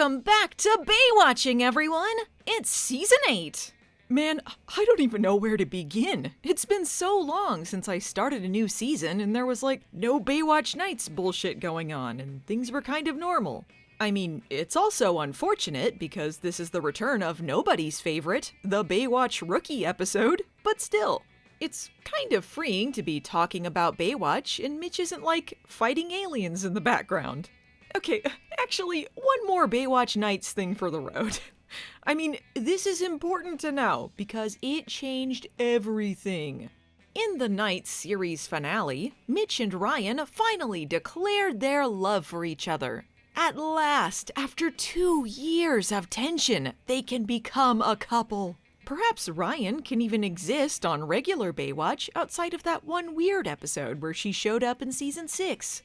Welcome back to Baywatching, everyone! It's Season 8! Man, I don't even know where to begin. It's been so long since I started a new season and there was no Baywatch Nights bullshit going on and things were kind of normal. I mean, it's also unfortunate because this is the return of nobody's favorite, the Baywatch Rookie episode, but still. It's kind of freeing to be talking about Baywatch and Mitch isn't fighting aliens in the background. Okay, actually, one more Baywatch Nights thing for the road. I mean, this is important to know because it changed everything. In the Nights series finale, Mitch and Ryan finally declared their love for each other. At last, after 2 years of tension, they can become a couple. Perhaps Ryan can even exist on regular Baywatch outside of that one weird episode where she showed up in Season 6.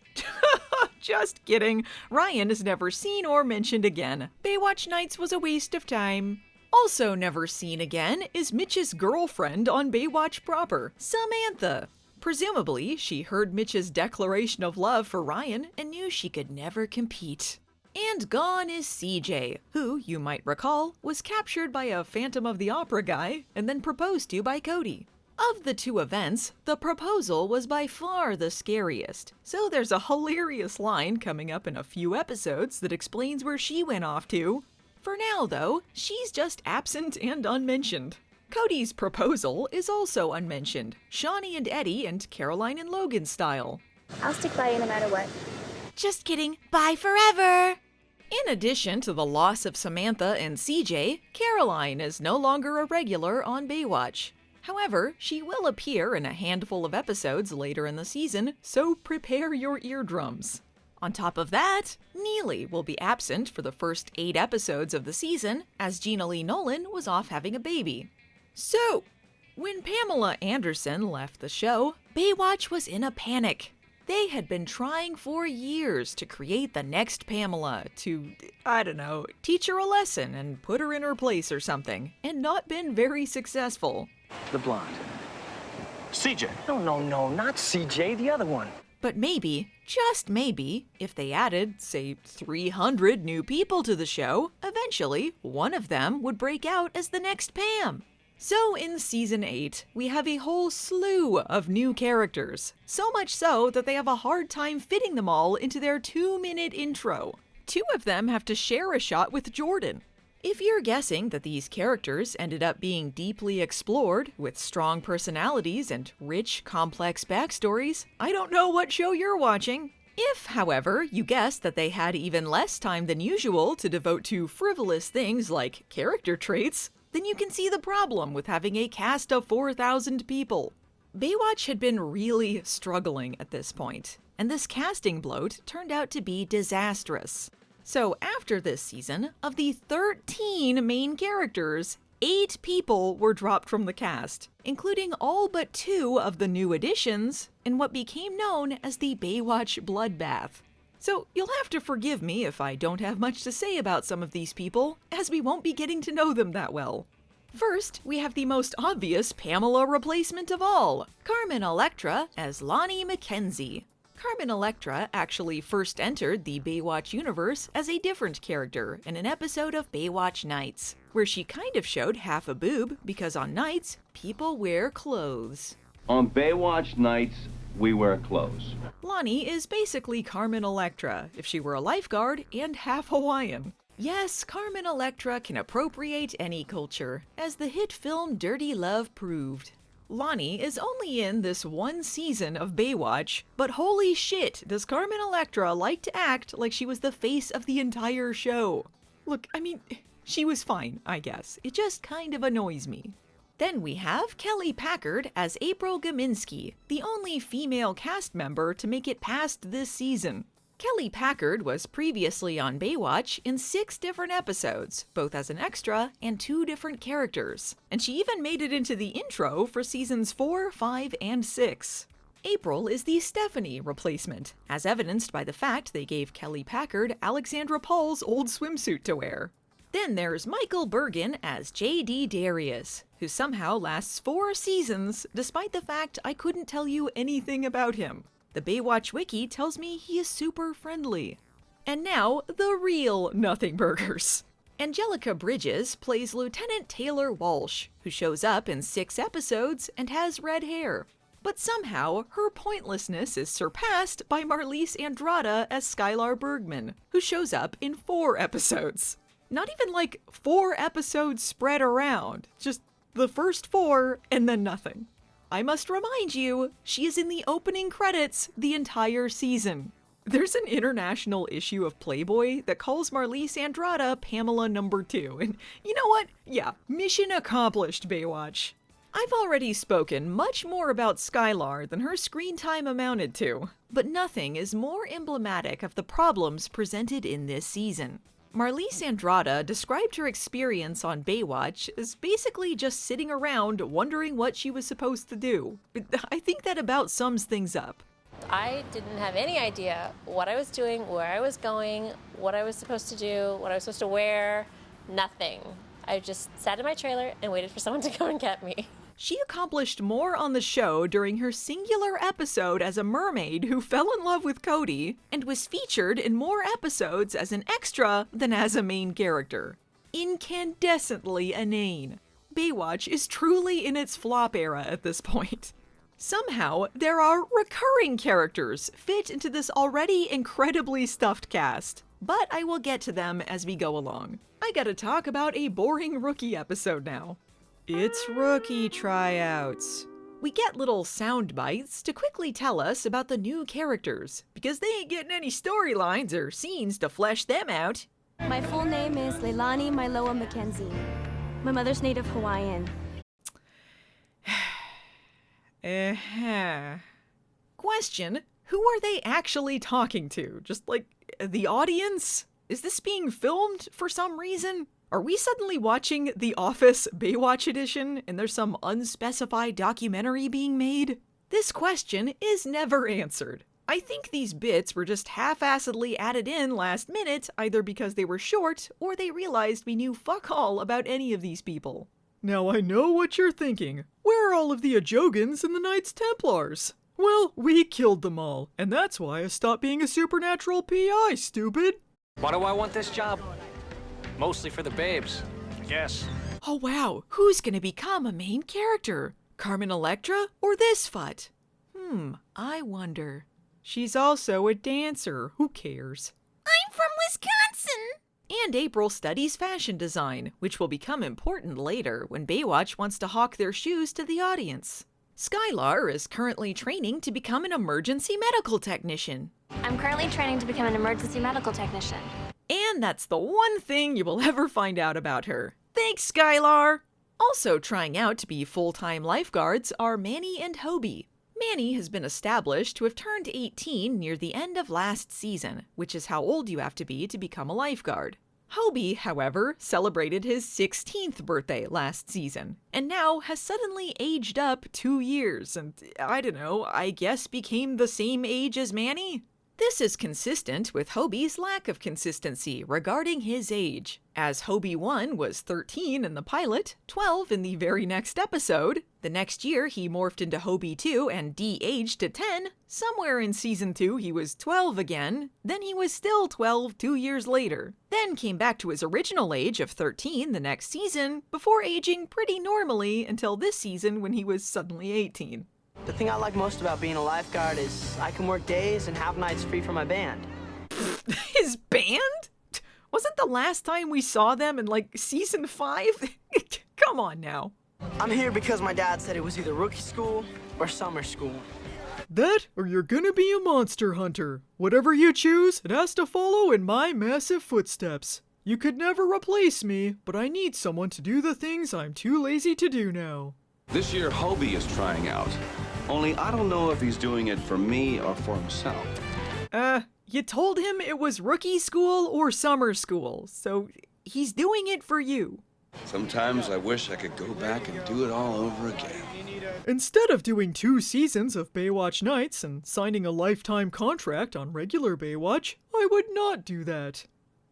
Just kidding. Ryan is never seen or mentioned again. Baywatch Nights was a waste of time. Also never seen again is Mitch's girlfriend on Baywatch proper, Samantha. Presumably, she heard Mitch's declaration of love for Ryan and knew she could never compete. And gone is CJ, who, you might recall, was captured by a Phantom of the Opera guy and then proposed to by Cody. Of the two events, the proposal was by far the scariest, so there's a hilarious line coming up in a few episodes that explains where she went off to. For now, though, she's just absent and unmentioned. Cody's proposal is also unmentioned, Shawnee and Eddie and Caroline and Logan style. I'll stick by you no matter what. Just kidding, bye forever! In addition to the loss of Samantha and CJ, Caroline is no longer a regular on Baywatch. However, she will appear in a handful of episodes later in the season, so prepare your eardrums. On top of that, Neely will be absent for the first 8 episodes of the season, as Gena Nolin was off having a baby. So, when Pamela Anderson left the show, Baywatch was in a panic. They had been trying for years to create the next Pamela to, teach her a lesson and put her in her place or something, and not been very successful. The blonde. CJ. No, not CJ, the other one. But maybe, just maybe, if they added, say, 300 new people to the show, eventually one of them would break out as the next Pam. So in Season 8, we have a whole slew of new characters, so much so that they have a hard time fitting them all into their 2-minute intro. 2 of them have to share a shot with Jordan. If you're guessing that these characters ended up being deeply explored, with strong personalities and rich, complex backstories, I don't know what show you're watching. If, however, you guessed that they had even less time than usual to devote to frivolous things like character traits, then you can see the problem with having a cast of 4,000 people. Baywatch had been really struggling at this point, and this casting bloat turned out to be disastrous. So after this season, of the 13 main characters, 8 people were dropped from the cast, including all but 2 of the new additions in what became known as the Baywatch Bloodbath. So you'll have to forgive me if I don't have much to say about some of these people, as we won't be getting to know them that well. First, we have the most obvious Pamela replacement of all, Carmen Electra as Lonnie McKenzie. Carmen Electra actually first entered the Baywatch universe as a different character in an episode of Baywatch Nights, where she kind of showed half a boob because on Nights, people wear clothes. On Baywatch Nights, we wear clothes. Lonnie is basically Carmen Electra if she were a lifeguard and half Hawaiian. Yes, Carmen Electra can appropriate any culture, as the hit film Dirty Love proved. Lonnie is only in this one season of Baywatch, but holy shit, does Carmen Electra like to act like she was the face of the entire show. Look, I mean, she was fine, I guess. It just kind of annoys me. Then we have Kelly Packard as April Gaminsky, the only female cast member to make it past this season. Kelly Packard was previously on Baywatch in 6 different episodes, both as an extra and 2 different characters. And she even made it into the intro for seasons 4, 5, and 6. April is the Stephanie replacement, as evidenced by the fact they gave Kelly Packard Alexandra Paul's old swimsuit to wear. Then there's Michael Bergin as J.D. Darius, who somehow lasts 4 seasons despite the fact I couldn't tell you anything about him. The Baywatch wiki tells me he is super friendly. And now, the real Nothing Burgers. Angelica Bridges plays Lieutenant Taylor Walsh, who shows up in 6 episodes and has red hair. But somehow, her pointlessness is surpassed by Marliece Andrada as Skylar Bergman, who shows up in 4 episodes. Not even like 4 episodes spread around, just the first 4 and then nothing. I must remind you, she is in the opening credits the entire season. There's an international issue of Playboy that calls Marliece Andrada Pamela number 2, and you know what? Yeah, mission accomplished, Baywatch. I've already spoken much more about Skylar than her screen time amounted to, but nothing is more emblematic of the problems presented in this season. Marliece Andrada described her experience on Baywatch as basically just sitting around wondering what she was supposed to do. I think that about sums things up. I didn't have any idea what I was doing, where I was going, what I was supposed to do, what I was supposed to wear, nothing. I just sat in my trailer and waited for someone to come and get me. She accomplished more on the show during her singular episode as a mermaid who fell in love with Cody, and was featured in more episodes as an extra than as a main character. Incandescently inane. Baywatch is truly in its flop era at this point. Somehow, there are recurring characters fit into this already incredibly stuffed cast, but I will get to them as we go along. I gotta talk about a boring rookie episode now. It's rookie tryouts. We get little sound bites to quickly tell us about the new characters, because they ain't getting any storylines or scenes to flesh them out. My full name is Leilani Mailoa Mackenzie. My mother's native Hawaiian. Question, who are they actually talking to? Just like, the audience? Is this being filmed for some reason? Are we suddenly watching The Office Baywatch edition and there's some unspecified documentary being made? This question is never answered. I think these bits were just half-assedly added in last minute, either because they were short or they realized we knew fuck all about any of these people. Now I know what you're thinking. Where are all of the Ajogans and the Knights Templars? Well, we killed them all, and that's why I stopped being a supernatural PI, stupid. Why do I want this job? Mostly for the babes, I guess. Oh wow, who's gonna become a main character? Carmen Electra or this fut? I wonder. She's also a dancer, who cares? I'm from Wisconsin! And April studies fashion design, which will become important later when Baywatch wants to hawk their shoes to the audience. Skylar is currently training to become an emergency medical technician. I'm currently training to become an emergency medical technician. And that's the one thing you will ever find out about her. Thanks, Skylar! Also trying out to be full-time lifeguards are Manny and Hobie. Manny has been established to have turned 18 near the end of last season, which is how old you have to be become a lifeguard. Hobie, however, celebrated his 16th birthday last season, and now has suddenly aged up 2 years, and I don't know, I guess became the same age as Manny? This is consistent with Hobie's lack of consistency regarding his age, as Hobie 1 was 13 in the pilot, 12 in the very next episode. The next year he morphed into Hobie 2 and de-aged to 10. Somewhere in season 2 he was 12 again, then he was still 12 2 years later, then came back to his original age of 13 the next season, before aging pretty normally until this season when he was suddenly 18. The thing I like most about being a lifeguard is I can work days and have nights free from my band. His band? Wasn't the last time we saw them in like season 5? Come on now. I'm here because my dad said it was either rookie school or summer school. That or you're gonna be a monster hunter. Whatever you choose, it has to follow in my massive footsteps. You could never replace me, but I need someone to do the things I'm too lazy to do now. This year, Hobie is trying out. Only I don't know if he's doing it for me or for himself. You told him it was rookie school or summer school, so he's doing it for you. Sometimes I wish I could go back and do it all over again. Instead of doing 2 seasons of Baywatch Nights and signing a lifetime contract on regular Baywatch, I would not do that.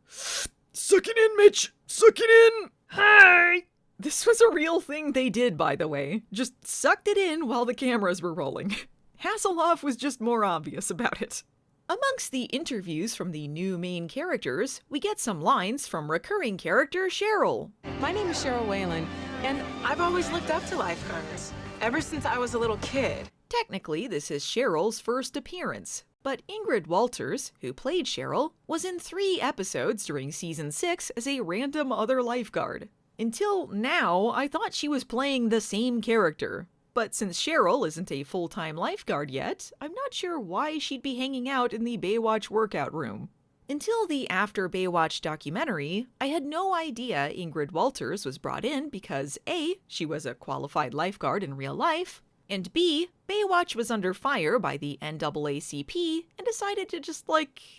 Suck it in, Mitch! Suck it in! Hi! This was a real thing they did, by the way. Just sucked it in while the cameras were rolling. Hasselhoff was just more obvious about it. Amongst the interviews from the new main characters, we get some lines from recurring character Cheryl. My name is Cheryl Whalen, and I've always looked up to lifeguards, ever since I was a little kid. Technically, this is Cheryl's first appearance, but Ingrid Walters, who played Cheryl, was in 3 episodes during season 6 as a random other lifeguard. Until now, I thought she was playing the same character. But since Cheryl isn't a full-time lifeguard yet, I'm not sure why she'd be hanging out in the Baywatch workout room. Until the After Baywatch documentary, I had no idea Ingrid Walters was brought in because A, she was a qualified lifeguard in real life, and B, Baywatch was under fire by the NAACP and decided to just,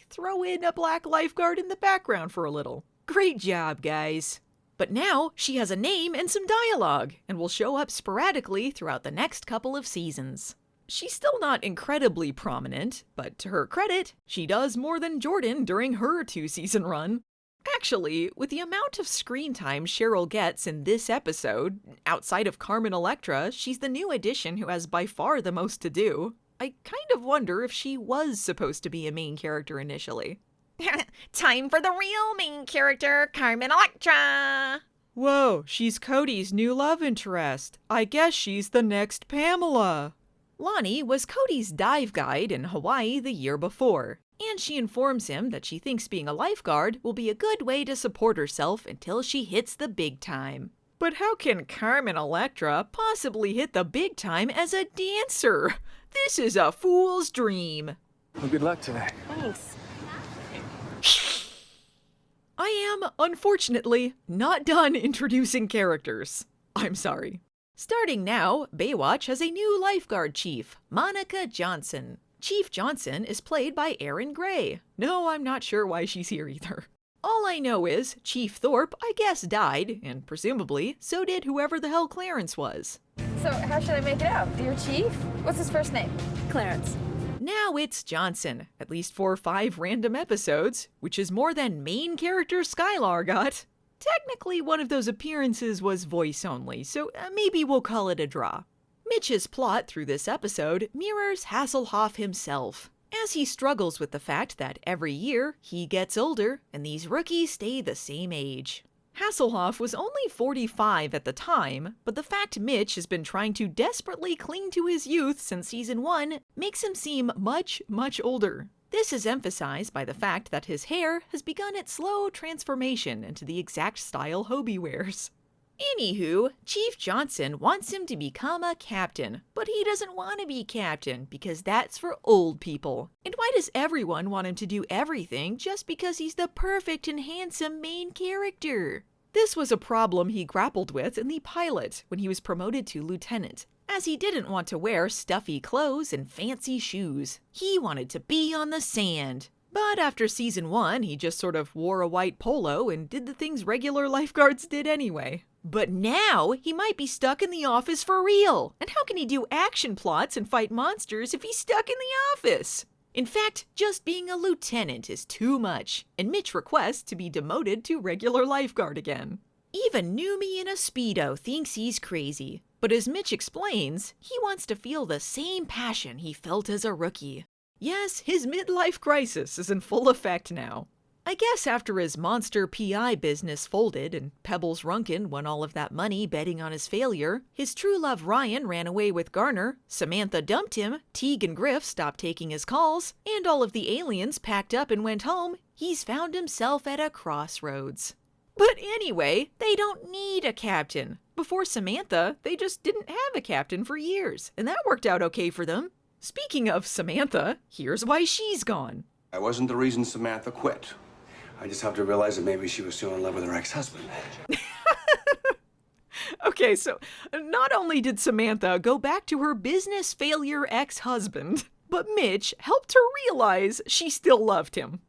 throw in a black lifeguard in the background for a little. Great job, guys. But now she has a name and some dialogue, and will show up sporadically throughout the next couple of seasons. She's still not incredibly prominent, but to her credit, she does more than Jordan during her 2-season run. Actually, with the amount of screen time Cheryl gets in this episode, outside of Carmen Electra, she's the new addition who has by far the most to do. I kind of wonder if she was supposed to be a main character initially. Time for the real main character, Carmen Electra! Whoa, she's Cody's new love interest. I guess she's the next Pamela. Lonnie was Cody's dive guide in Hawaii the year before, and she informs him that she thinks being a lifeguard will be a good way to support herself until she hits the big time. But how can Carmen Electra possibly hit the big time as a dancer? This is a fool's dream. Well, good luck today. Thanks. I am, unfortunately, not done introducing characters. I'm sorry. Starting now, Baywatch has a new lifeguard chief, Monica Johnson. Chief Johnson is played by Erin Gray. No, I'm not sure why she's here either. All I know is Chief Thorpe, I guess, died, and presumably, so did whoever the hell Clarence was. So how should I make it out? Dear Chief? What's his first name? Clarence. Now it's Johnson, at least for 5 random episodes, which is more than main character Skylar got. Technically, one of those appearances was voice only, so maybe we'll call it a draw. Mitch's plot through this episode mirrors Hasselhoff himself, as he struggles with the fact that every year he gets older and these rookies stay the same age. Hasselhoff was only 45 at the time, but the fact Mitch has been trying to desperately cling to his youth since season 1 makes him seem much, much older. This is emphasized by the fact that his hair has begun its slow transformation into the exact style Hobie wears. Anywho, Chief Johnson wants him to become a captain, but he doesn't want to be captain because that's for old people. And why does everyone want him to do everything just because he's the perfect and handsome main character? This was a problem he grappled with in the pilot when he was promoted to lieutenant, as he didn't want to wear stuffy clothes and fancy shoes. He wanted to be on the sand. But after season 1, he just sort of wore a white polo and did the things regular lifeguards did anyway. But now, he might be stuck in the office for real. And how can he do action plots and fight monsters if he's stuck in the office? In fact, just being a lieutenant is too much, and Mitch requests to be demoted to regular lifeguard again. Even Newman in a Speedo thinks he's crazy. But as Mitch explains, he wants to feel the same passion he felt as a rookie. Yes, his midlife crisis is in full effect now. I guess after his monster PI business folded and Pebbles Runkin won all of that money betting on his failure, his true love Ryan ran away with Garner, Samantha dumped him, Teague and Griff stopped taking his calls, and all of the aliens packed up and went home, he's found himself at a crossroads. But anyway, they don't need a captain. Before Samantha, they just didn't have a captain for years, and that worked out okay for them. Speaking of Samantha, here's why she's gone. I wasn't the reason Samantha quit. I just have to realize that maybe she was still in love with her ex-husband. Okay, so not only did Samantha go back to her business failure ex-husband, but Mitch helped her realize she still loved him.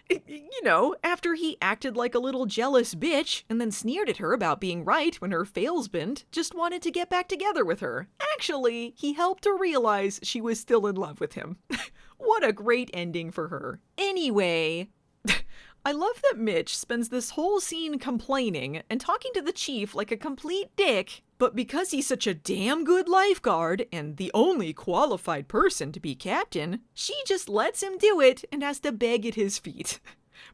You know, after he acted like a little jealous bitch and then sneered at her about being right when her failsband just wanted to get back together with her. Actually, he helped her realize she was still in love with him. What a great ending for her. Anyway, I love that Mitch spends this whole scene complaining and talking to the chief like a complete dick, but because he's such a damn good lifeguard and the only qualified person to be captain, she just lets him do it and has to beg at his feet.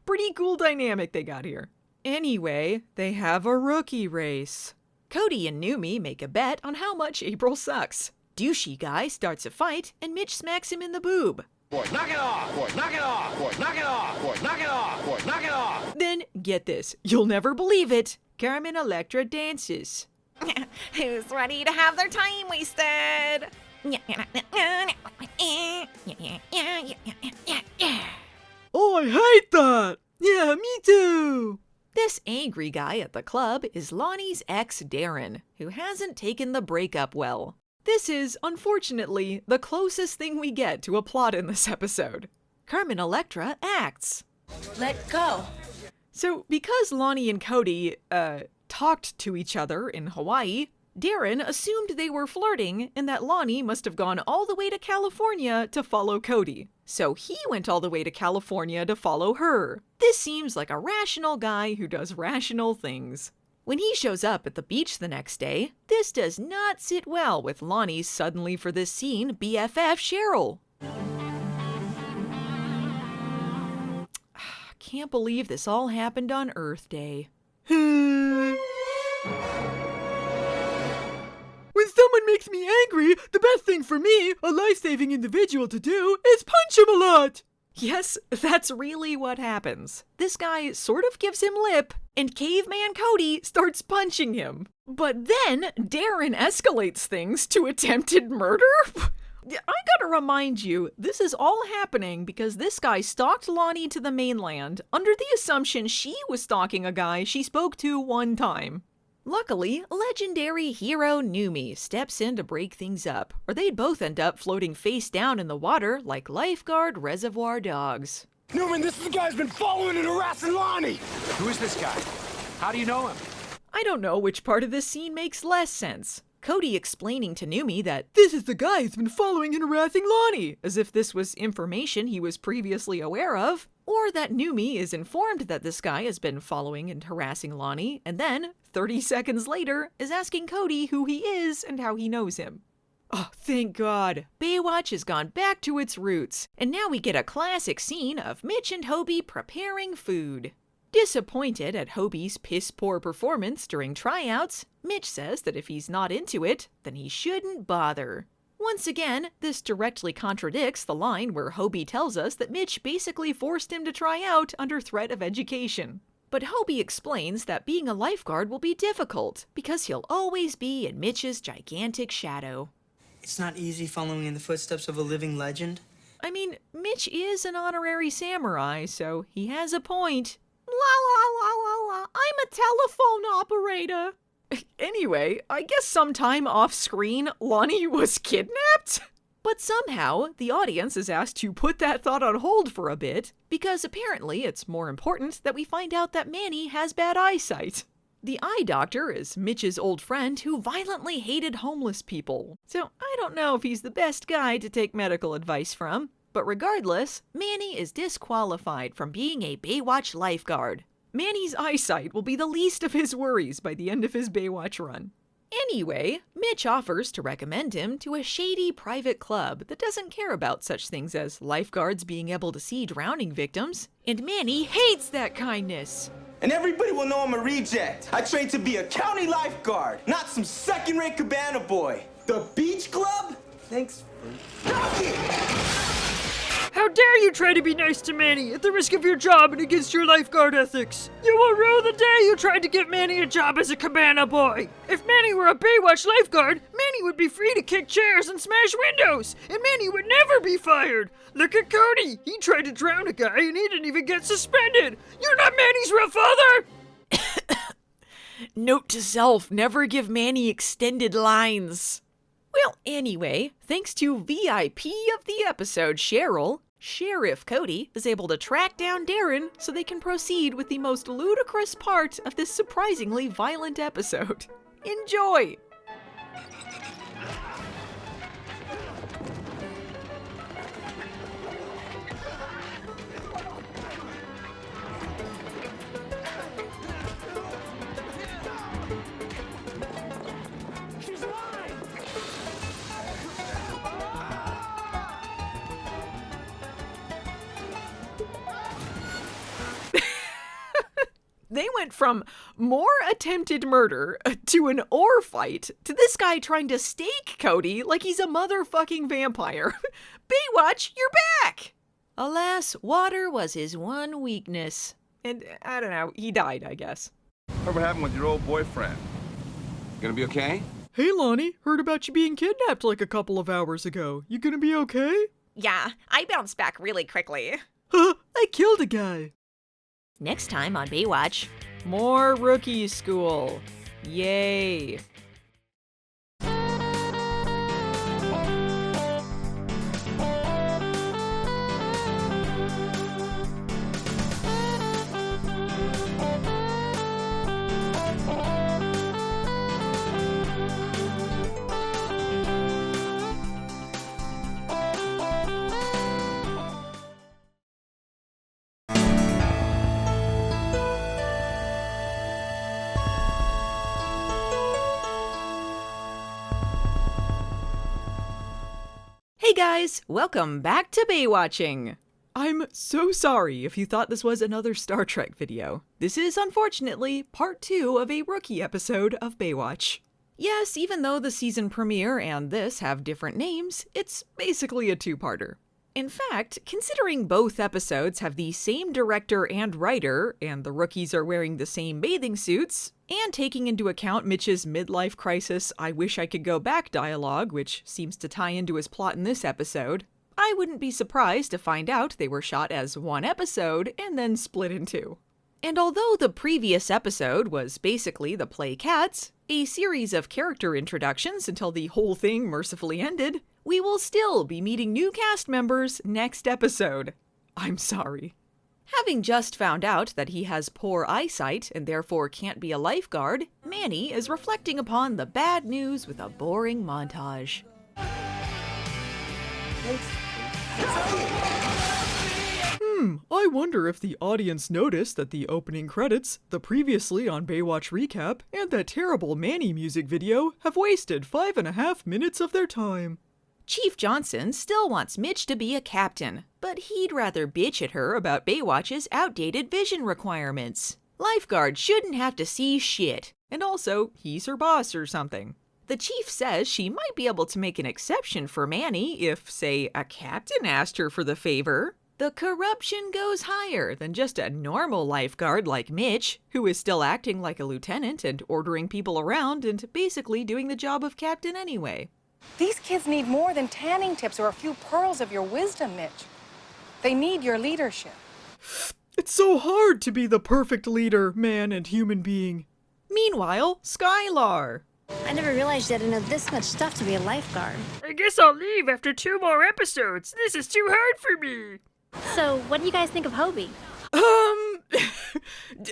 Pretty cool dynamic they got here. Anyway, they have a rookie race. Cody and Numi make a bet on how much April sucks. Douchey guy starts a fight and Mitch smacks him in the boob. Knock it off! Knock it off! Knock it off! Knock it off! Knock it off! Then, get this, you'll never believe it, Carmen Electra dances. Who's ready to have their time wasted? Oh, I hate that! Yeah, me too! This angry guy at the club is Lonnie's ex, Darren, who hasn't taken the breakup well. This is, unfortunately, the closest thing we get to a plot in this episode. Carmen Electra acts. Let go. So, because Lonnie and Cody, talked to each other in Hawaii, Darren assumed they were flirting and that Lonnie must have gone all the way to California to follow Cody. So he went all the way to California to follow her. This seems like a rational guy who does rational things. When he shows up at the beach the next day, this does not sit well with Lonnie's suddenly for this scene BFF Cheryl. Can't believe this all happened on Earth Day. When someone makes me angry, the best thing for me, a life-saving individual, to do is punch him a lot! Yes, that's really what happens. This guy sort of gives him lip, and Caveman Cody starts punching him. But then Darren escalates things to attempted murder? I gotta remind you, this is all happening because this guy stalked Lonnie to the mainland under the assumption she was stalking a guy she spoke to one time. Luckily, legendary hero Numi steps in to break things up, or they'd both end up floating face down in the water like lifeguard reservoir dogs. Newman, this is the guy who's been following and harassing Lonnie! Who is this guy? How do you know him? I don't know which part of this scene makes less sense. Cody explaining to Numi that this is the guy who's been following and harassing Lonnie, as if this was information he was previously aware of, or that Numi is informed that this guy has been following and harassing Lonnie, and then, 30 seconds later, is asking Cody who he is and how he knows him. Oh, thank God. Baywatch has gone back to its roots, and now we get a classic scene of Mitch and Hobie preparing food. Disappointed at Hobie's piss-poor performance during tryouts, Mitch says that if he's not into it, then he shouldn't bother. Once again, this directly contradicts the line where Hobie tells us that Mitch basically forced him to try out under threat of education. But Hobie explains that being a lifeguard will be difficult because he'll always be in Mitch's gigantic shadow. It's not easy following in the footsteps of a living legend. I mean, Mitch is an honorary samurai, so he has a point. La la la la la, I'm a telephone operator. Anyway, I guess sometime off-screen, Lonnie was kidnapped? But somehow, the audience is asked to put that thought on hold for a bit, because apparently it's more important that we find out that Manny has bad eyesight. The eye doctor is Mitch's old friend who violently hated homeless people, so I don't know if he's the best guy to take medical advice from. But regardless, Manny is disqualified from being a Baywatch lifeguard. Manny's eyesight will be the least of his worries by the end of his Baywatch run. Anyway, Mitch offers to recommend him to a shady private club that doesn't care about such things as lifeguards being able to see drowning victims, and Manny hates that kindness. And everybody will know I'm a reject. I trained to be a county lifeguard, not some second-rate cabana boy. The beach club? Thanks for talking. How dare you try to be nice to Manny at the risk of your job and against your lifeguard ethics? You will rue the day you tried to get Manny a job as a cabana boy. If Manny were a Baywatch lifeguard, Manny would be free to kick chairs and smash windows, and Manny would never be fired. Look at Cody. He tried to drown a guy and he didn't even get suspended. You're not Manny's real father. Note to self, never give Manny extended lines. Well, anyway, thanks to VIP of the episode, Cheryl, Sheriff Cody is able to track down Darren so they can proceed with the most ludicrous part of this surprisingly violent episode. Enjoy! From more attempted murder to an oar fight to this guy trying to stake Cody like he's a motherfucking vampire. Baywatch, you're back! Alas, water was his one weakness. And I don't know, he died, I guess. Whatever happened with your old boyfriend? Gonna be okay? Hey, Lonnie, heard about you being kidnapped like a couple of hours ago. You gonna be okay? Yeah, I bounced back really quickly. Huh, I killed a guy. Next time on Baywatch, more rookie school. Yay. Hey guys, welcome back to Baywatching. I'm so sorry if you thought this was another Star Trek video. This is unfortunately part 2 of a rookie episode of Baywatch. Yes, even though the season premiere and this have different names, it's basically a two-parter. In fact, considering both episodes have the same director and writer, and the rookies are wearing the same bathing suits, and taking into account Mitch's midlife crisis I wish I could go back dialogue, which seems to tie into his plot in this episode, I wouldn't be surprised to find out they were shot as one episode and then split in two. And although the previous episode was basically the play Cats, a series of character introductions until the whole thing mercifully ended, we will still be meeting new cast members next episode. I'm sorry. Having just found out that he has poor eyesight and therefore can't be a lifeguard, Manny is reflecting upon the bad news with a boring montage. I wonder if the audience noticed that the opening credits, the previously on Baywatch recap, and that terrible Manny music video have wasted 5.5 minutes of their time. Chief Johnson still wants Mitch to be a captain, but he'd rather bitch at her about Baywatch's outdated vision requirements. Lifeguard shouldn't have to see shit, and also, he's her boss or something. The chief says she might be able to make an exception for Manny if, say, a captain asked her for the favor. The corruption goes higher than just a normal lifeguard like Mitch, who is still acting like a lieutenant and ordering people around and basically doing the job of captain anyway. These kids need more than tanning tips or a few pearls of your wisdom, Mitch. They need your leadership. It's so hard to be the perfect leader, man and human being. Meanwhile, Skylar. I never realized you had to know this much stuff to be a lifeguard. I guess I'll leave after 2 more episodes. This is too hard for me. So, what do you guys think of Hobie?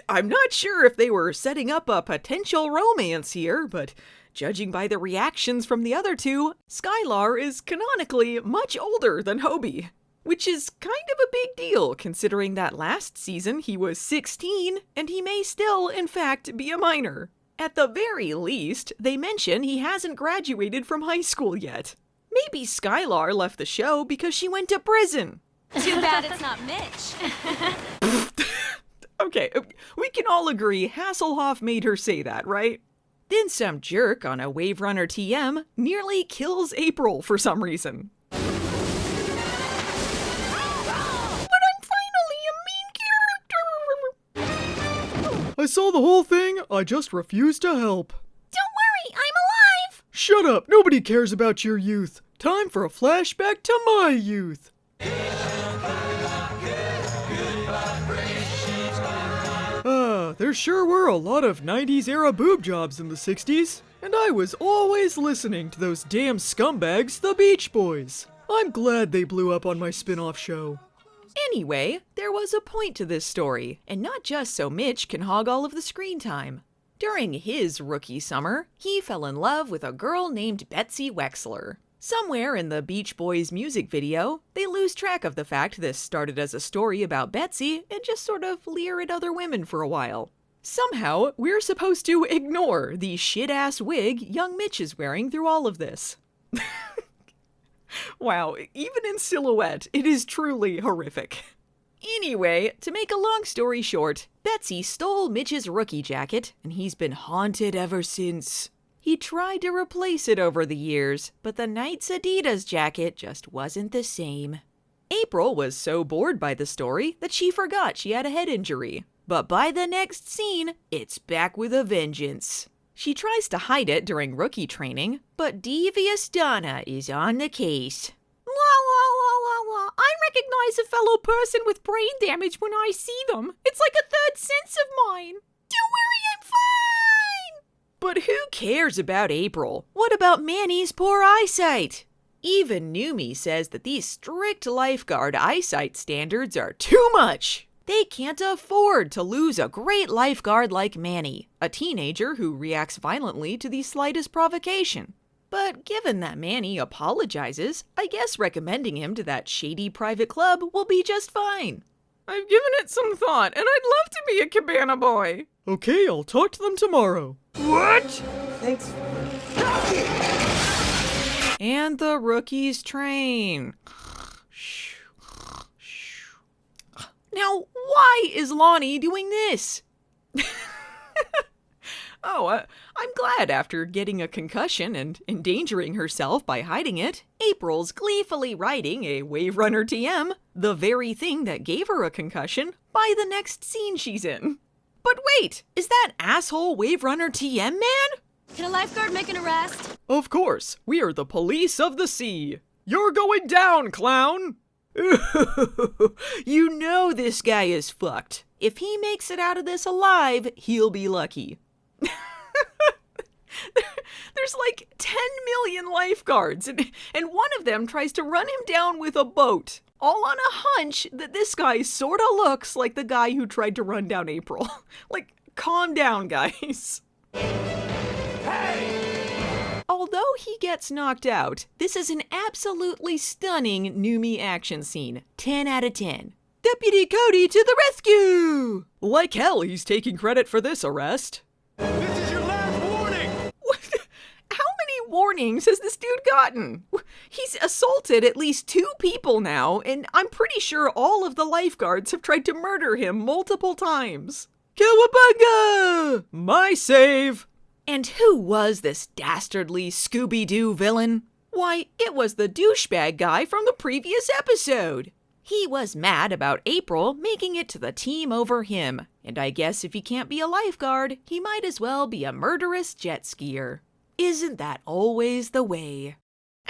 I'm not sure if they were setting up a potential romance here, but judging by the reactions from the other two, Skylar is canonically much older than Hobie. Which is kind of a big deal, considering that last season he was 16, and he may still, in fact, be a minor. At the very least, they mention he hasn't graduated from high school yet. Maybe Skylar left the show because she went to prison. Too bad it's not Mitch. Okay, we can all agree Hasselhoff made her say that, right? Then some jerk on a Wave Runner TM nearly kills April for some reason. But I'm finally a main character! I saw the whole thing, I just refused to help. Don't worry, I'm alive! Shut up, nobody cares about your youth. Time for a flashback to my youth. There sure were a lot of 90s era boob jobs in the 60s, and I was always listening to those damn scumbags, the Beach Boys. I'm glad they blew up on my spin-off show. Anyway, there was a point to this story, and not just so Mitch can hog all of the screen time. During his rookie summer, he fell in love with a girl named Betsy Wexler. Somewhere in the Beach Boys music video, they lose track of the fact this started as a story about Betsy and just sort of leer at other women for a while. Somehow, we're supposed to ignore the shit-ass wig young Mitch is wearing through all of this. Wow, even in silhouette, it is truly horrific. Anyway, to make a long story short, Betsy stole Mitch's rookie jacket, and he's been haunted ever since. He tried to replace it over the years, but the Knight's Adidas jacket just wasn't the same. April was so bored by the story that she forgot she had a head injury. But by the next scene, it's back with a vengeance. She tries to hide it during rookie training, but devious Donna is on the case. La la la la la. I recognize a fellow person with brain damage when I see them. It's like a third sense of mine. Don't worry, I'm fine! But who cares about April? What about Manny's poor eyesight? Even Newman says that these strict lifeguard eyesight standards are too much. They can't afford to lose a great lifeguard like Manny, a teenager who reacts violently to the slightest provocation. But given that Manny apologizes, I guess recommending him to that shady private club will be just fine. I've given it some thought, and I'd love to be a cabana boy. Okay, I'll talk to them tomorrow. What? Thanks. And the rookies train. Now, why is Lonnie doing this? I'm glad after getting a concussion and endangering herself by hiding it, April's gleefully riding a Wave Runner TM, the very thing that gave her a concussion, by the next scene she's in. But wait, is that asshole Wave Runner TM man? Can a lifeguard make an arrest? Of course, we are the police of the sea. You're going down, clown! You know this guy is fucked. If he makes it out of this alive, he'll be lucky. There's like 10 million lifeguards, and one of them tries to run him down with a boat, all on a hunch that this guy sorta looks like the guy who tried to run down April. Like, calm down, guys. Although he gets knocked out, this is an absolutely stunning Newman action scene. 10 out of 10. Deputy Cody to the rescue! Like hell, he's taking credit for this arrest. This is your last warning! How many warnings has this dude gotten? He's assaulted at least 2 people now, and I'm pretty sure all of the lifeguards have tried to murder him multiple times. Cowabunga! My save! And who was this dastardly Scooby-Doo villain? Why, it was the douchebag guy from the previous episode. He was mad about April making it to the team over him, and I guess if he can't be a lifeguard, he might as well be a murderous jet skier. Isn't that always the way?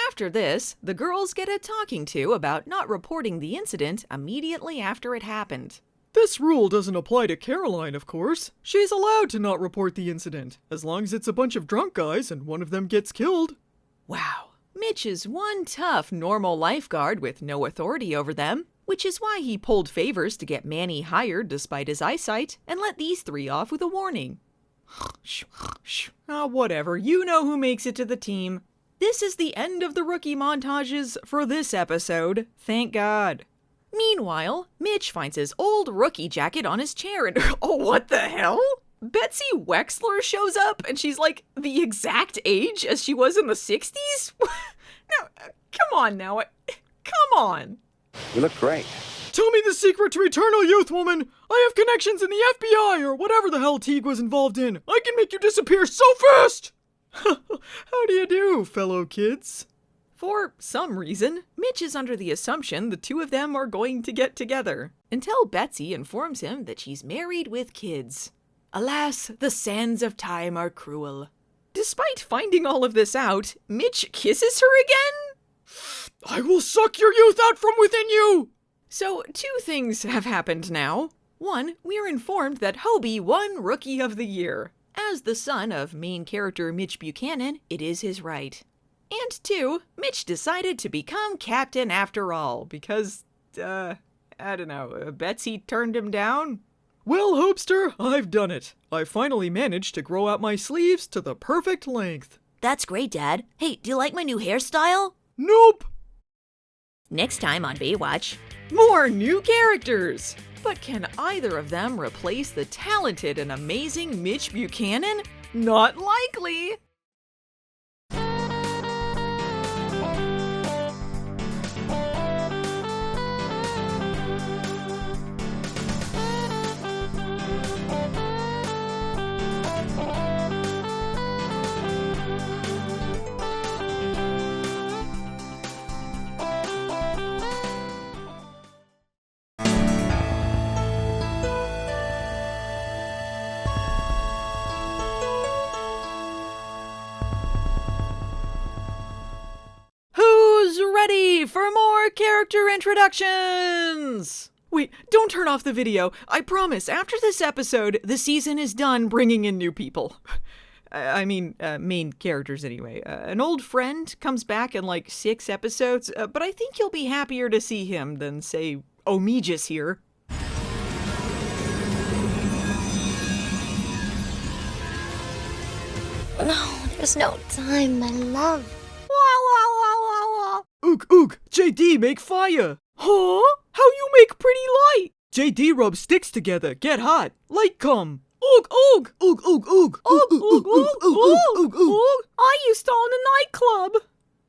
After this, the girls get a talking to about not reporting the incident immediately after it happened. This rule doesn't apply to Caroline, of course. She's allowed to not report the incident, as long as it's a bunch of drunk guys and one of them gets killed. Wow, Mitch is one tough, normal lifeguard with no authority over them, which is why he pulled favors to get Manny hired despite his eyesight and let these 3 off with a warning. Whatever, you know who makes it to the team. This is the end of the rookie montages for this episode, thank God. Meanwhile, Mitch finds his old rookie jacket on his chair and oh, what the hell? Betsy Wexler shows up and she's like the exact age as she was in the 60s? No, come on now. Come on. You look great. Tell me the secret to eternal youth, woman! I have connections in the FBI or whatever the hell Teague was involved in. I can make you disappear so fast! How do you do, fellow kids? For some reason, Mitch is under the assumption the 2 of them are going to get together, until Betsy informs him that she's married with kids. Alas, the sands of time are cruel. Despite finding all of this out, Mitch kisses her again? I will suck your youth out from within you! So 2 things have happened now. 1, we are informed that Hobie won Rookie of the Year. As the son of main character Mitch Buchanan, it is his right. And 2, Mitch decided to become captain after all, because, I don't know, Betsy turned him down? Well, Hopester, I've done it. I finally managed to grow out my sleeves to the perfect length. That's great, Dad. Hey, do you like my new hairstyle? Nope! Next time on Baywatch. More new characters! But can either of them replace the talented and amazing Mitch Buchanan? Not likely! ready for more character introductions! Wait, don't turn off the video. I promise, after this episode, the season is done bringing in new people. I mean, main characters anyway. An old friend comes back in like 6 episodes, but I think you'll be happier to see him than, say, Omijis here. No, there's no time, my love. Oog, JD, make fire! Huh? How you make pretty light? JD rub sticks together, get hot, light come. Oog! I used to own a nightclub.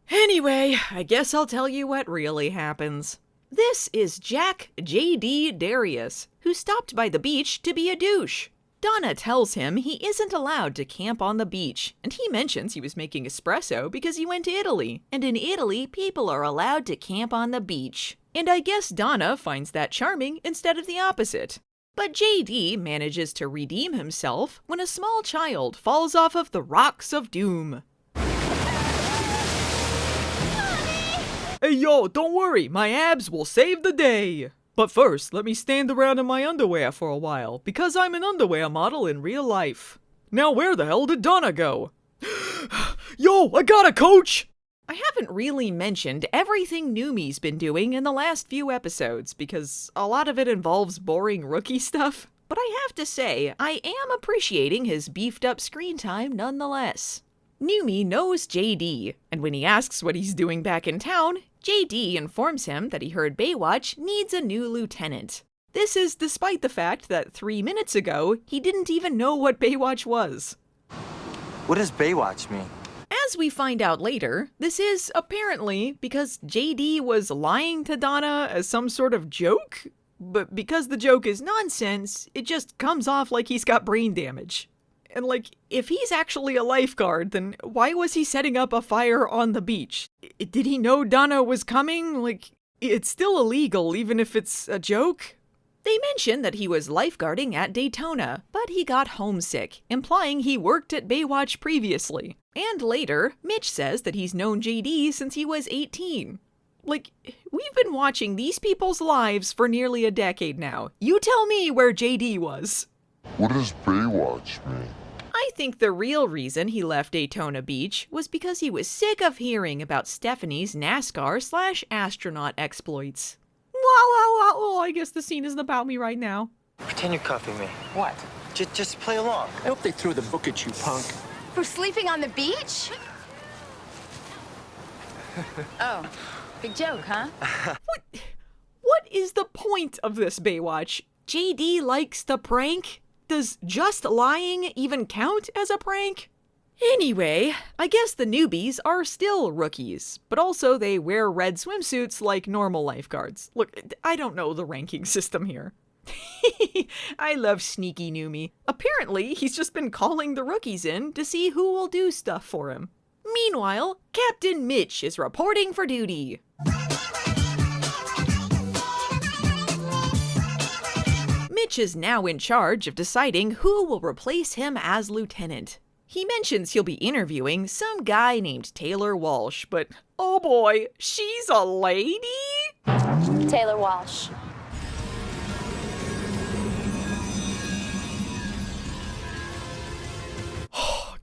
Anyway, I guess I'll tell you what really happens. This is Jack J.D. Darius, who stopped by the beach to be a douche. Donna tells him he isn't allowed to camp on the beach, and he mentions he was making espresso because he went to Italy, and in Italy, people are allowed to camp on the beach. And I guess Donna finds that charming instead of the opposite. But JD manages to redeem himself when a small child falls off of the rocks of doom. Hey yo, don't worry, my abs will save the day. But first, let me stand around in my underwear for a while, because I'm an underwear model in real life. Now where the hell did Donna go? Yo, I got a coach! I haven't really mentioned everything Numi's been doing in the last few episodes, because a lot of it involves boring rookie stuff. But I have to say, I am appreciating his beefed up screen time nonetheless. Numi knows JD, and when he asks what he's doing back in town, JD informs him that he heard Baywatch needs a new lieutenant. This is despite the fact that 3 minutes ago, he didn't even know what Baywatch was. What does Baywatch mean? As we find out later, this is apparently because JD was lying to Donna as some sort of joke, but because the joke is nonsense, it just comes off like he's got brain damage. And like, if he's actually a lifeguard, then why was he setting up a fire on the beach? Did he know Donna was coming? Like, it's still illegal even if it's a joke. They mention that he was lifeguarding at Daytona, but he got homesick, implying he worked at Baywatch previously. And later, Mitch says that he's known JD since he was 18. Like, we've been watching these people's lives for nearly a decade now. You tell me where JD was. What does Baywatch mean? I think the real reason he left Daytona Beach was because he was sick of hearing about Stephanie's NASCAR/astronaut exploits. Well, I guess the scene isn't about me right now. Pretend you're cuffing me. What? Just play along. I hope they threw the book at you, punk. For sleeping on the beach? Oh, big joke, huh? What is the point of this, Baywatch? JD likes to prank? Does just lying even count as a prank? Anyway, I guess the newbies are still rookies, but also they wear red swimsuits like normal lifeguards. Look, I don't know the ranking system here. I love sneaky Numi. Apparently, he's just been calling the rookies in to see who will do stuff for him. Meanwhile, Captain Mitch is reporting for duty. Mitch is now in charge of deciding who will replace him as lieutenant. He mentions he'll be interviewing some guy named Taylor Walsh, but oh boy, she's a lady? Taylor Walsh.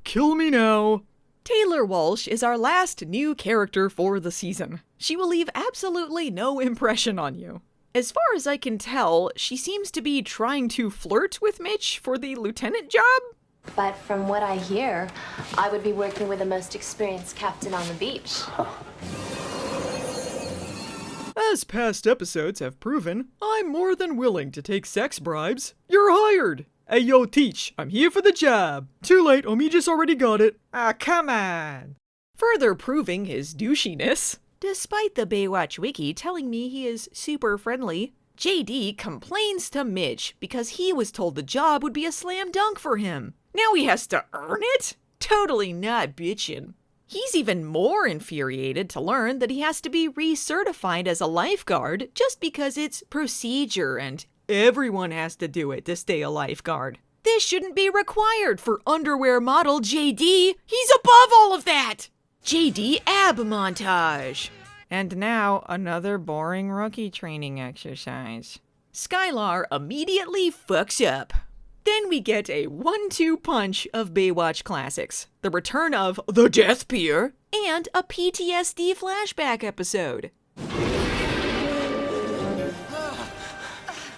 Kill me now. Taylor Walsh is our last new character for the season. She will leave absolutely no impression on you. As far as I can tell, she seems to be trying to flirt with Mitch for the lieutenant job. But from what I hear, I would be working with the most experienced captain on the beach. As past episodes have proven, I'm more than willing to take sex bribes. You're hired! Hey yo, Teach, I'm here for the job. Too late, Omijis already got it. Ah, come on. Further proving his douchiness, despite the Baywatch wiki telling me he is super friendly, JD complains to Mitch because he was told the job would be a slam dunk for him. Now he has to earn it? Totally not bitchin'. He's even more infuriated to learn that he has to be recertified as a lifeguard just because it's procedure and everyone has to do it to stay a lifeguard. This shouldn't be required for underwear model JD. He's above all of that. JD ab montage. And now, another boring rookie training exercise. Skylar immediately fucks up. Then we get a 1-2 punch of Baywatch classics, the return of the Death Pier, and a PTSD flashback episode.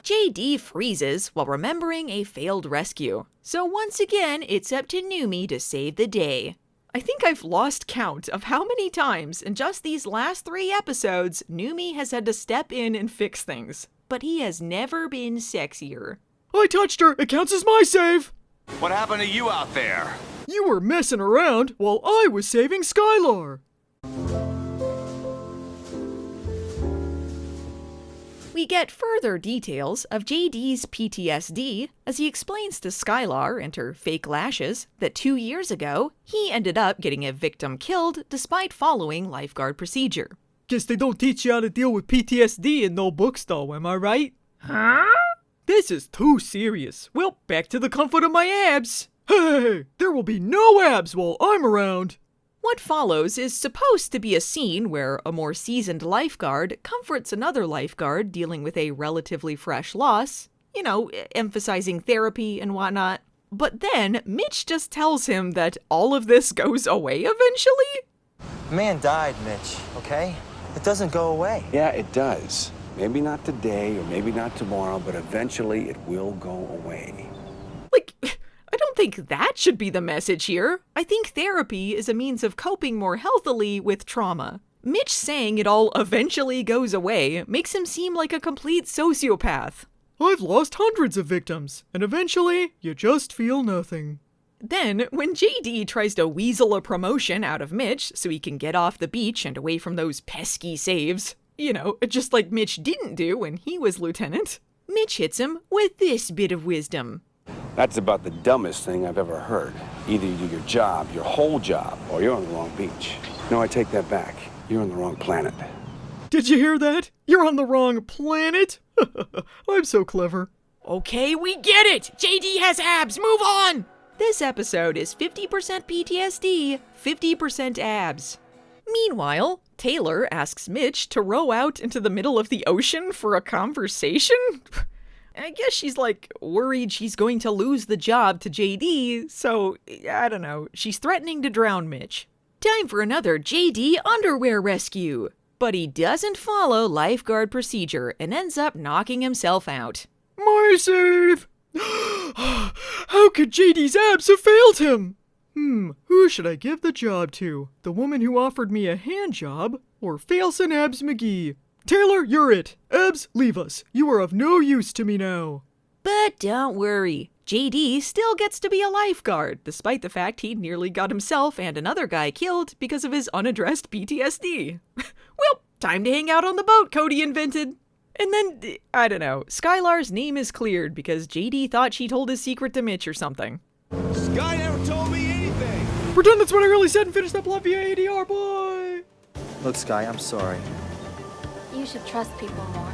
JD freezes while remembering a failed rescue, so once again it's up to Newman to save the day. I think I've lost count of how many times in just these last 3 episodes Newman has had to step in and fix things, but he has never been sexier. I touched her! It counts as my save! What happened to you out there? You were messing around while I was saving Skylar! We get further details of JD's PTSD as he explains to Skylar and her fake lashes that 2 years ago, he ended up getting a victim killed despite following lifeguard procedure. Guess they don't teach you how to deal with PTSD in no books though, am I right? Huh? This is too serious. Well, back to the comfort of my abs. Hey, there will be no abs while I'm around. What follows is supposed to be a scene where a more seasoned lifeguard comforts another lifeguard dealing with a relatively fresh loss, you know, emphasizing therapy and whatnot. But then Mitch just tells him that all of this goes away eventually? Man died, Mitch, okay? It doesn't go away. Yeah, it does. Maybe not today or maybe not tomorrow, but eventually it will go away. Like, I don't think that should be the message here. I think therapy is a means of coping more healthily with trauma. Mitch saying it all eventually goes away makes him seem like a complete sociopath. I've lost hundreds of victims, and eventually you just feel nothing. Then, when JD tries to weasel a promotion out of Mitch so he can get off the beach and away from those pesky saves, you know, just like Mitch didn't do when he was lieutenant, Mitch hits him with this bit of wisdom. That's about the dumbest thing I've ever heard. Either you do your job, your whole job, or you're on the wrong beach. No, I take that back. You're on the wrong planet. Did you hear that? You're on the wrong planet? I'm so clever. Okay, we get it! JD has abs, move on! This episode is 50% PTSD, 50% abs. Meanwhile, Taylor asks Mitch to row out into the middle of the ocean for a conversation? I guess she's like worried she's going to lose the job to JD, so I don't know. She's threatening to drown Mitch. Time for another JD underwear rescue. But he doesn't follow lifeguard procedure and ends up knocking himself out. My save! How could JD's abs have failed him? Who should I give the job to? The woman who offered me a hand job, or Failson Abs McGee? Taylor, you're it. Abs, leave us. You are of no use to me now. But don't worry. JD still gets to be a lifeguard, despite the fact he nearly got himself and another guy killed because of his unaddressed PTSD. Well, time to hang out on the boat Cody invented. And then, I don't know, Skylar's name is cleared because JD thought she told his secret to Mitch or something. Sky never told me anything. Pretend that's what I really said and finish that plot via ADR, boy. Look, Sky, I'm sorry. You should trust people more.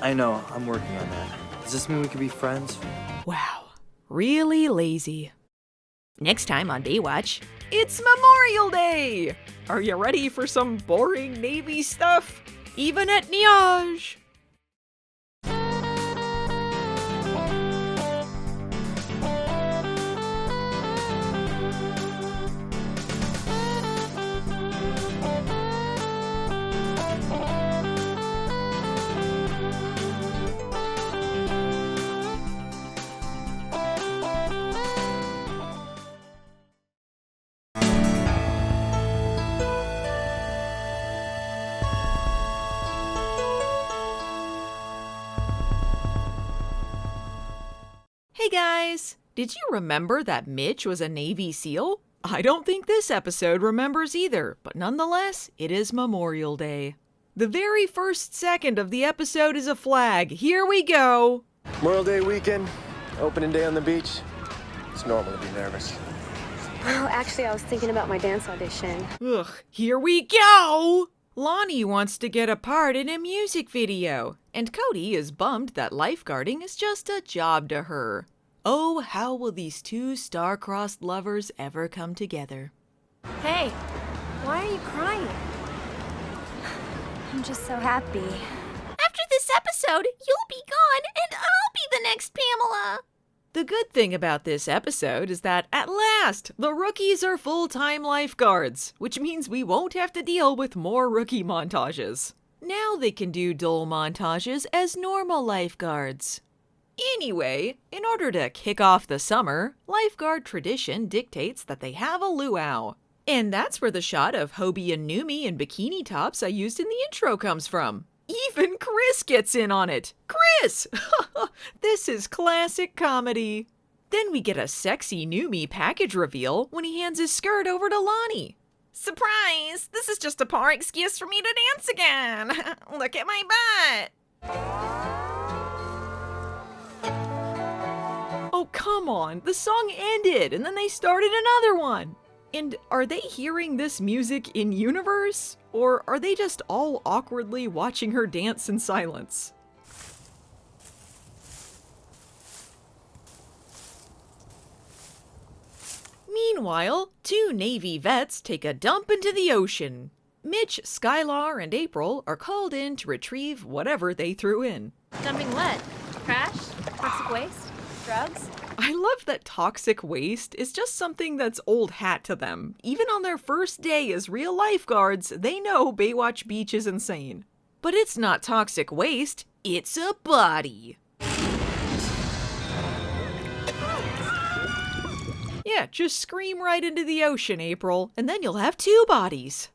I know, I'm working on that. Does this mean we could be friends? Wow, really lazy. Next time on Baywatch, it's Memorial Day! Are you ready for some boring Navy stuff? Even at Niage! Hey guys! Did you remember that Mitch was a Navy SEAL? I don't think this episode remembers either, but nonetheless, it is Memorial Day. The very first second of the episode is a flag. Here we go! Memorial Day weekend, opening day on the beach. It's normal to be nervous. Well, actually, I was thinking about my dance audition. Ugh, here we go! Lonnie wants to get a part in a music video, and Cody is bummed that lifeguarding is just a job to her. Oh, how will these two star-crossed lovers ever come together? Hey, why are you crying? I'm just so happy. After this episode, you'll be gone, and I'll be the next Pamela. The good thing about this episode is that, at last, the rookies are full-time lifeguards, which means we won't have to deal with more rookie montages. Now they can do dull montages as normal lifeguards. Anyway, in order to kick off the summer, lifeguard tradition dictates that they have a luau. And that's where the shot of Hobie and Numi in bikini tops I used in the intro comes from. Even Chris gets in on it. Chris! This is classic comedy. Then we get a sexy Numi package reveal when he hands his skirt over to Lonnie. Surprise! This is just a poor excuse for me to dance again. Look at my butt. Oh, come on. The song ended and then they started another one. And are they hearing this music in universe? Or are they just all awkwardly watching her dance in silence? Meanwhile, two Navy vets take a dump into the ocean. Mitch, Skylar, and April are called in to retrieve whatever they threw in. Dumping what? Trash? Toxic waste? Drugs? I love that toxic waste is just something that's old hat to them. Even on their first day as real lifeguards, they know Baywatch Beach is insane. But it's not toxic waste, it's a body. Yeah, just scream right into the ocean, April, and then you'll have two bodies.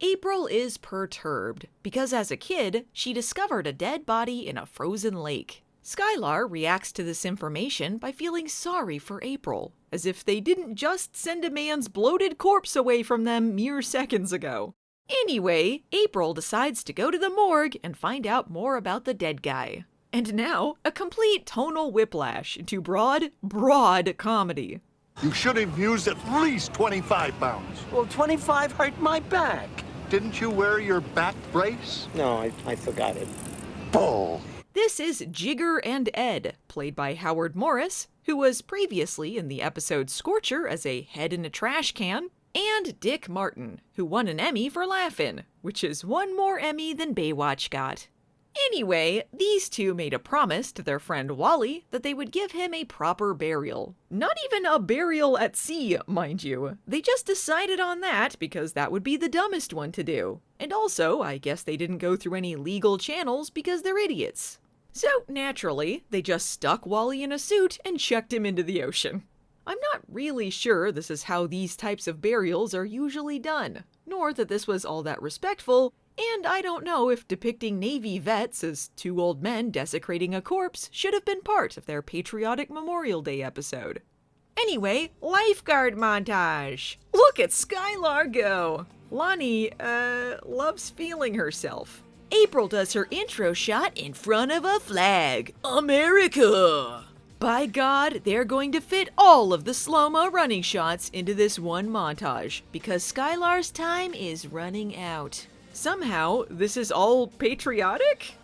April is perturbed, because as a kid, she discovered a dead body in a frozen lake. Skylar reacts to this information by feeling sorry for April, as if they didn't just send a man's bloated corpse away from them mere seconds ago. Anyway, April decides to go to the morgue and find out more about the dead guy. And now, a complete tonal whiplash into broad comedy. You should have used at least 25 pounds. Well, 25 hurt my back. Didn't you wear your back brace? No, I forgot it. Bull. This is Jigger and Ed, played by Howard Morris, who was previously in the episode Scorcher as a head in a trash can, and Dick Martin, who won an Emmy for Laugh-In, which is one more Emmy than Baywatch got. Anyway, these two made a promise to their friend Wally that they would give him a proper burial. Not even a burial at sea, mind you. They just decided on that because that would be the dumbest one to do. And also, I guess they didn't go through any legal channels because they're idiots. So, naturally, they just stuck Wally in a suit and chucked him into the ocean. I'm not really sure this is how these types of burials are usually done, nor that this was all that respectful, and I don't know if depicting Navy vets as two old men desecrating a corpse should have been part of their patriotic Memorial Day episode. Anyway, lifeguard montage! Look at Skylar go! Lonnie, loves feeling herself. April does her intro shot in front of a flag. America! By God, they're going to fit all of the slow-mo running shots into this one montage, because Skylar's time is running out. Somehow, this is all patriotic?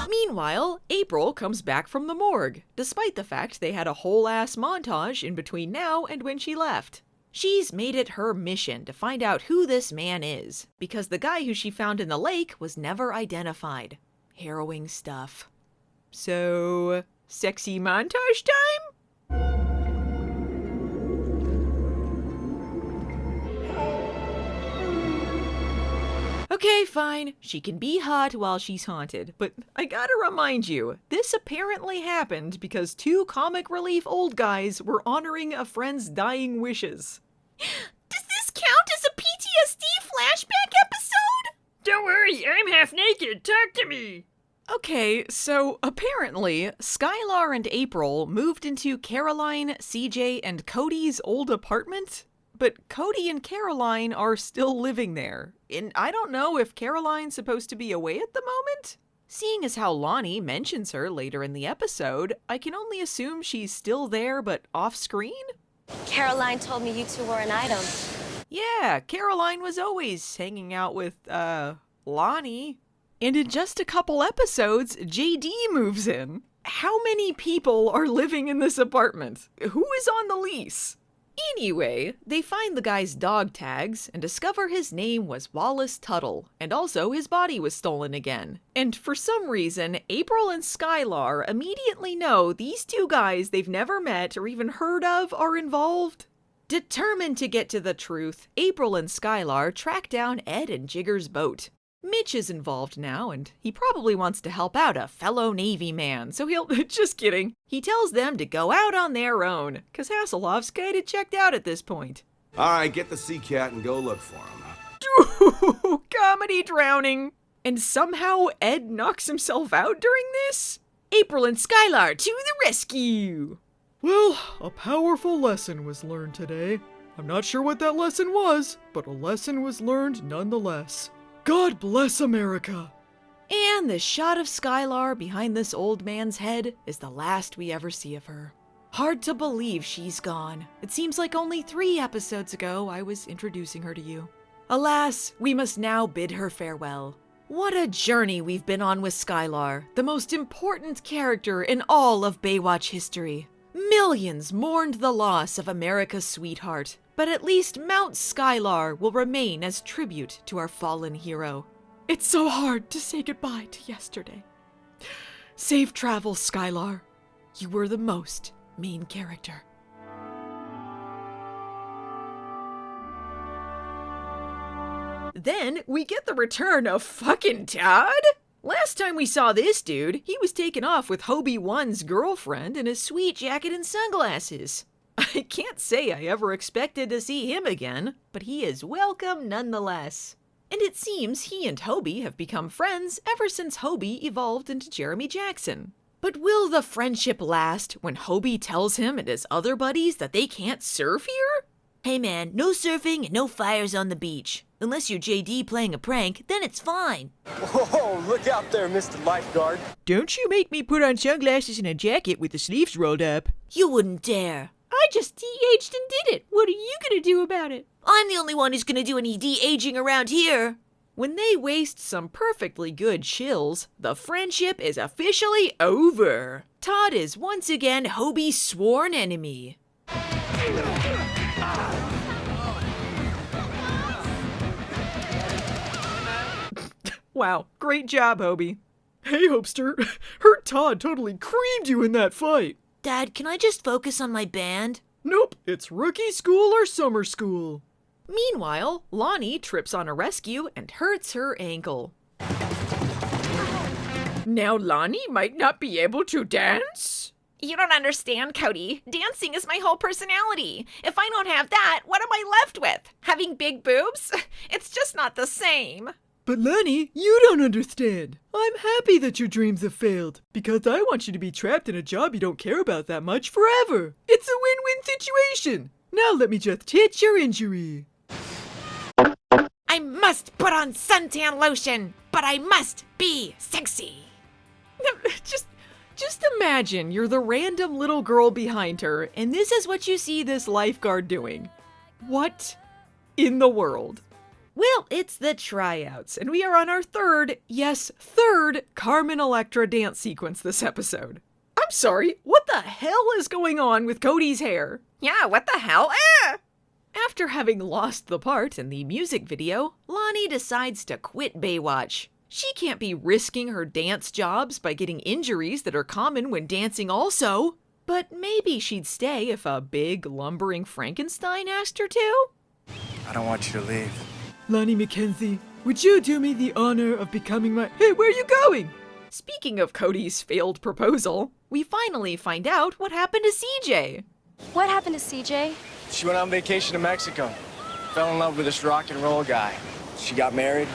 Meanwhile, April comes back from the morgue, despite the fact they had a whole-ass montage in between now and when she left. She's made it her mission to find out who this man is, because the guy who she found in the lake was never identified. Harrowing stuff. So, sexy montage time? Okay, fine. She can be hot while she's haunted, but I gotta remind you, this apparently happened because two comic relief old guys were honoring a friend's dying wishes. Does this count as a PTSD flashback episode? Don't worry, I'm half naked. Talk to me. Okay, so apparently, Skylar and April moved into Caroline, CJ, and Cody's old apartment. But Cody and Caroline are still living there, and I don't know if Caroline's supposed to be away at the moment? Seeing as how Lonnie mentions her later in the episode, I can only assume she's still there but off-screen? Caroline told me you two were an item. Yeah, Caroline was always hanging out with, Lonnie. And in just a couple episodes, JD moves in. How many people are living in this apartment? Who is on the lease? Anyway, they find the guy's dog tags and discover his name was Wallace Tuttle, and also his body was stolen again. And for some reason, April and Skylar immediately know these two guys they've never met or even heard of are involved. Determined to get to the truth, April and Skylar track down Ed and Jigger's boat. Mitch is involved now, and he probably wants to help out a fellow Navy man, so he'll— just kidding. He tells them to go out on their own, cause Hasselhoff's kinda checked out at this point. Alright, get the sea cat and go look for him. Comedy drowning! And somehow Ed knocks himself out during this? April and Skylar to the rescue! Well, a powerful lesson was learned today. I'm not sure what that lesson was, but a lesson was learned nonetheless. God bless America! And the shot of Skylar behind this old man's head is the last we ever see of her. Hard to believe she's gone. It seems like only 3 episodes ago I was introducing her to you. Alas, we must now bid her farewell. What a journey we've been on with Skylar, the most important character in all of Baywatch history. Millions mourned the loss of America's sweetheart, but at least Mount Skylar will remain as tribute to our fallen hero. It's so hard to say goodbye to yesterday. Safe travels, Skylar. You were the most main character. Then we get the return of fucking Todd? Last time we saw this dude, he was taken off with Hobie 1's girlfriend in a sweet jacket and sunglasses. I can't say I ever expected to see him again, but he is welcome nonetheless. And it seems he and Hobie have become friends ever since Hobie evolved into Jeremy Jackson. But will the friendship last when Hobie tells him and his other buddies that they can't surf here? Hey man, no surfing and no fires on the beach. Unless you're JD playing a prank, then it's fine. Whoa, look out there, Mr. Lifeguard. Don't you make me put on sunglasses and a jacket with the sleeves rolled up. You wouldn't dare. I just de-aged and did it. What are you gonna do about it? I'm the only one who's gonna do any de-aging around here. When they waste some perfectly good chills, the friendship is officially over. Todd is once again Hobie's sworn enemy. Wow, great job, Hobie. Hey, Hopester, her Todd totally creamed you in that fight. Dad, can I just focus on my band? Nope, it's rookie school or summer school. Meanwhile, Lonnie trips on a rescue and hurts her ankle. Now Lonnie might not be able to dance? You don't understand, Cody. Dancing is my whole personality. If I don't have that, what am I left with? Having big boobs? It's just not the same. But Lonnie, you don't understand. I'm happy that your dreams have failed, because I want you to be trapped in a job you don't care about that much forever. It's a win-win situation. Now let me just hit your injury. I must put on suntan lotion, but I must be sexy. Just imagine you're the random little girl behind her, and this is what you see this lifeguard doing. What in the world? Well, it's the tryouts, and we are on our third Carmen Electra dance sequence this episode. I'm sorry, what the hell is going on with Cody's hair? Yeah, what the hell? After having lost the part in the music video, Lonnie decides to quit Baywatch. She can't be risking her dance jobs by getting injuries that are common when dancing also. But maybe she'd stay if a big, lumbering Frankenstein asked her to? I don't want you to leave. Lonnie McKenzie, would you do me the honor of becoming my— Hey, where are you going? Speaking of Cody's failed proposal, we finally find out what happened to CJ. What happened to CJ? She went on vacation to Mexico. Fell in love with this rock and roll guy. She got married.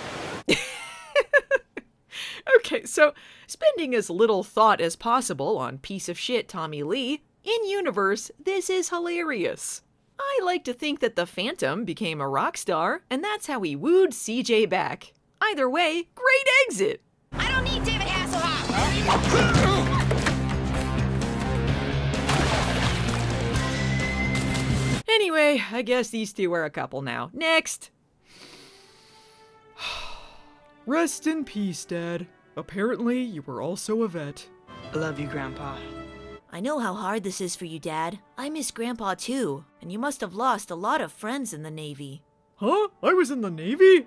Okay, so spending as little thought as possible on piece of shit Tommy Lee, in universe, this is hilarious. I like to think that the Phantom became a rock star, and that's how he wooed CJ back. Either way, great exit! I don't need David Hasselhoff! Anyway, I guess these two are a couple now. Next! Rest in peace, Dad. Apparently, you were also a vet. I love you, Grandpa. I know how hard this is for you, Dad. I miss Grandpa too. And you must have lost a lot of friends in the Navy. Huh? I was in the Navy?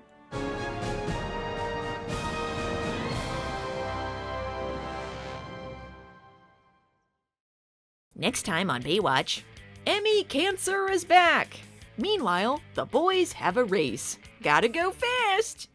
Next time on Baywatch, Emmy Cancer is back. Meanwhile, the boys have a race. Gotta go fast!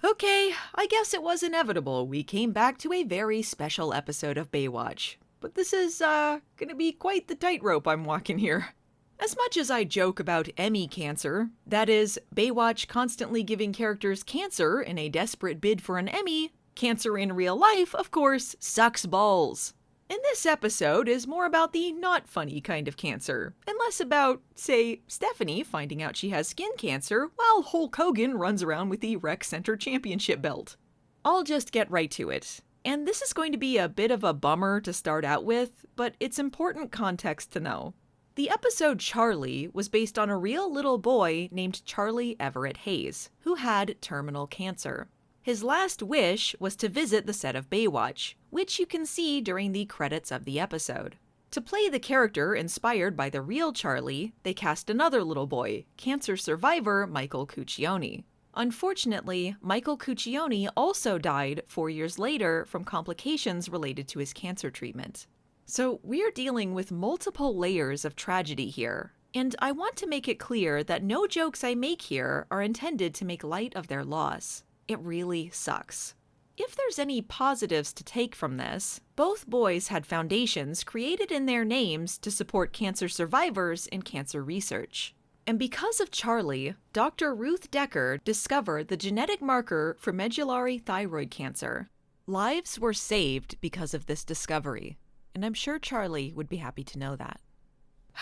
Okay, I guess it was inevitable we came back to a very special episode of Baywatch. But this is, gonna be quite the tightrope I'm walking here. As much as I joke about Emmy cancer, that is, Baywatch constantly giving characters cancer in a desperate bid for an Emmy, cancer in real life, of course, sucks balls. And this episode is more about the not funny kind of cancer, and less about, say, Stephanie finding out she has skin cancer while Hulk Hogan runs around with the Rec Center Championship belt. I'll just get right to it. And this is going to be a bit of a bummer to start out with, but it's important context to know. The episode Charlie was based on a real little boy named Charlie Everett Hayes, who had terminal cancer. His last wish was to visit the set of Baywatch, which you can see during the credits of the episode. To play the character inspired by the real Charlie, they cast another little boy, cancer survivor Michael Cuccione. Unfortunately, Michael Cuccione also died 4 years later from complications related to his cancer treatment. So we're dealing with multiple layers of tragedy here, and I want to make it clear that no jokes I make here are intended to make light of their loss. It really sucks. If there's any positives to take from this, both boys had foundations created in their names to support cancer survivors in cancer research. And because of Charlie, Dr. Ruth Decker discovered the genetic marker for medullary thyroid cancer. Lives were saved because of this discovery, and I'm sure Charlie would be happy to know that.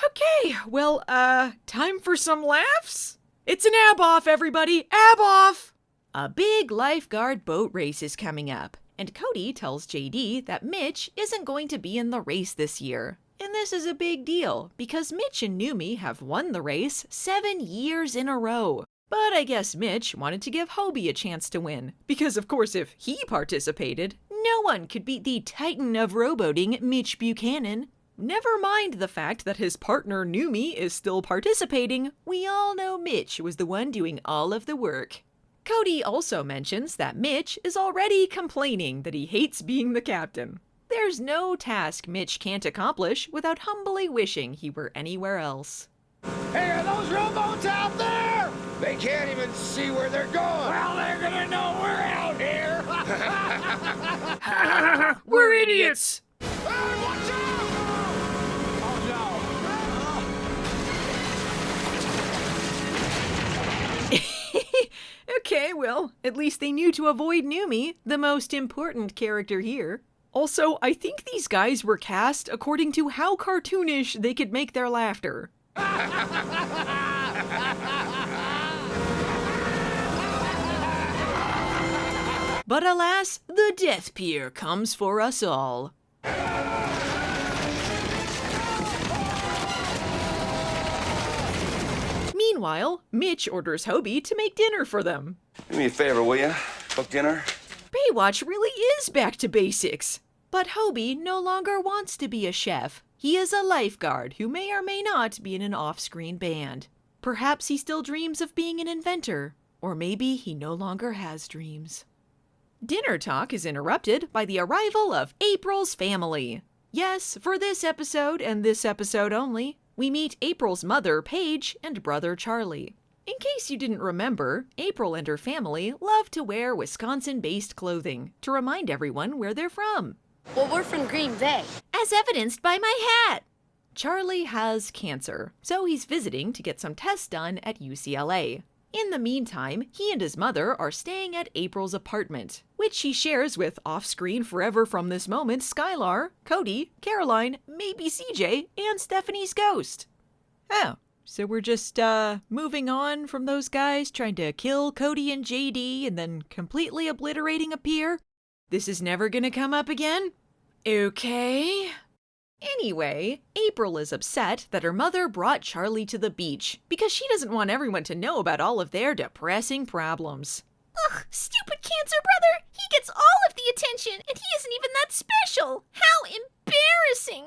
Okay, well, time for some laughs? It's an ab-off, everybody! Ab-off! A big lifeguard boat race is coming up, and Cody tells JD that Mitch isn't going to be in the race this year. And this is a big deal, because Mitch and Numi have won the race 7 years in a row. But I guess Mitch wanted to give Hobie a chance to win, because of course if he participated, no one could beat the titan of rowboating, Mitch Buchanan. Never mind the fact that his partner Numi is still participating, we all know Mitch was the one doing all of the work. Cody also mentions that Mitch is already complaining that he hates being the captain. There's no task Mitch can't accomplish without humbly wishing he were anywhere else. Hey, are those rowboats out there? They can't even see where they're going. Well, they're gonna know we're out here. We're idiots! Hey, watch out! Okay, well, at least they knew to avoid Numi, the most important character here. Also, I think these guys were cast according to how cartoonish they could make their laughter. But alas, the death pier comes for us all. Meanwhile, Mitch orders Hobie to make dinner for them. Do me a favor, will ya? Cook dinner? Baywatch really is back to basics. But Hobie no longer wants to be a chef. He is a lifeguard who may or may not be in an off-screen band. Perhaps he still dreams of being an inventor. Or maybe he no longer has dreams. Dinner talk is interrupted by the arrival of April's family. Yes, for this episode and this episode only, we meet April's mother, Paige, and brother, Charlie. In case you didn't remember, April and her family love to wear Wisconsin-based clothing to remind everyone where they're from. Well, we're from Green Bay. As evidenced by my hat. Charlie has cancer, so he's visiting to get some tests done at UCLA. In the meantime, he and his mother are staying at April's apartment, which he shares with off-screen forever from this moment Skylar, Cody, Caroline, maybe CJ, and Stephanie's ghost. Oh, so we're just, moving on from those guys trying to kill Cody and JD and then completely obliterating a pier? This is never gonna come up again? Okay. Anyway, April is upset that her mother brought Charlie to the beach because she doesn't want everyone to know about all of their depressing problems. Ugh, stupid cancer brother! He gets all of the attention, and he isn't even that special! How embarrassing!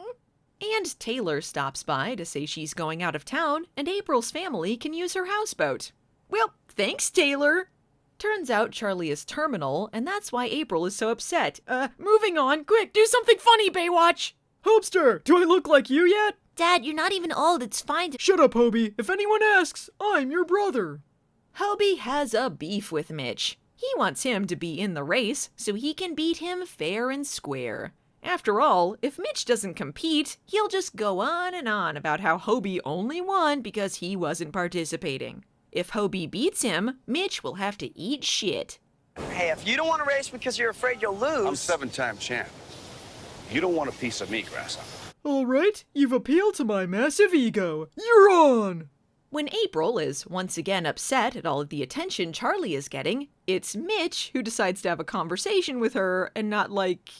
And Taylor stops by to say she's going out of town and April's family can use her houseboat. Well, thanks, Taylor! Turns out Charlie is terminal, and that's why April is so upset. Moving on, quick, do something funny, Baywatch! Hopster, do I look like you yet? Dad, you're not even old, it's fine to— Shut up, Hobie. If anyone asks, I'm your brother. Hobie has a beef with Mitch. He wants him to be in the race so he can beat him fair and square. After all, if Mitch doesn't compete, he'll just go on and on about how Hobie only won because he wasn't participating. If Hobie beats him, Mitch will have to eat shit. Hey, if you don't want to race because you're afraid you'll lose— I'm 7-time champ. You don't want a piece of me, Grasshopper. All right, you've appealed to my massive ego. You're on! When April is once again upset at all of the attention Charlie is getting, it's Mitch who decides to have a conversation with her and not, like,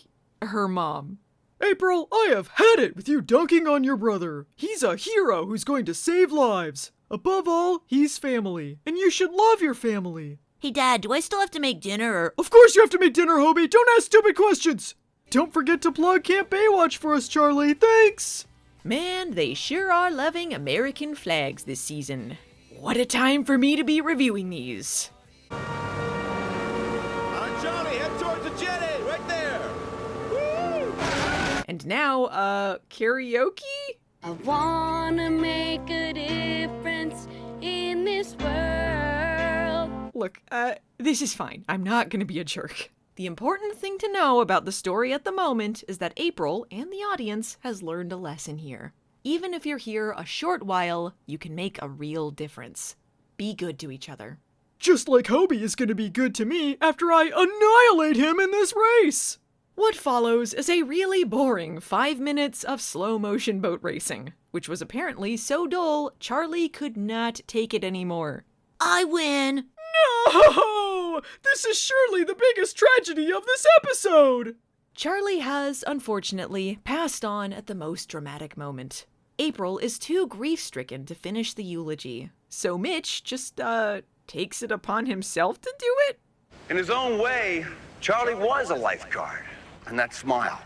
her mom. April, I have had it with you dunking on your brother. He's a hero who's going to save lives. Above all, he's family, and you should love your family. Hey Dad, do I still have to make dinner or— Of course you have to make dinner, Hobie! Don't ask stupid questions! Don't forget to plug Camp Baywatch for us, Charlie. Thanks! Man, they sure are loving American flags this season. What a time for me to be reviewing these. Johnny, head towards the jetty, right there. Woo! And now, karaoke? I wanna make a difference in this world. Look, this is fine. I'm not gonna be a jerk. The important thing to know about the story at the moment is that April and the audience has learned a lesson here. Even if you're here a short while, you can make a real difference. Be good to each other. Just like Hobie is gonna be good to me after I annihilate him in this race! What follows is a really boring 5 minutes of slow-motion boat racing, which was apparently so dull, Charlie could not take it anymore. I win! No! This is surely the biggest tragedy of this episode! Charlie has, unfortunately, passed on at the most dramatic moment. April is too grief-stricken to finish the eulogy, so Mitch just, takes it upon himself to do it? In his own way, Charlie was a lifeguard. And that smile.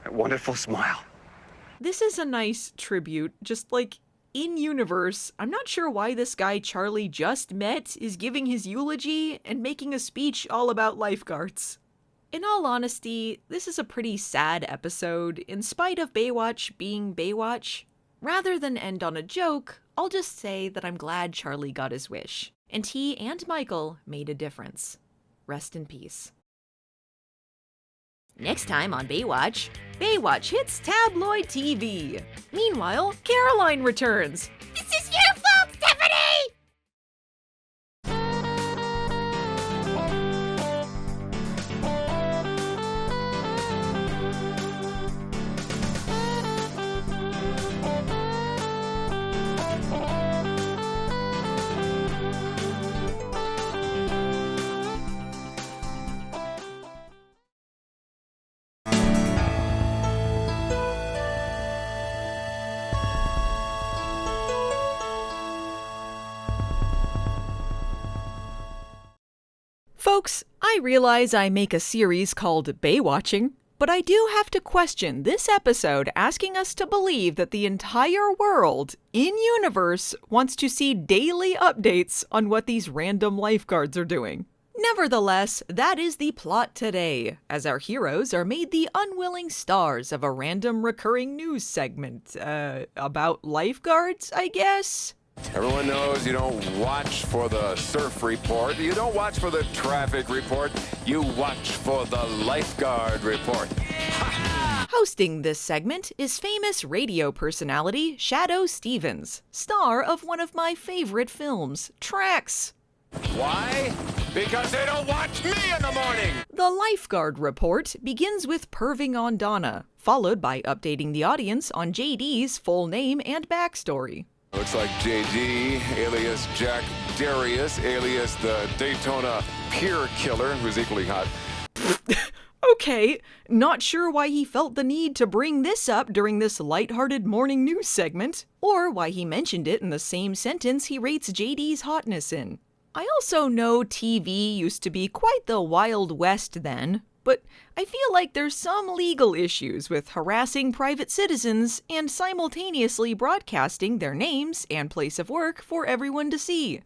That wonderful smile. This is a nice tribute, just like, in universe, I'm not sure why this guy Charlie just met is giving his eulogy and making a speech all about lifeguards. In all honesty, this is a pretty sad episode, in spite of Baywatch being Baywatch. Rather than end on a joke, I'll just say that I'm glad Charlie got his wish, and he and Michael made a difference. Rest in peace. Next time on Baywatch, Baywatch hits tabloid TV. Meanwhile, Caroline returns. This is your fault, Stephanie! Folks, I realize I make a series called Baywatching, but I do have to question this episode asking us to believe that the entire world, in-universe, wants to see daily updates on what these random lifeguards are doing. Nevertheless, that is the plot today, as our heroes are made the unwilling stars of a random recurring news segment, about lifeguards, I guess? Everyone knows you don't watch for the surf report, you don't watch for the traffic report, you watch for the lifeguard report. Ha Hosting this segment is famous radio personality Shadoe Stevens, star of one of my favorite films, Tracks. Why? Because they don't watch me in the morning! The Lifeguard report begins with perving on Donna, followed by updating the audience on JD's full name and backstory. Looks like JD, alias Jack Darius, alias the Daytona Pier Killer, who's equally hot. Okay, not sure why he felt the need to bring this up during this lighthearted morning news segment, or why he mentioned it in the same sentence he rates JD's hotness in. I also know TV used to be quite the Wild West then, but I feel like there's some legal issues with harassing private citizens and simultaneously broadcasting their names and place of work for everyone to see.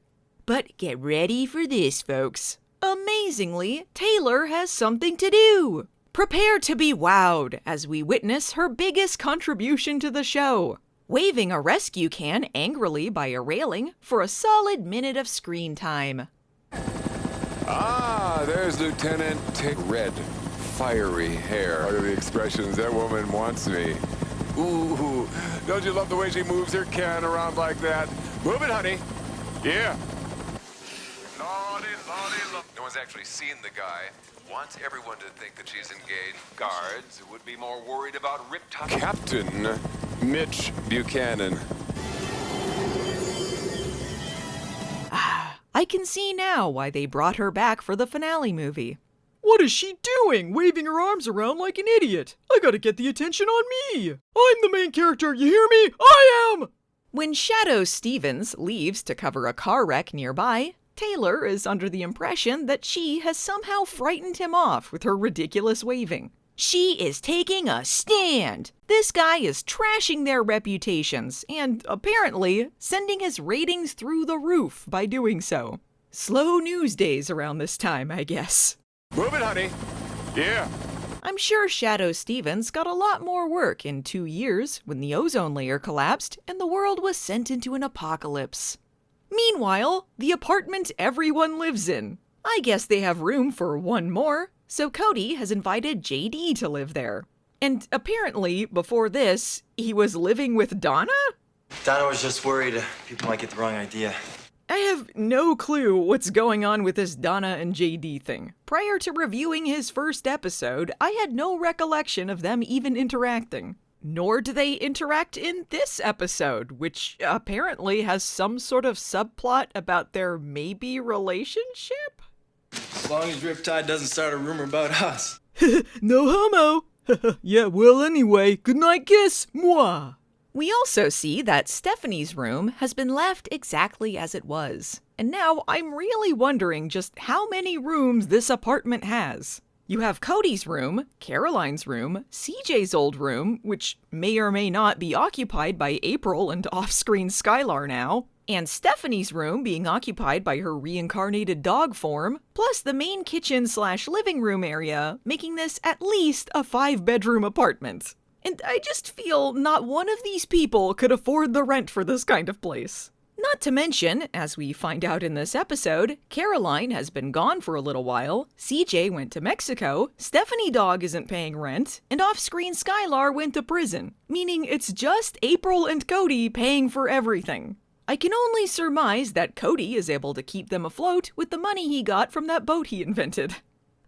But get ready for this, folks. Amazingly, Taylor has something to do. Prepare to be wowed as we witness her biggest contribution to the show, waving a rescue can angrily by a railing for a solid minute of screen time. Ah, there's Lieutenant Red. Fiery hair. What are the expressions? That woman wants me. Ooh, don't you love the way she moves her can around like that? Move it, honey. Yeah. No one's actually seen the guy. Wants everyone to think that she's engaged. Guards would be more worried about riptide. Captain Mitch Buchanan. I can see now why they brought her back for the finale movie. What is she doing, waving her arms around like an idiot? I gotta get the attention on me. I'm the main character, you hear me? I am! When Shadoe Stevens leaves to cover a car wreck nearby, Taylor is under the impression that she has somehow frightened him off with her ridiculous waving. She is taking a stand. This guy is trashing their reputations and, apparently, sending his ratings through the roof by doing so. Slow news days around this time, I guess. Move it, honey. Yeah. I'm sure Shadoe Stevens got a lot more work in 2 years when the ozone layer collapsed and the world was sent into an apocalypse. Meanwhile, the apartment everyone lives in. I guess they have room for one more, so Cody has invited JD to live there. And apparently, before this, he was living with Donna? Donna was just worried people might get the wrong idea. I have no clue what's going on with this Donna and JD thing. Prior to reviewing his first episode, I had no recollection of them even interacting. Nor do they interact in this episode, which apparently has some sort of subplot about their maybe relationship? As long as Riptide doesn't start a rumor about us. No homo! Yeah, well anyway, good night kiss, moi! We also see that Stephanie's room has been left exactly as it was. And now I'm really wondering just how many rooms this apartment has. You have Cody's room, Caroline's room, CJ's old room, which may or may not be occupied by April and off-screen Skylar now, and Stephanie's room being occupied by her reincarnated dog form, plus the main kitchen/living room area, making this at least a 5-bedroom apartment. And I just feel not one of these people could afford the rent for this kind of place. Not to mention, as we find out in this episode, Caroline has been gone for a little while, CJ went to Mexico, Stephanie Dog isn't paying rent, and off-screen Skylar went to prison, meaning it's just April and Cody paying for everything. I can only surmise that Cody is able to keep them afloat with the money he got from that boat he invented.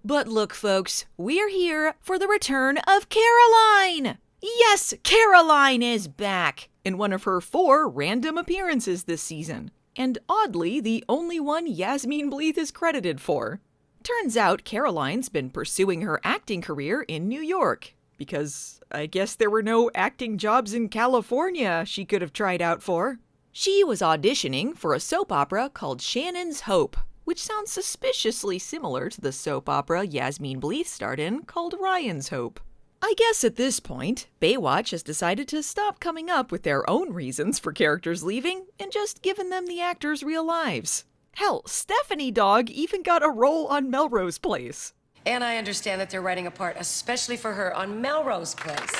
But look, folks, we're here for the return of Caroline! Yes, Caroline is back! In one of her 4 random appearances this season, and oddly, the only one Yasmine Bleeth is credited for. Turns out Caroline's been pursuing her acting career in New York, because I guess there were no acting jobs in California she could have tried out for. She was auditioning for a soap opera called Shannon's Hope, which sounds suspiciously similar to the soap opera Yasmine Bleeth starred in called Ryan's Hope. I guess at this point, Baywatch has decided to stop coming up with their own reasons for characters leaving and just given them the actors' real lives. Hell, Stephanie Dog even got a role on Melrose Place. And I understand that they're writing a part especially for her on Melrose Place.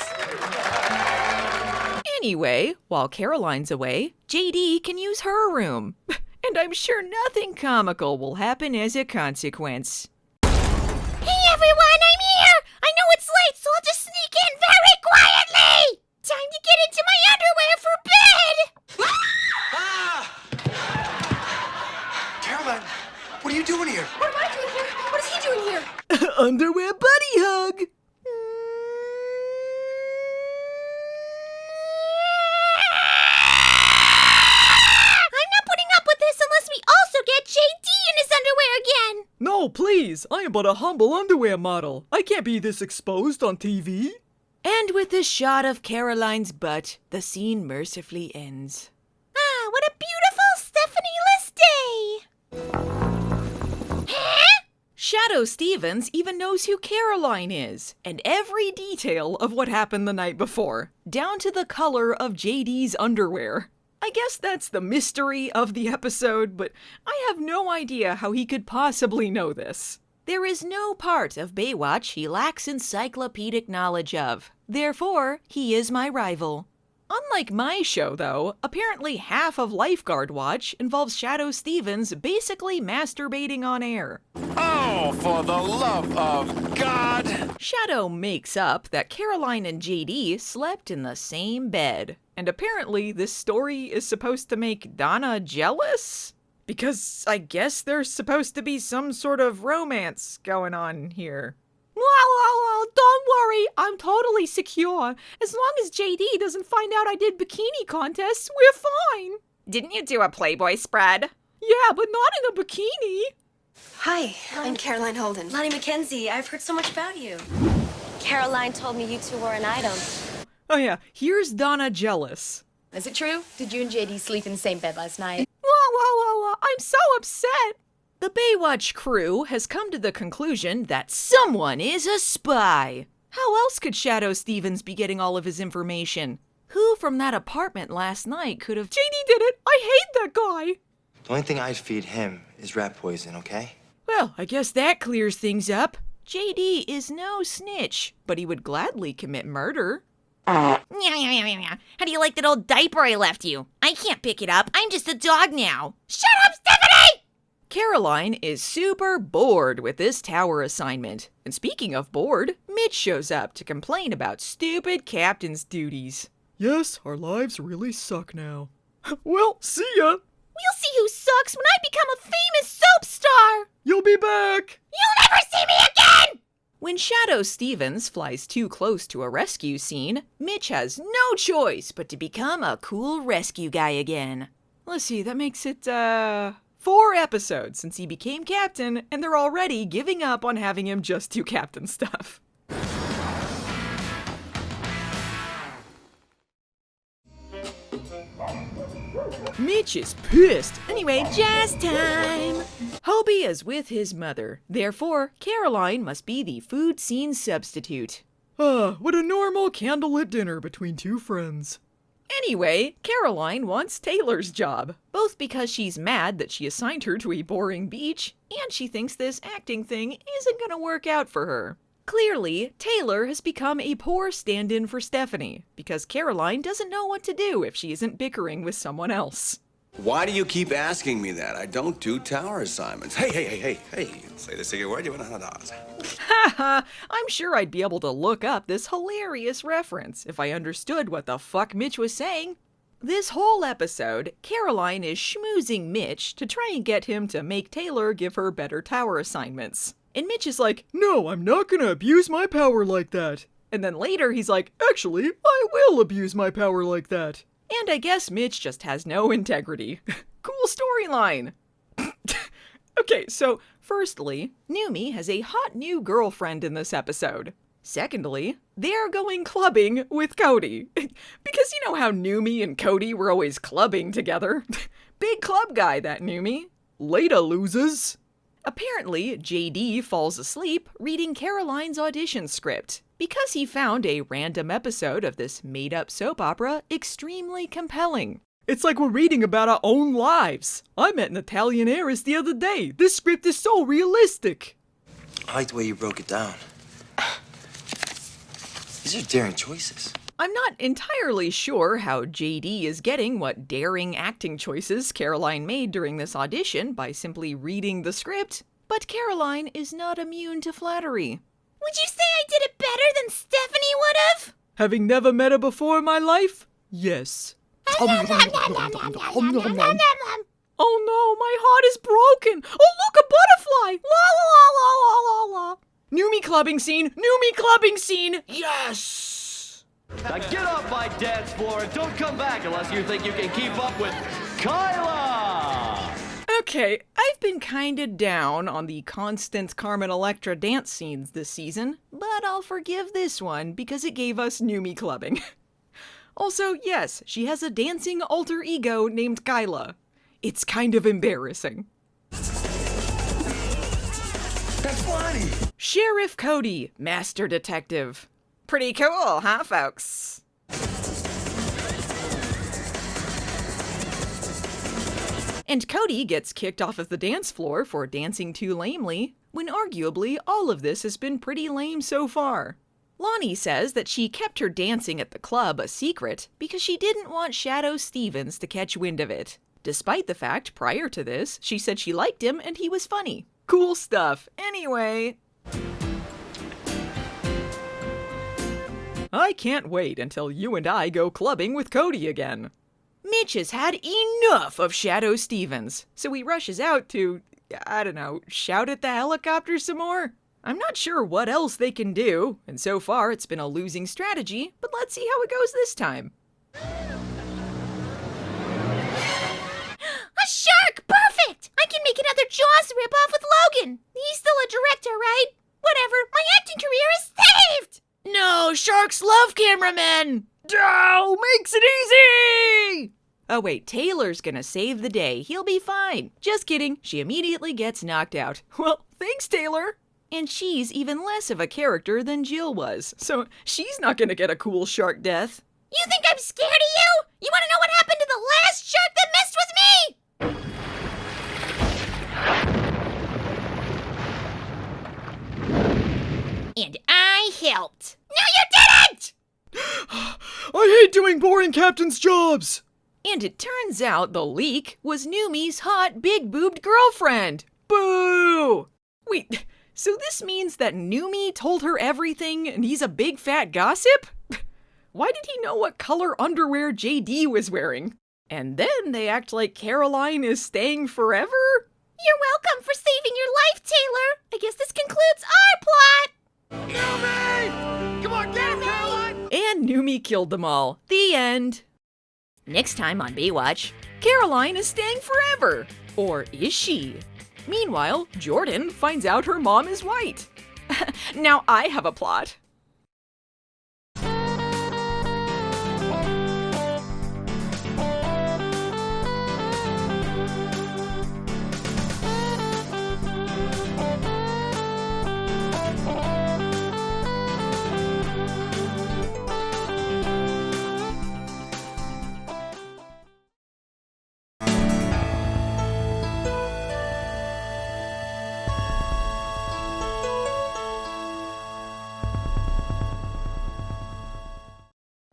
Anyway, while Caroline's away, JD can use her room. And I'm sure nothing comical will happen as a consequence. Hey everyone, I'm here! I know it's late, so I'll just sneak in very underwear buddy hug. I'm not putting up with this unless we also get JD in his underwear again. No, please. I am but a humble underwear model. I can't be this exposed on TV. And with this shot of Caroline's butt, the scene mercifully ends. Ah, what a beautiful Stephanie-less day! Huh? Shadow Stevens even knows who Caroline is, and every detail of what happened the night before, down to the color of JD's underwear. I guess that's the mystery of the episode, but I have no idea how he could possibly know this. There is no part of Baywatch he lacks encyclopedic knowledge of. Therefore, he is my rival. Unlike my show, though, apparently half of Lifeguard Watch involves Shadow Stevens basically masturbating on air. Oh, for the love of God! Shadow makes up that Caroline and JD slept in the same bed. And apparently this story is supposed to make Donna jealous? Because I guess there's supposed to be some sort of romance going on here. Well, don't worry. I'm totally secure. As long as JD doesn't find out I did bikini contests, we're fine. Didn't you do a Playboy spread? Yeah, but not in a bikini. Hi, I'm Caroline Holden. Lonnie Mackenzie, I've heard so much about you. Caroline told me you two were an item. Oh yeah, here's Donna jealous. Is it true? Did you and JD sleep in the same bed last night? Whoa, I'm so upset. The Baywatch crew has come to the conclusion that someone is a spy. How else could Shadow Stevens be getting all of his information? Who from that apartment last night could have... JD did it! I hate that guy! The only thing I'd feed him is rat poison, okay? Well, I guess that clears things up. JD is no snitch, but he would gladly commit murder. How do you like that old diaper I left you? I can't pick it up. I'm just a dog now. Shut up, Stephanie! Caroline is super bored with this tower assignment. And speaking of bored, Mitch shows up to complain about stupid captain's duties. Yes, our lives really suck now. Well, see ya! We'll see who sucks when I become a famous soap star! You'll be back! You'll never see me again! When Shadow Stevens flies too close to a rescue scene, Mitch has no choice but to become a cool rescue guy again. Let's see, that makes it, 4 episodes since he became captain, and they're already giving up on having him just do captain stuff. Mitch is pissed. Anyway, jazz time! Hobie is with his mother. Therefore, Caroline must be the food scene substitute. What a normal candlelit dinner between two friends. Anyway, Caroline wants Taylor's job, both because she's mad that she assigned her to a boring beach, and she thinks this acting thing isn't gonna work out for her. Clearly, Taylor has become a poor stand-in for Stephanie, because Caroline doesn't know what to do if she isn't bickering with someone else. Why do you keep asking me that? I don't do tower assignments. Hey. Say the secret word, you want $100. Haha, I'm sure I'd be able to look up this hilarious reference if I understood what the fuck Mitch was saying. This whole episode, Caroline is schmoozing Mitch to try and get him to make Taylor give her better tower assignments. And Mitch is like, no, I'm not gonna abuse my power like that. And then later he's like, actually, I will abuse my power like that. And I guess Mitch just has no integrity. Cool storyline. Okay, so firstly, Numi has a hot new girlfriend in this episode. Secondly, they're going clubbing with Cody. Because you know how Numi and Cody were always clubbing together. Big club guy, that Numi. Later, losers. Apparently, JD falls asleep reading Caroline's audition script because he found a random episode of this made-up soap opera extremely compelling. It's like we're reading about our own lives. I met an Italian heiress the other day. This script is so realistic. I like the way you broke it down. These are daring choices. I'm not entirely sure how JD is getting what daring acting choices Caroline made during this audition by simply reading the script, but Caroline is not immune to flattery. Would you say I did it better than Stephanie would have? Having never met her before in my life? Yes. Oh no, my heart is broken. Oh look, a butterfly. La la la la la la. Newmy clubbing scene! Newmy clubbing scene! Yes! Now get off my dance floor and don't come back unless you think you can keep up with Kyla! Okay, I've been kinda down on the constant Carmen Electra dance scenes this season, but I'll forgive this one because it gave us Newmy clubbing. Also, yes, she has a dancing alter ego named Kyla. It's kind of embarrassing. That's funny! Sheriff Cody, Master Detective. Pretty cool, huh, folks? And Cody gets kicked off of the dance floor for dancing too lamely, when arguably all of this has been pretty lame so far. Lonnie says that she kept her dancing at the club a secret because she didn't want Shadow Stevens to catch wind of it. Despite the fact, prior to this, she said she liked him and he was funny. Cool stuff. Anyway, I can't wait until you and I go clubbing with Cody again. Mitch has had enough of Shadow Stevens, so he rushes out to, I don't know, shout at the helicopter some more? I'm not sure what else they can do, and so far it's been a losing strategy, but let's see how it goes this time. A shark! Perfect! I can make another Jaws ripoff with Logan. He's still a director, right? Whatever, my acting career is saved! No, sharks love cameramen! Oh, makes it easy! Oh wait, Taylor's gonna save the day. He'll be fine. Just kidding, she immediately gets knocked out. Well, thanks, Taylor! And she's even less of a character than Jill was, so she's not gonna get a cool shark death. You think I'm scared of you? You wanna know what happened to the last shark that messed with me? And I helped. No, you didn't! I hate doing boring captain's jobs! And it turns out the leak was Newmy's hot, big-boobed girlfriend. Boo! Wait, so this means that Newmy told her everything and he's a big fat gossip? Why did he know what color underwear JD was wearing? And then they act like Caroline is staying forever? You're welcome for saving your life, Taylor. I guess this concludes our plot. Newman! Come on, get him, Caroline! And Newmy killed them all. The end. Next time on Baywatch, Caroline is staying forever. Or is she? Meanwhile, Jordan finds out her mom is white. Now I have a plot.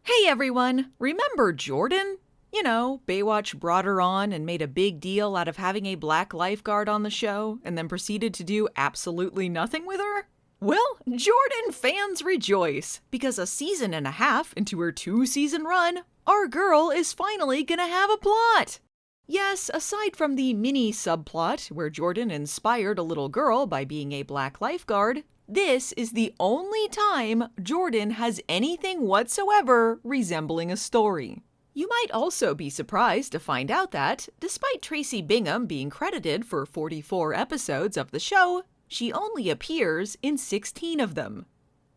Hey everyone, remember Jordan? You know, Baywatch brought her on and made a big deal out of having a black lifeguard on the show and then proceeded to do absolutely nothing with her? Well, Jordan fans rejoice, because a season and a half into her 2-season run, our girl is finally gonna have a plot! Yes, aside from the mini subplot where Jordan inspired a little girl by being a black lifeguard, this is the only time Jordan has anything whatsoever resembling a story. You might also be surprised to find out that, despite Traci Bingham being credited for 44 episodes of the show, she only appears in 16 of them.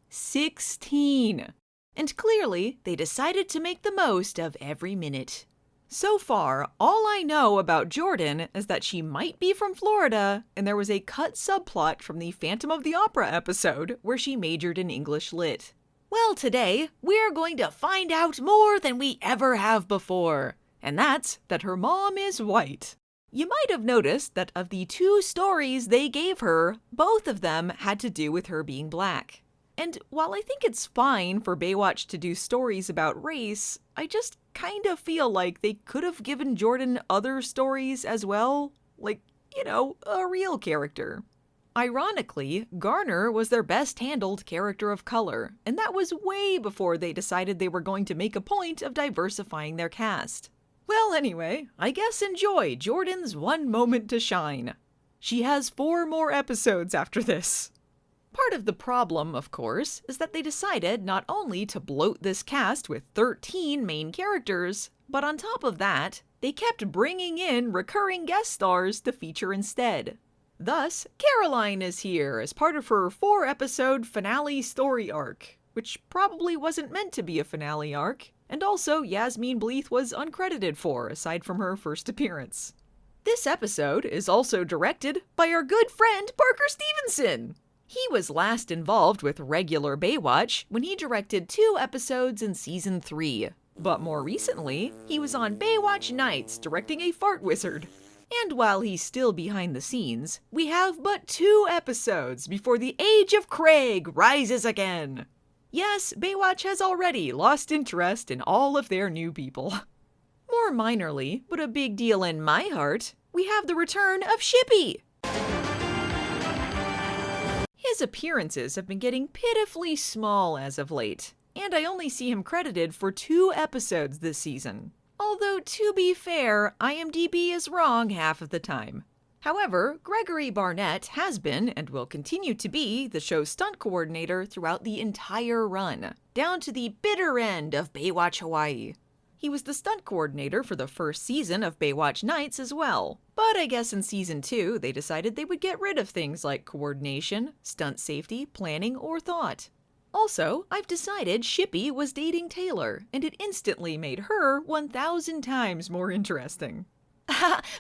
16! And clearly, they decided to make the most of every minute. So far, all I know about Jordan is that she might be from Florida, and there was a cut subplot from the Phantom of the Opera episode where she majored in English Lit. Well, today, we're going to find out more than we ever have before, and that's that her mom is white. You might have noticed that of the 2 stories they gave her, both of them had to do with her being black. And while I think it's fine for Baywatch to do stories about race, I just kind of feel like they could have given Jordan other stories as well. Like, you know, a real character. Ironically, Garner was their best handled character of color, and that was way before they decided they were going to make a point of diversifying their cast. Well, anyway, I guess enjoy Jordan's one moment to shine. She has 4 more episodes after this. Part of the problem, of course, is that they decided not only to bloat this cast with 13 main characters, but on top of that, they kept bringing in recurring guest stars to feature instead. Thus, Caroline is here as part of her 4-episode finale story arc, which probably wasn't meant to be a finale arc, and also Yasmine Bleeth was uncredited for, aside from her first appearance. This episode is also directed by our good friend Parker Stevenson. He was last involved with regular Baywatch when he directed 2 episodes in Season 3. But more recently, he was on Baywatch Nights directing a fart wizard. And while he's still behind the scenes, we have but 2 episodes before the Age of Craig rises again. Yes, Baywatch has already lost interest in all of their new people. More minorly, but a big deal in my heart, we have the return of Shippy. His appearances have been getting pitifully small as of late, and I only see him credited for 2 episodes this season. Although, to be fair, IMDb is wrong half of the time. However, Gregory Barnett has been, and will continue to be, the show's stunt coordinator throughout the entire run, down to the bitter end of Baywatch Hawaii. He was the stunt coordinator for the first season of Baywatch Nights as well. But I guess in Season 2, they decided they would get rid of things like coordination, stunt safety, planning, or thought. Also, I've decided Shippy was dating Taylor, and it instantly made her 1,000 times more interesting.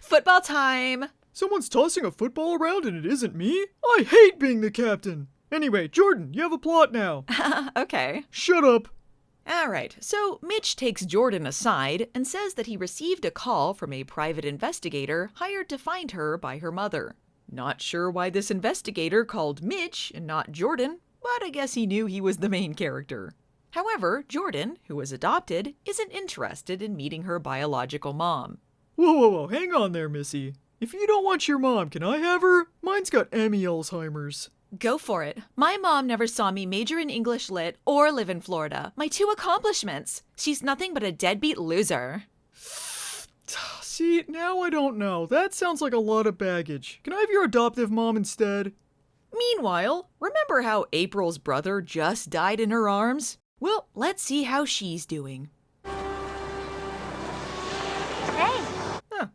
Football time! Someone's tossing a football around and it isn't me? I hate being the captain! Anyway, Jordan, you have a plot now. Okay. Shut up! Alright, so Mitch takes Jordan aside and says that he received a call from a private investigator hired to find her by her mother. Not sure why this investigator called Mitch and not Jordan, but I guess he knew he was the main character. However, Jordan, who was adopted, isn't interested in meeting her biological mom. Whoa, hang on there, Missy. If you don't want your mom, can I have her? Mine's got Emmy Alzheimer's. Go for it. My mom never saw me major in English Lit or live in Florida. My 2 accomplishments. She's nothing but a deadbeat loser. See, now I don't know. That sounds like a lot of baggage. Can I have your adoptive mom instead? Meanwhile, remember how April's brother just died in her arms? Well, let's see how she's doing. Hey.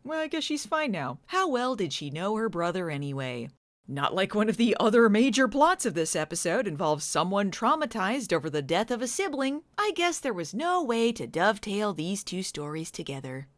Well, I guess she's fine now. How well did she know her brother anyway? Not like one of the other major plots of this episode involves someone traumatized over the death of a sibling. I guess there was no way to dovetail these 2 stories together.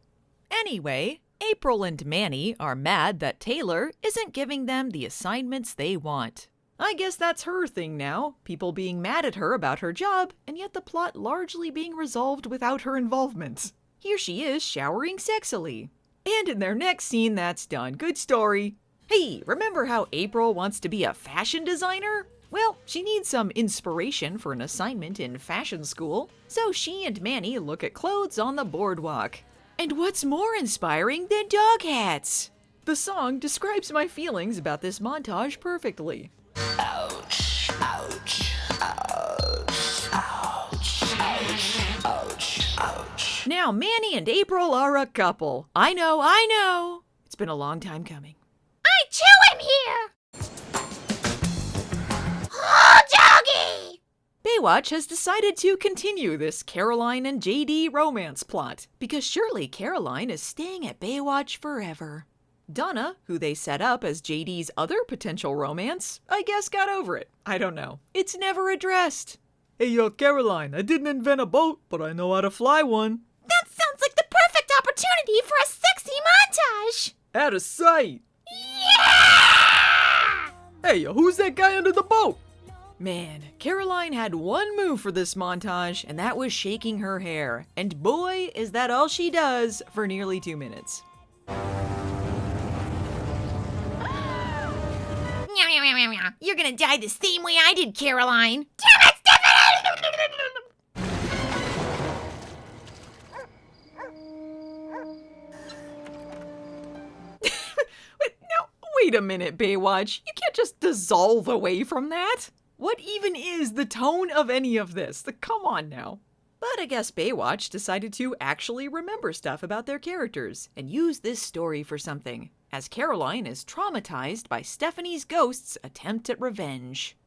Anyway, April and Manny are mad that Taylor isn't giving them the assignments they want. I guess that's her thing now, people being mad at her about her job, and yet the plot largely being resolved without her involvement. Here she is showering sexily. And in their next scene, that's done. Good story. Hey, remember how April wants to be a fashion designer? Well, she needs some inspiration for an assignment in fashion school, so she and Manny look at clothes on the boardwalk. And what's more inspiring than dog hats? The song describes my feelings about this montage perfectly. Ouch, ouch, ouch, ouch, ouch, ouch, ouch. Now Manny and April are a couple. I know. It's been a long time coming. I chew him here! Oh, doggy! Baywatch has decided to continue this Caroline and JD romance plot, because surely Caroline is staying at Baywatch forever. Donna, who they set up as JD's other potential romance, I guess got over it. I don't know. It's never addressed. Hey, Caroline, I didn't invent a boat, but I know how to fly one. That sounds like the perfect opportunity for a sexy montage! Out of sight! Yeah! Hey, who's that guy under the boat? Man, Caroline had one move for this montage, and that was shaking her hair. And boy, is that all she does for nearly 2 minutes. You're gonna die the same way I did, Caroline. Damn it, Stephanie! Wait a minute, Baywatch. You can't just dissolve away from that. What even is the tone of any of this? Come on now. But I guess Baywatch decided to actually remember stuff about their characters and use this story for something, as Caroline is traumatized by Stephanie's ghost's attempt at revenge.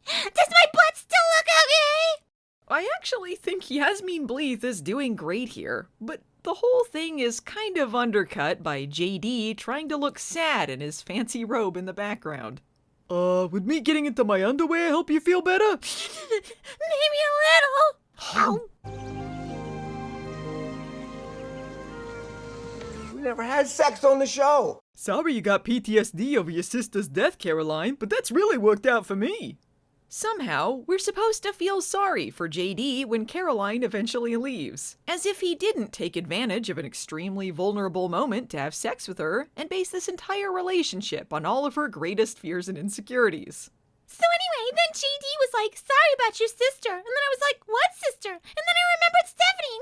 Does my butt still look okay? I actually think Yasmin Bleeth is doing great here, but the whole thing is kind of undercut by JD trying to look sad in his fancy robe in the background. Would me getting into my underwear help you feel better? Maybe a little. We never had sex on the show. Sorry you got PTSD over your sister's death, Caroline, but that's really worked out for me. Somehow, we're supposed to feel sorry for JD when Caroline eventually leaves, as if he didn't take advantage of an extremely vulnerable moment to have sex with her and base this entire relationship on all of her greatest fears and insecurities. So anyway, then JD was like, sorry about your sister. And then I was like, what sister? And then I remembered Stephanie.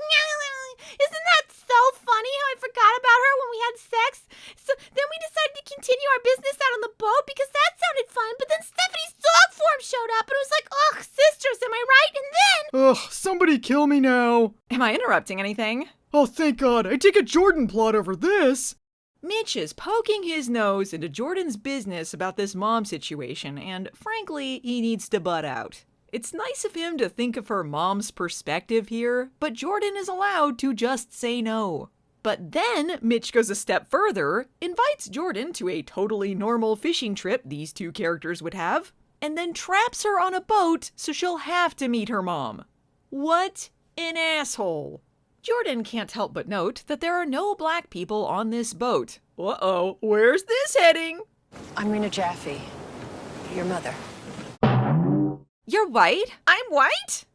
Isn't that so funny how I forgot about her when we had sex? So then we decided to continue our business out on the boat because that sounded fun. But then Stephanie's dog form showed up and it was like, ugh, sisters, am I right? And then... Ugh, somebody kill me now. Am I interrupting anything? Oh, thank God. I take a Jordan plot over this. Mitch is poking his nose into Jordan's business about this mom situation, and frankly, he needs to butt out. It's nice of him to think of her mom's perspective here, but Jordan is allowed to just say no. But then Mitch goes a step further, invites Jordan to a totally normal fishing trip these two characters would have, and then traps her on a boat so she'll have to meet her mom. What an asshole. Jordan can't help but note that there are no black people on this boat. Uh-oh, where's this heading? I'm Rena Jaffe, your mother. You're white? I'm white?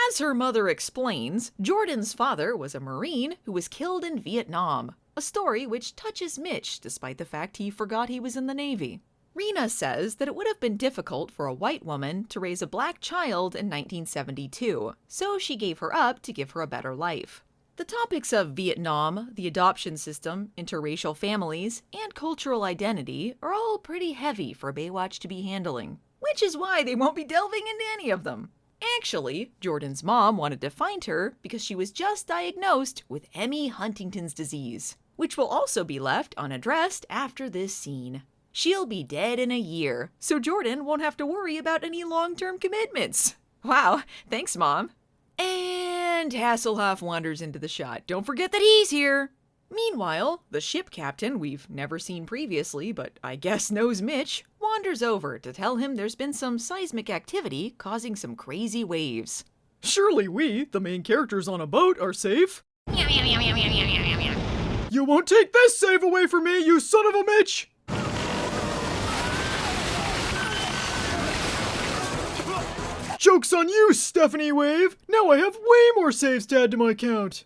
As her mother explains, Jordan's father was a Marine who was killed in Vietnam, a story which touches Mitch despite the fact he forgot he was in the Navy. Rena says that it would have been difficult for a white woman to raise a black child in 1972, so she gave her up to give her a better life. The topics of Vietnam, the adoption system, interracial families, and cultural identity are all pretty heavy for Baywatch to be handling, which is why they won't be delving into any of them. Actually, Jordan's mom wanted to find her because she was just diagnosed with Emmy Huntington's disease, which will also be left unaddressed after this scene. She'll be dead in a year, so Jordan won't have to worry about any long-term commitments. Wow, thanks, Mom. And Hasselhoff wanders into the shot. Don't forget that he's here. Meanwhile, the ship captain we've never seen previously, but I guess knows Mitch, wanders over to tell him there's been some seismic activity causing some crazy waves. Surely we, the main characters on a boat, are safe. You won't take this save away from me, you son of a Mitch! Joke's on you, Stephanie Wave! Now I have way more saves to add to my count.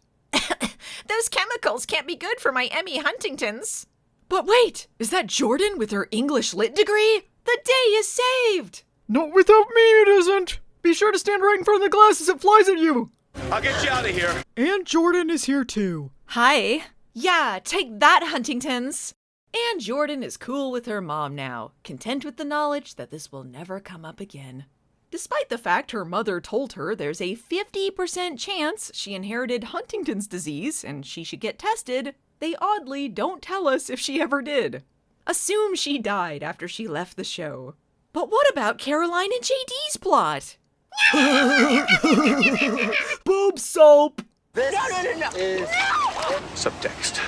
Those chemicals can't be good for my Emmy Huntingtons. But wait, is that Jordan with her English Lit degree? The day is saved! Not without me, it isn't! Be sure to stand right in front of the glass as it flies at you! I'll get you out of here. And Jordan is here too. Hi. Yeah, take that, Huntingtons. And Jordan is cool with her mom now, content with the knowledge that this will never come up again. Despite the fact her mother told her there's a 50% chance she inherited Huntington's disease and she should get tested, they oddly don't tell us if she ever did. Assume she died after she left the show. But what about Caroline and JD's plot? Boob soap! This No. is Subtext.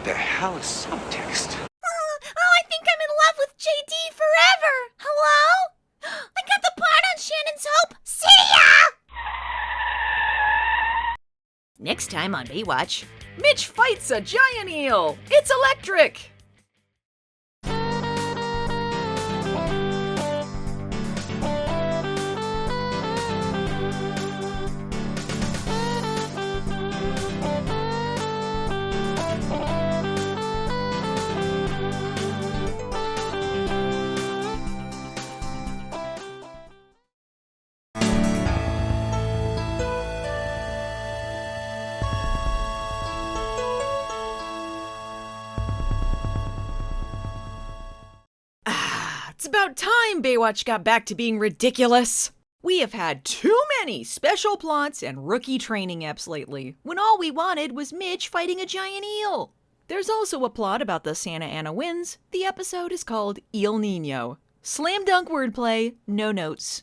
The hell is subtext? I think I'm in love with JD forever. Hello? I got the part on Shannon's Hope. See ya! Next time on Baywatch, Mitch fights a giant eel. It's electric! It's about time Baywatch got back to being ridiculous. We have had too many special plots and rookie training eps lately, when all we wanted was Mitch fighting a giant eel. There's also a plot about the Santa Ana winds. The episode is called Eel Nino. Slam dunk wordplay, no notes.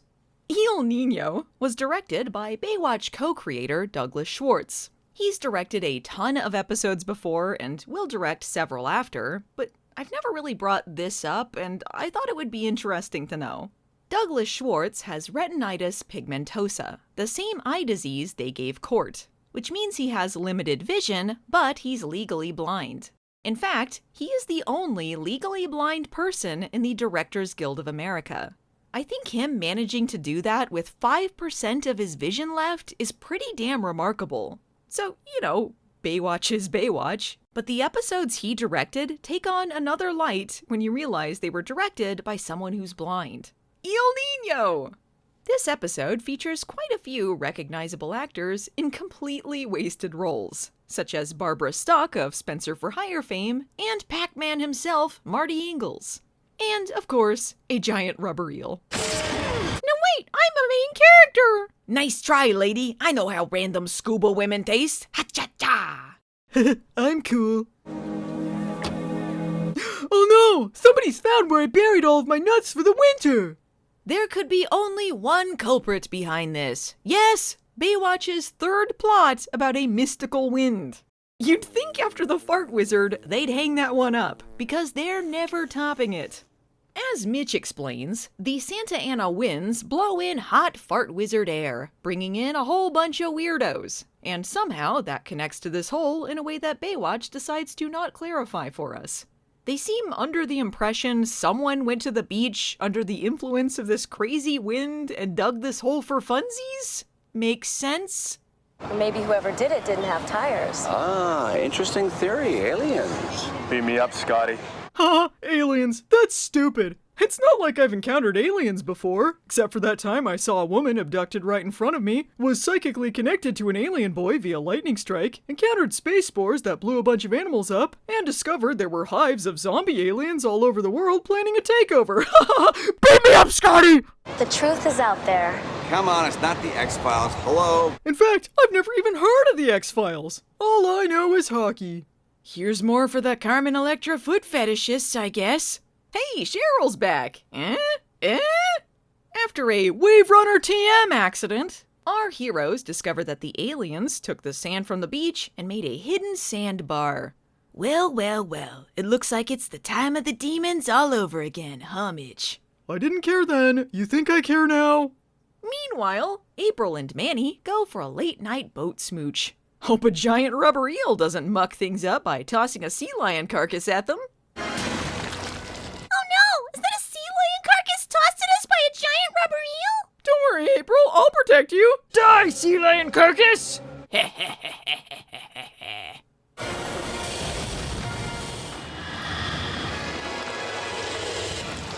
Eel Nino was directed by Baywatch co-creator Douglas Schwartz. He's directed a ton of episodes before and will direct several after, but I've never really brought this up and I thought it would be interesting to know. Douglas Schwartz has retinitis pigmentosa, the same eye disease they gave Court, which means he has limited vision, but he's legally blind. In fact, he is the only legally blind person in the Directors Guild of America. I think him managing to do that with 5% of his vision left is pretty damn remarkable. So, Baywatch is Baywatch, but the episodes he directed take on another light when you realize they were directed by someone who's blind. Eel Nino! This episode features quite a few recognizable actors in completely wasted roles, such as Barbara Stock of Spencer for Hire fame and Pac-Man himself, Marty Ingalls. And, of course, a giant rubber eel. No, wait, I'm a main character! Nice try, lady. I know how random scuba women taste. Ha-cha-cha! I'm cool. Oh no! Somebody's found where I buried all of my nuts for the winter! There could be only one culprit behind this. Yes, Baywatch's third plot about a mystical wind. You'd think after the fart wizard, they'd hang that one up, because they're never topping it. As Mitch explains, the Santa Ana winds blow in hot fart wizard air, bringing in a whole bunch of weirdos. And somehow that connects to this hole in a way that Baywatch decides to not clarify for us. They seem under the impression someone went to the beach under the influence of this crazy wind and dug this hole for funsies? Makes sense? Or maybe whoever did it didn't have tires. Ah, interesting theory. Aliens. Beat me up, Scotty. Haha, aliens. That's stupid. It's not like I've encountered aliens before, except for that time I saw a woman abducted right in front of me, was psychically connected to an alien boy via lightning strike, encountered space spores that blew a bunch of animals up, and discovered there were hives of zombie aliens all over the world planning a takeover. Haha, beat me up, Scotty! The truth is out there. Come on, it's not the X-Files. Hello? In fact, I've never even heard of the X-Files. All I know is hockey. Here's more for the Carmen Electra foot fetishists, I guess. Hey, Cheryl's back. After a Wave Runner TM accident, our heroes discover that the aliens took the sand from the beach and made a hidden sandbar. Well, well, well, it looks like it's the time of the demons all over again, huh, Mitch? I didn't care then. You think I care now? Meanwhile, April and Manny go for a late-night boat smooch. Hope a giant rubber eel doesn't muck things up by tossing a sea lion carcass at them. Tossed at us by a giant rubber eel? Don't worry, April. I'll protect you. Die, sea lion carcass!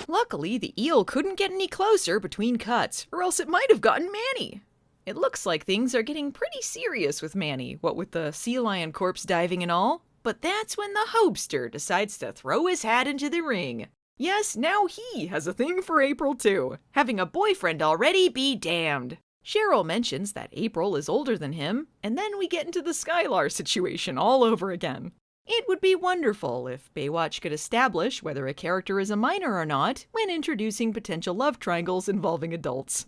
Luckily, the eel couldn't get any closer between cuts, or else it might have gotten Manny. It looks like things are getting pretty serious with Manny, what with the sea lion corpse diving and all. But that's when the hopester decides to throw his hat into the ring. Yes, now he has a thing for April too. Having a boyfriend already be damned. Cheryl mentions that April is older than him, and then we get into the Skylar situation all over again. It would be wonderful if Baywatch could establish whether a character is a minor or not when introducing potential love triangles involving adults.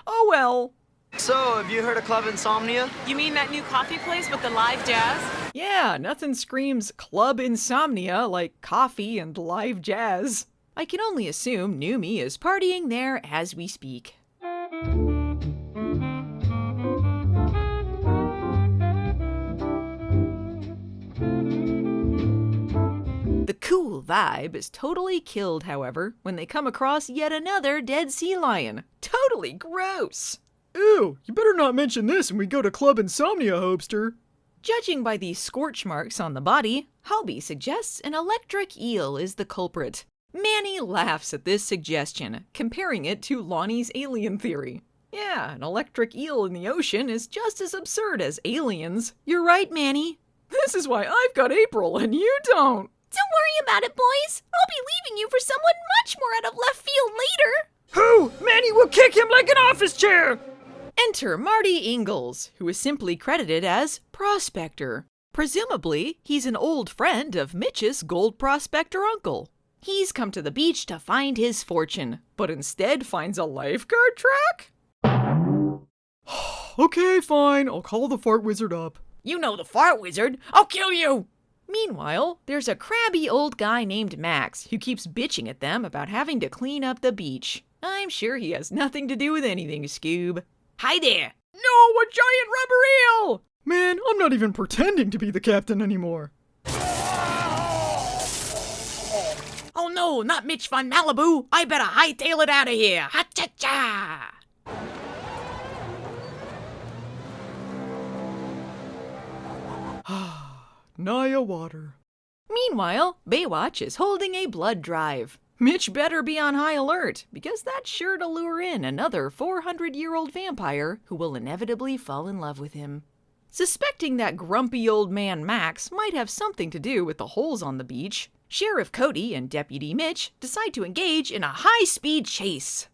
Oh well. So, have you heard of Club Insomnia? You mean that new coffee place with the live jazz? Yeah, nothing screams Club Insomnia like coffee and live jazz. I can only assume Newman is partying there as we speak. The cool vibe is totally killed, however, when they come across yet another dead sea lion. Totally gross! Ew, you better not mention this when we go to Club Insomnia, Hopester. Judging by the scorch marks on the body, Halby suggests an electric eel is the culprit. Manny laughs at this suggestion, comparing it to Lonnie's alien theory. Yeah, an electric eel in the ocean is just as absurd as aliens. You're right, Manny. This is why I've got April and you don't. Don't worry about it, boys. I'll be leaving you for someone much more out of left field later. Who? Manny will kick him like an office chair! Enter Marty Ingalls, who is simply credited as Prospector. Presumably, he's an old friend of Mitch's gold prospector uncle. He's come to the beach to find his fortune, but instead finds a lifeguard track? Okay, fine. I'll call the fart wizard up. You know the fart wizard. I'll kill you! Meanwhile, there's a crabby old guy named Max who keeps bitching at them about having to clean up the beach. I'm sure he has nothing to do with anything, Scoob. Hi there! No, a giant rubber eel! Man, I'm not even pretending to be the captain anymore. Oh no, not Mitch von Malibu! I better hightail it out of here! Ha-cha-cha! Naya water. Meanwhile, Baywatch is holding a blood drive. Mitch better be on high alert, because that's sure to lure in another 400-year-old vampire who will inevitably fall in love with him. Suspecting that grumpy old man Max might have something to do with the holes on the beach, Sheriff Cody and Deputy Mitch decide to engage in a high-speed chase.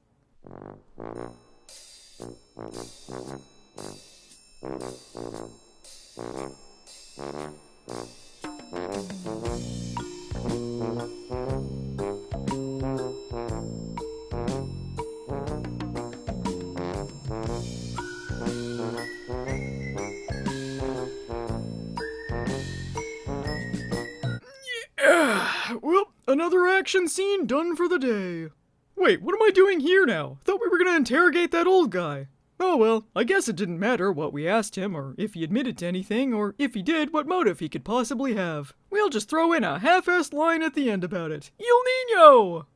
Well, another action scene done for the day. Wait, what am I doing here now? Thought we were gonna interrogate that old guy. Oh well, I guess it didn't matter what we asked him, or if he admitted to anything, or if he did, what motive he could possibly have. We'll just throw in a half-assed line at the end about it. Eel Nino!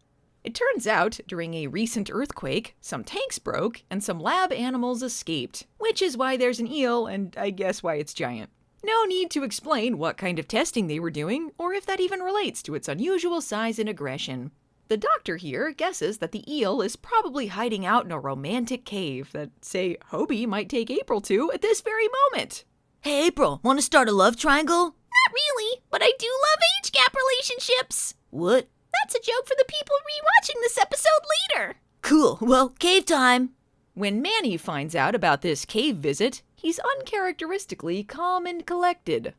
It turns out, during a recent earthquake, some tanks broke and some lab animals escaped, which is why there's an eel, and I guess why it's giant. No need to explain what kind of testing they were doing, or if that even relates to its unusual size and aggression. The doctor here guesses that the eel is probably hiding out in a romantic cave that, say, Hobie might take April to at this very moment. Hey, April, want to start a love triangle? Not really, but I do love age gap relationships. What? That's a joke for the people rewatching this episode later. Cool, well, cave time. When Manny finds out about this cave visit, he's uncharacteristically calm and collected.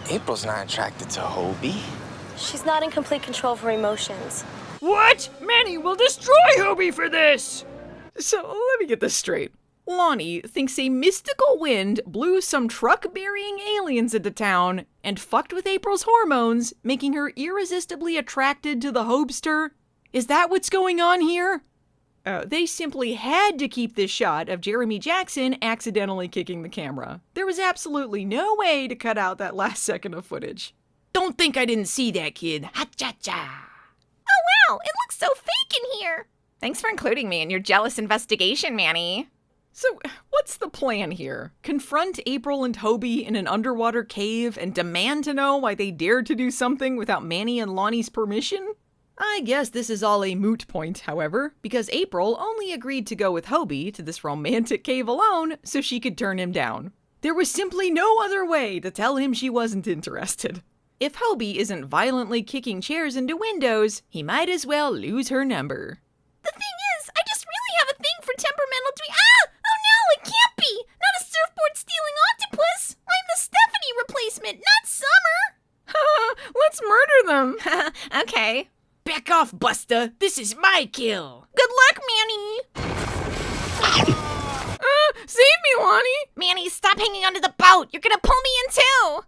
April's not attracted to Hobie. She's not in complete control of her emotions. What? Manny will destroy Hobie for this! So, let me get this straight. Lonnie thinks a mystical wind blew some truck-burying aliens into town and fucked with April's hormones, making her irresistibly attracted to the Hobster? Is that what's going on here? They simply had to keep this shot of Jeremy Jackson accidentally kicking the camera. There was absolutely no way to cut out that last second of footage. Don't think I didn't see that, kid. Ha-cha-cha. Oh wow, it looks so fake in here. Thanks for including me in your jealous investigation, Manny. So, what's the plan here? Confront April and Hobie in an underwater cave and demand to know why they dared to do something without Manny and Lonnie's permission? I guess this is all a moot point, however, because April only agreed to go with Hobie to this romantic cave alone so she could turn him down. There was simply no other way to tell him she wasn't interested. If Hobie isn't violently kicking chairs into windows, he might as well lose her number. The thing is, I just really have a thing for temperamental Oh no, it can't be! Not a surfboard-stealing octopus! I'm the Stephanie replacement, not Summer! Let's murder them! Okay. Back off, Busta! This is my kill! Good luck, Manny! Save me, Lonnie! Manny, stop hanging onto the boat! You're gonna pull me in too!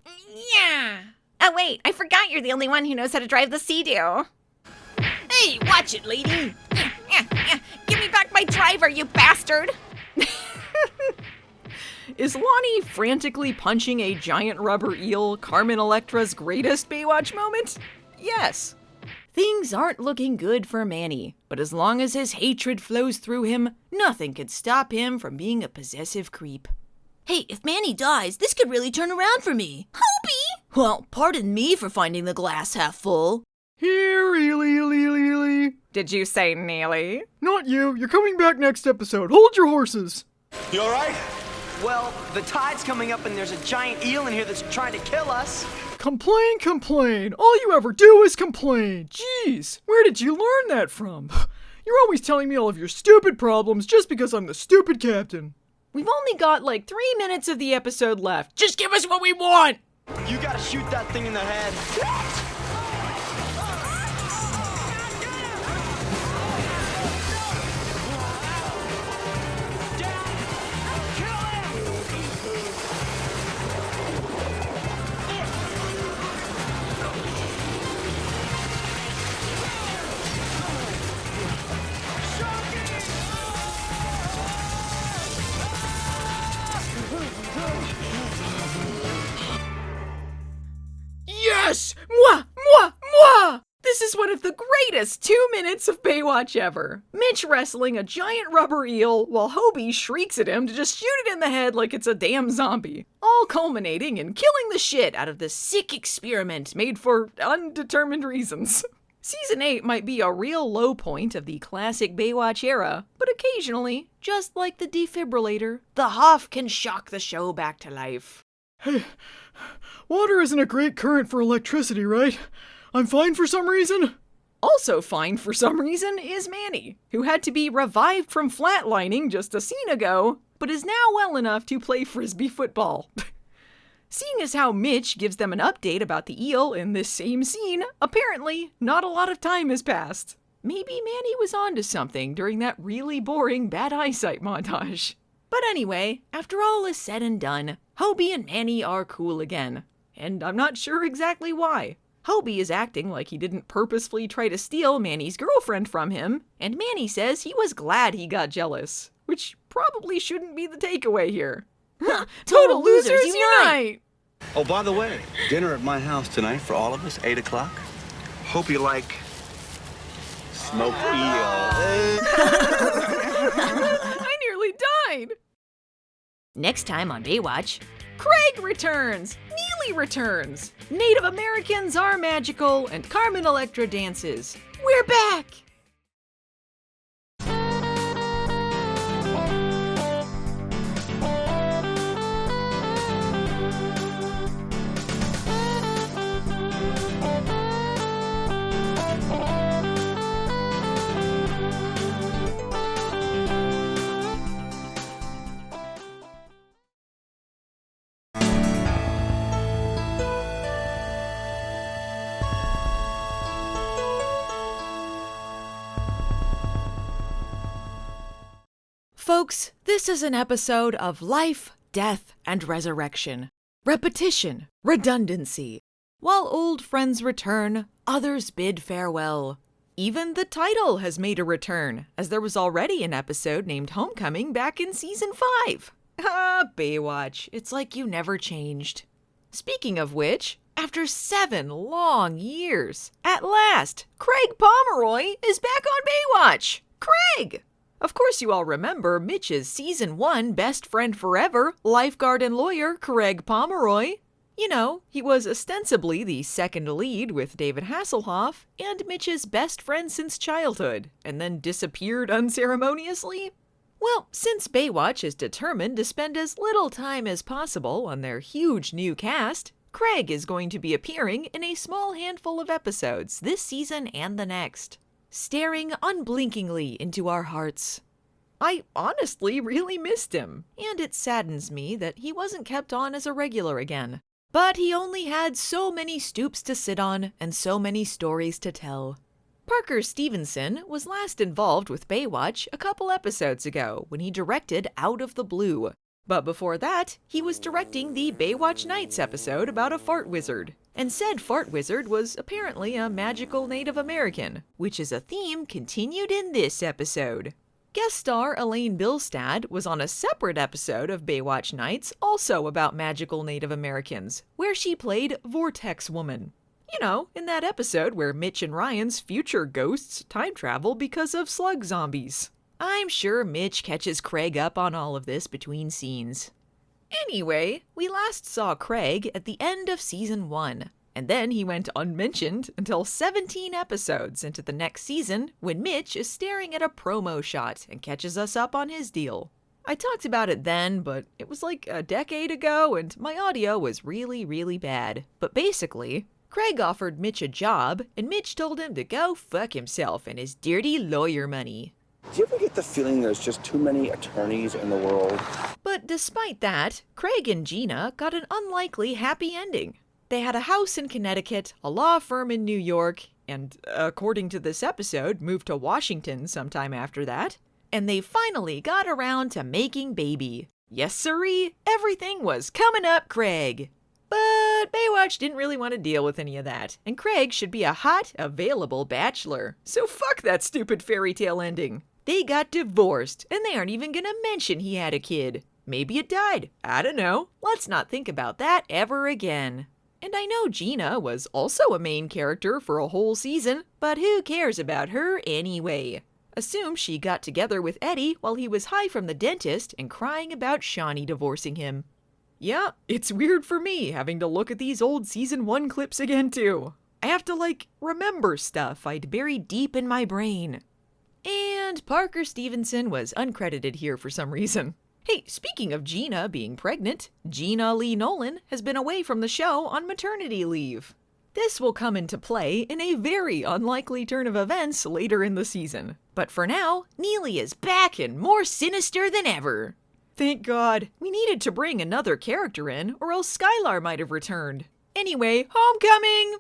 Yeah! Oh wait, I forgot you're the only one who knows how to drive the Sea-Doo. Hey, watch it, lady! Give me back my driver, you bastard! Is Lonnie frantically punching a giant rubber eel Carmen Electra's greatest Baywatch moment? Yes. Things aren't looking good for Manny, but as long as his hatred flows through him, nothing could stop him from being a possessive creep. Hey, if Manny dies, this could really turn around for me. Hobie! Well, pardon me for finding the glass half full. Here, Ely. Did you say Neely? Not you. You're coming back next episode. Hold your horses. You alright? Well, the tide's coming up and there's a giant eel in here that's trying to kill us. Complain. All you ever do is complain. Jeez, where did you learn that from? You're always telling me all of your stupid problems just because I'm the stupid captain. We've only got like 3 minutes of the episode left. Just give us what we want! You gotta shoot that thing in the head. Yes! Moi! Moi! Moi! This is one of the greatest 2 minutes of Baywatch ever. Mitch wrestling a giant rubber eel while Hobie shrieks at him to just shoot it in the head like it's a damn zombie. All culminating in killing the shit out of this sick experiment made for undetermined reasons. Season 8 might be a real low point of the classic Baywatch era, but occasionally, just like the defibrillator, the Hoff can shock the show back to life. Hey, water isn't a great current for electricity, right? I'm fine for some reason? Also fine for some reason is Manny, who had to be revived from flatlining just a scene ago, but is now well enough to play frisbee football. Seeing as how Mitch gives them an update about the eel in this same scene, apparently not a lot of time has passed. Maybe Manny was onto something during that really boring bad eyesight montage. But anyway, after all is said and done, Hobie and Manny are cool again. And I'm not sure exactly why. Hobie is acting like he didn't purposefully try to steal Manny's girlfriend from him, and Manny says he was glad he got jealous, which probably shouldn't be the takeaway here. Total losers unite! Oh, by the way, dinner at my house tonight for all of us, 8 o'clock. Hope you like smoked eel. I nearly died! Next time on Baywatch, Craig returns! Neely returns! Native Americans are magical, and Carmen Electra dances. We're back! Folks, this is an episode of life, death, and resurrection. Repetition, redundancy. While old friends return, others bid farewell. Even the title has made a return, as there was already an episode named Homecoming back in Season 5. Ah, Baywatch, it's like you never changed. Speaking of which, after 7 long years, at last, Craig Pomeroy is back on Baywatch! Craig! Of course you all remember Mitch's Season 1 best friend forever, lifeguard and lawyer Craig Pomeroy. You know, he was ostensibly the second lead with David Hasselhoff and Mitch's best friend since childhood, and then disappeared unceremoniously. Well, since Baywatch is determined to spend as little time as possible on their huge new cast, Craig is going to be appearing in a small handful of episodes this season and the next, staring unblinkingly into our hearts. I honestly really missed him, and it saddens me that he wasn't kept on as a regular again. But he only had so many stoops to sit on and so many stories to tell. Parker Stevenson was last involved with Baywatch a couple episodes ago when he directed Out of the Blue. But before that, he was directing the Baywatch Nights episode about a fart wizard. And said fart wizard was apparently a magical Native American, which is a theme continued in this episode. Guest star Elaine Bilstad was on a separate episode of Baywatch Nights also about magical Native Americans, where she played Vortex Woman. You know, in that episode where Mitch and Ryan's future ghosts time travel because of slug zombies. I'm sure Mitch catches Craig up on all of this between scenes. Anyway, we last saw Craig at the end of Season 1, and then he went unmentioned until 17 episodes into the next season when Mitch is staring at a promo shot and catches us up on his deal. I talked about it then, but it was like a decade ago and my audio was really bad. But basically, Craig offered Mitch a job and Mitch told him to go fuck himself and his dirty lawyer money. Do you ever get the feeling there's just too many attorneys in the world? But despite that, Craig and Gena got an unlikely happy ending. They had a house in Connecticut, a law firm in New York, and, according to this episode, moved to Washington sometime after that. And they finally got around to making baby. Yes sirree, everything was coming up Craig. But Baywatch didn't really want to deal with any of that, and Craig should be a hot, available bachelor. So fuck that stupid fairy tale ending. They got divorced, and they aren't even gonna mention he had a kid. Maybe it died. I don't know. Let's not think about that ever again. And I know Gena was also a main character for a whole season, but who cares about her anyway? Assume she got together with Eddie while he was high from the dentist and crying about Shawnee divorcing him. Yeah, it's weird for me having to look at these old season 1 clips again too. I have to remember stuff I'd buried deep in my brain. And Parker Stevenson was uncredited here for some reason. Hey, speaking of Gena being pregnant, Gena Lee Nolin has been away from the show on maternity leave. This will come into play in a very unlikely turn of events later in the season. But for now, Neely is back and more sinister than ever. Thank God. We needed to bring another character in, or else Skylar might have returned. Anyway, homecoming!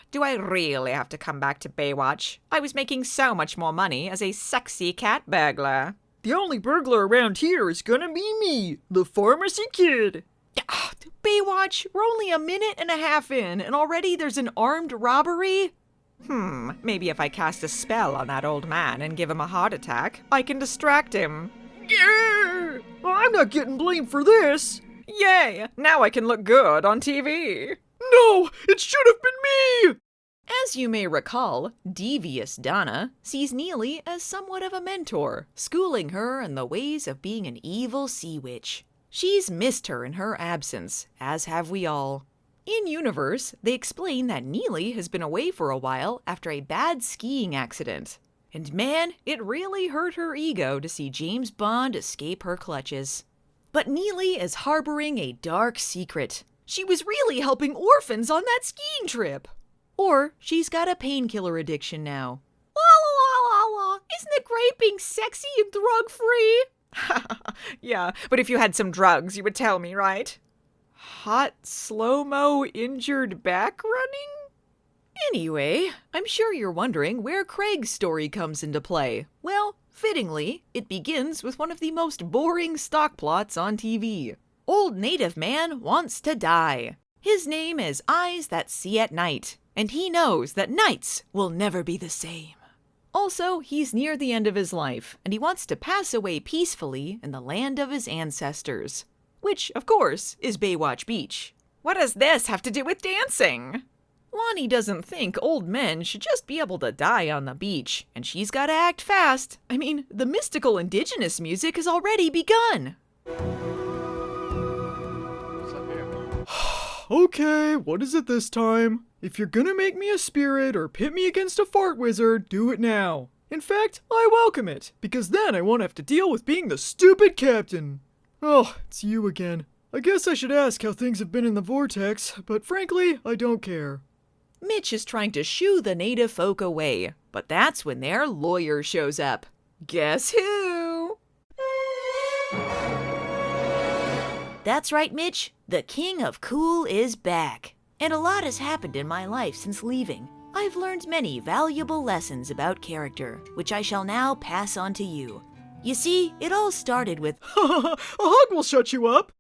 Do I really have to come back to Baywatch? I was making so much more money as a sexy cat burglar. The only burglar around here is gonna be me, the pharmacy kid. Baywatch, we're only a minute and a half in, and already there's an armed robbery? Maybe if I cast a spell on that old man and give him a heart attack, I can distract him. Yeah! I'm not getting blamed for this. Yay! Now I can look good on TV. No, it should have been me! As you may recall, devious Donna sees Neely as somewhat of a mentor, schooling her in the ways of being an evil sea witch. She's missed her in her absence, as have we all. In-universe, they explain that Neely has been away for a while after a bad skiing accident. And man, it really hurt her ego to see James Bond escape her clutches. But Neely is harboring a dark secret. She was really helping orphans on that skiing trip. Or she's got a painkiller addiction now. La. Isn't it great being sexy and drug-free? Yeah, but if you had some drugs, you would tell me, right? Hot slow-mo injured back running? Anyway, I'm sure you're wondering where Craig's story comes into play. Well, fittingly, it begins with one of the most boring stock plots on TV. Old native man wants to die. His name is Eyes That See at Night, and he knows that nights will never be the same. Also, he's near the end of his life, and he wants to pass away peacefully in the land of his ancestors. Which, of course, is Baywatch Beach. What does this have to do with dancing? Lonnie doesn't think old men should just be able to die on the beach, and she's gotta act fast. I mean, the mystical indigenous music has already begun. Okay, what is it this time? If you're gonna make me a spirit or pit me against a fart wizard, do it now. In fact, I welcome it, because then I won't have to deal with being the stupid captain. Oh, it's you again. I guess I should ask how things have been in the vortex, but frankly, I don't care. Mitch is trying to shoo the native folk away, but that's when their lawyer shows up. Guess who? That's right, Mitch. The King of Cool is back. And a lot has happened in my life since leaving. I've learned many valuable lessons about character, which I shall now pass on to you. You see, it all started with A hug will shut you up.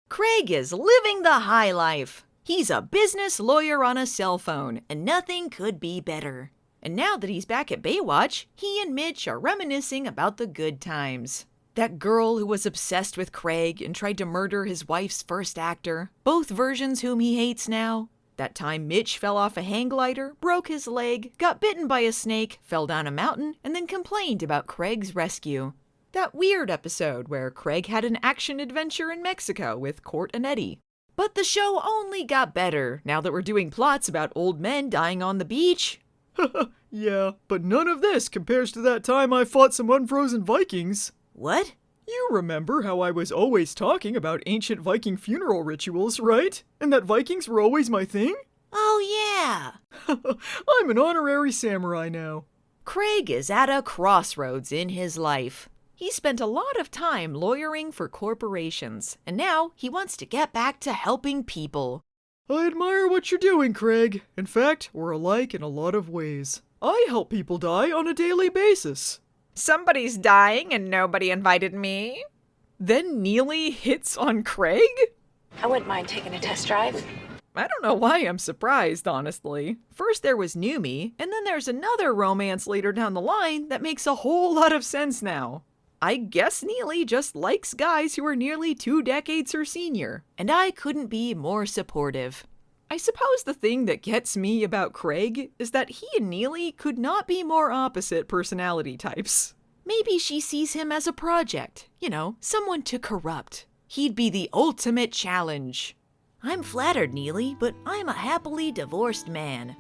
Craig is living the high life. He's a business lawyer on a cell phone, and nothing could be better. And now that he's back at Baywatch, he and Mitch are reminiscing about the good times. That girl who was obsessed with Craig and tried to murder his wife's first actor, both versions whom he hates now. That time Mitch fell off a hang glider, broke his leg, got bitten by a snake, fell down a mountain, and then complained about Craig's rescue. That weird episode where Craig had an action adventure in Mexico with Court and Eddie. But the show only got better now that we're doing plots about old men dying on the beach. Yeah, but none of this compares to that time I fought some unfrozen Vikings. What? You remember how I was always talking about ancient Viking funeral rituals, right? And that Vikings were always my thing? Oh yeah! I'm an honorary samurai now. Craig is at a crossroads in his life. He spent a lot of time lawyering for corporations, and now he wants to get back to helping people. I admire what you're doing, Craig. In fact, we're alike in a lot of ways. I help people die on a daily basis. Somebody's dying and nobody invited me. Then Neely hits on Craig? I wouldn't mind taking a test drive. I don't know why I'm surprised, honestly. First there was Newmy, and then there's another romance later down the line that makes a whole lot of sense now. I guess Neely just likes guys who are nearly 2 decades her senior, and I couldn't be more supportive. I suppose the thing that gets me about Craig is that he and Neely could not be more opposite personality types. Maybe she sees him as a project, someone to corrupt. He'd be the ultimate challenge. I'm flattered, Neely, but I'm a happily divorced man.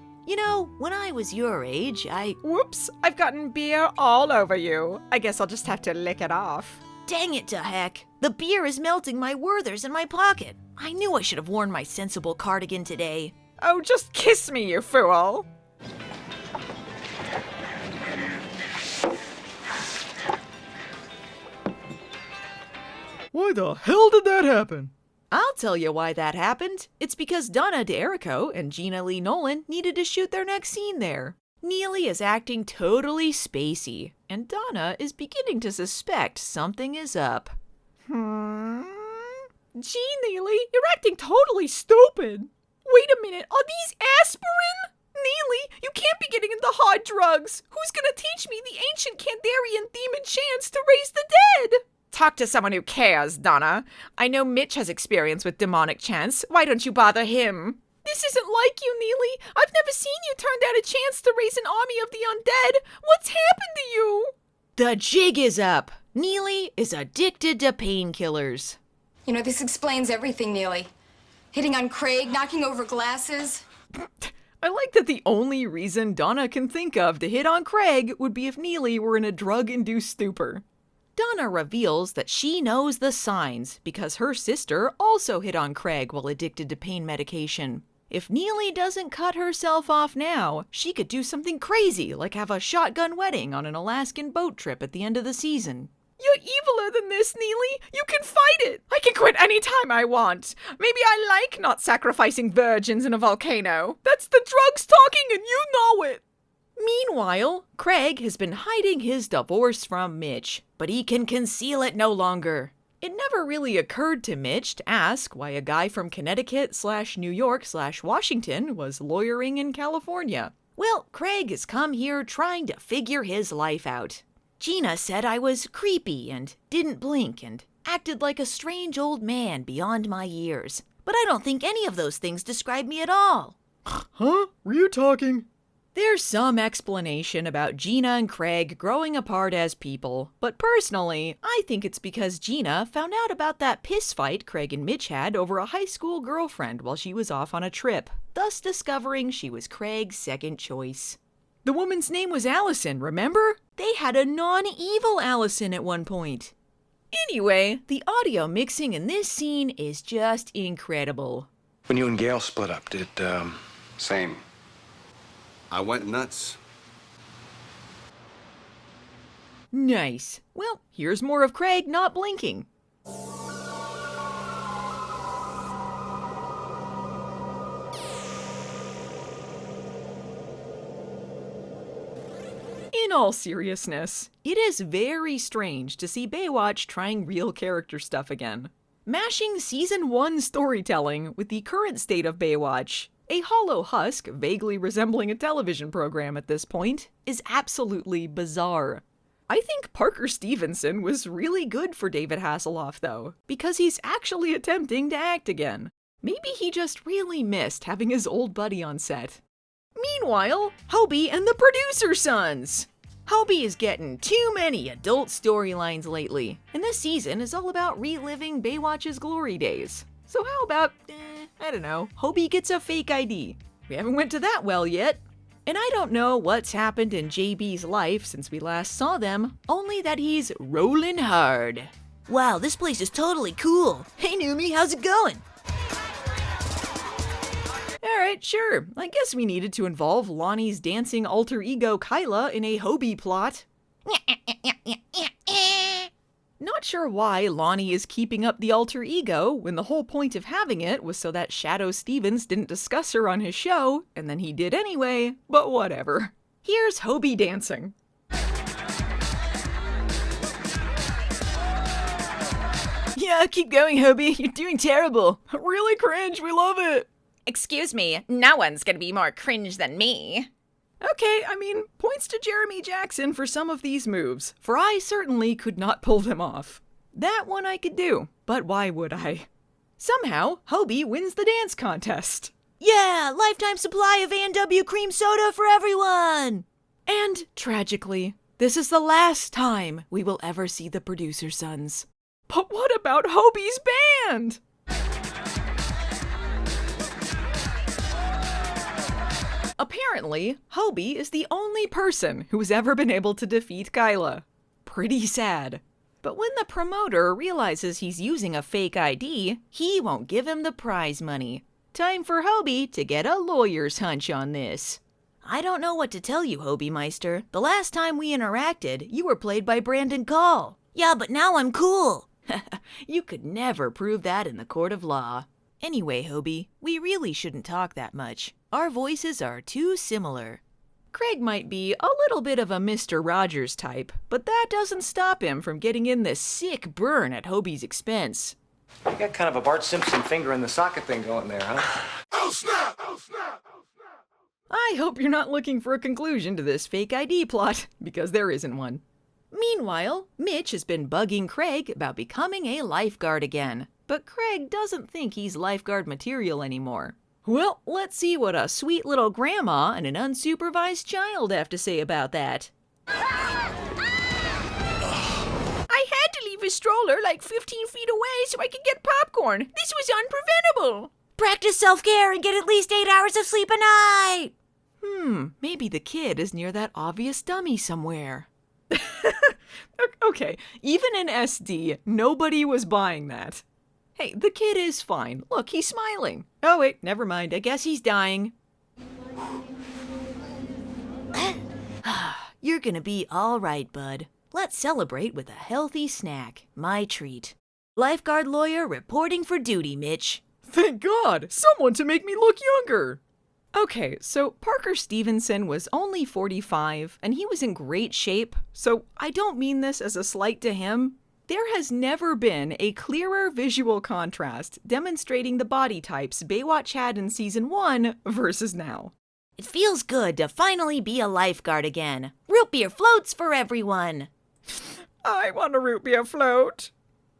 When I was your age, Whoops, I've gotten beer all over you. I guess I'll just have to lick it off. Dang it to heck. The beer is melting my Werthers in my pocket. I knew I should have worn my sensible cardigan today. Oh, just kiss me, you fool. Why the hell did that happen? I'll tell you why that happened. It's because Donna D'Erico and Gena Lee Nolin needed to shoot their next scene there. Neely is acting totally spacey, and Donna is beginning to suspect something is up. Gee, Neely, you're acting totally stupid. Wait a minute, are these aspirin? Neely, you can't be getting into hard drugs. Who's gonna teach me the ancient Kandarian demon chants to raise the dead? Talk to someone who cares, Donna. I know Mitch has experience with demonic chants. Why don't you bother him? This isn't like you, Neely. I've never seen you turn down a chance to raise an army of the undead. What's happened to you? The jig is up. Neely is addicted to painkillers. This explains everything, Neely. Hitting on Craig, knocking over glasses. I like that the only reason Donna can think of to hit on Craig would be if Neely were in a drug-induced stupor. Donna reveals that she knows the signs because her sister also hit on Craig while addicted to pain medication. If Neely doesn't cut herself off now, she could do something crazy like have a shotgun wedding on an Alaskan boat trip at the end of the season. You're eviler than this, Neely. You can fight it. I can quit any time I want. Maybe I like not sacrificing virgins in a volcano. That's the drugs talking and you know it. Meanwhile, Craig has been hiding his divorce from Mitch, but he can conceal it no longer. It never really occurred to Mitch to ask why a guy from Connecticut/New York/Washington was lawyering in California. Well, Craig has come here trying to figure his life out. Gena said I was creepy and didn't blink and acted like a strange old man beyond my years. But I don't think any of those things describe me at all. Huh? Were you talking? There's some explanation about Gena and Craig growing apart as people, but personally, I think it's because Gena found out about that piss fight Craig and Mitch had over a high school girlfriend while she was off on a trip, thus discovering she was Craig's second choice. The woman's name was Allison, remember? They had a non-evil Allison at one point. Anyway, the audio mixing in this scene is just incredible. When you and Gail split up, did, Same. I went nuts. Nice. Well, here's more of Craig not blinking. In all seriousness, it is very strange to see Baywatch trying real character stuff again. Mashing Season 1 storytelling with the current state of Baywatch, a hollow husk vaguely resembling a television program at this point, is absolutely bizarre. I think Parker Stevenson was really good for David Hasselhoff, though, because he's actually attempting to act again. Maybe he just really missed having his old buddy on set. Meanwhile, Hobie and the producer sons! Hobie is getting too many adult storylines lately, and this season is all about reliving Baywatch's glory days. So how about, I don't know, Hobie gets a fake ID. We haven't went to that well yet. And I don't know what's happened in JB's life since we last saw them, only that he's rolling hard. Wow, this place is totally cool. Hey, Newmy, how's it going? Alright, sure. I guess we needed to involve Lonnie's dancing alter ego Kyla in a Hobie plot. Not sure why Lonnie is keeping up the alter ego when the whole point of having it was so that Shadow Stevens didn't discuss her on his show, and then he did anyway, but whatever. Here's Hobie dancing. Yeah, keep going, Hobie. You're doing terrible. Really cringe, we love it. Excuse me, no one's gonna be more cringe than me. Okay, I mean, points to Jeremy Jackson for some of these moves, for I certainly could not pull them off. That one I could do, but why would I? Somehow, Hobie wins the dance contest. Yeah, lifetime supply of A&W cream soda for everyone! And, tragically, this is the last time we will ever see the producer sons. But what about Hobie's band? Apparently, Hobie is the only person who's ever been able to defeat Kyla. Pretty sad. But when the promoter realizes he's using a fake ID, he won't give him the prize money. Time for Hobie to get a lawyer's hunch on this. I don't know what to tell you, Hobie Meister. The last time we interacted, you were played by Brandon Call. Yeah, but now I'm cool. You could never prove that in the court of law. Anyway, Hobie, we really shouldn't talk that much. Our voices are too similar. Craig might be a little bit of a Mr. Rogers type, but that doesn't stop him from getting in this sick burn at Hobie's expense. You got kind of a Bart Simpson finger in the socket thing going there, huh? Oh, snap! Oh, snap! Oh, snap! I hope you're not looking for a conclusion to this fake ID plot, because there isn't one. Meanwhile, Mitch has been bugging Craig about becoming a lifeguard again, but Craig doesn't think he's lifeguard material anymore. Well, let's see what a sweet little grandma and an unsupervised child have to say about that. I had to leave a stroller like 15 feet away so I could get popcorn. This was unpreventable. Practice self-care and get at least 8 hours of sleep a night. Maybe the kid is near that obvious dummy somewhere. Okay, even in SD, nobody was buying that. Hey, the kid is fine. Look, he's smiling. Oh wait, never mind. I guess he's dying. You're gonna be all right, bud. Let's celebrate with a healthy snack. My treat. Lifeguard lawyer reporting for duty, Mitch. Thank God! Someone to make me look younger! Okay, so Parker Stevenson was only 45, and he was in great shape, so I don't mean this as a slight to him. There has never been a clearer visual contrast demonstrating the body types Baywatch had in Season 1 versus now. It feels good to finally be a lifeguard again. Root beer floats for everyone. I want a root beer float.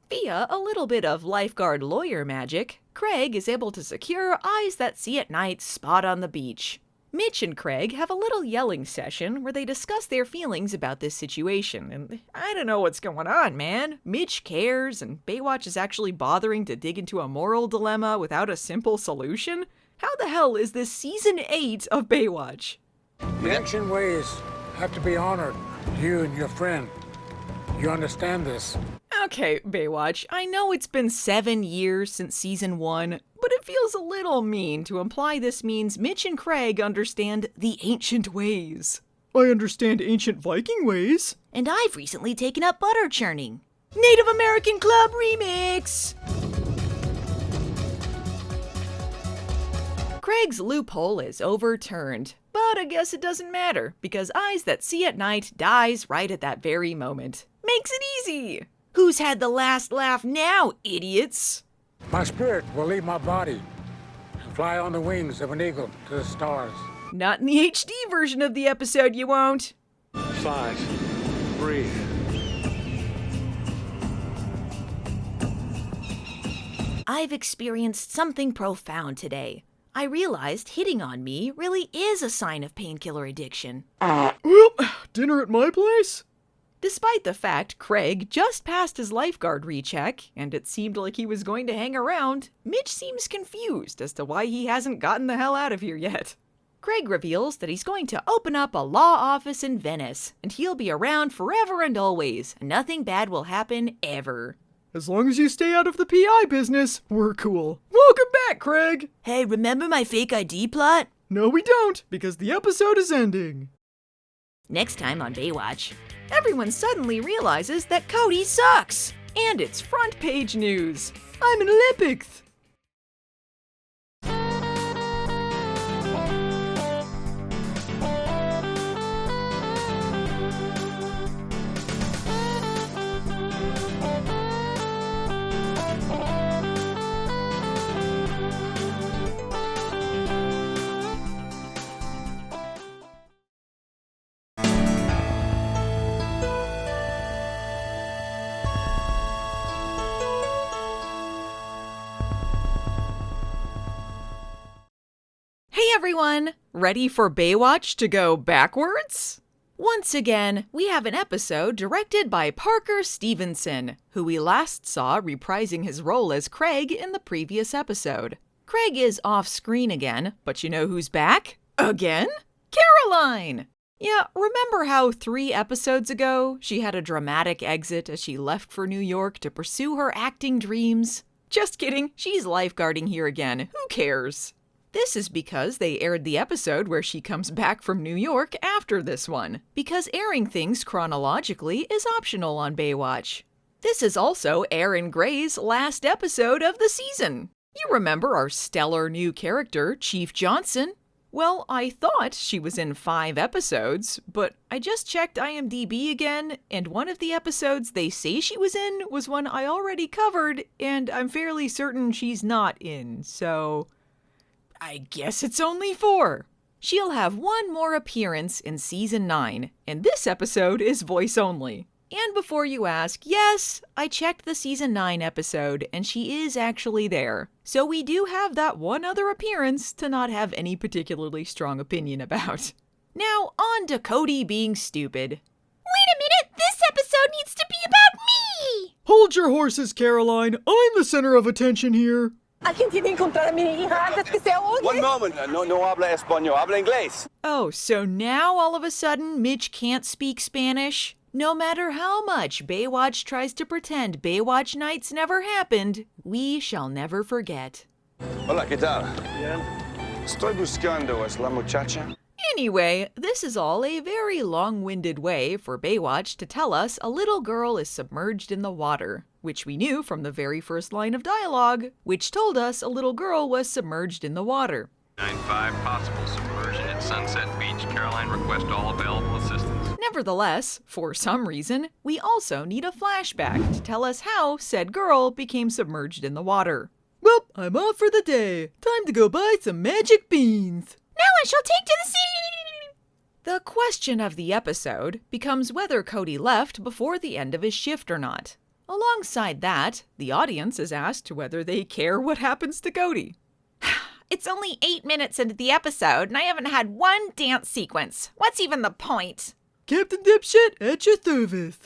Via a little bit of lifeguard lawyer magic, Craig is able to secure Eyes That See at Night spot on the beach. Mitch and Craig have a little yelling session where they discuss their feelings about this situation, and I don't know what's going on, man. Mitch cares, and Baywatch is actually bothering to dig into a moral dilemma without a simple solution? How the hell is this Season 8 of Baywatch? The ancient ways have to be honored. You and your friend. You understand this? Okay, Baywatch, I know it's been 7 years since Season 1, but it feels a little mean to imply this means Mitch and Craig understand the ancient ways. I understand ancient Viking ways. And I've recently taken up butter churning. Native American Club remix! Craig's loophole is overturned, but I guess it doesn't matter, because Eyes That See at Night dies right at that very moment. Makes it easy! Who's had the last laugh now, idiots? My spirit will leave my body and fly on the wings of an eagle to the stars. Not in the HD version of the episode, you won't. 5, breathe. I've experienced something profound today. I realized hitting on me really is a sign of painkiller addiction. Well, dinner at my place? Despite the fact Craig just passed his lifeguard recheck, and it seemed like he was going to hang around, Mitch seems confused as to why he hasn't gotten the hell out of here yet. Craig reveals that he's going to open up a law office in Venice, and he'll be around forever and always, and nothing bad will happen ever. As long as you stay out of the PI business, we're cool. Welcome back, Craig! Hey, remember my fake ID plot? No, we don't, because the episode is ending. Next time on Baywatch. Everyone suddenly realizes that Cody sucks! And it's front page news. I'm an Olympics! everyone! Ready for Baywatch to go backwards? Once again, we have an episode directed by Parker Stevenson, who we last saw reprising his role as Craig in the previous episode. Craig is off-screen again, but you know who's back? Again? Caroline! Yeah, remember how 3 episodes ago, she had a dramatic exit as she left for New York to pursue her acting dreams? Just kidding, she's lifeguarding here again, who cares? This is because they aired the episode where she comes back from New York after this one, because airing things chronologically is optional on Baywatch. This is also Aaron Gray's last episode of the season. You remember our stellar new character, Chief Johnson? Well, I thought she was in 5 episodes, but I just checked IMDb again, and one of the episodes they say she was in was one I already covered, and I'm fairly certain she's not in, so I guess it's only 4. She'll have one more appearance in Season 9, and this episode is voice only. And before you ask, yes, I checked the Season 9 episode, and she is actually there. So we do have that one other appearance to not have any particularly strong opinion about. Now, on to Cody being stupid. Wait a minute, this episode needs to be about me! Hold your horses, Caroline. I'm the center of attention here. One moment. No habla español. Habla inglés. Oh, so now all of a sudden Mitch can't speak Spanish? No matter how much Baywatch tries to pretend Baywatch nights never happened, we shall never forget. Hola, ¿qué tal? Bien. Estoy buscando a la muchacha. Anyway, this is all a very long-winded way for Baywatch to tell us a little girl is submerged in the water, which we knew from the very first line of dialogue, which told us a little girl was submerged in the water. 9-5 possible submersion at Sunset Beach. Caroline, request all available assistance. Nevertheless, for some reason, we also need a flashback to tell us how said girl became submerged in the water. Well, I'm off for the day. Time to go buy some magic beans. Now I shall take to the sea! The question of the episode becomes whether Cody left before the end of his shift or not. Alongside that, the audience is asked whether they care what happens to Cody. It's only 8 minutes into the episode, and I haven't had one dance sequence. What's even the point? Captain Dipshit at your service.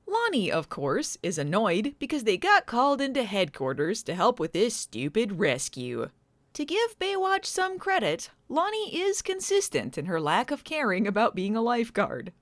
Lonnie, of course, is annoyed because they got called into headquarters to help with this stupid rescue. To give Baywatch some credit, Lonnie is consistent in her lack of caring about being a lifeguard.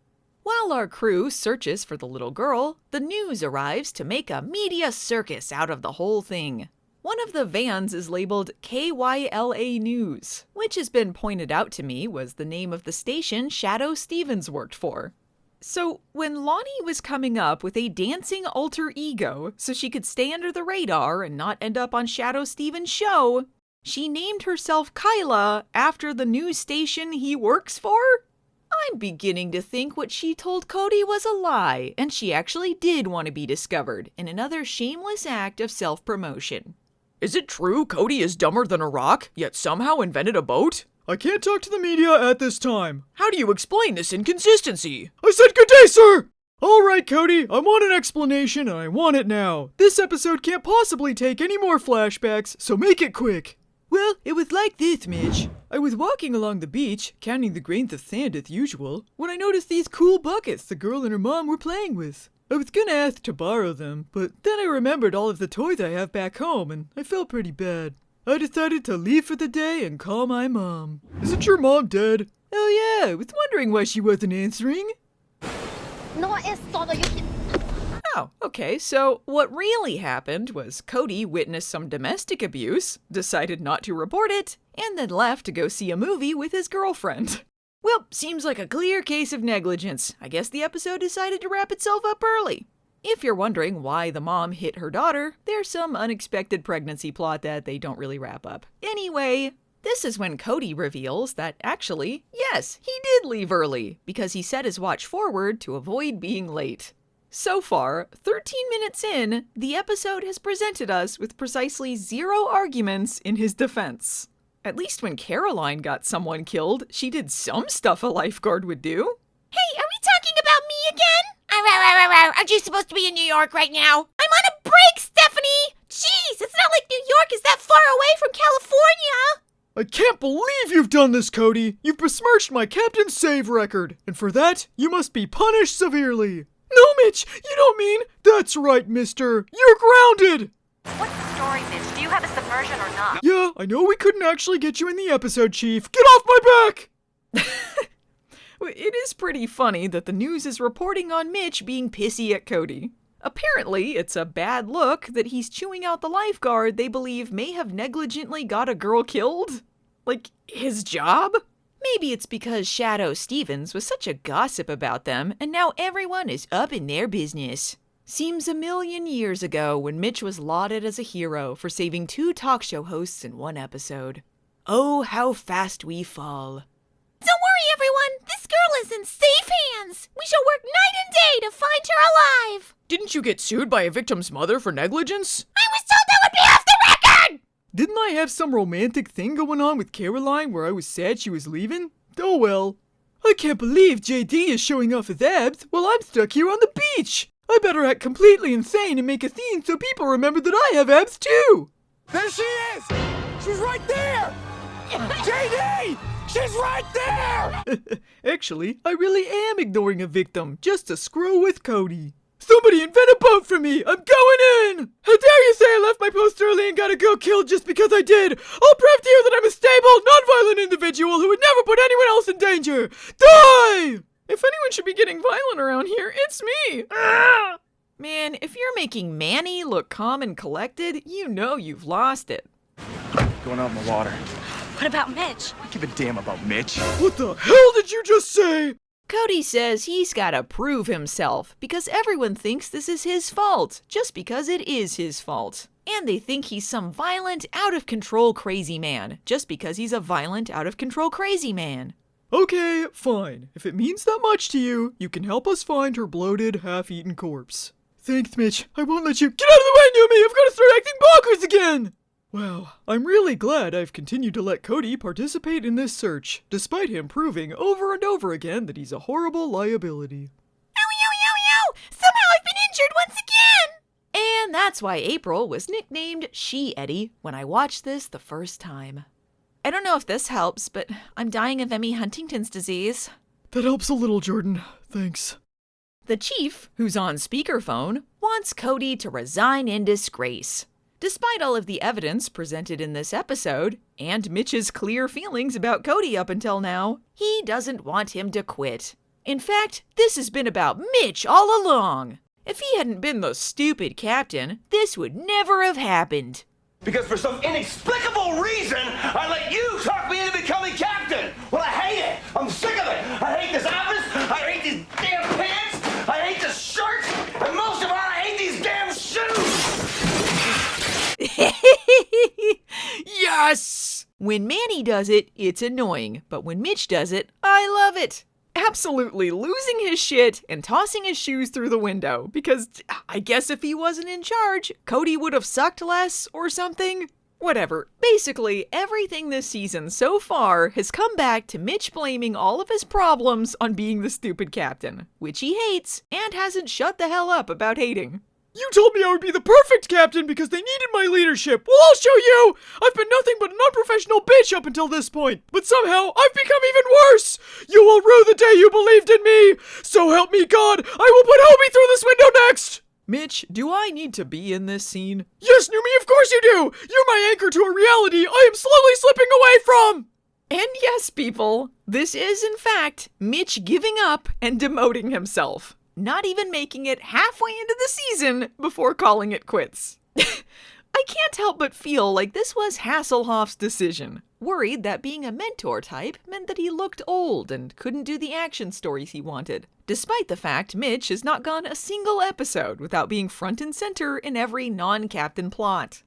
While our crew searches for the little girl, the news arrives to make a media circus out of the whole thing. One of the vans is labeled KYLA News, which has been pointed out to me was the name of the station Shadow Stevens worked for. So when Lonnie was coming up with a dancing alter ego so she could stay under the radar and not end up on Shadow Stevens' show, she named herself Kyla after the news station he works for? I'm beginning to think what she told Cody was a lie, and she actually did want to be discovered in another shameless act of self-promotion. Is it true Cody is dumber than a rock, yet somehow invented a boat? I can't talk to the media at this time. How do you explain this inconsistency? I said good day, sir! Alright, Cody, I want an explanation, and I want it now. This episode can't possibly take any more flashbacks, so make it quick. Well, it was like this, Mitch. I was walking along the beach, counting the grains of sand as usual, when I noticed these cool buckets the girl and her mom were playing with. I was gonna ask to borrow them, but then I remembered all of the toys I have back home, and I felt pretty bad. I decided to leave for the day and call my mom. Isn't your mom dead? Oh yeah, I was wondering why she wasn't answering. No es todo. Oh, okay, so what really happened was Cody witnessed some domestic abuse, decided not to report it, and then left to go see a movie with his girlfriend. Well, seems like a clear case of negligence. I guess the episode decided to wrap itself up early. If you're wondering why the mom hit her daughter, there's some unexpected pregnancy plot that they don't really wrap up. Anyway, this is when Cody reveals that actually, yes, he did leave early because he set his watch forward to avoid being late. So far, 13 minutes in, the episode has presented us with precisely 0 arguments in his defense. At least when Caroline got someone killed, she did some stuff a lifeguard would do. Hey, are we talking about me again? Aren't you supposed to be in New York right now? I'm on a break, Stephanie! Jeez, it's not like New York is that far away from California! I can't believe you've done this, Cody! You've besmirched my captain's save record, and for that, you must be punished severely. No, Mitch, you don't mean... That's right, mister. You're grounded! What's the story, Mitch? Do you have a submersion or not? Yeah, I know we couldn't actually get you in the episode, Chief. Get off my back! It is pretty funny that the news is reporting on Mitch being pissy at Cody. Apparently, it's a bad look that he's chewing out the lifeguard they believe may have negligently got a girl killed. Like, his job? Maybe it's because Shadow Stevens was such a gossip about them, and now everyone is up in their business. Seems a million years ago when Mitch was lauded as a hero for saving 2 talk show hosts in one episode. Oh, how fast we fall. Don't worry, everyone. This girl is in safe hands. We shall work night and day to find her alive. Didn't you get sued by a victim's mother for negligence? I was told that would be off the record! Didn't I have some romantic thing going on with Caroline where I was sad she was leaving? Oh well. I can't believe JD is showing off his abs while I'm stuck here on the beach. I better act completely insane and make a scene so people remember that I have abs too. There she is! She's right there! JD! She's right there! Actually, I really am ignoring a victim just to screw with Cody. Somebody invent a boat for me! I'm going in! How dare you say I left my post early and got a girl killed just because I did! I'll prove to you that I'm a stable, non-violent individual who would never put anyone else in danger! Die! If anyone should be getting violent around here, it's me! Ah! Man, if you're making Manny look calm and collected, you know you've lost it. Going out in the water. What about Mitch? I give a damn about Mitch. What the hell did you just say? Cody says he's gotta prove himself because everyone thinks this is his fault, just because it is his fault. And they think he's some violent, out-of-control crazy man, just because he's a violent, out-of-control crazy man. Okay, fine. If it means that much to you, you can help us find her bloated, half-eaten corpse. Thanks, Mitch. I won't let you— Get out of the way, Newman! I've gotta start acting bonkers again! Wow, I'm really glad I've continued to let Cody participate in this search, despite him proving over and over again that he's a horrible liability. Owie, owie, owie, ow! Somehow I've been injured once again! And that's why April was nicknamed She-Eddie when I watched this the first time. I don't know if this helps, but I'm dying of Emmy Huntington's disease. That helps a little, Jordan. Thanks. The chief, who's on speakerphone, wants Cody to resign in disgrace. Despite all of the evidence presented in this episode, and Mitch's clear feelings about Cody up until now, he doesn't want him to quit. In fact, this has been about Mitch all along. If he hadn't been the stupid captain, this would never have happened. Because for some inexplicable reason, I let you talk me into becoming captain. Well, I hate it. I'm sick of it. I hate this office. I hate these damn pants. I hate this shirt. And most of all, I hate these damn shoes. Yes! When Manny does it, it's annoying. But when Mitch does it, I love it. Absolutely losing his shit and tossing his shoes through the window, because I guess if he wasn't in charge, Cody would have sucked less or something. Whatever. Basically, everything this season so far has come back to Mitch blaming all of his problems on being the stupid captain, which he hates and hasn't shut the hell up about hating. You told me I would be the perfect captain because they needed my leadership. Well, I'll show you! I've been nothing but an unprofessional bitch up until this point, but somehow I've become even worse! You will rue the day you believed in me! So help me God, I will put Hobie through this window next! Mitch, do I need to be in this scene? Yes, Numi, of course you do! You're my anchor to a reality I am slowly slipping away from! And yes, people, this is in fact Mitch giving up and demoting himself. Not even making it halfway into the season before calling it quits. I can't help but feel like this was Hasselhoff's decision, worried that being a mentor type meant that he looked old and couldn't do the action stories he wanted, despite the fact Mitch has not gone a single episode without being front and center in every non-captain plot.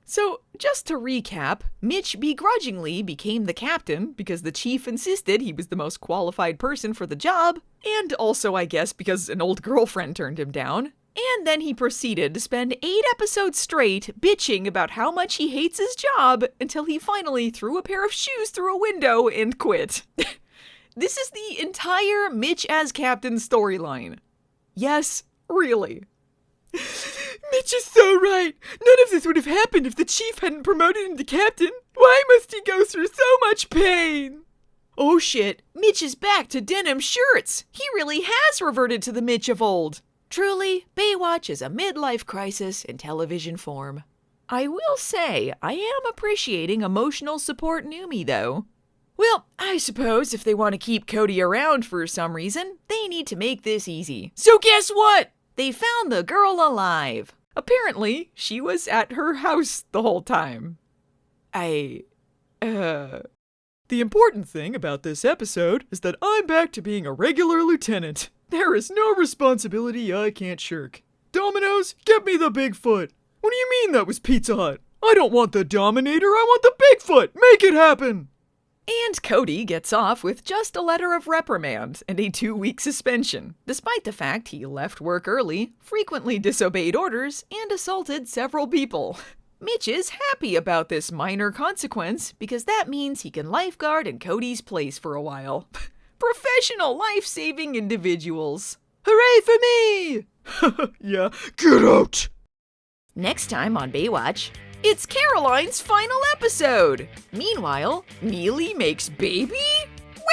So, just to recap, Mitch begrudgingly became the captain because the chief insisted he was the most qualified person for the job, and also, I guess, because an old girlfriend turned him down. And then he proceeded to spend 8 episodes straight bitching about how much he hates his job until he finally threw a pair of shoes through a window and quit. This is the entire Mitch as captain storyline. Yes, really. Mitch is so right. None of this would have happened if the chief hadn't promoted him to captain. Why must he go through so much pain? Oh shit, Mitch is back to denim shirts. He really has reverted to the Mitch of old. Truly, Baywatch is a midlife crisis in television form. I will say, I am appreciating emotional support Numi, though. Well, I suppose if they want to keep Cody around for some reason, they need to make this easy. So guess what? They found the girl alive. Apparently, she was at her house the whole time. The important thing about this episode is that I'm back to being a regular lieutenant. There is no responsibility I can't shirk. Domino's, get me the Bigfoot. What do you mean that was Pizza Hut? I don't want the Dominator, I want the Bigfoot. Make it happen. And Cody gets off with just a letter of reprimand and a 2-week suspension, despite the fact he left work early, frequently disobeyed orders, and assaulted several people. Mitch is happy about this minor consequence because that means he can lifeguard in Cody's place for a while. Professional life-saving individuals. Hooray for me! Yeah, get out! Next time on Baywatch, it's Caroline's final episode. Meanwhile, Neely makes baby? Wah!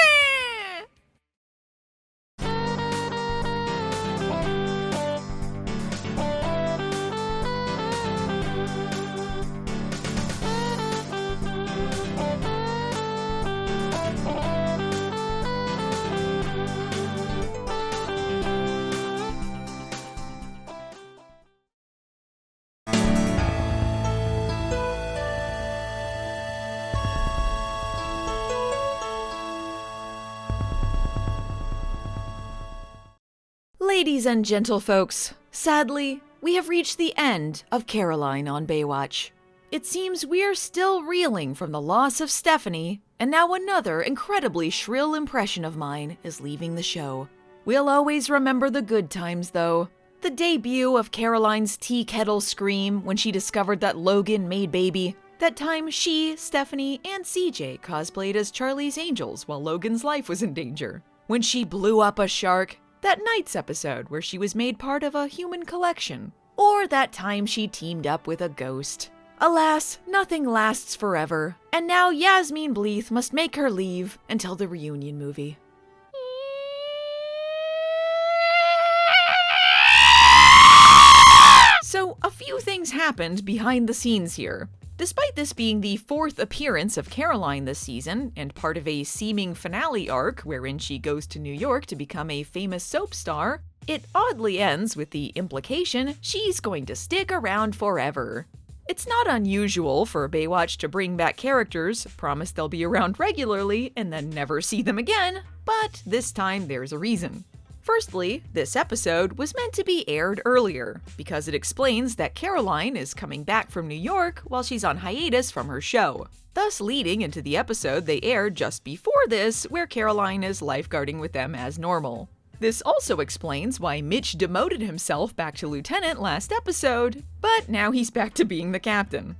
Ladies and gentlefolks, sadly, we have reached the end of Caroline on Baywatch. It seems we're still reeling from the loss of Stephanie, and now another incredibly shrill impression of mine is leaving the show. We'll always remember the good times, though. The debut of Caroline's tea kettle scream when she discovered that Logan made baby. That time she, Stephanie, and CJ cosplayed as Charlie's Angels while Logan's life was in danger. When she blew up a shark. That night's episode where she was made part of a human collection. Or that time she teamed up with a ghost. Alas, nothing lasts forever, and now Yasmine Bleeth must make her leave until the reunion movie. So, a few things happened behind the scenes here. Despite this being the 4th appearance of Caroline this season, and part of a seeming finale arc wherein she goes to New York to become a famous soap star, it oddly ends with the implication she's going to stick around forever. It's not unusual for Baywatch to bring back characters, promise they'll be around regularly, and then never see them again, but this time there's a reason. Firstly, this episode was meant to be aired earlier, because it explains that Caroline is coming back from New York while she's on hiatus from her show, thus leading into the episode they aired just before this, where Caroline is lifeguarding with them as normal. This also explains why Mitch demoted himself back to lieutenant last episode, but now he's back to being the captain.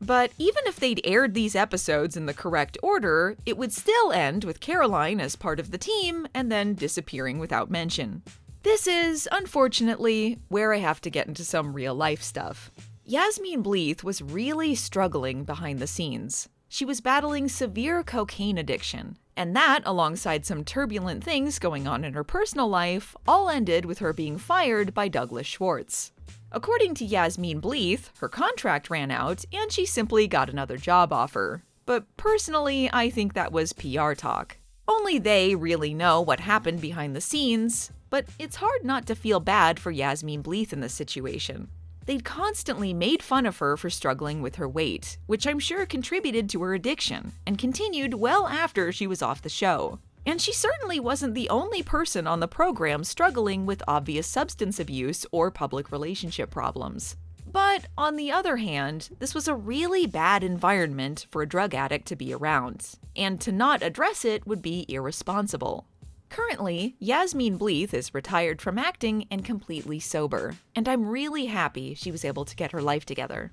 But even if they'd aired these episodes in the correct order, it would still end with Caroline as part of the team and then disappearing without mention. This is, unfortunately, where I have to get into some real-life stuff. Yasmine Bleeth was really struggling behind the scenes. She was battling severe cocaine addiction, and that, alongside some turbulent things going on in her personal life, all ended with her being fired by Douglas Schwartz. According to Yasmine Bleeth, her contract ran out and she simply got another job offer. But personally, I think that was PR talk. Only they really know what happened behind the scenes, but it's hard not to feel bad for Yasmine Bleeth in this situation. They'd constantly made fun of her for struggling with her weight, which I'm sure contributed to her addiction, and continued well after she was off the show. And she certainly wasn't the only person on the program struggling with obvious substance abuse or public relationship problems. But on the other hand, this was a really bad environment for a drug addict to be around, and to not address it would be irresponsible. Currently, Yasmine Bleeth is retired from acting and completely sober, and I'm really happy she was able to get her life together.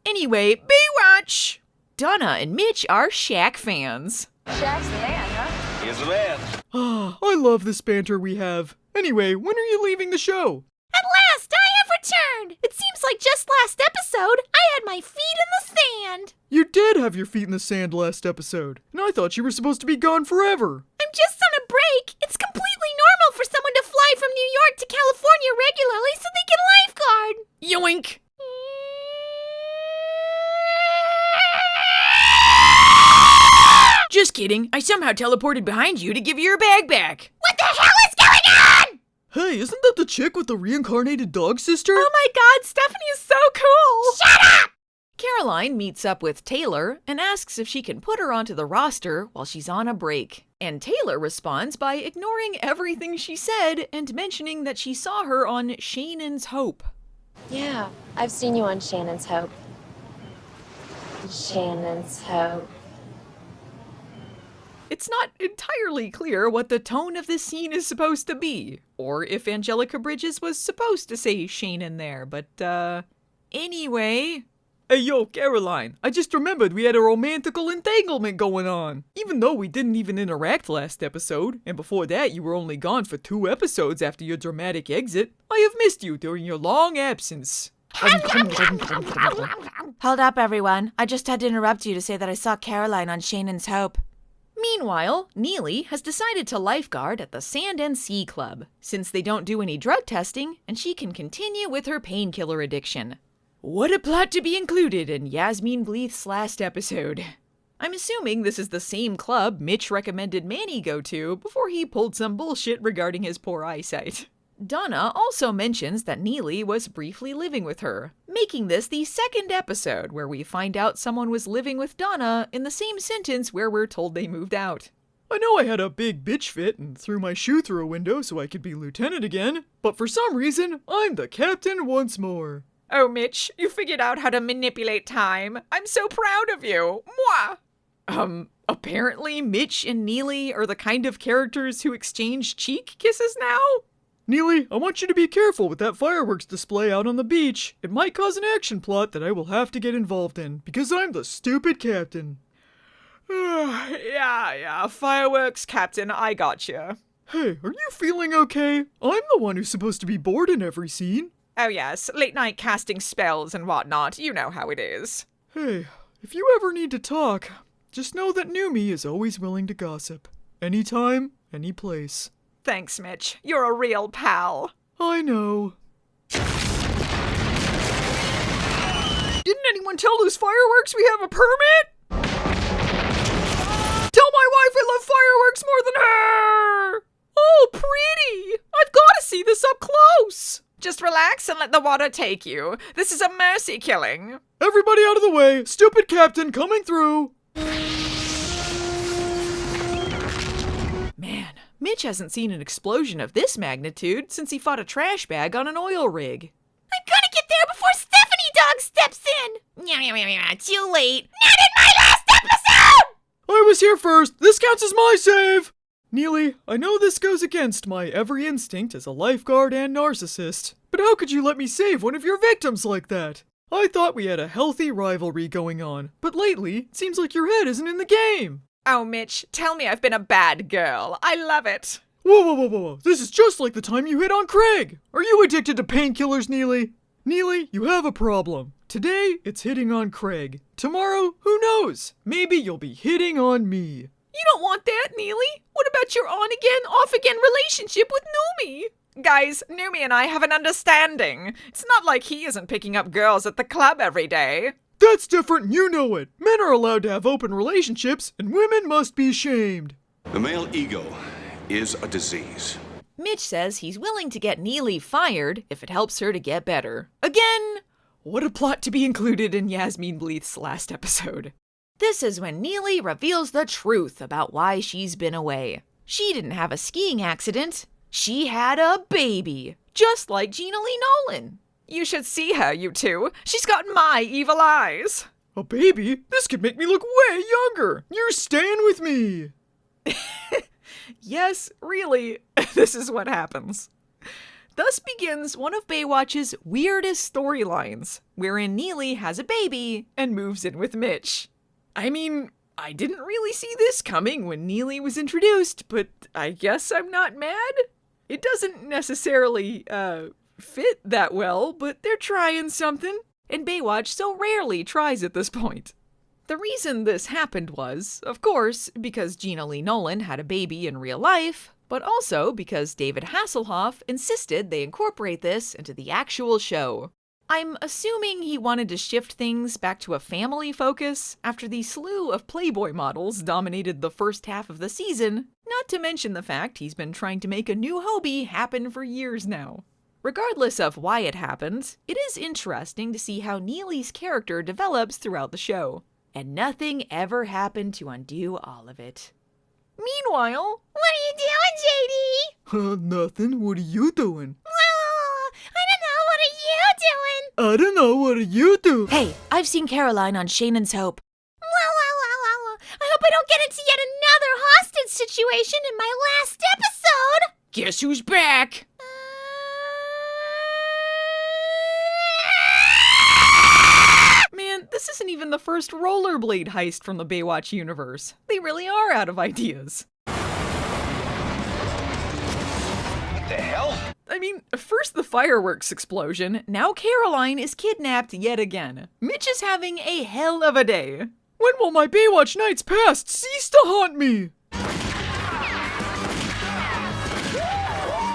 Anyway, Baywatch! Donna and Mitch are Shaq fans. Shaq's the man, huh? He's the man. I love this banter we have. Anyway, when are you leaving the show? At last, I have returned. It seems like just last episode, I had my feet in the sand. You did have your feet in the sand last episode, and I thought you were supposed to be gone forever. I'm just on a break. It's completely normal for someone to fly from New York to California regularly so they can lifeguard. Yoink! Just kidding. I somehow teleported behind you to give you your bag back. What the hell is going on? Hey, isn't that the chick with the reincarnated dog sister? Oh my god, Stephanie is so cool! Shut up! Caroline meets up with Taylor and asks if she can put her onto the roster while she's on a break. And Taylor responds by ignoring everything she said and mentioning that she saw her on Shannon's Hope. Yeah, I've seen you on Shannon's Hope. Shannon's Hope. It's not entirely clear what the tone of this scene is supposed to be, or if Angelica Bridges was supposed to say Shannon there, but, anyway. Hey yo, Caroline, I just remembered we had a romantical entanglement going on. Even though we didn't even interact last episode, and before that you were only gone for 2 episodes after your dramatic exit, I have missed you during your long absence. Hold up, everyone. I just had to interrupt you to say that I saw Caroline on Shannon's Hope. Meanwhile, Neely has decided to lifeguard at the Sand and Sea Club, since they don't do any drug testing, and she can continue with her painkiller addiction. What a plot to be included in Yasmin Bleeth's last episode. I'm assuming this is the same club Mitch recommended Manny go to before he pulled some bullshit regarding his poor eyesight. Donna also mentions that Neely was briefly living with her, making this the second episode where we find out someone was living with Donna in the same sentence where we're told they moved out. I know I had a big bitch fit and threw my shoe through a window so I could be lieutenant again, but for some reason, I'm the captain once more. Oh, Mitch, you figured out how to manipulate time. I'm so proud of you. Mwah! Apparently Mitch and Neely are the kind of characters who exchange cheek kisses now? Neely, I want you to be careful with that fireworks display out on the beach. It might cause an action plot that I will have to get involved in, because I'm the stupid captain. Yeah, fireworks captain, I gotcha. Hey, are you feeling okay? I'm the one who's supposed to be bored in every scene. Oh yes, late night casting spells and whatnot, you know how it is. Hey, if you ever need to talk, just know that New Me is always willing to gossip. Anytime, any place. Thanks, Mitch. You're a real pal. I know. Didn't anyone tell those fireworks we have a permit? Tell my wife I love fireworks more than her! Oh, pretty! I've got to see this up close. Just relax and let the water take you. This is a mercy killing. Everybody out of the way! Stupid captain coming through! Man, Mitch hasn't seen an explosion of this magnitude since he fought a trash bag on an oil rig. I'm gonna get there before Stephanie Dog steps in! Too late. Not in my last episode! I was here first! This counts as my save! Neely, I know this goes against my every instinct as a lifeguard and narcissist, but how could you let me save one of your victims like that? I thought we had a healthy rivalry going on, but lately, it seems like your head isn't in the game. Oh, Mitch, tell me I've been a bad girl. I love it. Whoa. This is just like the time you hit on Craig. Are you addicted to painkillers, Neely? Neely, you have a problem. Today, it's hitting on Craig. Tomorrow, who knows? Maybe you'll be hitting on me. You don't want that, Neely. What about your on-again, off-again relationship with Numi? Guys, Numi and I have an understanding. It's not like he isn't picking up girls at the club every day. That's different, you know it. Men are allowed to have open relationships, and women must be shamed. The male ego is a disease. Mitch says he's willing to get Neely fired if it helps her to get better. Again, what a plot to be included in Yasmin Bleeth's last episode. This is when Neely reveals the truth about why she's been away. She didn't have a skiing accident. She had a baby, just like Gena Nolin. You should see her, you two. She's got my evil eyes. A baby? This could make me look way younger. You're staying with me. Yes, really, this is what happens. Thus begins one of Baywatch's weirdest storylines, wherein Neely has a baby and moves in with Mitch. I mean, I didn't really see this coming when Neely was introduced, but I guess I'm not mad. It doesn't necessarily, fit that well, but they're trying something. And Baywatch so rarely tries at this point. The reason this happened was, of course, because Gena Lee Nolin had a baby in real life, but also because David Hasselhoff insisted they incorporate this into the actual show. I'm assuming he wanted to shift things back to a family focus after the slew of Playboy models dominated the first half of the season, not to mention the fact he's been trying to make a new Hobie happen for years now. Regardless of why it happened, it is interesting to see how Neely's character develops throughout the show. And nothing ever happened to undo all of it. Meanwhile, what are you doing, JD? Nothing. What are you doing? I don't know. What are you doing? I don't know. What are you doing? Hey, I've seen Caroline on Shannon's Hope. I hope I don't get into yet another hostage situation in my last episode. Guess who's back? Man, this isn't even the first rollerblade heist from the Baywatch universe. They really are out of ideas. What the hell? I mean, first the fireworks explosion, now Caroline is kidnapped yet again. Mitch is having a hell of a day. When will my Baywatch nights past cease to haunt me?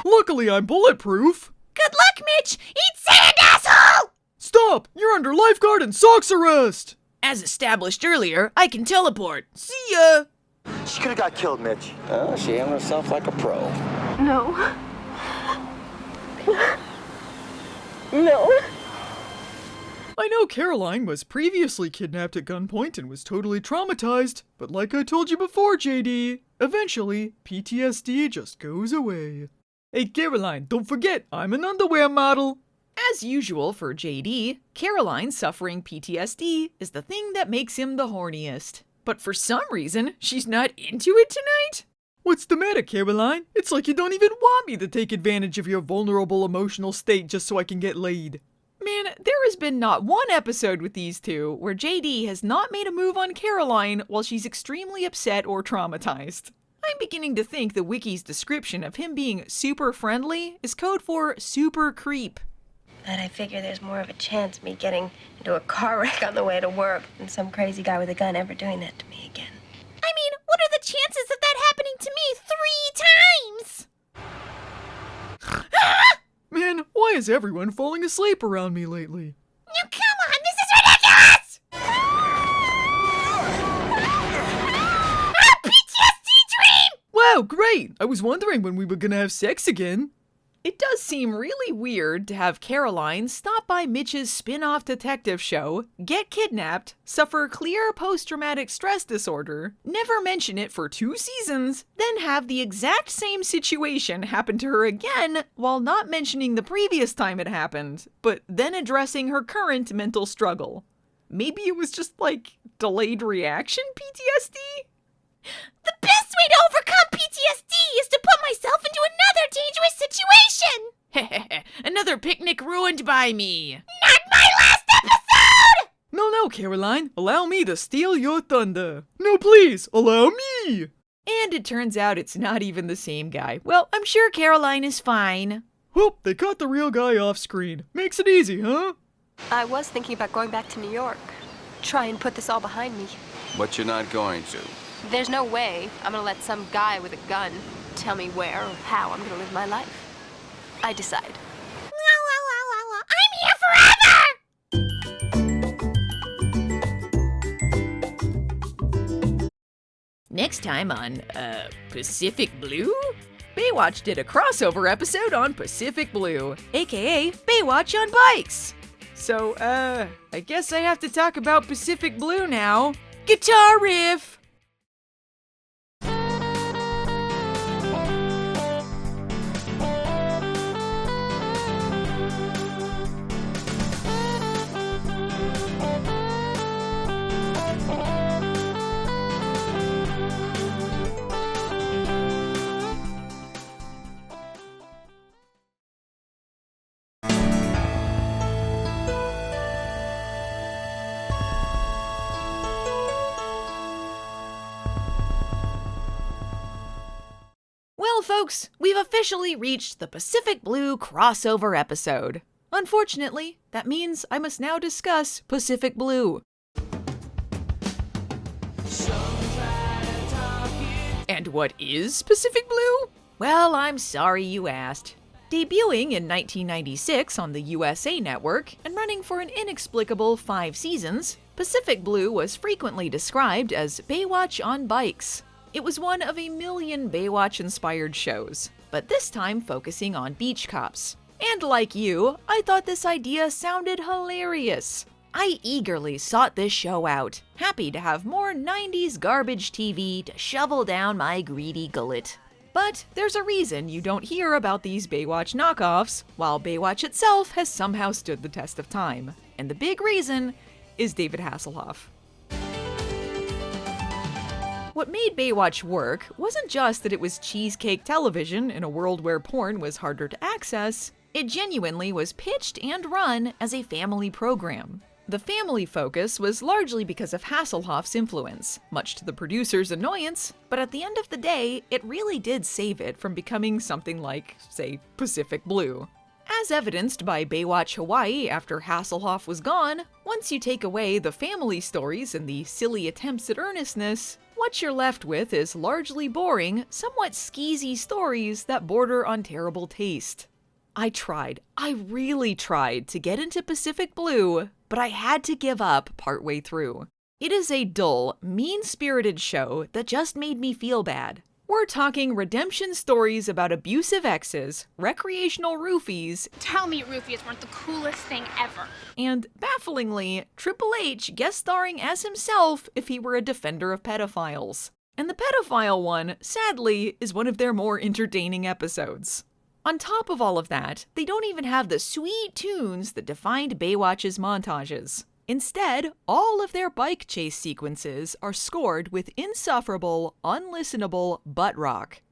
Luckily, I'm bulletproof. Good luck, Mitch! Eat sand, asshole! Stop! You're under lifeguard and socks arrest! As established earlier, I can teleport. See ya! She could have got killed, Mitch. Oh, she handled herself like a pro. No. No. I know Caroline was previously kidnapped at gunpoint and was totally traumatized, but like I told you before, JD, eventually, PTSD just goes away. Hey Caroline, don't forget, I'm an underwear model. As usual for JD, Caroline suffering PTSD is the thing that makes him the horniest. But for some reason, she's not into it tonight? What's the matter, Caroline? It's like you don't even want me to take advantage of your vulnerable emotional state just so I can get laid. Man, there has been not one episode with these two where JD has not made a move on Caroline while she's extremely upset or traumatized. I'm beginning to think the wiki's description of him being super friendly is code for super creep. But I figure there's more of a chance of me getting into a car wreck on the way to work than some crazy guy with a gun ever doing that to me again. I mean, what are the chances of that happening to me 3 times? Man, why is everyone falling asleep around me lately? Now come on, this is ridiculous! PTSD dream! Wow, great! I was wondering when we were gonna have sex again. It does seem really weird to have Caroline stop by Mitch's spin-off detective show, get kidnapped, suffer clear post-traumatic stress disorder, never mention it for 2 seasons, then have the exact same situation happen to her again while not mentioning the previous time it happened, but then addressing her current mental struggle. Maybe it was just like delayed reaction PTSD? The best way to overcome PTSD is to put myself into another dangerous situation! Another picnic ruined by me. Not my last episode! No, Caroline. Allow me to steal your thunder. No, please, allow me! And it turns out it's not even the same guy. Well, I'm sure Caroline is fine. Well, they cut the real guy off screen. Makes it easy, huh? I was thinking about going back to New York. Try and put this all behind me. But you're not going to. There's no way I'm gonna let some guy with a gun tell me where or how I'm gonna live my life. I decide. I'm here forever! Next time on, Pacific Blue? Baywatch did a crossover episode on Pacific Blue, aka Baywatch on Bikes. So, I guess I have to talk about Pacific Blue now. Guitar riff! folks, we've officially reached the Pacific Blue crossover episode. Unfortunately, that means I must now discuss Pacific Blue. And what is Pacific Blue? Well, I'm sorry you asked. Debuting in 1996 on the USA Network and running for an inexplicable 5 seasons, Pacific Blue was frequently described as Baywatch on bikes. It was one of a million Baywatch-inspired shows, but this time focusing on beach cops. And like you, I thought this idea sounded hilarious. I eagerly sought this show out, happy to have more 90s garbage TV to shovel down my greedy gullet. But there's a reason you don't hear about these Baywatch knockoffs, while Baywatch itself has somehow stood the test of time. And the big reason is David Hasselhoff. What made Baywatch work wasn't just that it was cheesecake television in a world where porn was harder to access, it genuinely was pitched and run as a family program. The family focus was largely because of Hasselhoff's influence, much to the producer's annoyance, but at the end of the day, it really did save it from becoming something like, say, Pacific Blue. As evidenced by Baywatch Hawaii after Hasselhoff was gone, once you take away the family stories and the silly attempts at earnestness, what you're left with is largely boring, somewhat skeezy stories that border on terrible taste. I really tried to get into Pacific Blue, but I had to give up partway through. It is a dull, mean-spirited show that just made me feel bad. We're talking redemption stories about abusive exes, recreational roofies, Tell me roofies weren't the coolest thing ever. and, bafflingly, Triple H guest starring as himself if he were a defender of pedophiles. And the pedophile one, sadly, is one of their more entertaining episodes. On top of all of that, they don't even have the sweet tunes that defined Baywatch's montages. Instead, all of their bike chase sequences are scored with insufferable, unlistenable butt rock.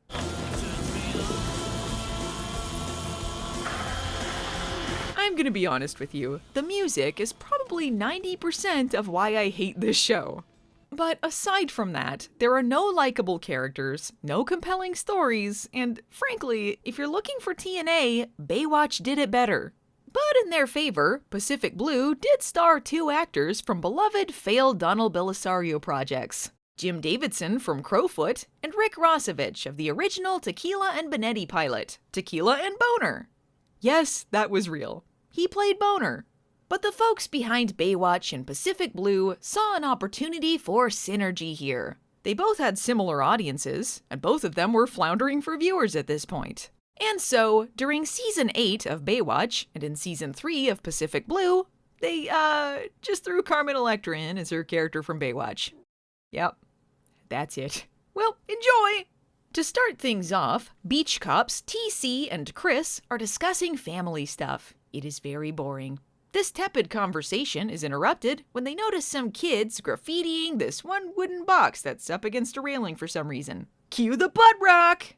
I'm gonna be honest with you, the music is probably 90% of why I hate this show. But aside from that, there are no likable characters, no compelling stories, and frankly, if you're looking for TNA, Baywatch did it better. But in their favor, Pacific Blue did star 2 actors from beloved failed Donald Belisario projects. Jim Davidson from Crowfoot, and Rick Rossovich of the original Tequila and Benetti pilot, Tequila and Boner. Yes, that was real. He played Boner. But the folks behind Baywatch and Pacific Blue saw an opportunity for synergy here. They both had similar audiences, and both of them were floundering for viewers at this point. And so, during Season 8 of Baywatch, and in Season 3 of Pacific Blue, they, just threw Carmen Electra in as her character from Baywatch. Yep, that's it. Well, enjoy! To start things off, beach cops TC and Chris are discussing family stuff. It is very boring. This tepid conversation is interrupted when they notice some kids graffitiing this one wooden box that's up against a railing for some reason. Cue the butt rock!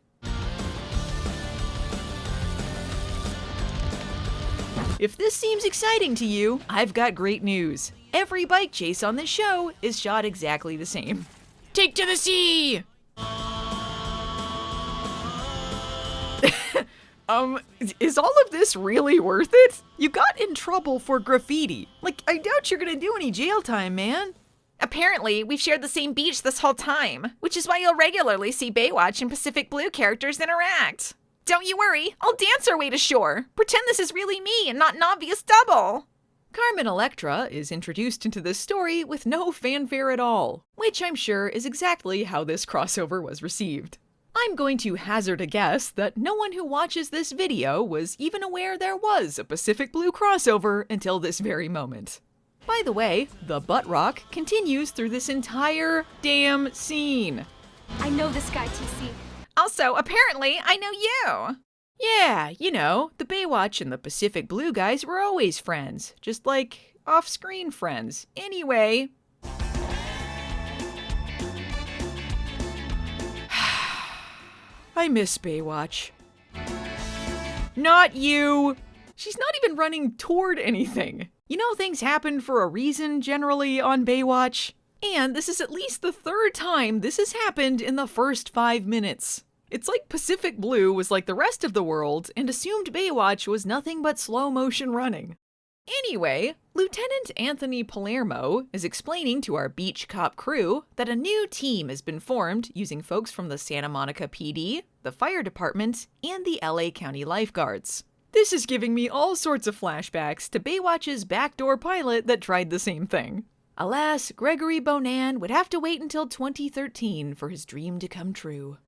If this seems exciting to you, I've got great news. Every bike chase on this show is shot exactly the same. Take to the sea! Is all of this really worth it? You got in trouble for graffiti. Like, I doubt you're gonna do any jail time, man. Apparently, we've shared the same beach this whole time, which is why you'll regularly see Baywatch and Pacific Blue characters interact. Don't you worry, I'll dance our way to shore. Pretend this is really me and not an obvious double. Carmen Electra is introduced into this story with no fanfare at all, which I'm sure is exactly how this crossover was received. I'm going to hazard a guess that no one who watches this video was even aware there was a Pacific Blue crossover until this very moment. By the way, the butt rock continues through this entire damn scene. I know this guy, TC. Also, apparently, I know you. Yeah, you know, the Baywatch and the Pacific Blue guys were always friends, just like off-screen friends. Anyway, I miss Baywatch. Not you! She's not even running toward anything. You know, things happen for a reason generally on Baywatch. And this is at least the 3rd time this has happened in the first 5 minutes. It's like Pacific Blue was like the rest of the world and assumed Baywatch was nothing but slow motion running. Anyway, Lieutenant Anthony Palermo is explaining to our beach cop crew that a new team has been formed using folks from the Santa Monica PD, the fire department, and the LA County Lifeguards. This is giving me all sorts of flashbacks to Baywatch's backdoor pilot that tried the same thing. Alas, Gregory Bonan would have to wait until 2013 for his dream to come true.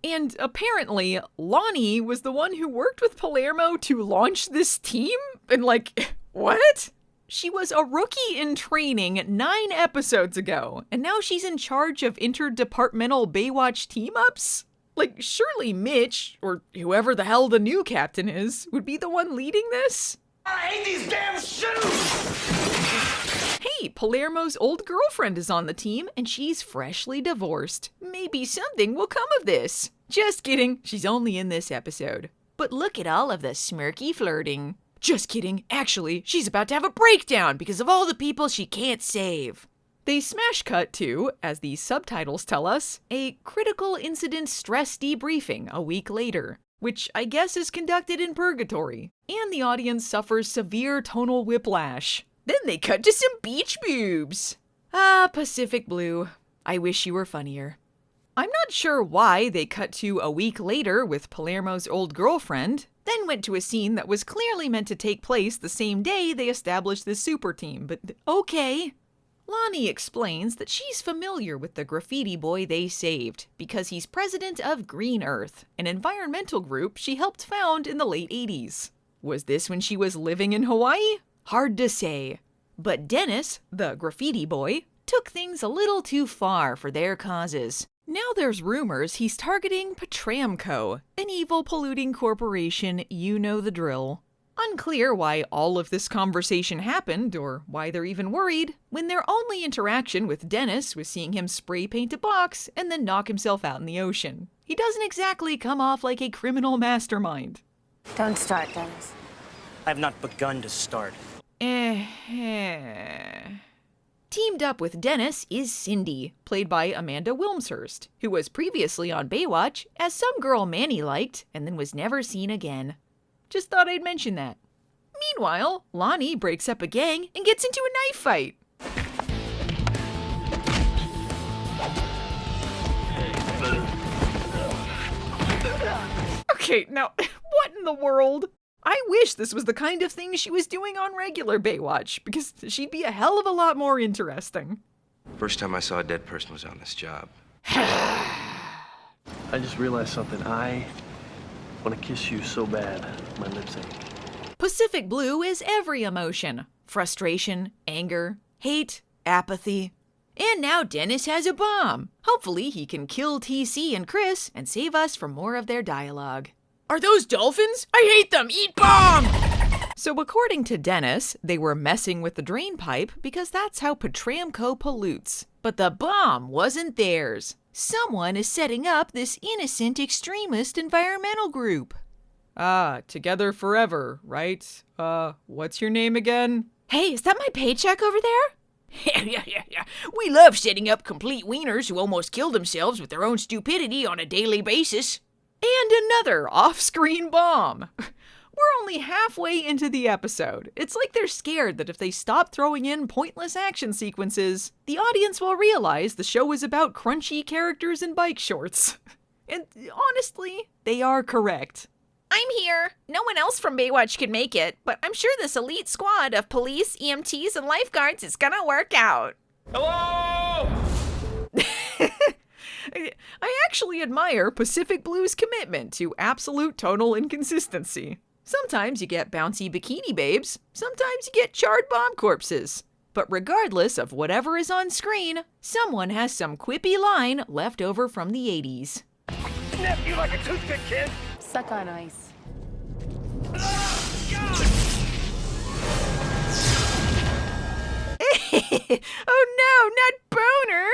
And apparently, Lonnie was the one who worked with Palermo to launch this team? And what? She was a rookie in training 9 episodes ago, and now she's in charge of interdepartmental Baywatch team-ups? Surely Mitch, or whoever the hell the new captain is, would be the one leading this? I hate these damn shoes! Hey, Palermo's old girlfriend is on the team, and she's freshly divorced. Maybe something will come of this. Just kidding, she's only in this episode. But look at all of the smirky flirting. Just kidding, actually, she's about to have a breakdown because of all the people she can't save. They smash cut to, as the subtitles tell us, a critical incident stress debriefing a week later, which I guess is conducted in purgatory, and the audience suffers severe tonal whiplash. Then they cut to some beach boobs. Ah, Pacific Blue. I wish you were funnier. I'm not sure why they cut to a week later with Palermo's old girlfriend, then went to a scene that was clearly meant to take place the same day they established this super team, but okay. Lonnie explains that she's familiar with the graffiti boy they saved because he's president of Green Earth, an environmental group she helped found in the late 80s. Was this when she was living in Hawaii? Hard to say. But Dennis, the graffiti boy, took things a little too far for their causes. Now there's rumors he's targeting Petramco, an evil polluting corporation, you know the drill. Unclear why all of this conversation happened, or why they're even worried, when their only interaction with Dennis was seeing him spray paint a box and then knock himself out in the ocean. He doesn't exactly come off like a criminal mastermind. Don't start, Dennis. I've not begun to start. Teamed up with Dennis is Cindy, played by Amanda Wilmshurst, who was previously on Baywatch as some girl Manny liked and then was never seen again. Just thought I'd mention that. Meanwhile, Lonnie breaks up a gang and gets into a knife fight. Okay, now, what in the world? I wish this was the kind of thing she was doing on regular Baywatch, because she'd be a hell of a lot more interesting. First time I saw a dead person was on this job. I just realized something. I want to kiss you so bad, my lips ache. Pacific Blue is every emotion. Frustration, anger, hate, apathy. And now Dennis has a bomb. Hopefully he can kill TC and Chris and save us from more of their dialogue. Are those dolphins? I hate them! Eat bomb! So according to Dennis, they were messing with the drain pipe because that's how Petramco pollutes. But the bomb wasn't theirs. Someone is setting up this innocent extremist environmental group. Together forever, right? What's your name again? Hey, is that my paycheck over there? Yeah. We love setting up complete wieners who almost kill themselves with their own stupidity on a daily basis. And another off-screen bomb. We're only halfway into the episode. It's like they're scared that if they stop throwing in pointless action sequences, the audience will realize the show is about crunchy characters in bike shorts. And honestly, they are correct. I'm here. No one else from Baywatch can make it, but I'm sure this elite squad of police, EMTs, and lifeguards is gonna work out. Hello! I actually admire Pacific Blue's commitment to absolute tonal inconsistency. Sometimes you get bouncy bikini babes, sometimes you get charred bomb corpses. But regardless of whatever is on screen, someone has some quippy line left over from the 80s. Snap you like a toothpick, kid! Suck on ice. Oh no, not Boner!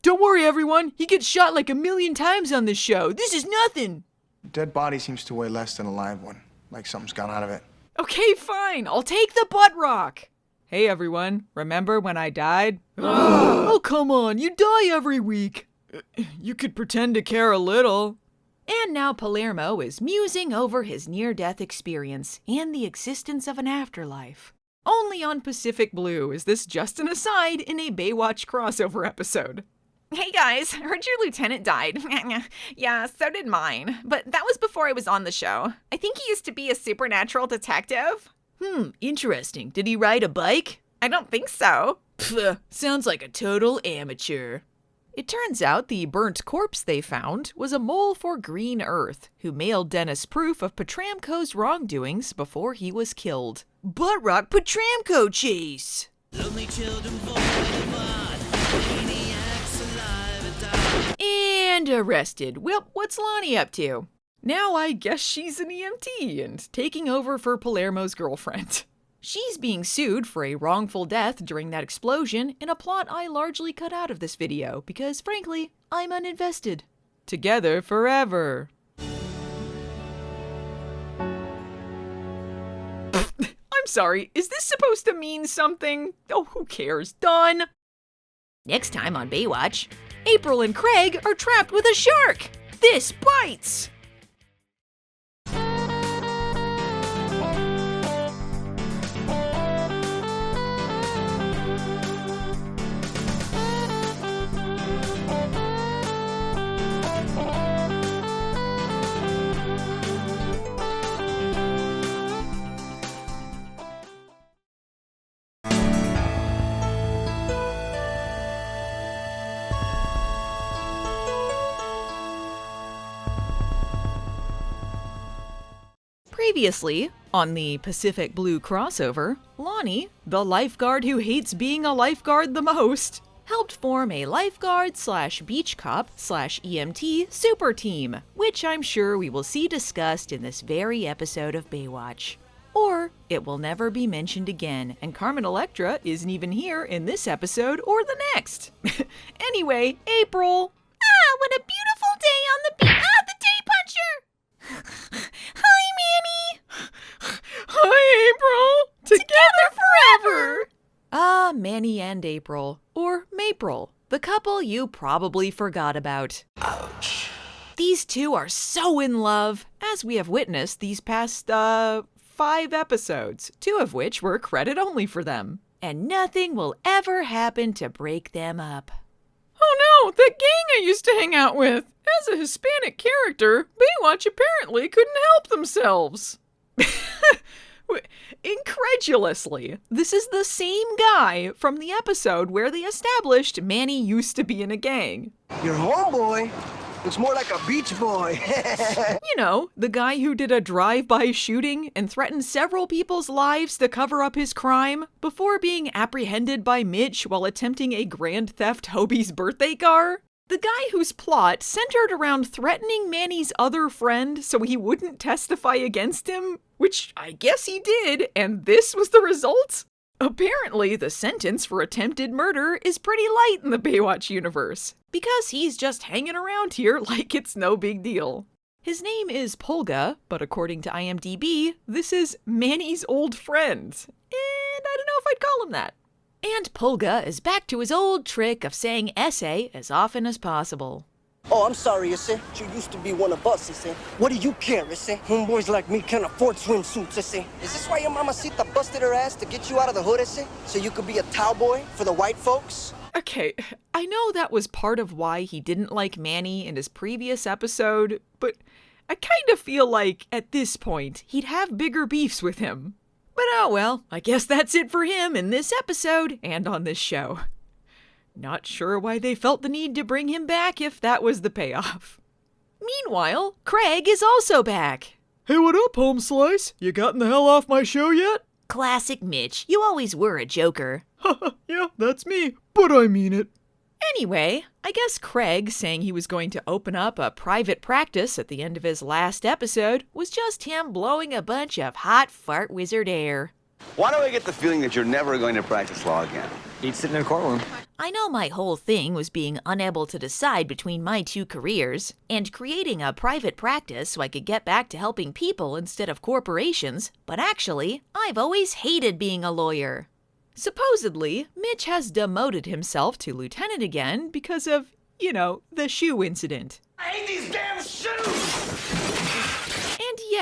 Don't worry, everyone. He gets shot like 1,000,000 times on this show. This is nothing. A dead body seems to weigh less than a live one, like something's gone out of it. Okay, fine. I'll take the butt rock. Hey, everyone. Remember when I died? Oh, come on. You die every week. You could pretend to care a little. And now Palermo is musing over his near-death experience and the existence of an afterlife. Only on Pacific Blue is this just an aside in a Baywatch crossover episode. Hey guys, heard your lieutenant died. Yeah, so did mine. But that was before I was on the show. I think he used to be a supernatural detective. Interesting. Did he ride a bike? I don't think so. Pfft, sounds like a total amateur. It turns out the burnt corpse they found was a mole for Green Earth, who mailed Dennis proof of Petramco's wrongdoings before he was killed. Butt rock Petramco chase! Lonely children and arrested. Well, what's Lonnie up to? Now I guess she's an EMT and taking over for Palermo's girlfriend. She's being sued for a wrongful death during that explosion in a plot I largely cut out of this video because, frankly, I'm uninvested. Together forever. I'm sorry, is this supposed to mean something? Oh, who cares? Done. Next time on Baywatch, April and Craig are trapped with a shark. This bites. Previously, on the Pacific Blue crossover, Lonnie, the lifeguard who hates being a lifeguard the most, helped form a lifeguard/beach cop/EMT super team, which I'm sure we will see discussed in this very episode of Baywatch. Or it will never be mentioned again, and Carmen Electra isn't even here in this episode or the next. Anyway, April. What a beautiful day on the beach. The day puncher. Hi, Manny. Hi, April. Together forever. Manny and April, or Mapril, the couple you probably forgot about. Ouch. These two are so in love, as we have witnessed these past, 5 episodes, 2 of which were credit only for them. And nothing will ever happen to break them up. Oh no, that gang I used to hang out with. As a Hispanic character, Baywatch apparently couldn't help themselves. Incredulously, this is the same guy from the episode where they established Manny used to be in a gang. Your homeboy looks more like a beach boy. You know, the guy who did a drive-by shooting and threatened several people's lives to cover up his crime before being apprehended by Mitch while attempting a Grand Theft Hobie's birthday car. The guy whose plot centered around threatening Manny's other friend so he wouldn't testify against him, which I guess he did, and this was the result? Apparently, the sentence for attempted murder is pretty light in the Baywatch universe, because he's just hanging around here like it's no big deal. His name is Polga, but according to IMDb, this is Manny's old friend, and I don't know if I'd call him that. And Polga is back to his old trick of saying essay as often as possible. Oh, I'm sorry, Issy. You used to be one of us, Issy. What do you care, Issy? Homeboys like me can't afford swimsuits, Issy. Is this why your mamacita busted her ass to get you out of the hood, Issy? So you could be a cowboy for the white folks? Okay, I know that was part of why he didn't like Manny in his previous episode, but I kind of feel like, at this point, he'd have bigger beefs with him. But oh well, I guess that's it for him in this episode and on this show. Not sure why they felt the need to bring him back if that was the payoff. Meanwhile, Craig is also back. Hey, what up, Home Slice? You gotten the hell off my show yet? Classic Mitch, you always were a joker. Yeah, that's me, but I mean it. Anyway, I guess Craig saying he was going to open up a private practice at the end of his last episode was just him blowing a bunch of hot fart wizard air. Why do I get the feeling that you're never going to practice law again? He'd sit in a courtroom. I know my whole thing was being unable to decide between my 2 careers and creating a private practice so I could get back to helping people instead of corporations, but actually, I've always hated being a lawyer. Supposedly, Mitch has demoted himself to lieutenant again because of, you know, the shoe incident. I hate these damn shoes!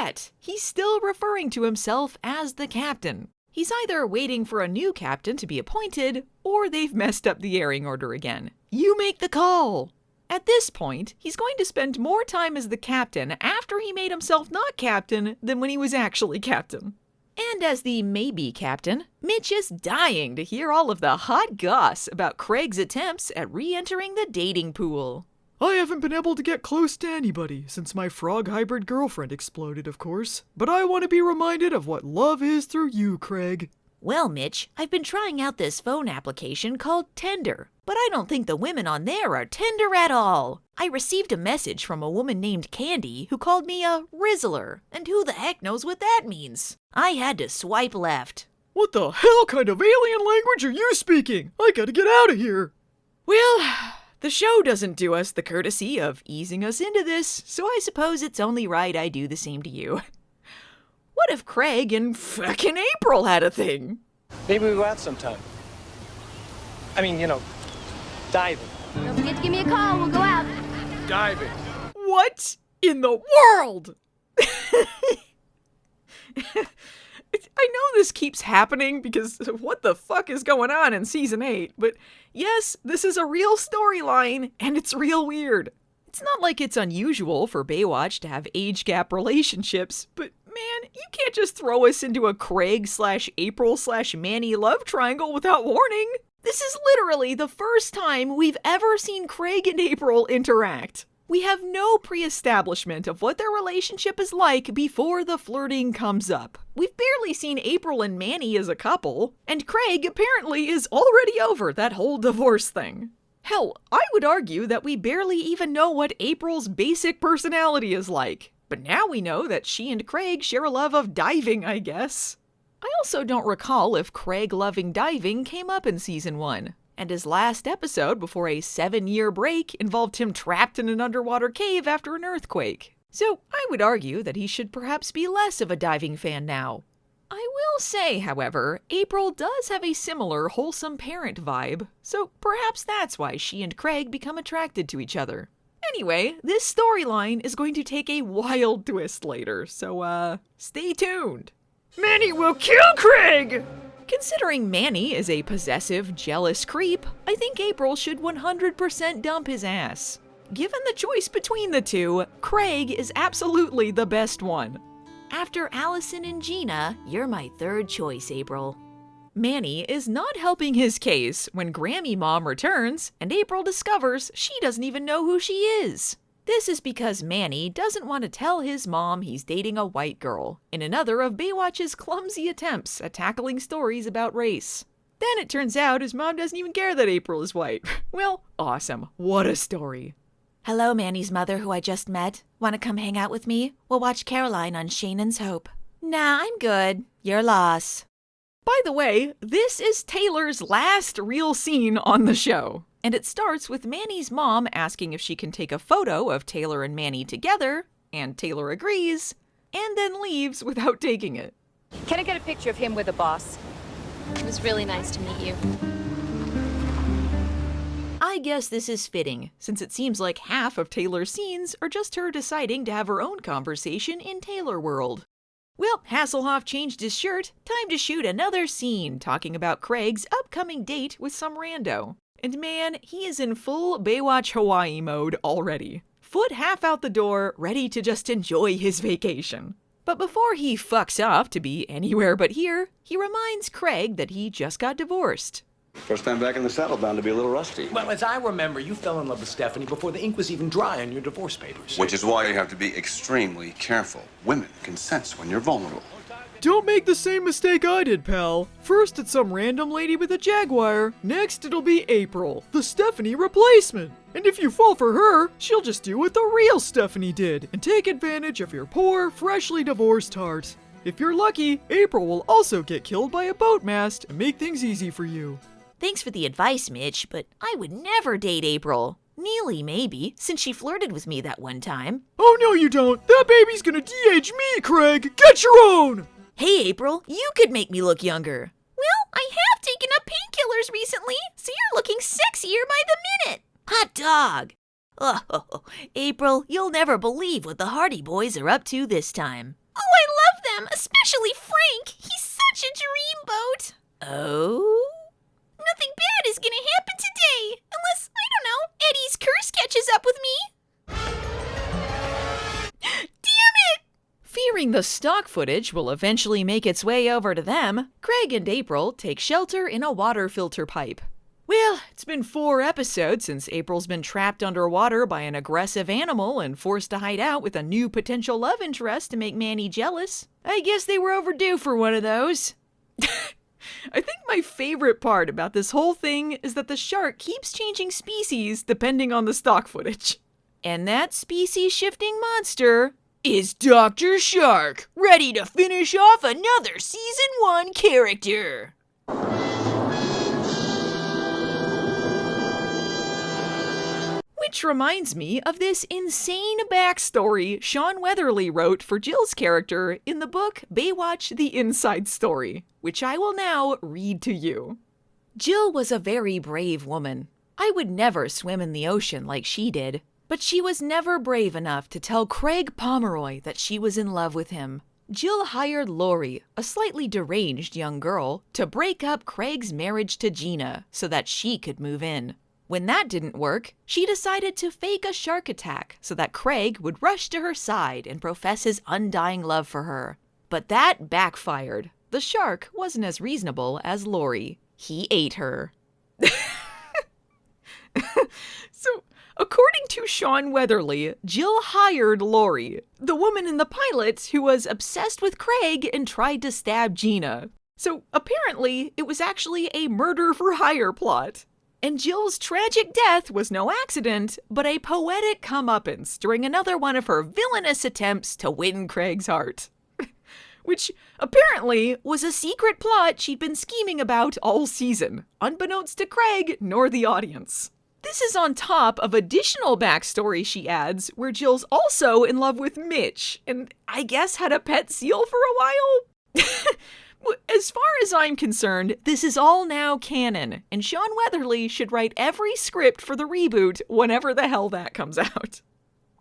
forget, he's still referring to himself as the captain. He's either waiting for a new captain to be appointed, or they've messed up the airing order again. You make the call. At this point, he's going to spend more time as the captain after he made himself not captain than when he was actually captain. And as the maybe captain, Mitch is dying to hear all of the hot goss about Craig's attempts at re-entering the dating pool. I haven't been able to get close to anybody since my frog hybrid girlfriend exploded, of course. But I want to be reminded of what love is through you, Craig. Well, Mitch, I've been trying out this phone application called Tender, but I don't think the women on there are tender at all. I received a message from a woman named Candy who called me a Rizzler, and who the heck knows what that means? I had to swipe left. What the hell kind of alien language are you speaking? I gotta get out of here. Well, the show doesn't do us the courtesy of easing us into this, so I suppose it's only right I do the same to you. What if Craig and fucking April had a thing? Maybe we go out sometime. I mean, diving. Don't forget to give me a call. We'll go out. Diving. What in the world? I know this keeps happening because what the fuck is going on in season 8, but yes, this is a real storyline and it's real weird. It's not like it's unusual for Baywatch to have age gap relationships, but man, you can't just throw us into a Craig/April/Manny love triangle without warning. This is literally the first time we've ever seen Craig and April interact. We have no pre-establishment of what their relationship is like before the flirting comes up. We've barely seen April and Manny as a couple, and Craig apparently is already over that whole divorce thing. Hell, I would argue that we barely even know what April's basic personality is like. But now we know that she and Craig share a love of diving, I guess. I also don't recall if Craig loving diving came up in season 1. And his last episode before a 7-year break involved him trapped in an underwater cave after an earthquake. So I would argue that he should perhaps be less of a diving fan now. I will say, however, April does have a similar wholesome parent vibe, so perhaps that's why she and Craig become attracted to each other. Anyway, this storyline is going to take a wild twist later, so stay tuned. Manny will kill Craig! Considering Manny is a possessive, jealous creep, I think April should 100% dump his ass. Given the choice between the two, Craig is absolutely the best one. After Allison and Gena, you're my third choice, April. Manny is not helping his case when Grammy Mom returns and April discovers she doesn't even know who she is. This is because Manny doesn't want to tell his mom he's dating a white girl, in another of Baywatch's clumsy attempts at tackling stories about race. Then it turns out his mom doesn't even care that April is white. Well, awesome. What a story. Hello, Manny's mother, who I just met. Want to come hang out with me? We'll watch Caroline on Shannon's Hope. Nah, I'm good. Your loss. By the way, this is Taylor's last real scene on the show. And it starts with Manny's mom asking if she can take a photo of Taylor and Manny together, and Taylor agrees, and then leaves without taking it. Can I get a picture of him with the boss? It was really nice to meet you. I guess this is fitting, since it seems like half of Taylor's scenes are just her deciding to have her own conversation in Taylor World. Well, Hasselhoff changed his shirt, time to shoot another scene talking about Craig's upcoming date with some rando. And man, he is in full Baywatch Hawaii mode already. Foot half out the door, ready to just enjoy his vacation. But before he fucks off to be anywhere but here, he reminds Craig that he just got divorced. First time back in the saddle, bound to be a little rusty. Well, as I remember, you fell in love with Stephanie before the ink was even dry on your divorce papers. Which is why you have to be extremely careful. Women can sense when you're vulnerable. Don't make the same mistake I did, pal. First it's some random lady with a Jaguar. Next it'll be April, the Stephanie replacement. And if you fall for her, she'll just do what the real Stephanie did and take advantage of your poor, freshly divorced heart. If you're lucky, April will also get killed by a boat mast and make things easy for you. Thanks for the advice, Mitch, but I would never date April. Neely, maybe, since she flirted with me that one time. Oh, no you don't. That baby's gonna DH me, Craig. Get your own! Hey, April, you could make me look younger. Well, I have taken up painkillers recently, so you're looking sexier by the minute. Hot dog! Oh, April, you'll never believe what the Hardy Boys are up to this time. Oh, I love them, especially Frank. He's such a dreamboat. Oh? Nothing bad is gonna happen today, unless, I don't know, Eddie's curse catches up with me. Damn it! Fearing the stock footage will eventually make its way over to them, Craig and April take shelter in a water filter pipe. Well, it's been 4 episodes since April's been trapped underwater by an aggressive animal and forced to hide out with a new potential love interest to make Manny jealous. I guess they were overdue for one of those. I think my favorite part about this whole thing is that the shark keeps changing species depending on the stock footage. And that species-shifting monster is Dr. Shark, ready to finish off another Season 1 character. Which reminds me of this insane backstory Sean Weatherly wrote for Jill's character in the book Baywatch: The Inside Story, which I will now read to you. Jill was a very brave woman. I would never swim in the ocean like she did, but she was never brave enough to tell Craig Pomeroy that she was in love with him. Jill hired Lori, a slightly deranged young girl, to break up Craig's marriage to Gena so that she could move in. When that didn't work, she decided to fake a shark attack so that Craig would rush to her side and profess his undying love for her. But that backfired. The shark wasn't as reasonable as Lori. He ate her. So, according to Sean Weatherly, Jill hired Lori, the woman in the pilot who was obsessed with Craig and tried to stab Gena. So, apparently, it was actually a murder-for-hire plot. And Jill's tragic death was no accident, but a poetic comeuppance during another one of her villainous attempts to win Craig's heart. Which, apparently, was a secret plot she'd been scheming about all season, unbeknownst to Craig nor the audience. This is on top of additional backstory she adds, where Jill's also in love with Mitch, and I guess had a pet seal for a while? As far as I'm concerned, this is all now canon, and Sean Weatherly should write every script for the reboot whenever the hell that comes out.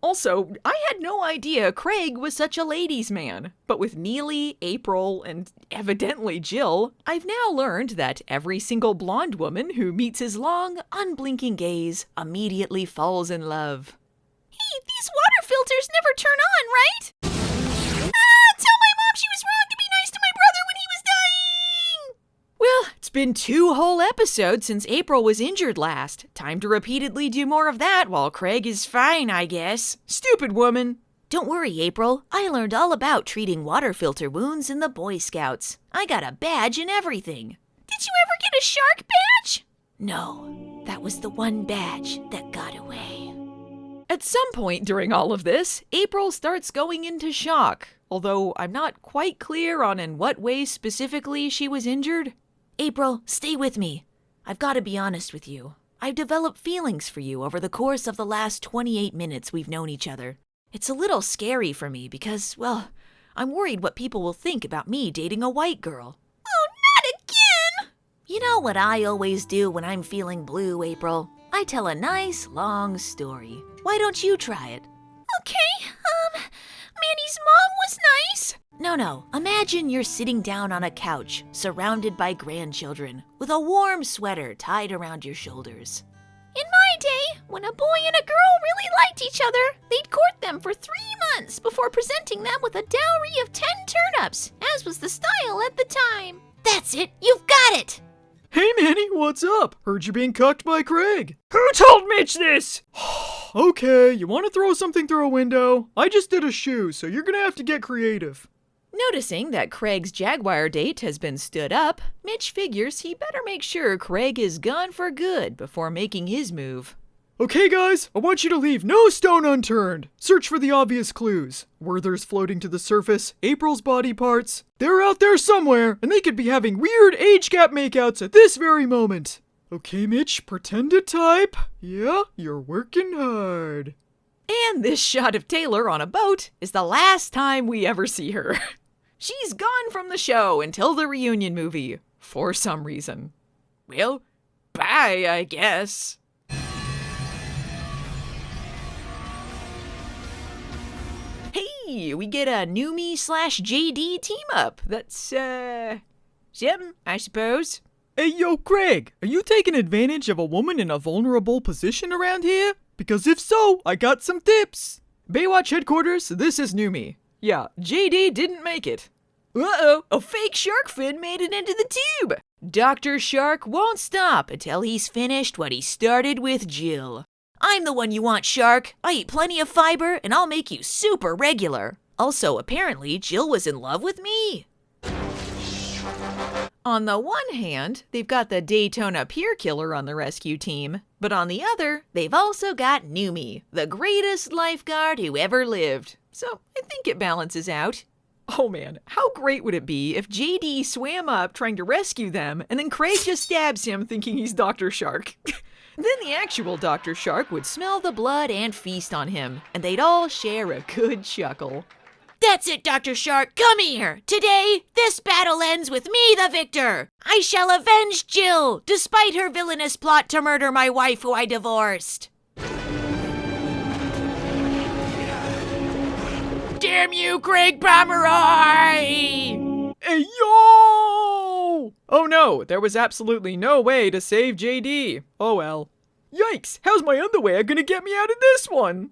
Also, I had no idea Craig was such a ladies' man, but with Neely, April, and evidently Jill, I've now learned that every single blonde woman who meets his long, unblinking gaze immediately falls in love. Hey, these water filters never turn on, right? Tell my mom she was wrong to be nice to my brother when he was dying! Well, it's been 2 whole episodes since April was injured last. Time to repeatedly do more of that while Craig is fine, I guess. Stupid woman. Don't worry, April. I learned all about treating water filter wounds in the Boy Scouts. I got a badge and everything. Did you ever get a shark badge? No, that was the one badge that got away. At some point during all of this, April starts going into shock, although I'm not quite clear on in what way specifically she was injured. April, stay with me. I've got to be honest with you. I've developed feelings for you over the course of the last 28 minutes we've known each other. It's a little scary for me because, well, I'm worried what people will think about me dating a white girl. Oh, not again! You know what I always do when I'm feeling blue, April? I tell a nice, long story. Why don't you try it? Okay, Manny's mom was nice. No. Imagine you're sitting down on a couch, surrounded by grandchildren, with a warm sweater tied around your shoulders. In my day, when a boy and a girl really liked each other, they'd court them for 3 months before presenting them with a dowry of 10 turnips, as was the style at the time. That's it! You've got it! Hey Manny, what's up? Heard you're being cucked by Craig. Who told Mitch this? Okay, you want to throw something through a window? I just did a shoe, so you're gonna have to get creative. Noticing that Craig's Jaguar date has been stood up, Mitch figures he better make sure Craig is gone for good before making his move. Okay guys, I want you to leave no stone unturned. Search for the obvious clues. Werther's floating to the surface, April's body parts. They're out there somewhere, and they could be having weird age gap makeouts at this very moment. Okay Mitch, pretend to type. Yeah, you're working hard. And this shot of Taylor on a boat is the last time we ever see her. She's gone from the show until the reunion movie, for some reason. Well, bye, I guess. Hey, Hey, we get a Numi/JD team up. That's, something, I suppose. Hey, yo, Craig, are you taking advantage of a woman in a vulnerable position around here? Because if so, I got some tips. Baywatch headquarters, this is Numi. Yeah, JD didn't make it. Uh-oh, a fake shark fin made it into the tube. Dr. Shark won't stop until he's finished what he started with Jill. I'm the one you want, Shark. I eat plenty of fiber, and I'll make you super regular. Also, apparently, Jill was in love with me. On the one hand, they've got the Daytona Pier Killer on the rescue team. But on the other, they've also got Numi, the greatest lifeguard who ever lived. So I think it balances out. Oh man, how great would it be if JD swam up trying to rescue them, and then Craig just stabs him thinking he's Dr. Shark. Then the actual Dr. Shark would smell the blood and feast on him, and they'd all share a good chuckle. That's it, Dr. Shark. Come here. Today, this battle ends with me, the victor. I shall avenge Jill, despite her villainous plot to murder my wife who I divorced. Damn you, Craig Pomeroy! Hey, yo! Oh no, there was absolutely no way to save JD. Oh well. Yikes, how's my underwear gonna get me out of this one?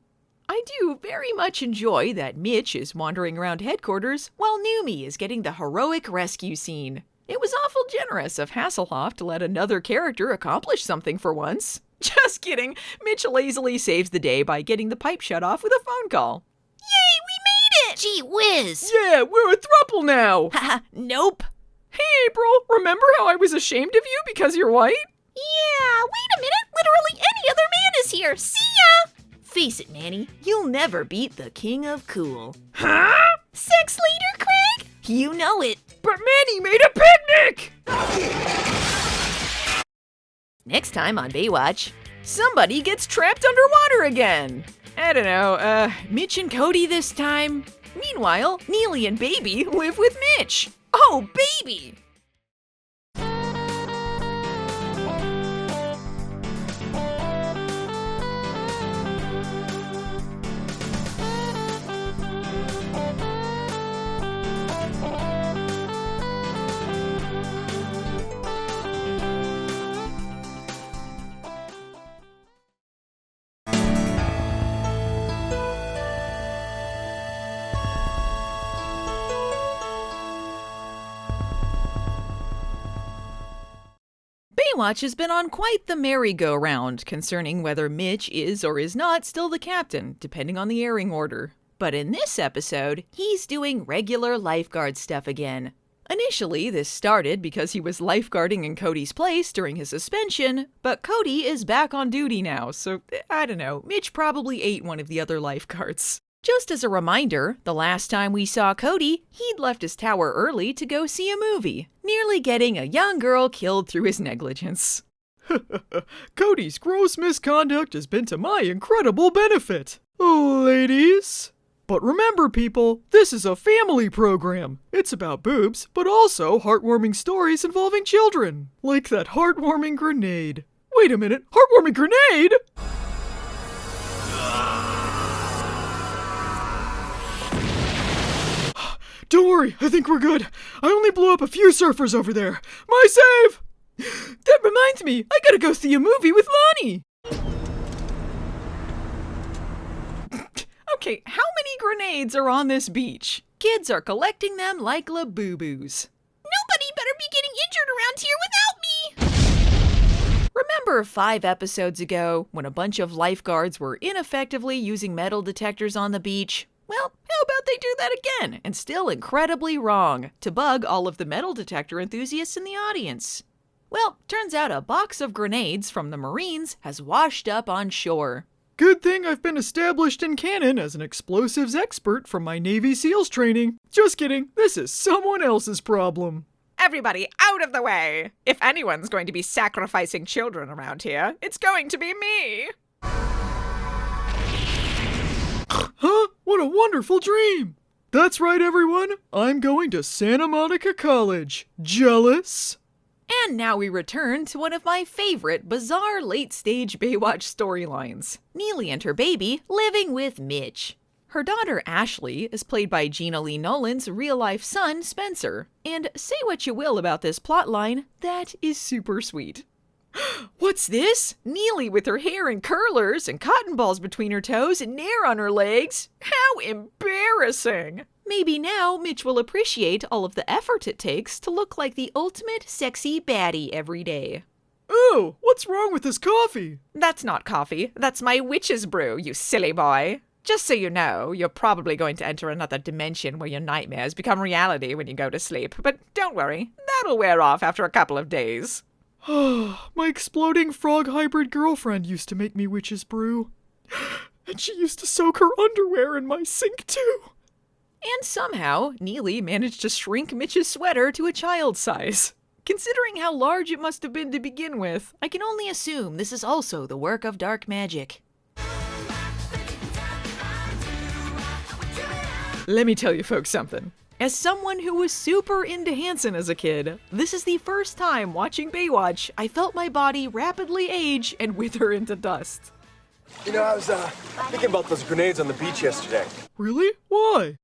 I do very much enjoy that Mitch is wandering around headquarters while Numi is getting the heroic rescue scene. It was awful generous of Hasselhoff to let another character accomplish something for once. Just kidding, Mitch lazily saves the day by getting the pipe shut off with a phone call. Yay, we made it! Gee whiz! Yeah, we're a throuple now! Haha, nope. Hey April, remember how I was ashamed of you because you're white? Yeah, wait a minute, literally any other man is here. See ya! Face it, Manny, you'll never beat the king of cool. Huh? Sex leader, Craig? You know it. But Manny made a picnic! Next time on Baywatch, somebody gets trapped underwater again. I don't know, Mitch and Cody this time. Meanwhile, Neely and Baby live with Mitch. Oh, Baby! Baywatch has been on quite the merry-go-round concerning whether Mitch is or is not still the captain, depending on the airing order. But in this episode, he's doing regular lifeguard stuff again. Initially, this started because he was lifeguarding in Cody's place during his suspension, but Cody is back on duty now, so I don't know, Mitch probably ate one of the other lifeguards. Just as a reminder, the last time we saw Cody, he'd left his tower early to go see a movie, nearly getting a young girl killed through his negligence. Cody's gross misconduct has been to my incredible benefit. Ladies. But remember, people, this is a family program. It's about boobs, but also heartwarming stories involving children. Like that heartwarming grenade. Wait a minute, heartwarming grenade? Don't worry, I think we're good. I only blew up a few surfers over there. My save! That reminds me, I gotta go see a movie with Lonnie. Okay, how many grenades are on this beach? Kids are collecting them like labubu's. Nobody better be getting injured around here without me! Remember 5 episodes ago when a bunch of lifeguards were ineffectively using metal detectors on the beach? Well, how about they do that again, and still incredibly wrong, to bug all of the metal detector enthusiasts in the audience? Well, turns out a box of grenades from the Marines has washed up on shore. Good thing I've been established in canon as an explosives expert from my Navy SEALs training. Just kidding, this is someone else's problem. Everybody out of the way! If anyone's going to be sacrificing children around here, it's going to be me! Huh? What a wonderful dream! That's right, everyone. I'm going to Santa Monica College. Jealous? And now we return to one of my favorite bizarre late-stage Baywatch storylines. Neely and her baby living with Mitch. Her daughter Ashley is played by Gena Lee Nolan's real-life son, Spencer. And say what you will about this plotline, that is super sweet. What's this? Neely with her hair in curlers and cotton balls between her toes and nair on her legs? How embarrassing! Maybe now Mitch will appreciate all of the effort it takes to look like the ultimate sexy baddie every day. Oh, what's wrong with this coffee? That's not coffee. That's my witch's brew, you silly boy. Just so you know, you're probably going to enter another dimension where your nightmares become reality when you go to sleep. But don't worry, that'll wear off after a couple of days. My exploding frog hybrid girlfriend used to make me witch's brew. And she used to soak her underwear in my sink too. And somehow, Neely managed to shrink Mitch's sweater to a child's size. Considering how large it must have been to begin with, I can only assume this is also the work of dark magic. Let me tell you folks something. As someone who was super into Hansen as a kid, this is the first time watching Baywatch I felt my body rapidly age and wither into dust. You know, I was thinking about those grenades on the beach yesterday. Really? Why?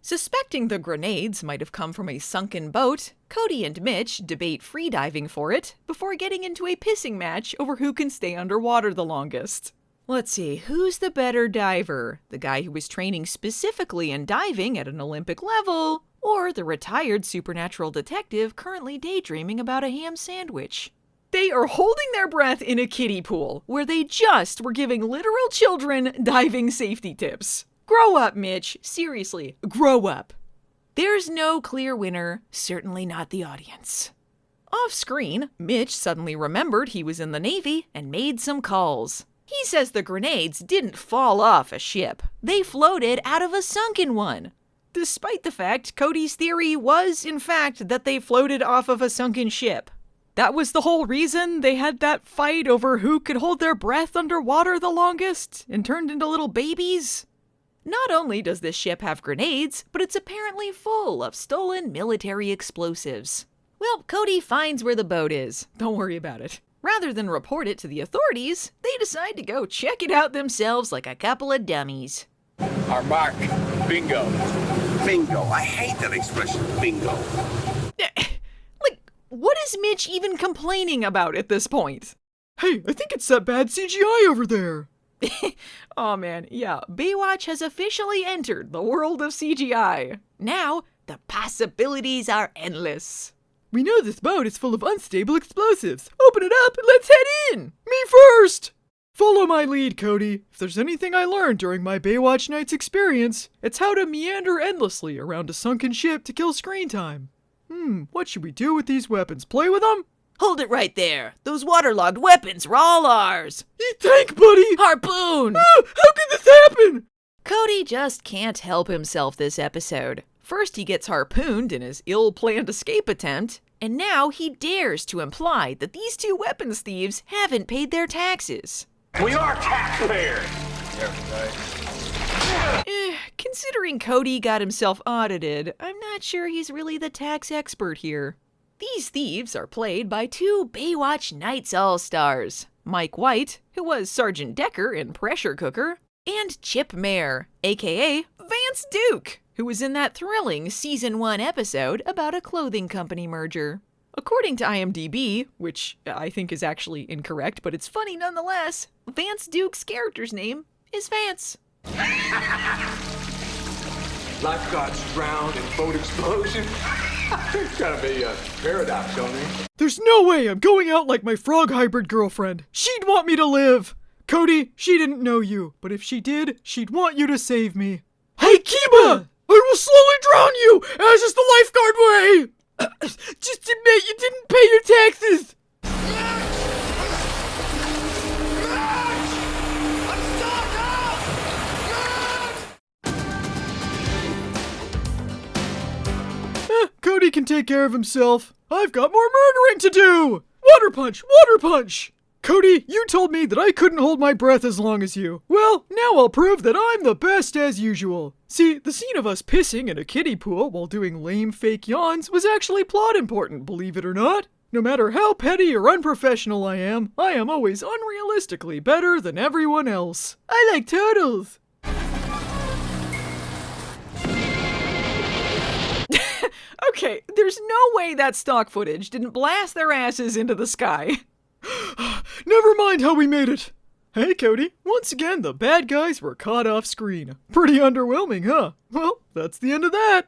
Suspecting the grenades might have come from a sunken boat, Cody and Mitch debate freediving for it before getting into a pissing match over who can stay underwater the longest. Let's see, who's the better diver? The guy who was training specifically in diving at an Olympic level, or the retired supernatural detective currently daydreaming about a ham sandwich? They are holding their breath in a kiddie pool, where they just were giving literal children diving safety tips. Grow up, Mitch. Seriously, grow up. There's no clear winner, certainly not the audience. Off screen, Mitch suddenly remembered he was in the Navy and made some calls. He says the grenades didn't fall off a ship. They floated out of a sunken one. Despite the fact Cody's theory was, in fact, that they floated off of a sunken ship. That was the whole reason they had that fight over who could hold their breath underwater the longest and turned into little babies. Not only does this ship have grenades, but it's apparently full of stolen military explosives. Well, Cody finds where the boat is. Don't worry about it. Rather than report it to the authorities, they decide to go check it out themselves like a couple of dummies. Our mark. Bingo. Bingo. I hate that expression, bingo. What is Mitch even complaining about at this point? Hey, I think it's that bad CGI over there. Oh man, yeah, Baywatch has officially entered the world of CGI. Now, the possibilities are endless. We know this boat is full of unstable explosives. Open it up and let's head in! Me first! Follow my lead, Cody. If there's anything I learned during my Baywatch Nights experience, it's how to meander endlessly around a sunken ship to kill screen time. What should we do with these weapons? Play with them? Hold it right there. Those waterlogged weapons are all ours. Eat tank, buddy! Harpoon! How could this happen? Cody just can't help himself this episode. First he gets harpooned in his ill-planned escape attempt, and now he dares to imply that these two weapons thieves haven't paid their taxes. We are taxpayers! Considering Cody got himself audited, I'm not sure he's really the tax expert here. These thieves are played by two Baywatch Nights All-Stars, Mike White, who was Sergeant Decker in Pressure Cooker, and Chip Mayer, aka Vance Duke, who was in that thrilling Season 1 episode about a clothing company merger. According to IMDb, which I think is actually incorrect, but it's funny nonetheless, Vance Duke's character's name is Vance. Lifeguards drowned in boat explosion. It's gotta be a paradox, don't it? There's no way I'm going out like my frog hybrid girlfriend. She'd want me to live. Cody, she didn't know you, but if she did, she'd want you to save me. Hey, Kiba! I will slowly drown you, as is the lifeguard way! Just admit you didn't pay your taxes! Cody can take care of himself. I've got more murdering to do! Water punch! Water punch! Cody, you told me that I couldn't hold my breath as long as you. Well, now I'll prove that I'm the best as usual. See, the scene of us pissing in a kiddie pool while doing lame fake yawns was actually plot important, believe it or not. No matter how petty or unprofessional I am always unrealistically better than everyone else. I like turtles. Okay, there's no way that stock footage didn't blast their asses into the sky. Never mind how we made it. Hey, Cody, once again, the bad guys were caught off screen. Pretty underwhelming, huh? Well, that's the end of that.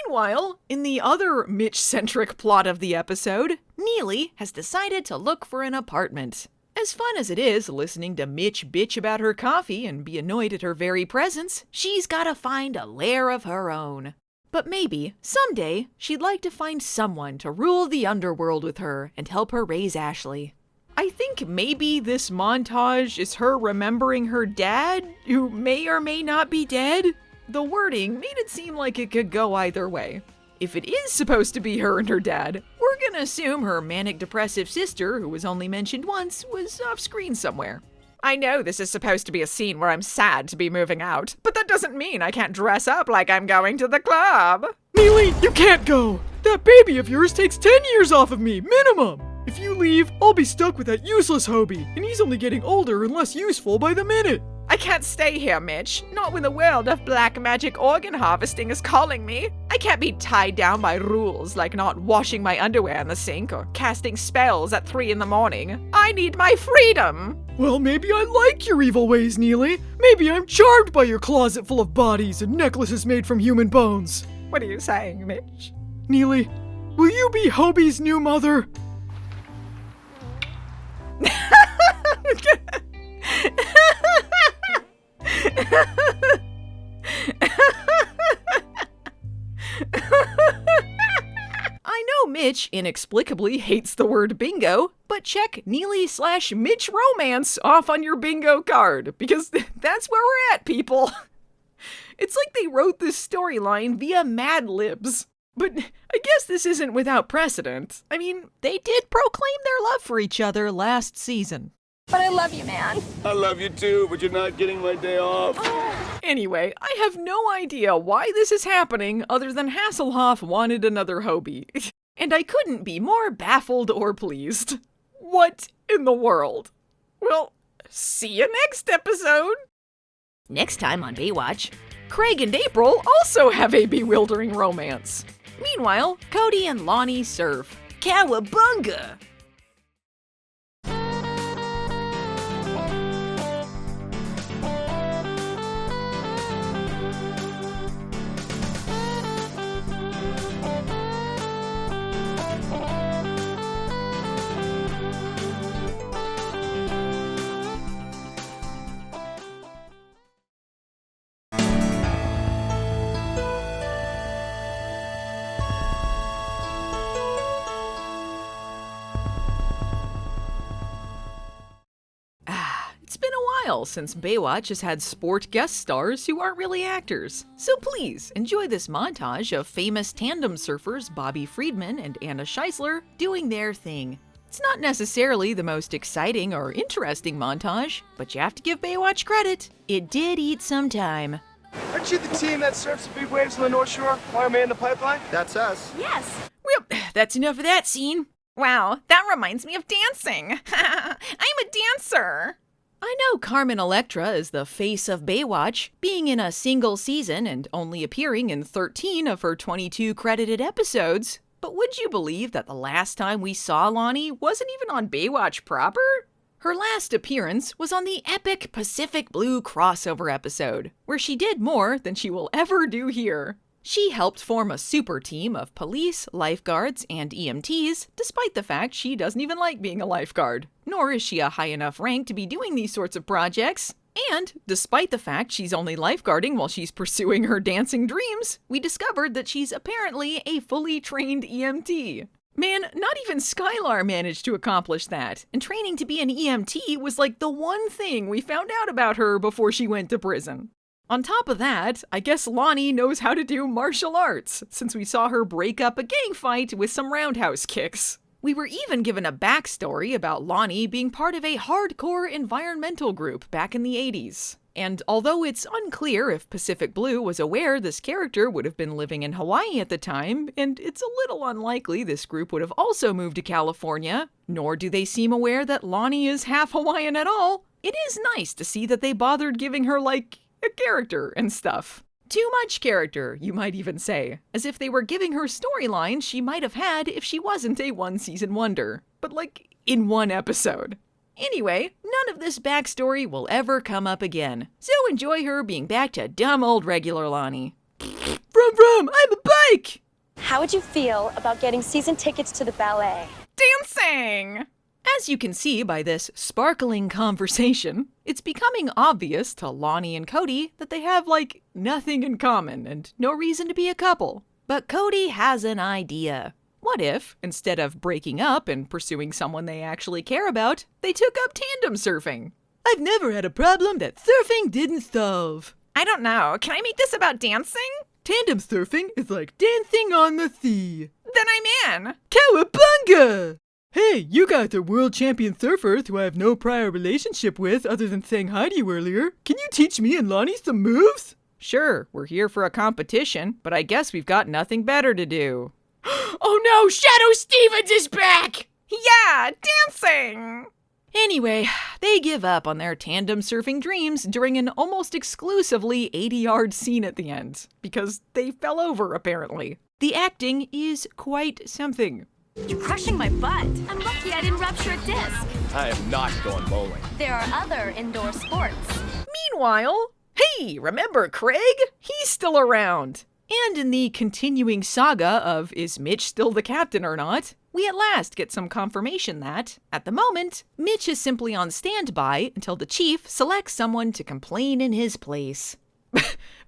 Meanwhile, in the other Mitch-centric plot of the episode, Neely has decided to look for an apartment. As fun as it is listening to Mitch bitch about her coffee and be annoyed at her very presence, she's gotta find a lair of her own. But maybe, someday, she'd like to find someone to rule the underworld with her and help her raise Ashley. I think maybe this montage is her remembering her dad, who may or may not be dead. The wording made it seem like it could go either way. If it is supposed to be her and her dad, we're gonna assume her manic-depressive sister, who was only mentioned once, was off screen somewhere. I know this is supposed to be a scene where I'm sad to be moving out, but that doesn't mean I can't dress up like I'm going to the club. Neely, you can't go! That baby of yours takes 10 years off of me, minimum! If you leave, I'll be stuck with that useless Hobie, and he's only getting older and less useful by the minute. I can't stay here, Mitch. Not when the world of black magic organ harvesting is calling me. I can't be tied down by rules like not washing my underwear in the sink or casting spells at 3 a.m. I need my freedom. Well, maybe I like your evil ways, Neely. Maybe I'm charmed by your closet full of bodies and necklaces made from human bones. What are you saying, Mitch? Neely, will you be Hobie's new mother? I know Mitch inexplicably hates the word bingo, but check Neely/Mitch romance off on your bingo card, because that's where we're at, people. It's like they wrote this storyline via Mad Libs. But I guess this isn't without precedent. I mean, they did proclaim their love for each other last season. But I love you, man. I love you too, but you're not getting my day off. Anyway, I have no idea why this is happening other than Hasselhoff wanted another Hobie. And I couldn't be more baffled or pleased. What in the world? Well, see you next episode. Next time on Baywatch, Craig and April also have a bewildering romance. Meanwhile, Cody and Lonnie surf. Cowabunga! It's been a while since Baywatch has had sport guest stars who aren't really actors, so please enjoy this montage of famous tandem surfers Bobby Friedman and Anna Scheisler doing their thing. It's not necessarily the most exciting or interesting montage, but you have to give Baywatch credit. It did eat some time. Aren't you the team that surfs the big waves on the North Shore? Wire Man in the pipeline? That's us. Yes. Well, that's enough of that scene. Wow, that reminds me of dancing. I'm a dancer. I know Carmen Electra is the face of Baywatch, being in a single season and only appearing in 13 of her 22 credited episodes. But would you believe that the last time we saw Lonnie wasn't even on Baywatch proper? Her last appearance was on the epic Pacific Blue crossover episode, where she did more than she will ever do here. She helped form a super team of police, lifeguards, and EMTs, despite the fact she doesn't even like being a lifeguard, nor is she a high enough rank to be doing these sorts of projects. And, despite the fact she's only lifeguarding while she's pursuing her dancing dreams, we discovered that she's apparently a fully trained EMT. Man, not even Skylar managed to accomplish that, and training to be an EMT was like the one thing we found out about her before she went to prison. On top of that, I guess Lonnie knows how to do martial arts, since we saw her break up a gang fight with some roundhouse kicks. We were even given a backstory about Lonnie being part of a hardcore environmental group back in the 80s. And although it's unclear if Pacific Blue was aware this character would have been living in Hawaii at the time, and it's a little unlikely this group would have also moved to California, nor do they seem aware that Lonnie is half Hawaiian at all, it is nice to see that they bothered giving her, like, a character and stuff. Too much character, you might even say, as if they were giving her storylines she might have had if she wasn't a one-season wonder, but like in one episode. Anyway, none of this backstory will ever come up again, so enjoy her being back to dumb old regular Lonnie. Vroom, I'm a bike! How would you feel about getting season tickets to the ballet? Dancing! As you can see by this sparkling conversation, it's becoming obvious to Lonnie and Cody that they have, like, nothing in common and no reason to be a couple. But Cody has an idea. What if, instead of breaking up and pursuing someone they actually care about, they took up tandem surfing? I've never had a problem that surfing didn't solve. I don't know. Can I make this about dancing? Tandem surfing is like dancing on the sea. Then I'm in. Cowabunga! Hey, you guys are world champion surfers who I have no prior relationship with other than saying hi to you earlier. Can you teach me and Lonnie some moves? Sure, we're here for a competition, but I guess we've got nothing better to do. Oh no, Shadow Stevens is back! Yeah, dancing! Anyway, they give up on their tandem surfing dreams during an almost exclusively 80-yard scene at the end, because they fell over, apparently. The acting is quite something. You're crushing my butt. I'm lucky I didn't rupture a disc. I am not going bowling. There are other indoor sports. Meanwhile, hey, remember Craig? He's still around. And in the continuing saga of is Mitch still the captain or not, we at last get some confirmation that, at the moment, Mitch is simply on standby until the chief selects someone to complain in his place.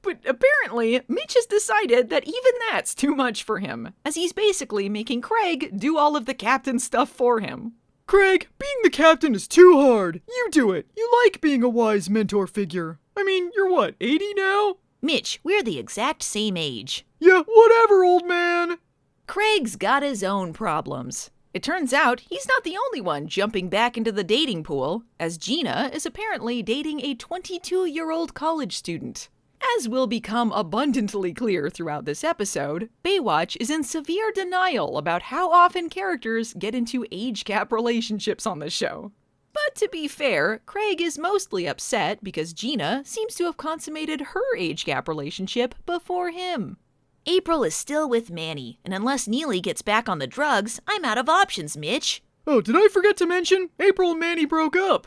But apparently, Mitch has decided that even that's too much for him, as he's basically making Craig do all of the captain stuff for him. Craig, being the captain is too hard. You do it. You like being a wise mentor figure. I mean, you're what, 80 now? Mitch, we're the exact same age. Yeah, whatever, old man. Craig's got his own problems. It turns out he's not the only one jumping back into the dating pool, as Gena is apparently dating a 22-year-old college student. As will become abundantly clear throughout this episode, Baywatch is in severe denial about how often characters get into age gap relationships on the show. But to be fair, Craig is mostly upset because Gena seems to have consummated her age gap relationship before him. April is still with Manny, and unless Neely gets back on the drugs, I'm out of options, Mitch. Oh, did I forget to mention? April and Manny broke up.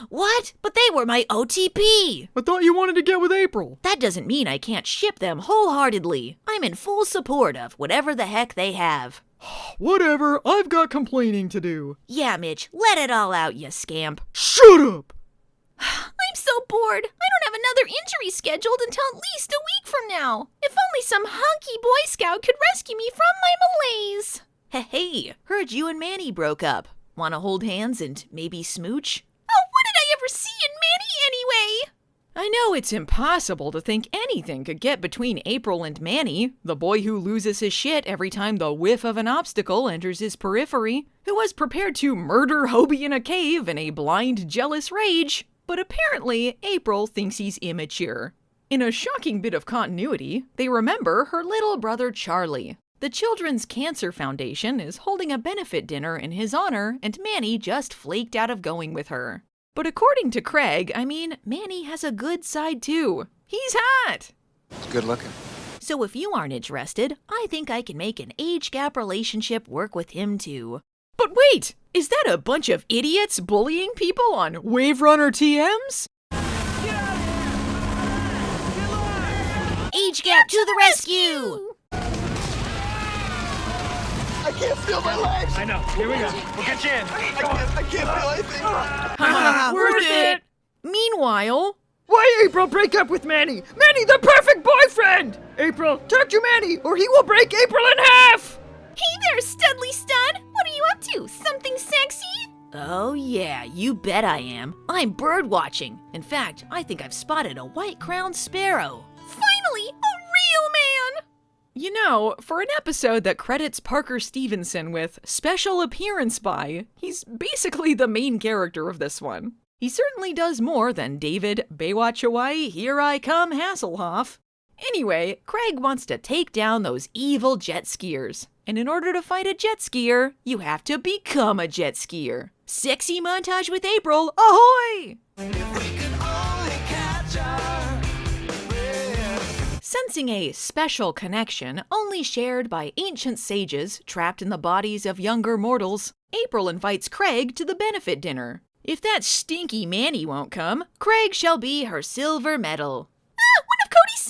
What? But they were my OTP! I thought you wanted to get with April. That doesn't mean I can't ship them wholeheartedly. I'm in full support of whatever the heck they have. Whatever, I've got complaining to do. Yeah, Mitch, let it all out, you scamp. Shut up! I'm so bored. I don't have another injury scheduled until at least a week from now. If only some hunky Boy Scout could rescue me from my malaise. Hey, heard you and Manny broke up. Wanna hold hands and maybe smooch? Oh, what did I ever see in Manny anyway? I know it's impossible to think anything could get between April and Manny, the boy who loses his shit every time the whiff of an obstacle enters his periphery, who was prepared to murder Hobie in a cave in a blind, jealous rage. But apparently, April thinks he's immature. In a shocking bit of continuity, they remember her little brother Charlie. The Children's Cancer Foundation is holding a benefit dinner in his honor, and Manny just flaked out of going with her. But according to Craig, Manny has a good side too. He's hot! It's good looking. So if you aren't interested, I think I can make an age gap relationship work with him too. But wait! Is that a bunch of idiots bullying people on Wave Runner TMs? Age gap to the rescue! I can't feel my legs. I know. Here we go. We'll get you in. I can't feel anything. Worth it! Meanwhile... Why April break up with Manny? Manny, the perfect boyfriend! April, talk to Manny, or he will break April in half! Hey there, Studly Stud! What are you up to? Something sexy? Oh yeah, you bet I am. I'm bird watching. In fact, I think I've spotted a white-crowned sparrow. Finally, a real man! You know, for an episode that credits Parker Stevenson with special appearance by, he's basically the main character of this one. He certainly does more than David, Baywatch Hawaii, Here I Come, Hasselhoff. Anyway, Craig wants to take down those evil jet skiers. And in order to fight a jet skier, you have to become a jet skier. Sexy montage with April, ahoy! So Sensing a special connection only shared by ancient sages trapped in the bodies of younger mortals, April invites Craig to the benefit dinner. If that stinky Manny won't come, Craig shall be her silver medal. Ah, one of Cody's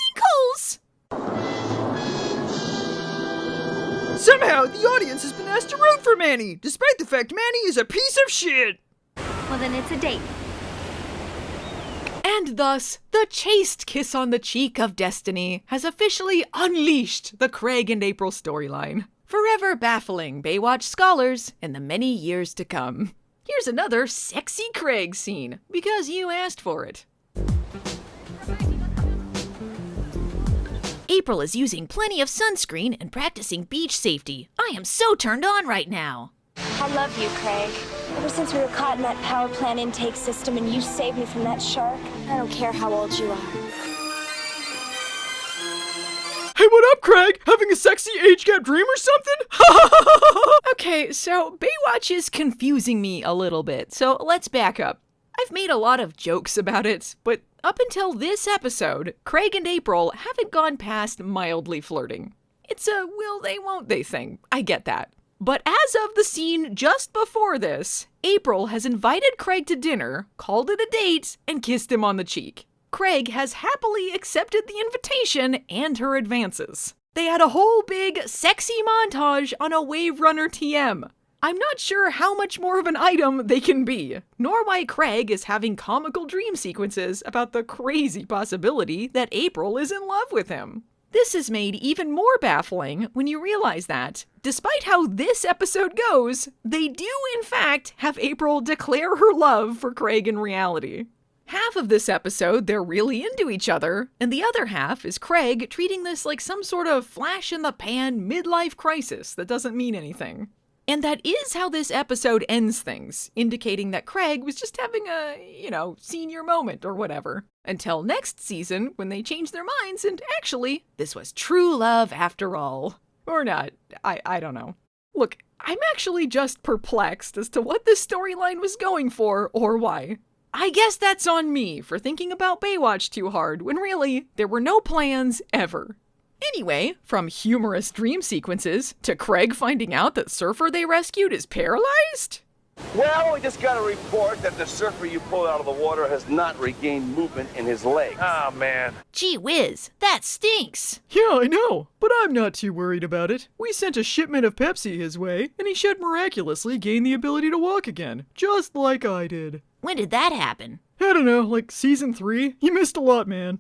sinkholes! Somehow, the audience has been asked to root for Manny, despite the fact Manny is a piece of shit! Well, then it's a date. And thus, the chaste kiss on the cheek of destiny has officially unleashed the Craig and April storyline, forever baffling Baywatch scholars in the many years to come. Here's another sexy Craig scene, because you asked for it. April is using plenty of sunscreen and practicing beach safety. I am so turned on right now. I love you, Craig. Ever since we were caught in that power plant intake system and you saved me from that shark, I don't care how old you are. Hey, what up, Craig? Having a sexy age gap dream or something? Okay, so Baywatch is confusing me a little bit, so let's back up. I've made a lot of jokes about it, but up until this episode, Craig and April haven't gone past mildly flirting. It's a will they, won't they thing. I get that. But as of the scene just before this, April has invited Craig to dinner, called it a date, and kissed him on the cheek. Craig has happily accepted the invitation and her advances. They had a whole big sexy montage on a Wave Runner TM. I'm not sure how much more of an item they can be, nor why Craig is having comical dream sequences about the crazy possibility that April is in love with him. This is made even more baffling when you realize that, despite how this episode goes, they do in fact have April declare her love for Craig in reality. Half of this episode, they're really into each other, and the other half is Craig treating this like some sort of flash-in-the-pan midlife crisis that doesn't mean anything. And that is how this episode ends things, indicating that Craig was just having a, senior moment or whatever. Until next season, when they change their minds and actually, this was true love after all. Or not, I don't know. Look, I'm actually just perplexed as to what this storyline was going for or why. I guess that's on me for thinking about Baywatch too hard when really, there were no plans ever. Anyway, from humorous dream sequences to Craig finding out that surfer they rescued is paralyzed? Well, we just got a report that the surfer you pulled out of the water has not regained movement in his legs. Oh, man. Gee whiz, that stinks. Yeah, I know, but I'm not too worried about it. We sent a shipment of Pepsi his way, and he should miraculously gain the ability to walk again, just like I did. When did that happen? I don't know, like season 3? You missed a lot, man.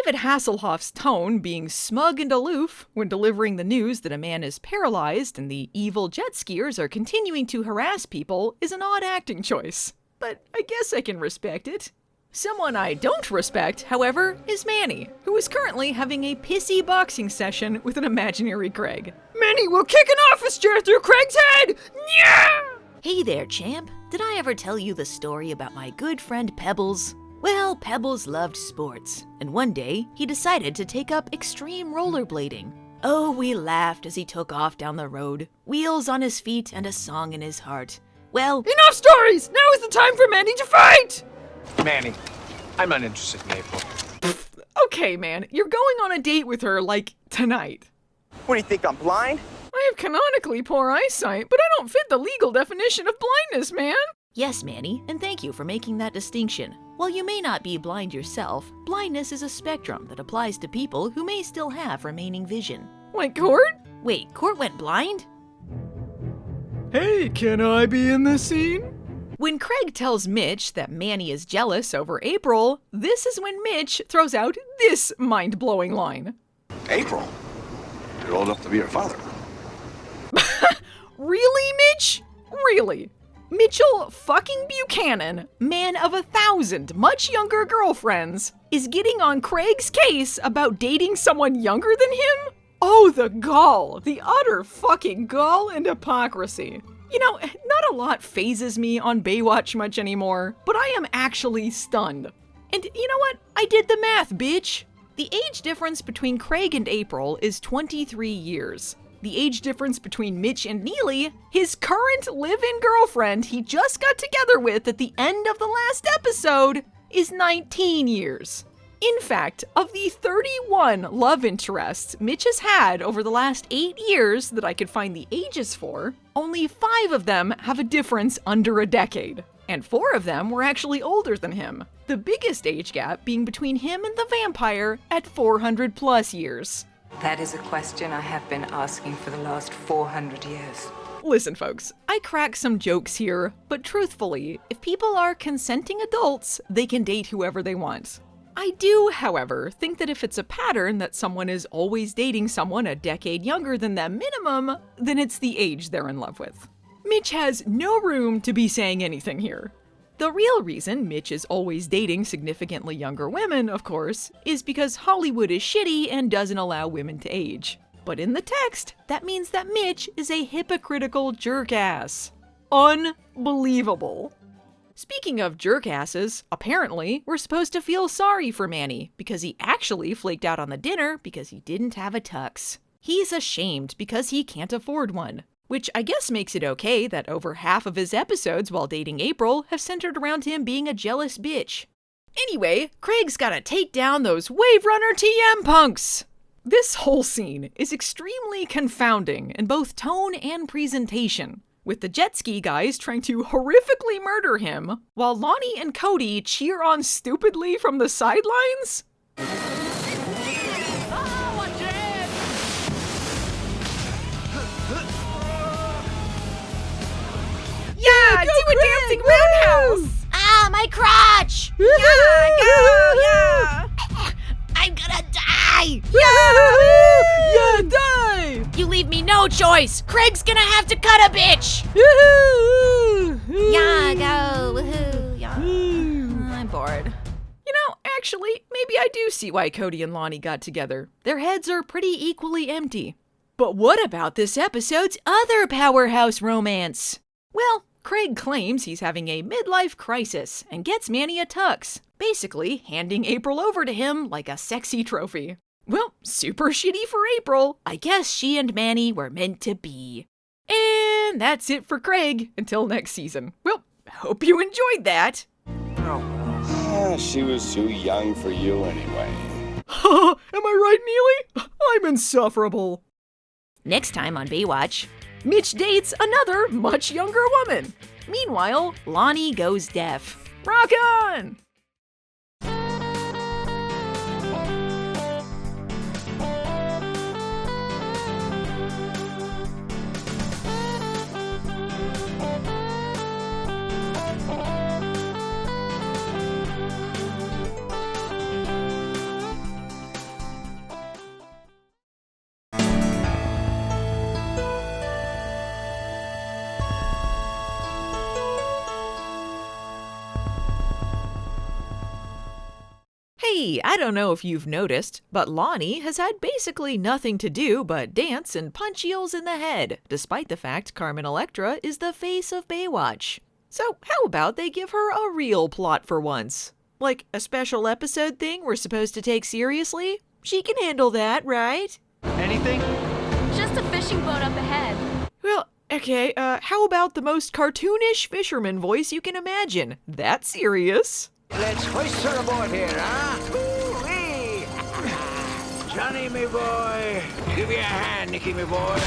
David Hasselhoff's tone being smug and aloof when delivering the news that a man is paralyzed and the evil jet skiers are continuing to harass people is an odd acting choice. But I guess I can respect it. Someone I don't respect, however, is Manny, who is currently having a pissy boxing session with an imaginary Craig. Manny will kick an office chair through Craig's head! Yeah! Hey there, champ. Did I ever tell you the story about my good friend Pebbles? Well, Pebbles loved sports, and one day he decided to take up extreme rollerblading. Oh, we laughed as he took off down the road, wheels on his feet and a song in his heart. Well, enough stories! Now is the time for Manny to fight! Manny, I'm not interested in April. Okay, man, you're going on a date with her, like, tonight. What do you think, I'm blind? I have canonically poor eyesight, but I don't fit the legal definition of blindness, man. Yes, Manny, and thank you for making that distinction. While you may not be blind yourself, blindness is a spectrum that applies to people who may still have remaining vision. Like Court? Wait, Court went blind? Hey, can I be in this scene? When Craig tells Mitch that Manny is jealous over April, this is when Mitch throws out this mind-blowing line. April? You're old enough to be her father. Really, Mitch? Really? Mitchell fucking Buchanan, man of 1,000 much younger girlfriends, is getting on Craig's case about dating someone younger than him? Oh, the gall, the utter fucking gall and hypocrisy. You know, not a lot phases me on Baywatch much anymore, but I am actually stunned. And you know what? I did the math, bitch. The age difference between Craig and April is 23 years. The age difference between Mitch and Neely, his current live-in girlfriend he just got together with at the end of the last episode, is 19 years. In fact, of the 31 love interests Mitch has had over the last 8 years that I could find the ages for, only 5 of them have a difference under a decade. And 4 of them were actually older than him, the biggest age gap being between him and the vampire at 400 plus years. That is a question I have been asking for the last 400 years. Listen, folks, I crack some jokes here, but truthfully, if people are consenting adults, they can date whoever they want. I do, however, think that if it's a pattern that someone is always dating someone a decade younger than them minimum, then it's the age they're in love with. Mitch has no room to be saying anything here. The real reason Mitch is always dating significantly younger women, of course, is because Hollywood is shitty and doesn't allow women to age. But in the text, that means that Mitch is a hypocritical jerk-ass. Unbelievable. Speaking of jerk-asses, apparently, we're supposed to feel sorry for Manny because he actually flaked out on the dinner because he didn't have a tux. He's ashamed because he can't afford one. Which I guess makes it okay that over half of his episodes while dating April have centered around him being a jealous bitch. Anyway, Craig's gotta take down those Wave Runner TM punks! This whole scene is extremely confounding in both tone and presentation, with the jet ski guys trying to horrifically murder him, while Lonnie and Cody cheer on stupidly from the sidelines? Yeah, do a dancing roundhouse! Ah, my crotch! Yeah, go, yeah! I'm gonna die! Yeah, die! You leave me no choice! Craig's gonna have to cut a bitch! Yeah, go, woohoo, yeah. I'm bored. You know, actually, maybe I do see why Cody and Lonnie got together. Their heads are pretty equally empty. But what about this episode's other powerhouse romance? Well, Craig claims he's having a midlife crisis and gets Manny a tux, basically handing April over to him like a sexy trophy. Well, super shitty for April. I guess she and Manny were meant to be. And that's it for Craig until next season. Well, hope you enjoyed that. She was too young for you anyway. Am I right, Neely? I'm insufferable. Next time on Baywatch, Mitch dates another much younger woman. Meanwhile, Lonnie goes deaf. Rock on! Hey, I don't know if you've noticed, but Lonnie has had basically nothing to do but dance and punch eels in the head, despite the fact Carmen Electra is the face of Baywatch. So how about they give her a real plot for once? Like a special episode thing we're supposed to take seriously? She can handle that, right? Anything? Just a fishing boat up ahead. Well, okay, how about the most cartoonish fisherman voice you can imagine? That's serious. Let's hoist her aboard here, huh? Woo-wee! Johnny, me boy. Give me a hand, Nicky, me boy.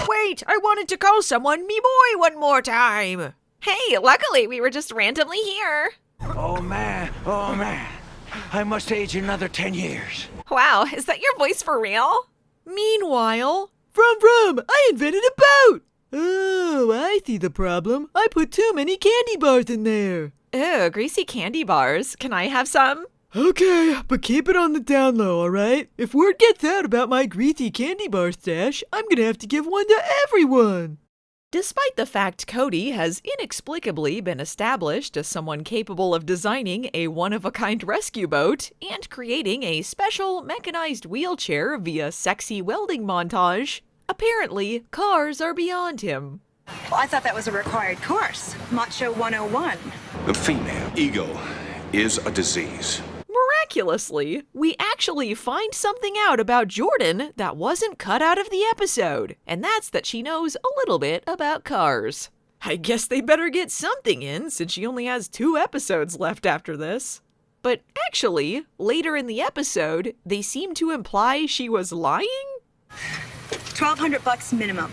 Wait, I wanted to call someone me boy one more time. Hey, luckily we were just randomly here. Oh, man. I must age another 10 years. Wow, is that your voice for real? Meanwhile, From, I invented a boat! Oh, I see the problem. I put too many candy bars in there. Ew, greasy candy bars. Can I have some? Okay, but keep it on the down low, alright? If word gets out about my greasy candy bar stash, I'm gonna have to give one to everyone! despite the fact Cody has inexplicably been established as someone capable of designing a one-of-a-kind rescue boat and creating a special mechanized wheelchair via sexy welding montage, apparently cars are beyond him. Well, I thought that was a required course. Macho 101. The female ego is a disease. Miraculously, we actually find something out about Jordan that wasn't cut out of the episode, and that's that she knows a little bit about cars. I guess they better get something in since she only has 2 episodes left after this. But actually, later in the episode, they seem to imply she was lying? $1,200 minimum.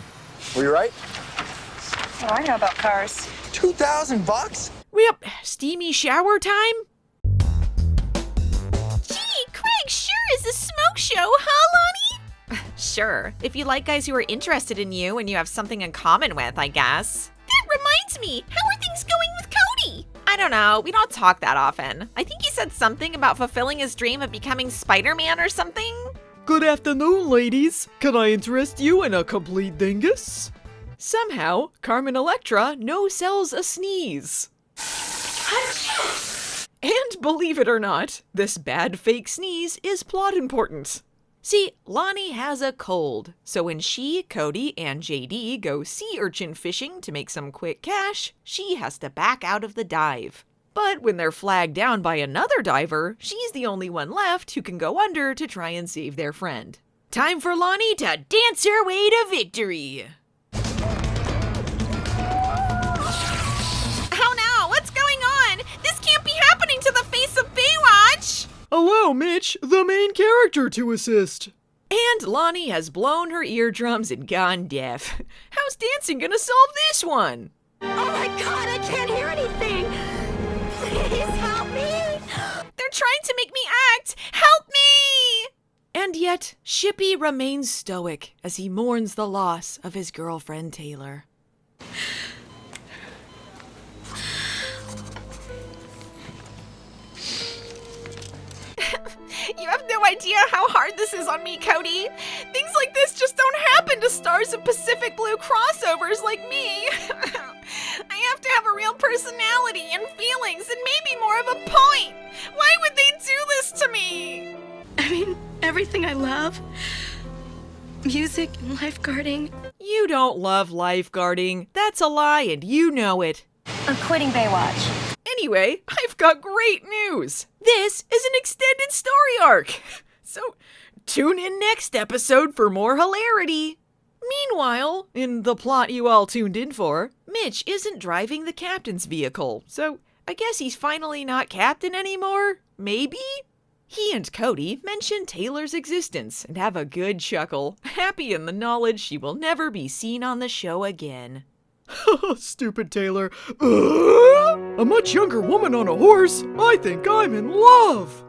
Were you right? What do I know about cars? $2,000? Yep, steamy shower time? Gee, Craig sure is a smoke show, huh, Lonnie? Sure, if you like guys who are interested in you and you have something in common with, I guess. That reminds me, how are things going with Cody? I don't know, we don't talk that often. I think he said something about fulfilling his dream of becoming Spider-Man or something. Good afternoon, ladies. Can I interest you in a complete dingus? Somehow, Carmen Electra no-sells a sneeze. And believe it or not, this bad fake sneeze is plot important. See, Lonnie has a cold, so when she, Cody, and JD go sea urchin fishing to make some quick cash, she has to back out of the dive. But when they're flagged down by another diver, she's the only one left who can go under to try and save their friend. Time for Lonnie to dance her way to victory! Oh no, what's going on? This can't be happening to the face of Baywatch! Allow Mitch, the main character, to assist. And Lonnie has blown her eardrums and gone deaf. How's dancing gonna solve this one? Oh my god, I can't hear anything! Please help me! They're trying to make me act! Help me! And yet, Shippy remains stoic as he mourns the loss of his girlfriend Taylor. You have no idea how hard this is on me, Cody. Things like this just don't happen to stars of Pacific Blue crossovers like me. I have to have a real personality and feelings and maybe more of a point. Why would they do this to me? I mean, everything I love. Music and lifeguarding. You don't love lifeguarding. That's a lie and you know it. I'm quitting Baywatch. Anyway, I've got great news. This is an extended story arc. So tune in next episode for more hilarity. Meanwhile, in the plot you all tuned in for, Mitch isn't driving the captain's vehicle, so I guess he's finally not captain anymore? Maybe? He and Cody mention Taylor's existence and have a good chuckle, happy in the knowledge she will never be seen on the show again. Stupid Taylor. A much younger woman on a horse? I think I'm in love!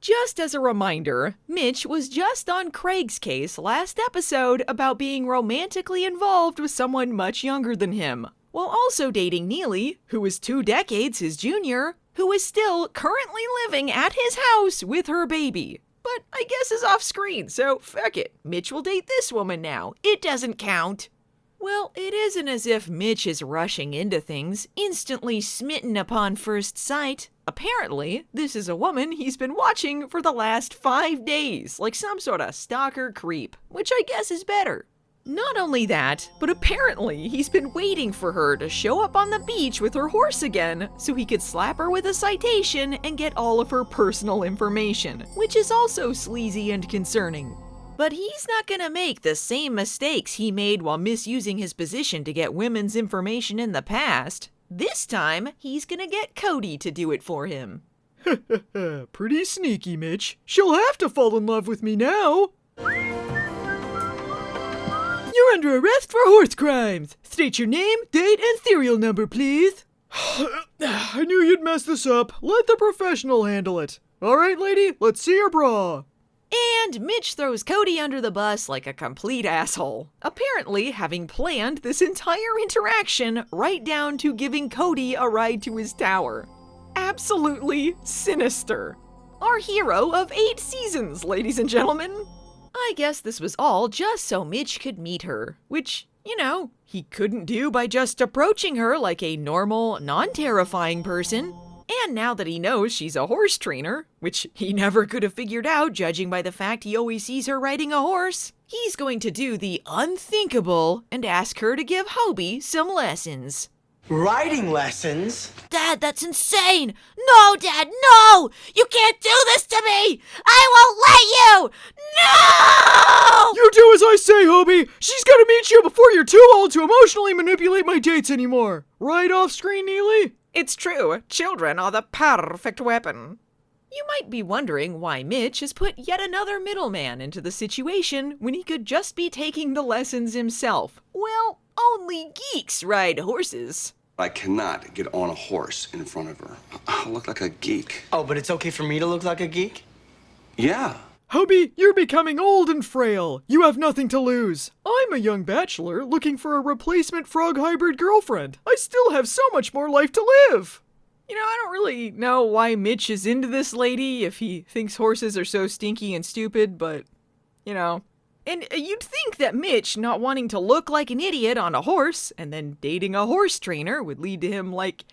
Just as a reminder, Mitch was just on Craig's case last episode about being romantically involved with someone much younger than him, while also dating Neely, who is 2 decades his junior, who is still currently living at his house with her baby. But I guess is off screen, so fuck it. Mitch will date this woman now. It doesn't count. Well, it isn't as if Mitch is rushing into things, instantly smitten upon first sight. Apparently, this is a woman he's been watching for the last 5 days, like some sort of stalker creep, which I guess is better. Not only that, but apparently he's been waiting for her to show up on the beach with her horse again, so he could slap her with a citation and get all of her personal information, which is also sleazy and concerning. But he's not gonna make the same mistakes he made while misusing his position to get women's information in the past. This time, he's gonna get Cody to do it for him. Pretty sneaky, Mitch. She'll have to fall in love with me now. You're under arrest for horse crimes. State your name, date, and serial number, please. I knew you'd mess this up. Let the professional handle it. All right, lady, let's see your bra. And Mitch throws Cody under the bus like a complete asshole, apparently having planned this entire interaction right down to giving Cody a ride to his tower. Absolutely sinister. Our hero of 8 seasons, ladies and gentlemen. I guess this was all just so Mitch could meet her, which, you know, he couldn't do by just approaching her like a normal, non-terrifying person. And now that he knows she's a horse trainer, which he never could have figured out judging by the fact he always sees her riding a horse, he's going to do the unthinkable and ask her to give Hobie some lessons. Riding lessons? Dad, that's insane! No, Dad, no! You can't do this to me! I won't let you! No! You do as I say, Hobie! She's gonna meet you before you're too old to emotionally manipulate my dates anymore. Right off screen, Neely? It's true, children are the perfect weapon. You might be wondering why Mitch has put yet another middleman into the situation when he could just be taking the lessons himself. Well, only geeks ride horses. I cannot get on a horse in front of her. I'll look like a geek. Oh, but it's okay for me to look like a geek? Yeah. Hobie, you're becoming old and frail. You have nothing to lose. I'm a young bachelor looking for a replacement frog hybrid girlfriend. I still have so much more life to live. You know, I don't really know why Mitch is into this lady if he thinks horses are so stinky and stupid, but, you know. And you'd think that Mitch not wanting to look like an idiot on a horse and then dating a horse trainer would lead to him, like,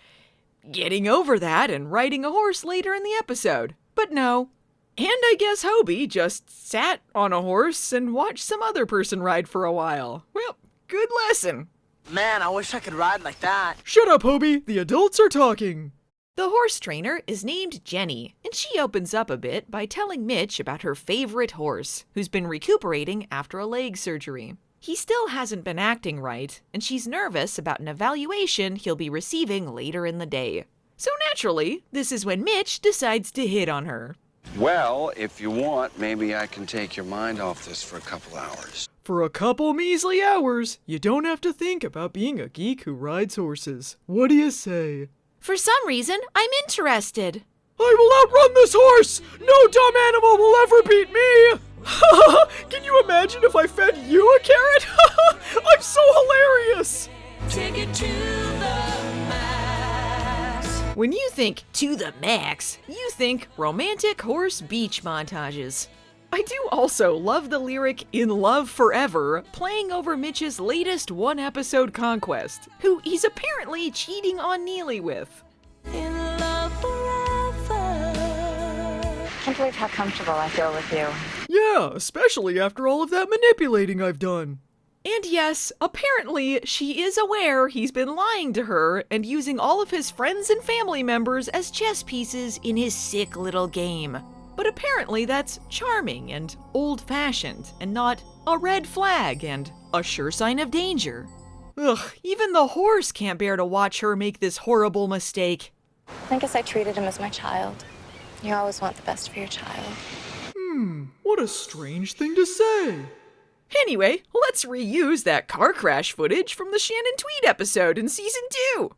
getting over that and riding a horse later in the episode. But no. And I guess Hobie just sat on a horse and watched some other person ride for a while. Well, good lesson. Man, I wish I could ride like that. Shut up, Hobie. The adults are talking. The horse trainer is named Jenny, and she opens up a bit by telling Mitch about her favorite horse, who's been recuperating after a leg surgery. He still hasn't been acting right, and she's nervous about an evaluation he'll be receiving later in the day. So naturally, this is when Mitch decides to hit on her. Well, if you want, maybe I can take your mind off this for a couple hours. For a couple measly hours, you don't have to think about being a geek who rides horses. What do you say? For some reason, I'm interested. I will outrun this horse! No dumb animal will ever beat me! Can you imagine if I fed you a carrot? I'm so hilarious! Take it to the max. When you think to the max, you think romantic horse beach montages. I do also love the lyric "In Love Forever" playing over Mitch's latest one-episode conquest, who he's apparently cheating on Neely with. In love forever. I can't believe how comfortable I feel with you. Yeah, especially after all of that manipulating I've done. And yes, apparently she is aware he's been lying to her and using all of his friends and family members as chess pieces in his sick little game. But apparently that's charming and old-fashioned, and not a red flag and a sure sign of danger. Ugh, even the horse can't bear to watch her make this horrible mistake. I guess I treated him as my child. You always want the best for your child. What a strange thing to say. Anyway, let's reuse that car crash footage from the Shannon Tweed episode in Season 2.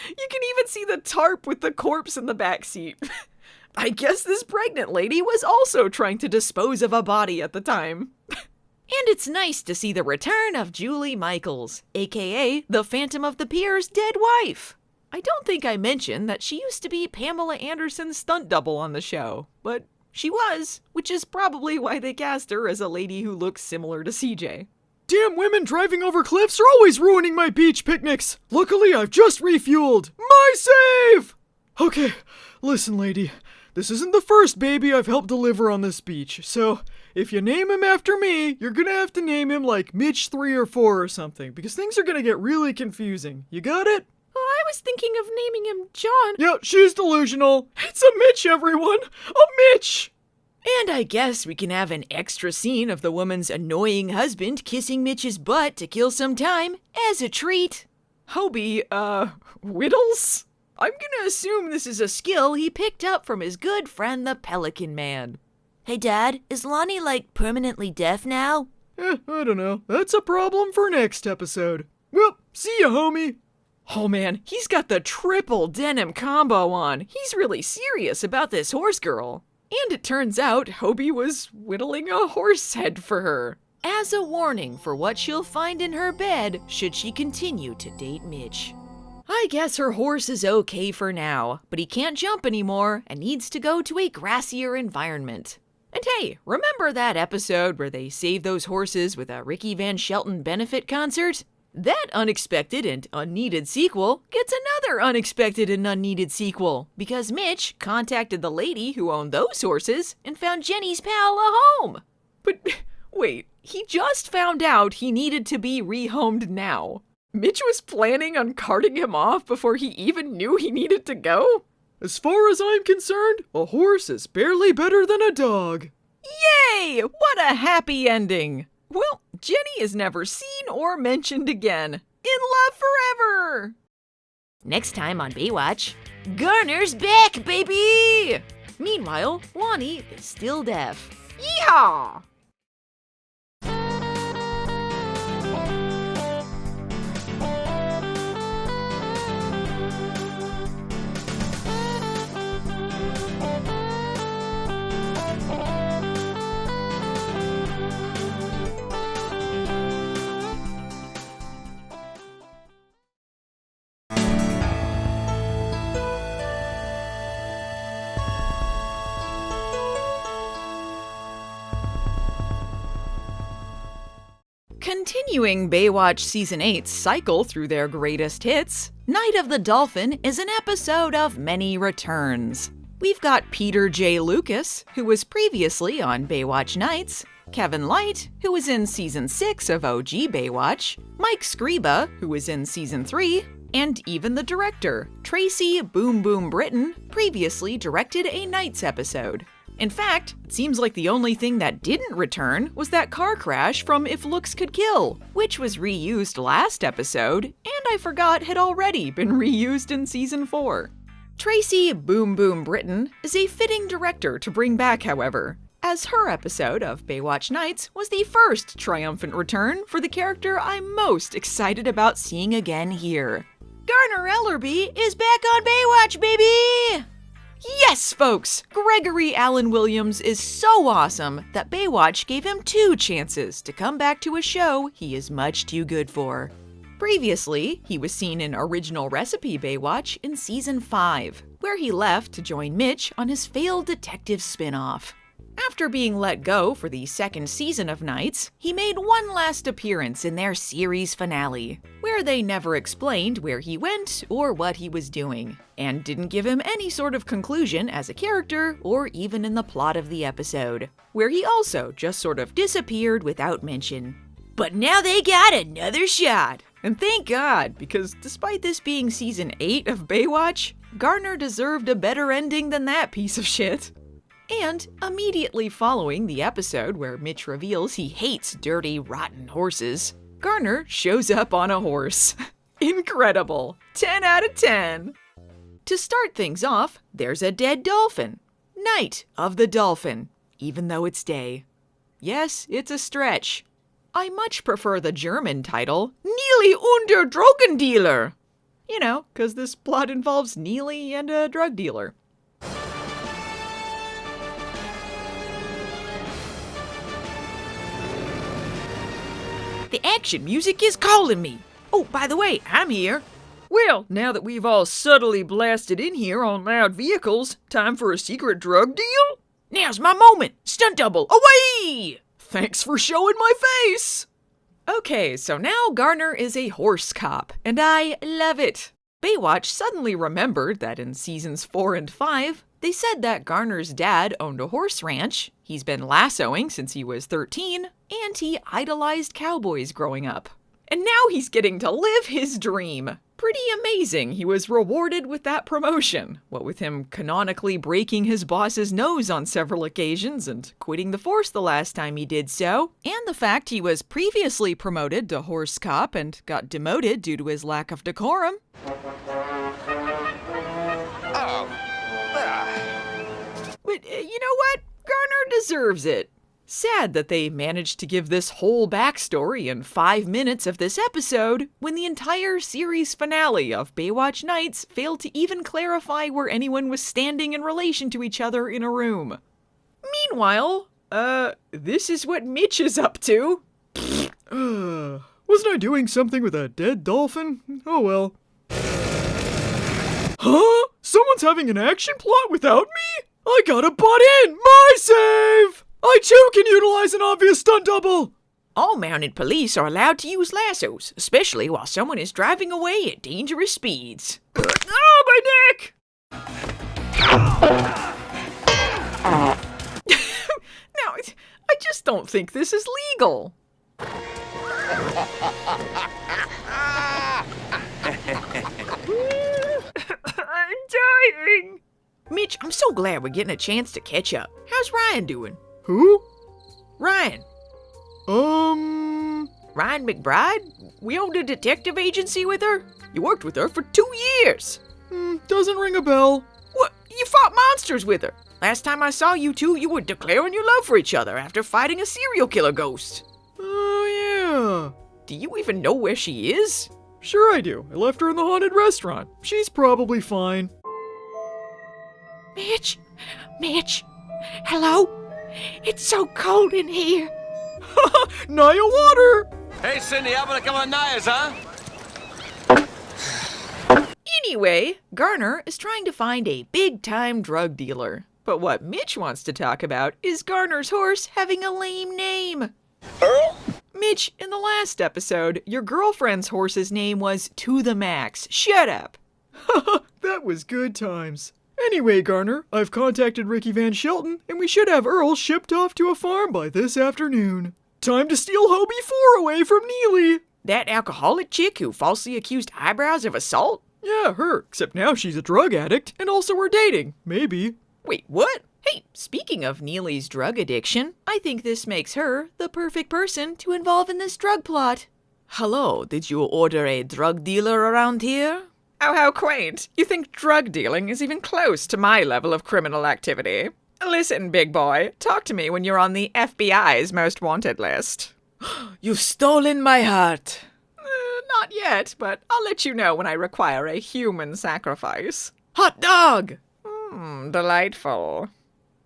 You can even see the tarp with the corpse in the backseat. I guess this pregnant lady was also trying to dispose of a body at the time. And it's nice to see the return of Julie Michaels, aka the Phantom of the Pier's dead wife. I don't think I mentioned that she used to be Pamela Anderson's stunt double on the show, but she was, which is probably why they cast her as a lady who looks similar to CJ. Damn women driving over cliffs are always ruining my beach picnics. Luckily, I've just refueled. My save! Okay, listen, lady. This isn't the first baby I've helped deliver on this beach, so if you name him after me, you're gonna have to name him like Mitch 3 or 4 or something, because things are gonna get really confusing. You got it? I was thinking of naming him John. Yeah, she's delusional. It's a Mitch, everyone! A Mitch! And I guess we can have an extra scene of the woman's annoying husband kissing Mitch's butt to kill some time as a treat. Hobie, whittles? I'm gonna assume this is a skill he picked up from his good friend the Pelican Man. Hey, Dad, is Lonnie, like, permanently deaf now? I don't know. That's a problem for next episode. Well, see ya, homie. Oh man, he's got the triple denim combo on. He's really serious about this horse girl. And it turns out Hobie was whittling a horse head for her, as a warning for what she'll find in her bed should she continue to date Mitch. I guess her horse is okay for now, but he can't jump anymore and needs to go to a grassier environment. And hey, remember that episode where they saved those horses with a Ricky Van Shelton benefit concert? That unexpected and unneeded sequel gets another unexpected and unneeded sequel because Mitch contacted the lady who owned those horses and found Jenny's pal a home. But wait, he just found out he needed to be rehomed now. Mitch was planning on carting him off before he even knew he needed to go? As far as I'm concerned, a horse is barely better than a dog. Yay! What a happy ending! Well, Jenny is never seen or mentioned again. In love forever! Next time on Baywatch, Garner's back, baby! Meanwhile, Lonnie is still deaf. Yeehaw! Continuing Baywatch Season 8's cycle through their greatest hits, Night of the Dolphin is an episode of many returns. We've got Peter J. Lucas, who was previously on Baywatch Nights, Kevin Light, who was in Season 6 of OG Baywatch, Mike Scriba, who was in Season 3, and even the director, Traci Boom Boom Britton, previously directed a Nights episode. In fact, it seems like the only thing that didn't return was that car crash from If Looks Could Kill, which was reused last episode, and I forgot had already been reused in Season 4. Traci Boom Boom Britton is a fitting director to bring back, however, as her episode of Baywatch Nights was the first triumphant return for the character I'm most excited about seeing again here. Garner Ellerby is back on Baywatch, baby! Yes, folks! Gregory Allen Williams is so awesome that Baywatch gave him 2 chances to come back to a show he is much too good for. Previously, he was seen in Original Recipe Baywatch in Season 5, where he left to join Mitch on his failed detective spin-off. After being let go for the second season of Nights, he made one last appearance in their series finale, where they never explained where he went or what he was doing, and didn't give him any sort of conclusion as a character or even in the plot of the episode, where he also just sort of disappeared without mention. But now they got another shot! And thank God, because despite this being Season 8 of Baywatch, Garner deserved a better ending than that piece of shit. And immediately following the episode where Mitch reveals he hates dirty, rotten horses, Garner shows up on a horse. Incredible! 10 out of 10! To start things off, there's a dead dolphin. Night of the Dolphin, even though it's day. Yes, it's a stretch. I much prefer the German title, Neely und der Drogendealer. You know, because this plot involves Neely and a drug dealer. The action music is calling me. Oh, by the way, I'm here. Well, now that we've all subtly blasted in here on loud vehicles, time for a secret drug deal? Now's my moment. Stunt double, away! Thanks for showing my face! Okay, so now Garner is a horse cop, and I love it. Baywatch suddenly remembered that in Seasons 4 and 5, they said that Garner's dad owned a horse ranch, he's been lassoing since he was 13, and he idolized cowboys growing up. And now he's getting to live his dream. Pretty amazing he was rewarded with that promotion, what with him canonically breaking his boss's nose on several occasions and quitting the force the last time he did so, and the fact he was previously promoted to horse cop and got demoted due to his lack of decorum. But you know what? Garner deserves it. Sad that they managed to give this whole backstory in 5 minutes of this episode, when the entire series finale of Baywatch Nights failed to even clarify where anyone was standing in relation to each other in a room. Meanwhile, this is what Mitch is up to. Wasn't I doing something with a dead dolphin? Oh well. Huh? Someone's having an action plot without me? I gotta butt in! My save! I too can utilize an obvious stunt double! All mounted police are allowed to use lassos, especially while someone is driving away at dangerous speeds. Oh, my neck! Now, I just don't think this is legal. I'm dying! Mitch, I'm so glad we're getting a chance to catch up. How's Ryan doing? Who? Ryan. Ryan McBride? We owned a detective agency with her? You worked with her for 2 years. Doesn't ring a bell. What? You fought monsters with her. Last time I saw you two, you were declaring your love for each other after fighting a serial killer ghost. Oh, yeah. Do you even know where she is? Sure I do. I left her in the haunted restaurant. She's probably fine. Mitch? Hello? It's so cold in here. Naya water! Hey, Cindy, how about a couple of Nayas, huh? Anyway, Garner is trying to find a big-time drug dealer. But what Mitch wants to talk about is Garner's horse having a lame name. Earl? Mitch, in the last episode, your girlfriend's horse's name was To the Max. Shut up. That was good times. Anyway, Garner, I've contacted Ricky Van Shelton, and we should have Earl shipped off to a farm by this afternoon. Time to steal Hobie 4 away from Neely. That alcoholic chick who falsely accused Eyebrows of assault? Yeah, her, except now she's a drug addict, and also we're dating. Maybe. Wait, what? Hey, speaking of Neely's drug addiction, I think this makes her the perfect person to involve in this drug plot. Hello, did you order a drug dealer around here? Oh, how quaint. You think drug dealing is even close to my level of criminal activity. Listen, big boy, talk to me when you're on the FBI's most wanted list. You've stolen my heart. Not yet, but I'll let you know when I require a human sacrifice. Hot dog! Delightful.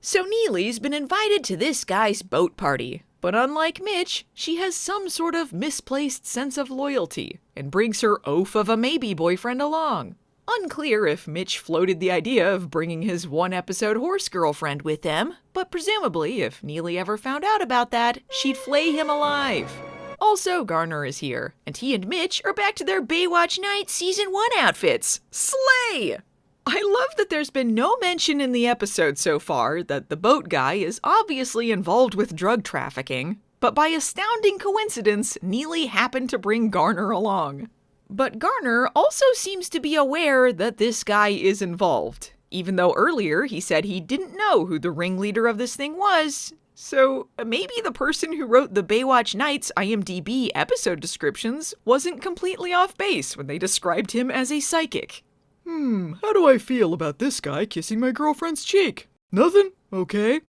So Neely's been invited to this guy's boat party. But unlike Mitch, she has some sort of misplaced sense of loyalty and brings her oaf of a maybe boyfriend along. Unclear if Mitch floated the idea of bringing his one-episode horse girlfriend with them, but presumably if Neely ever found out about that, she'd flay him alive. Also, Garner is here, and he and Mitch are back to their Baywatch Night Season 1 outfits. Slay! I love that there's been no mention in the episode so far that the boat guy is obviously involved with drug trafficking, but by astounding coincidence, Neely happened to bring Garner along. But Garner also seems to be aware that this guy is involved, even though earlier he said he didn't know who the ringleader of this thing was. So maybe the person who wrote the Baywatch Nights IMDb episode descriptions wasn't completely off base when they described him as a psychic. How do I feel about this guy kissing my girlfriend's cheek? Nothing? Okay.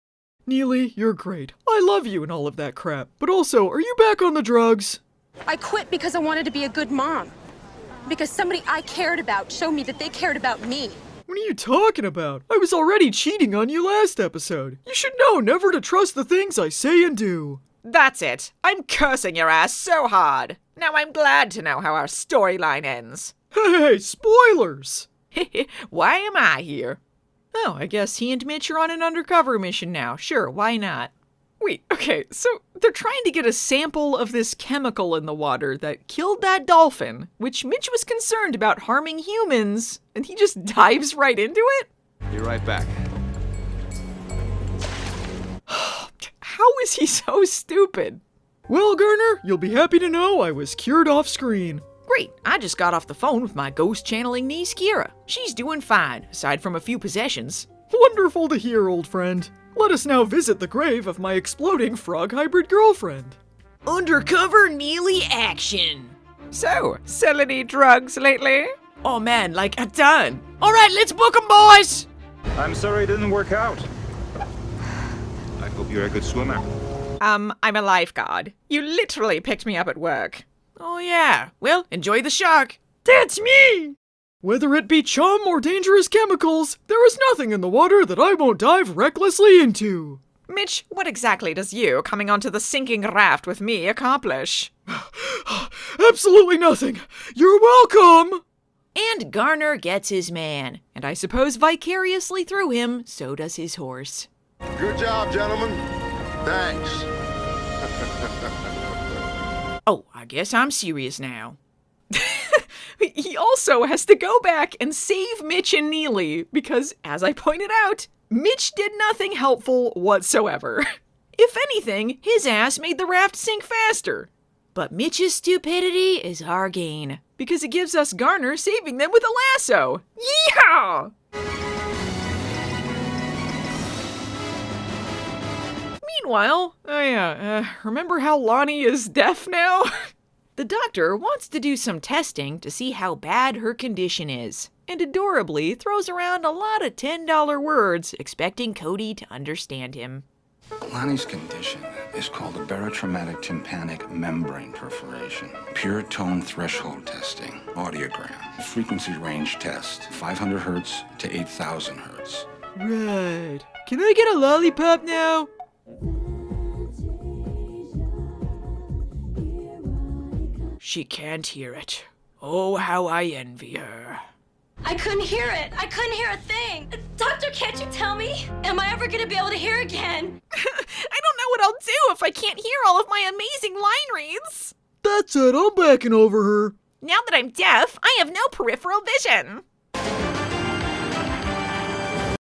Neely, you're great. I love you and all of that crap. But also, are you back on the drugs? I quit because I wanted to be a good mom. Because somebody I cared about showed me that they cared about me. What are you talking about? I was already cheating on you last episode. You should know never to trust the things I say and do. That's it. I'm cursing your ass so hard. Now I'm glad to know how our storyline ends. Hey, spoilers! Why am I here? Oh, I guess he and Mitch are on an undercover mission now. Sure, why not? Wait, okay, so they're trying to get a sample of this chemical in the water that killed that dolphin, which Mitch was concerned about harming humans, and he just dives right into it? Be right back. How is he so stupid? Well, Garner, you'll be happy to know I was cured off screen. Great, I just got off the phone with my ghost channeling niece, Kira. She's doing fine, aside from a few possessions. Wonderful to hear, old friend. Let us now visit the grave of my exploding frog hybrid girlfriend. Undercover Neely action. So, sell any drugs lately? Oh man, like a ton. All right, let's book 'em, boys. I'm sorry it didn't work out. I hope you're a good swimmer. I'm a lifeguard. You literally picked me up at work. Oh yeah, well, enjoy the shark. That's me! Whether it be chum or dangerous chemicals, there is nothing in the water that I won't dive recklessly into. Mitch, what exactly does you coming onto the sinking raft with me accomplish? Absolutely nothing. You're welcome! And Garner gets his man, and I suppose vicariously through him, so does his horse. Good job, gentlemen. Thanks. Oh, I guess I'm serious now. He also has to go back and save Mitch and Neely because, as I pointed out, Mitch did nothing helpful whatsoever. If anything, his ass made the raft sink faster. But Mitch's stupidity is our gain because it gives us Garner saving them with a lasso. Yeehaw! Meanwhile, remember how Lonnie is deaf now? The doctor wants to do some testing to see how bad her condition is, and adorably throws around a lot of $10 words, expecting Cody to understand him. Lonnie's condition is called a barotraumatic tympanic membrane perforation. Pure tone threshold testing. Audiogram. Frequency range test. 500 hertz to 8,000 hertz. Right. Can I get a lollipop now? She can't hear it. Oh, how I envy her. I couldn't hear it. I couldn't hear a thing. Doctor, can't you tell me? Am I ever gonna be able to hear again? I don't know what I'll do if I can't hear all of my amazing line reads. That's it, I'm backing over her. Now that I'm deaf, I have no peripheral vision.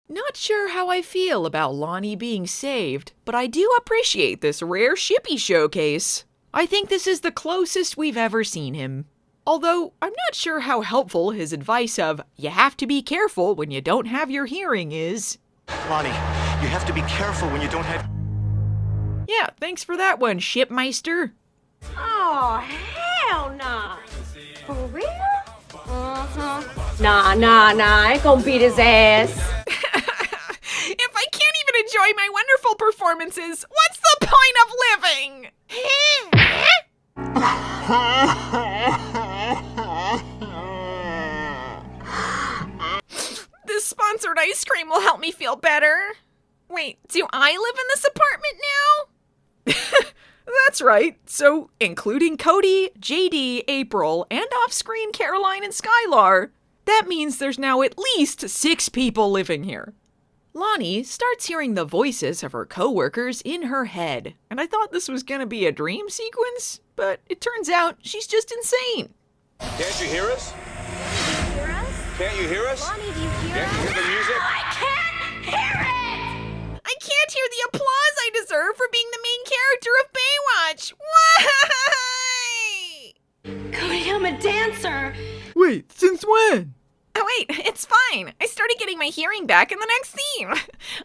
Not sure how I feel about Lonnie being saved, but I do appreciate this rare shippy showcase. I think this is the closest we've ever seen him. Although, I'm not sure how helpful his advice of, you have to be careful when you don't have your hearing is. Lonnie, you have to be careful when you don't have... Yeah, thanks for that one, Shipmeister. Oh, hell nah. For real? Uh-huh. Nah, I ain't gonna beat his ass. If I can't even enjoy my wonderful performances, what's the point of living? This sponsored ice cream will help me feel better. Wait, do I live in this apartment now? That's right. So, including Cody, JD, April, and off-screen Caroline and Skylar, that means there's now at least 6 people living here. Lonnie starts hearing the voices of her coworkers in her head, and I thought this was gonna be a dream sequence, but it turns out she's just insane. Can't you hear us? Can't you hear us? Lonnie, do you hear Can't you hear the music? I can't hear it! I can't hear the applause I deserve for being the main character of Baywatch. Why? Cody, I'm a dancer. Wait, since when? Oh wait, it's fine. I started getting my hearing back in the next scene.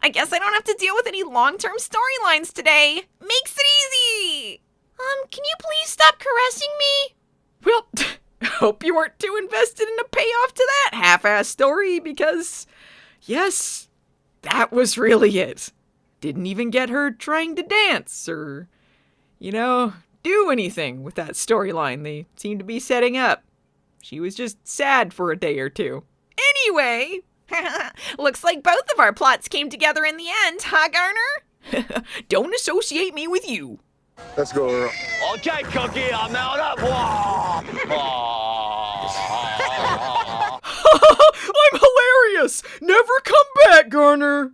I guess I don't have to deal with any long-term storylines today. Makes it easy. Can you please stop caressing me? Well, hope you weren't too invested in a payoff to that half-ass story, because, yes, that was really it. Didn't even get her trying to dance or, do anything with that storyline they seemed to be setting up. She was just sad for a day or two. Anyway, looks like both of our plots came together in the end, huh, Garner? Don't associate me with you. Let's go, Earl. Okay, Cookie, I'm out up. I'm hilarious! Never come back, Garner!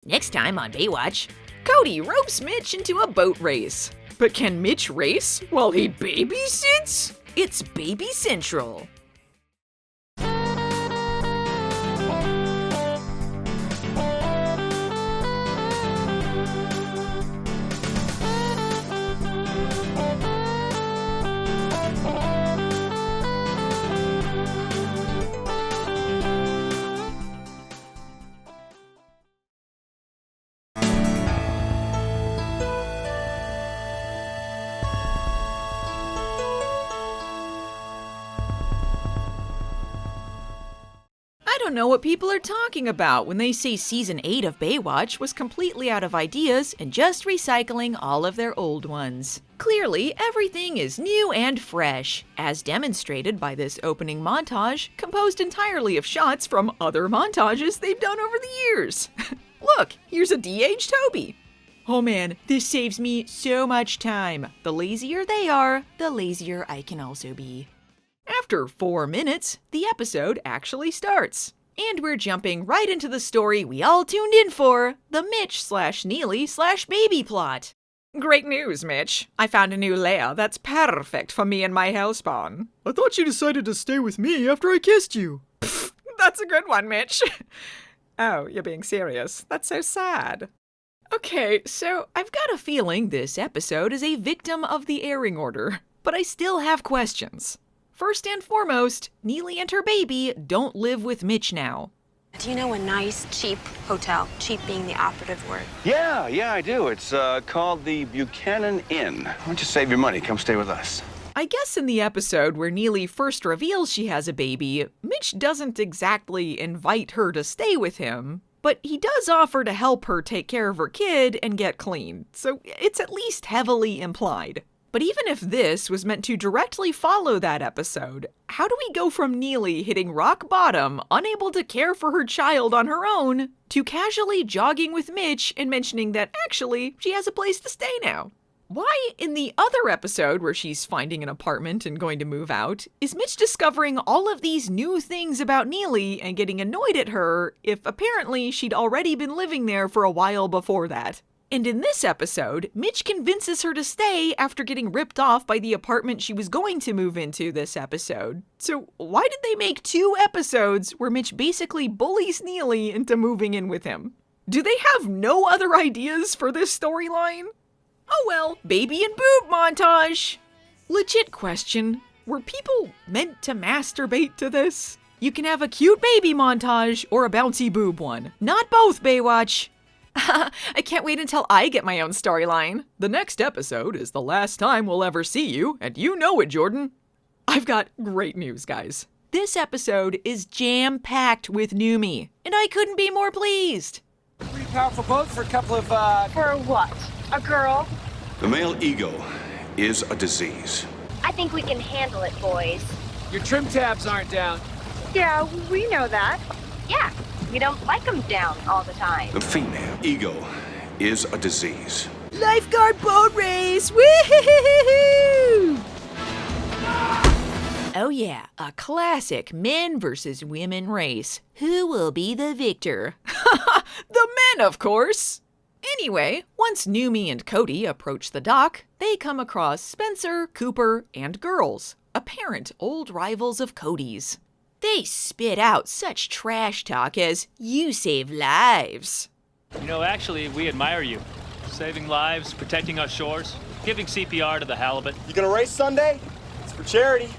Next time on Baywatch, Cody ropes Mitch into a boat race. But can Mitch race while he babysits? It's Baby Central. I don't know what people are talking about when they say Season 8 of Baywatch was completely out of ideas and just recycling all of their old ones. Clearly, everything is new and fresh, as demonstrated by this opening montage, composed entirely of shots from other montages they've done over the years. Look, here's a de-aged Toby. Oh man, this saves me so much time. The lazier they are, the lazier I can also be. After 4 minutes, the episode actually starts. And we're jumping right into the story we all tuned in for, the Mitch/Neely/baby plot. Great news, Mitch. I found a new lair that's perfect for me and my hellspawn. I thought you decided to stay with me after I kissed you. Pfft, that's a good one, Mitch. Oh, you're being serious. That's so sad. Okay, so I've got a feeling this episode is a victim of the airing order, but I still have questions. First and foremost, Neely and her baby don't live with Mitch now. Do you know a nice, cheap hotel? Cheap being the operative word. Yeah, I do. It's called the Buchanan Inn. Why don't you save your money? Come stay with us. I guess in the episode where Neely first reveals she has a baby, Mitch doesn't exactly invite her to stay with him, but he does offer to help her take care of her kid and get clean, so it's at least heavily implied. But even if this was meant to directly follow that episode, how do we go from Neely hitting rock bottom, unable to care for her child on her own, to casually jogging with Mitch and mentioning that actually she has a place to stay now? Why, in the other episode where she's finding an apartment and going to move out, is Mitch discovering all of these new things about Neely and getting annoyed at her if apparently she'd already been living there for a while before that? And in this episode, Mitch convinces her to stay after getting ripped off by the apartment she was going to move into this episode. So why did they make 2 episodes where Mitch basically bullies Neely into moving in with him? Do they have no other ideas for this storyline? Oh well, baby and boob montage. Legit question, were people meant to masturbate to this? You can have a cute baby montage or a bouncy boob one. Not both, Baywatch. I can't wait until I get my own storyline. The next episode is the last time we'll ever see you, and you know it, Jordan. I've got great news, guys. This episode is jam-packed with Newmy, and I couldn't be more pleased. Pretty powerful boat for a couple of, For what? A girl? The male ego is a disease. I think we can handle it, boys. Your trim tabs aren't down. Yeah, we know that. Yeah, we don't like them down all the time. The female ego is a disease. Lifeguard boat race! Woo-hoo-hoo-hoo-hoo! Oh yeah, a classic men versus women race. Who will be the victor? The men, of course! Anyway, once Newmy and Cody approach the dock, they come across Spencer, Cooper, and Girls, apparent old rivals of Cody's. They spit out such trash talk as, "You save lives." You know, actually, we admire you. Saving lives, protecting our shores, giving CPR to the halibut. You gonna race Sunday? It's for charity.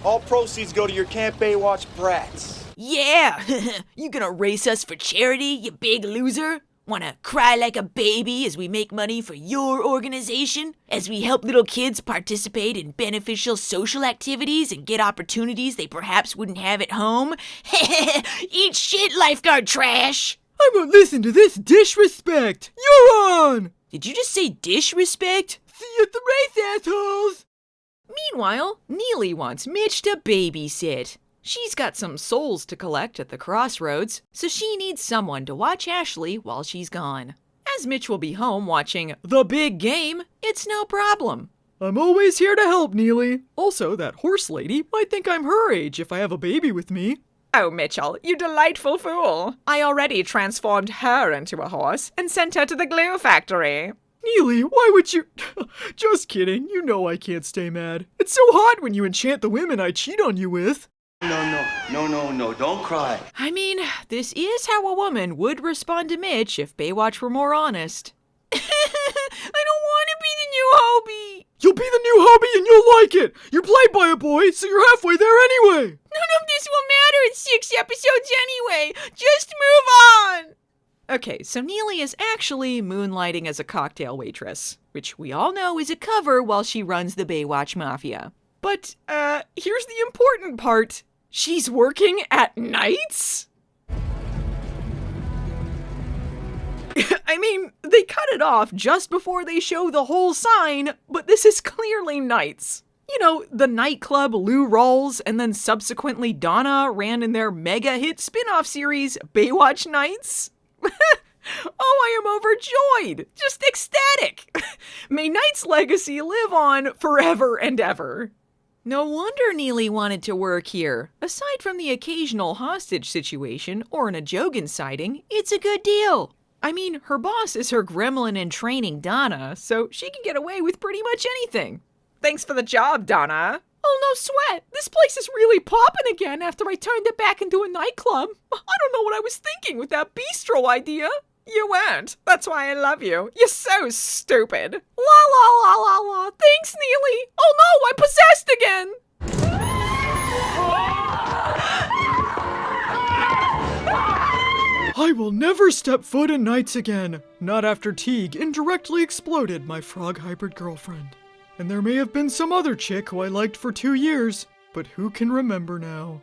All proceeds go to your Camp Baywatch brats. Yeah! You gonna race us for charity, you big loser? Wanna cry like a baby as we make money for your organization? As we help little kids participate in beneficial social activities and get opportunities they perhaps wouldn't have at home? Eat shit, lifeguard trash! I won't listen to this disrespect! You're on! Did you just say disrespect? See you at the race, assholes! Meanwhile, Neely wants Mitch to babysit. She's got some souls to collect at the crossroads, so she needs someone to watch Ashley while she's gone. As Mitch will be home watching The Big Game, it's no problem. I'm always here to help, Neely. Also, that horse lady might think I'm her age if I have a baby with me. Oh, Mitchell, you delightful fool. I already transformed her into a horse and sent her to the glue factory. Neely, why would you... Just kidding, you know I can't stay mad. It's so hot when you enchant the women I cheat on you with. No, don't cry. I mean, this is how a woman would respond to Mitch if Baywatch were more honest. I don't want to be the new Hobie. You'll be the new Hobie and you'll like it. You're played by a boy, so you're halfway there anyway. None of this will matter in 6 episodes anyway. Just move on. Okay, so Neely is actually moonlighting as a cocktail waitress, which we all know is a cover while she runs the Baywatch Mafia. But, here's the important part. She's working at nights? I mean, they cut it off just before they show the whole sign, but this is clearly nights. You know, the nightclub Lou Rawls and then subsequently Donna ran in their mega hit spin-off series, Baywatch Nights. Oh, I am overjoyed! Just ecstatic! May Knight's legacy live on forever and ever. No wonder Neely wanted to work here. Aside from the occasional hostage situation or an Ajogan sighting, it's a good deal. I mean, her boss is her gremlin in training, Donna, so she can get away with pretty much anything. Thanks for the job, Donna. Oh, no sweat. This place is really popping again after I turned it back into a nightclub. I don't know what I was thinking with that bistro idea. You weren't. That's why I love you. You're so stupid. La la la la la. Thanks, Neely. Oh no, I'm possessed again. I will never step foot in Nights again. Not after Teague indirectly exploded my frog hybrid girlfriend. And there may have been some other chick who I liked for 2 years, but who can remember now?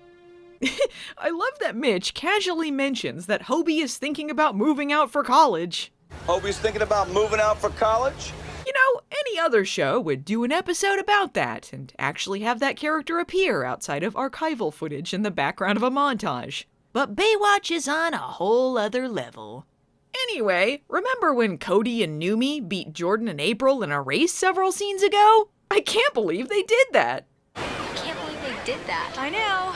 I love that Mitch casually mentions that Hobie is thinking about moving out for college. Hobie's thinking about moving out for college? You know, any other show would do an episode about that and actually have that character appear outside of archival footage in the background of a montage. But Baywatch is on a whole other level. Anyway, remember when Cody and Numi beat Jordan and April in a race several scenes ago? I can't believe they did that. I can't believe they did that. I know.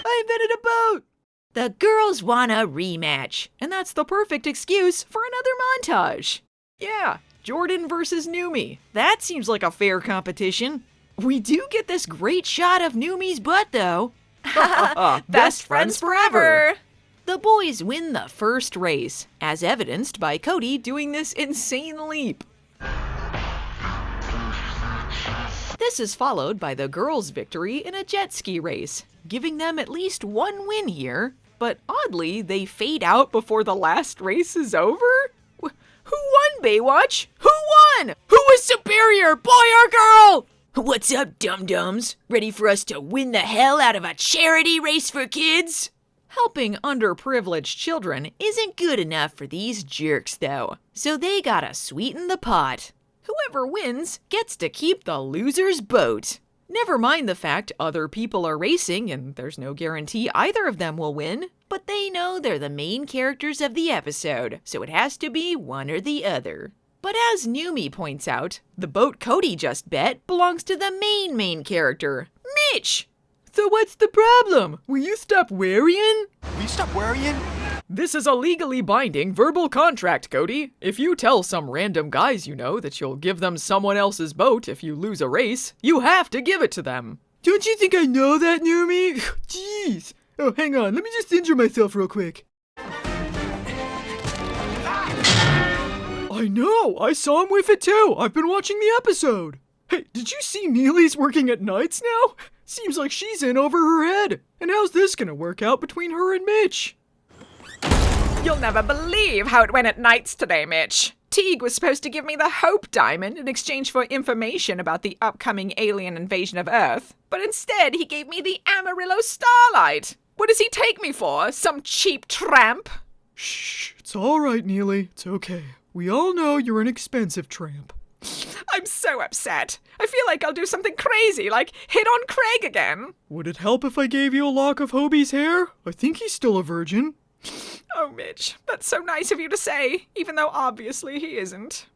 I invented a boat. The girls want a rematch, and that's the perfect excuse for another montage. Yeah, Jordan versus Numi. That seems like a fair competition. We do get this great shot of Numi's butt, though. Best friends forever. The boys win the first race, as evidenced by Cody doing this insane leap. This is followed by the girls' victory in a jet ski race, giving them at least one win here, but oddly, they fade out before the last race is over? Who won, Baywatch? Who won? Who was superior, boy or girl? What's up, dum-dums? Ready for us to win the hell out of a charity race for kids? Helping underprivileged children isn't good enough for these jerks, though, so they gotta sweeten the pot. Whoever wins gets to keep the loser's boat. Never mind the fact other people are racing and there's no guarantee either of them will win, but they know they're the main characters of the episode, so it has to be one or the other. But as Numi points out, the boat Cody just bet belongs to the main character, Mitch! So what's the problem? Will you stop worrying? Will you stop worrying? This is a legally binding verbal contract, Cody. If you tell some random guys you know that you'll give them someone else's boat if you lose a race, you have to give it to them. Don't you think I know that, Numi? Jeez. Oh, hang on. Let me just injure myself real quick. I know. I saw him with it too. I've been watching the episode. Hey, did you see Neely's working at nights now? Seems like she's in over her head. And how's this gonna work out between her and Mitch? You'll never believe how it went at nights today, Mitch. Teague was supposed to give me the Hope Diamond in exchange for information about the upcoming alien invasion of Earth, but instead he gave me the Amarillo Starlight. What does he take me for? Some cheap tramp? Shh, it's all right, Neely. It's okay. We all know you're an expensive tramp. I'm so upset. I feel like I'll do something crazy, like hit on Craig again. Would it help if I gave you a lock of Hobie's hair? I think he's still a virgin. Oh, Mitch, that's so nice of you to say, even though obviously he isn't.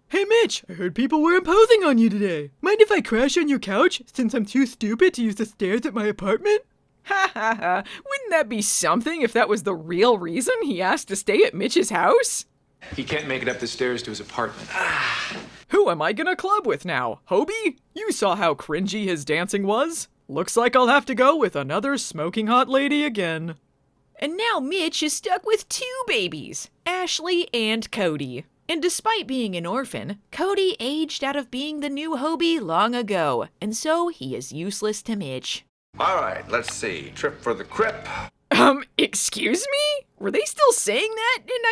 Hey, Mitch, I heard people were imposing on you today. Mind if I crash on your couch, since I'm too stupid to use the stairs at my apartment? Ha ha ha, wouldn't that be something if that was the real reason he asked to stay at Mitch's house? He can't make it up the stairs to his apartment. Who am I gonna club with now? Hobie? You saw how cringy his dancing was. Looks like I'll have to go with another smoking hot lady again. And now Mitch is stuck with 2 babies, Ashley and Cody. And despite being an orphan, Cody aged out of being the new Hobie long ago, and so he is useless to Mitch. All right, let's see. Trip for the Crip. Excuse me? Were they still saying that in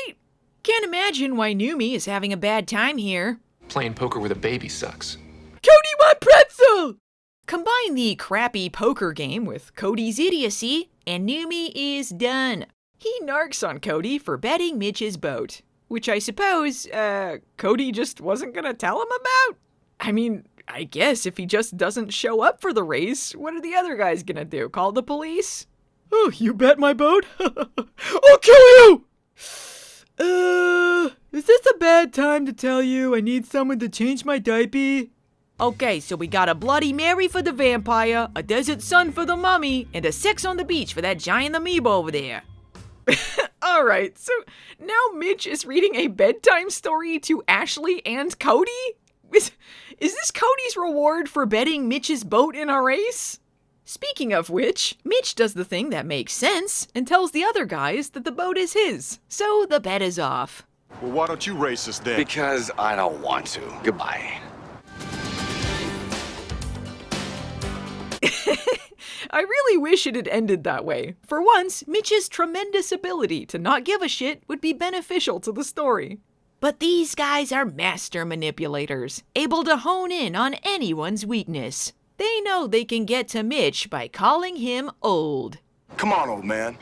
1998? Can't imagine why Numi is having a bad time here. Playing poker with a baby sucks. Cody, my pretzel! Combine the crappy poker game with Cody's idiocy, and Numi is done. He narks on Cody for betting Mitch's boat, which I suppose, Cody just wasn't gonna tell him about? I mean, I guess if he just doesn't show up for the race, what are the other guys gonna do? Call the police? Oh, you bet my boat? I'll kill you! Is this a bad time to tell you I need someone to change my diaper? Okay, so we got a Bloody Mary for the vampire, a Desert Sun for the mummy, and a sex on the beach for that giant amoeba over there. Alright, so now Mitch is reading a bedtime story to Ashley and Cody? Is this Cody's reward for betting Mitch's boat in a race? Speaking of which, Mitch does the thing that makes sense and tells the other guys that the boat is his, so the bet is off. Well, why don't you race us then? Because I don't want to. Goodbye. I really wish it had ended that way. For once, Mitch's tremendous ability to not give a shit would be beneficial to the story. But these guys are master manipulators, able to hone in on anyone's weakness. They know they can get to Mitch by calling him old. Come on, old man.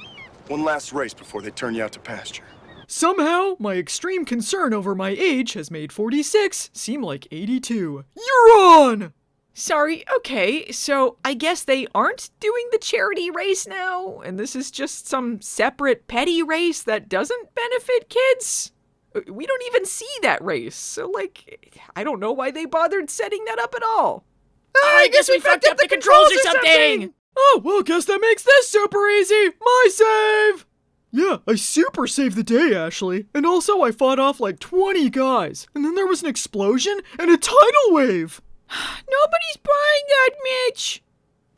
One last race before they turn you out to pasture. Somehow, my extreme concern over my age has made 46 seem like 82. You're on! Sorry, okay, so I guess they aren't doing the charity race now, and this is just some separate petty race that doesn't benefit kids? We don't even see that race, so I don't know why they bothered setting that up at all. I guess we fucked up the controls or something! Oh, well, guess that makes this super easy! My save! Yeah, I super saved the day, Ashley. And also, I fought off like 20 guys. And then there was an explosion and a tidal wave. Nobody's buying that, Mitch!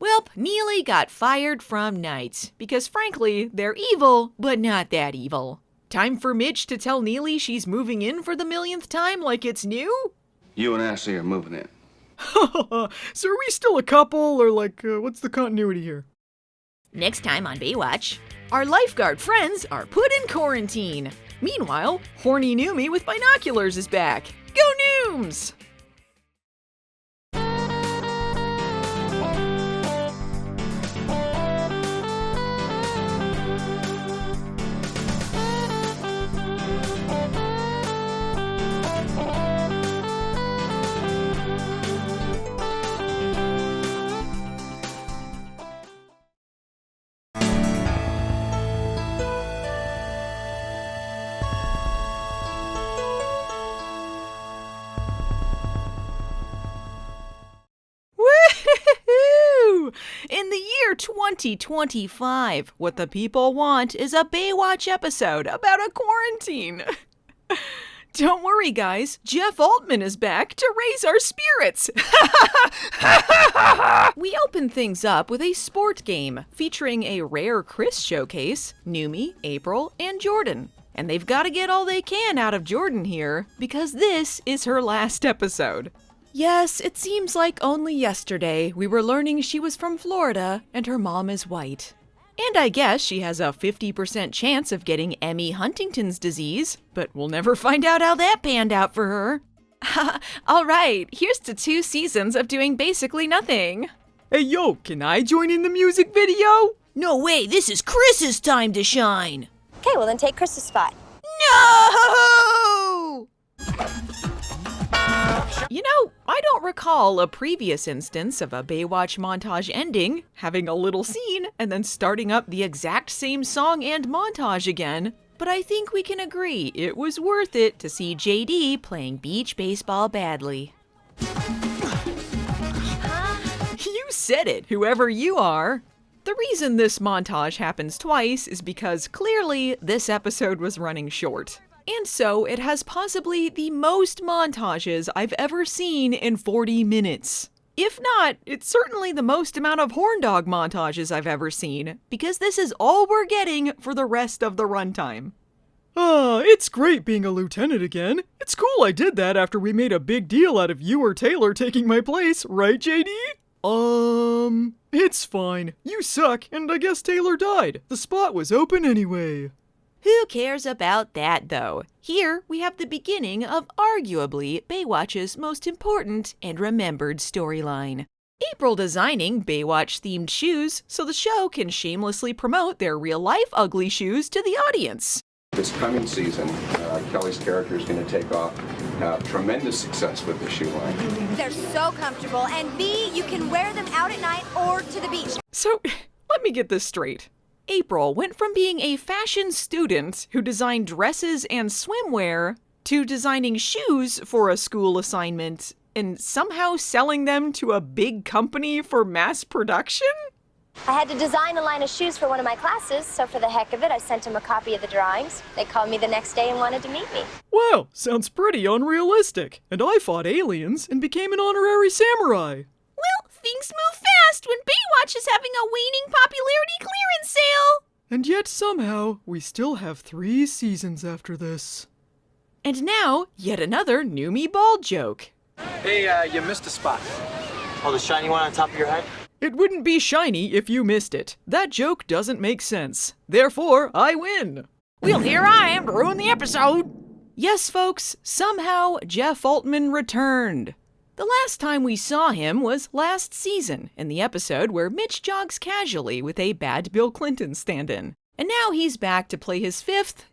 Welp, Neely got fired from Knights, because frankly, they're evil, but not that evil. Time for Mitch to tell Neely she's moving in for the millionth time like it's new? You and Ashley are moving in. So are we still a couple, or what's the continuity here? Next time on Baywatch, our lifeguard friends are put in quarantine. Meanwhile, horny Newmy with binoculars is back. Go Nooms! In the year 2025, what the people want is a Baywatch episode about a quarantine. Don't worry, guys. Jeff Altman is back to raise our spirits. We open things up with a sport game featuring a rare Chris showcase, Numi, April, and Jordan. And they've got to get all they can out of Jordan here because this is her last episode. Yes, it seems like only yesterday we were learning she was from Florida and her mom is white. And I guess she has a 50% chance of getting Emmy Huntington's disease, but we'll never find out how that panned out for her. All right, here's to 2 seasons of doing basically nothing. Hey yo, can I join in the music video? No way, this is Chris's time to shine. Okay, well then take Chris's spot. No! You know, I don't recall a previous instance of a Baywatch montage ending, having a little scene, and then starting up the exact same song and montage again, but I think we can agree it was worth it to see JD playing beach baseball badly. You said it, whoever you are. The reason this montage happens twice is because clearly this episode was running short. And so it has possibly the most montages I've ever seen in 40 minutes. If not, it's certainly the most amount of horn dog montages I've ever seen, because this is all we're getting for the rest of the runtime. It's great being a lieutenant again. It's cool I did that after we made a big deal out of you or Taylor taking my place, right, JD? It's fine. You suck, and I guess Taylor died. The spot was open anyway. Who cares about that, though? Here, we have the beginning of arguably Baywatch's most important and remembered storyline. April designing Baywatch-themed shoes so the show can shamelessly promote their real-life ugly shoes to the audience. This coming season, Kelly's character is going to take off. Have tremendous success with the shoe line. They're so comfortable, and B, you can wear them out at night or to the beach. So, let me get this straight. April went from being a fashion student who designed dresses and swimwear to designing shoes for a school assignment and somehow selling them to a big company for mass production? I had to design a line of shoes for one of my classes, so for the heck of it, I sent him a copy of the drawings. They called me the next day and wanted to meet me. Wow, sounds pretty unrealistic. And I fought aliens and became an honorary samurai. Well, things move fast when Baywatch is having a waning popularity clearance sale. And yet somehow, we still have 3 seasons after this. And now, yet another Numi bald joke. Hey, you missed a spot. Oh, the shiny one on top of your head? It wouldn't be shiny if you missed it. That joke doesn't make sense. Therefore, I win. Well, here I am to ruin the episode. Yes, folks, somehow Jeff Altman returned. The last time we saw him was last season, in the episode where Mitch jogs casually with a bad Bill Clinton stand-in. And now he's back to play his fifth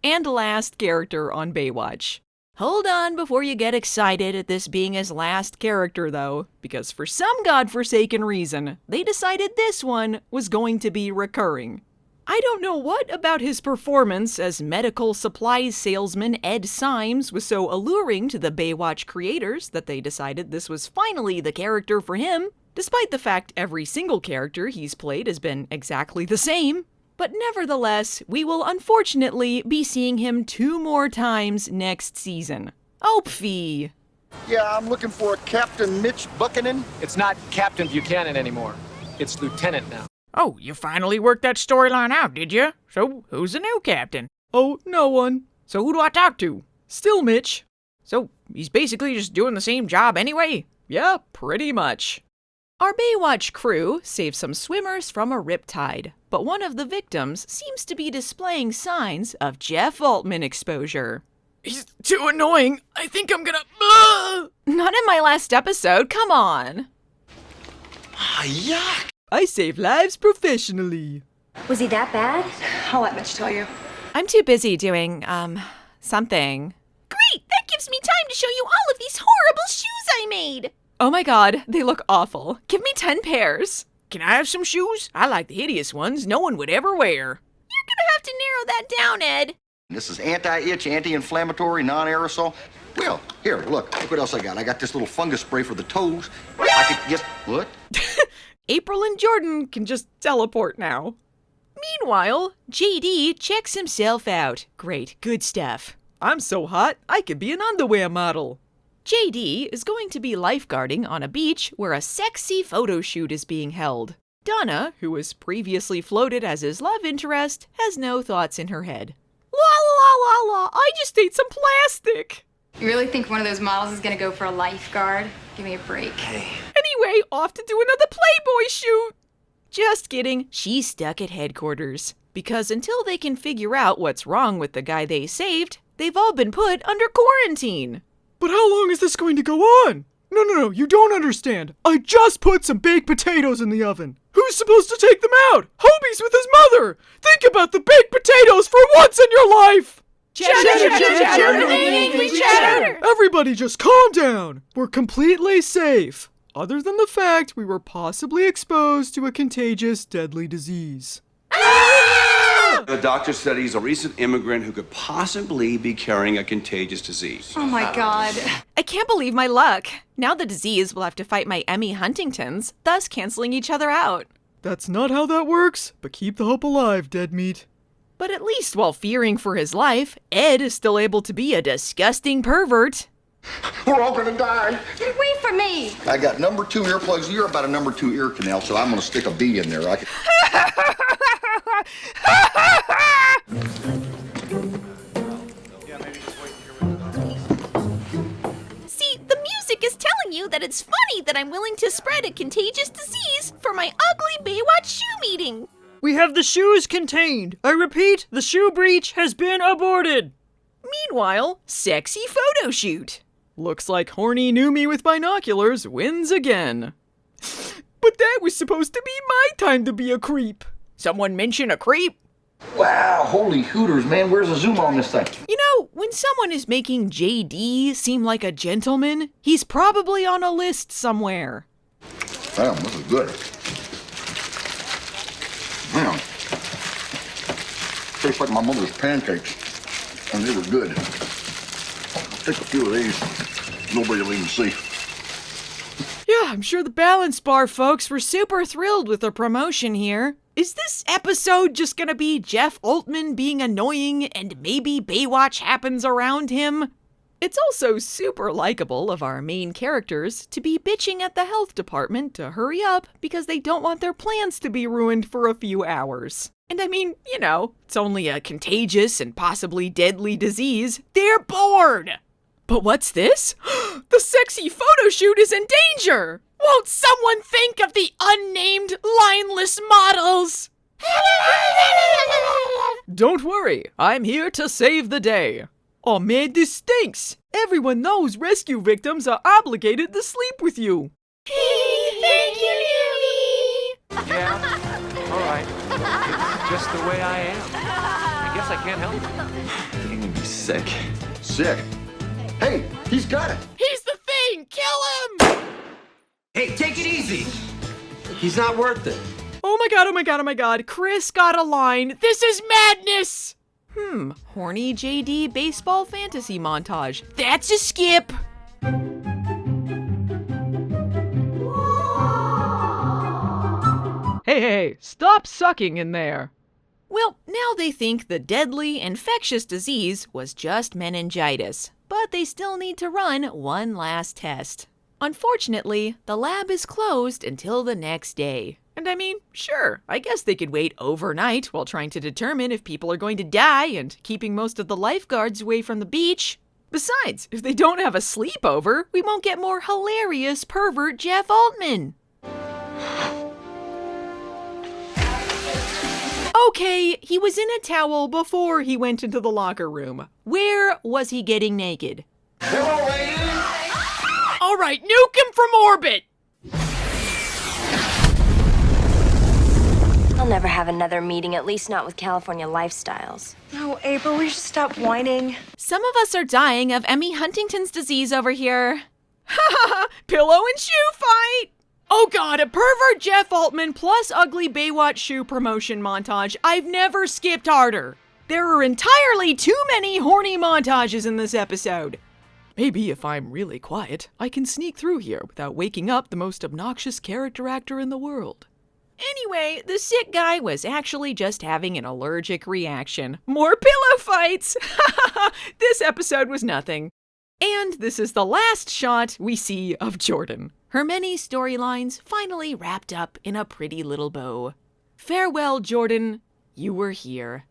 and last character on Baywatch. Hold on before you get excited at this being his last character, though, because for some godforsaken reason, they decided this one was going to be recurring. I don't know what about his performance as medical supplies salesman Ed Symes was so alluring to the Baywatch creators that they decided this was finally the character for him, despite the fact every single character he's played has been exactly the same. But nevertheless, we will unfortunately be seeing him 2 more times next season. Opfee. Yeah, I'm looking for a Captain Mitch Buchanan. It's not Captain Buchanan anymore. It's Lieutenant now. Oh, you finally worked that storyline out, did you? So, who's the new captain? Oh, no one. So who do I talk to? Still Mitch. So, he's basically just doing the same job anyway? Yeah, pretty much. Our Baywatch crew saved some swimmers from a riptide, but one of the victims seems to be displaying signs of Jeff Altman exposure. He's too annoying. I think I'm gonna... Not in my last episode, come on. Yuck! I save lives professionally. Was he that bad? I'll let Mitch tell you. I'm too busy doing, something. Great! That gives me time to show you all of these horrible shoes I made! Oh my god, they look awful. Give me 10 pairs. Can I have some shoes? I like the hideous ones no one would ever wear. You're gonna have to narrow that down, Ed. This is anti-itch, anti-inflammatory, non-aerosol. Well, here, look what else I got. I got this little fungus spray for the toes. I could just... What? April and Jordan can just teleport now. Meanwhile, JD checks himself out. Great, good stuff. I'm so hot, I could be an underwear model. JD is going to be lifeguarding on a beach where a sexy photo shoot is being held. Donna, who was previously floated as his love interest, has no thoughts in her head. La la la la la, I just ate some plastic. You really think one of those models is gonna go for a lifeguard? Give me a break. Anyway, off to do another Playboy shoot. Just kidding, she's stuck at headquarters. Because until they can figure out what's wrong with the guy they saved, they've all been put under quarantine. But how long is this going to go on? No, you don't understand. I just put some baked potatoes in the oven. Who's supposed to take them out? Hobie's with his mother. Think about the baked potatoes for once in your life. Cheddar! Everybody just calm down. We're completely safe. Other than the fact we were possibly exposed to a contagious, deadly disease. The doctor said he's a recent immigrant who could possibly be carrying a contagious disease. Oh my god. I can't believe my luck. Now the disease will have to fight my Emmy Huntingtons, thus canceling each other out. That's not how that works, but keep the hope alive, dead meat. But at least while fearing for his life, Ed is still able to be a disgusting pervert. We're all gonna die. Wait for me. I got number 2 earplugs. You're about a number 2 ear canal, so I'm gonna stick a B in there. See, the music is telling you that it's funny that I'm willing to spread a contagious disease for my ugly Baywatch shoe meeting. We have the shoes contained. I repeat, the shoe breach has been aborted. Meanwhile, sexy photo shoot. Looks like horny Newman with binoculars wins again. But that was supposed to be my time to be a creep. Someone mention a creep? Wow, holy hooters, man. Where's the zoom on this thing? You know, when someone is making JD seem like a gentleman, he's probably on a list somewhere. Damn, this is good. Damn. Tastes like my mother's pancakes. And they were good. I'll take a few of these. Nobody will even see. Yeah, I'm sure the Balance Bar folks were super thrilled with the promotion here. Is this episode just gonna be Jeff Altman being annoying and maybe Baywatch happens around him? It's also super likable of our main characters to be bitching at the health department to hurry up because they don't want their plans to be ruined for a few hours. And I mean, you know, it's only a contagious and possibly deadly disease. They're bored! But what's this? The sexy photo shoot is in danger! Won't someone think of the unnamed lineless models? Don't worry, I'm here to save the day. Oh man, this stinks. Everyone knows rescue victims are obligated to sleep with you. Thank you, Newman. Yeah, all right. Just the way I am. I guess I can't help it. You're gonna be sick. Sick. Hey, he's got it. He's the thing! Kill him! Hey, take it easy. He's not worth it. Oh my god, oh my god, oh my god. Chris got a line. This is madness! Horny JD baseball fantasy montage. That's a skip! Hey, stop sucking in there. Well, now they think the deadly, infectious disease was just meningitis, but they still need to run one last test. Unfortunately, the lab is closed until the next day. And I mean, sure, I guess they could wait overnight while trying to determine if people are going to die and keeping most of the lifeguards away from the beach. Besides, if they don't have a sleepover, we won't get more hilarious pervert Jeff Altman. Okay, he was in a towel before he went into the locker room. Where was he getting naked? Hello, ladies. All right, nuke him from orbit! I'll never have another meeting, at least not with California Lifestyles. No, April, we should stop whining. Some of us are dying of Emmy Huntington's disease over here. Ha ha ha! Pillow and shoe fight! Oh god, a pervert Jeff Altman plus ugly Baywatch shoe promotion montage. I've never skipped harder. There are entirely too many horny montages in this episode. Maybe if I'm really quiet, I can sneak through here without waking up the most obnoxious character actor in the world. Anyway, the sick guy was actually just having an allergic reaction. More pillow fights! This episode was nothing. And this is the last shot we see of Jordan. Her many storylines finally wrapped up in a pretty little bow. Farewell, Jordan. You were here.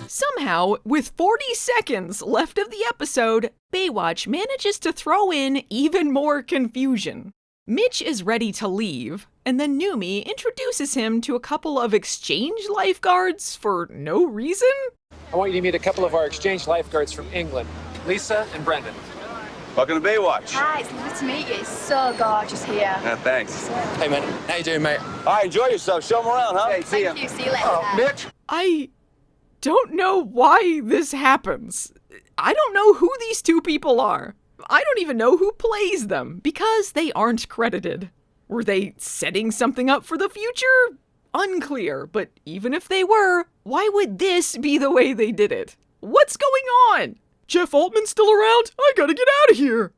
Somehow, with 40 seconds left of the episode, Baywatch manages to throw in even more confusion. Mitch is ready to leave, and then Newman introduces him to a couple of exchange lifeguards for no reason. I want you to meet a couple of our exchange lifeguards from England, Lisa and Brendan. Welcome to Baywatch. Hi, it's lovely to meet you. It's so gorgeous here. Yeah, thanks. Hey, man. How you doing, mate? All right, enjoy yourself. Show them around, huh? Hey, see ya. Thank you. See you later. Mitch? I don't know why this happens. I don't know who these two people are. I don't even know who plays them because they aren't credited. Were they setting something up for the future? Unclear, but even if they were, why would this be the way they did it? What's going on? Jeff Altman's still around? I gotta get out of here!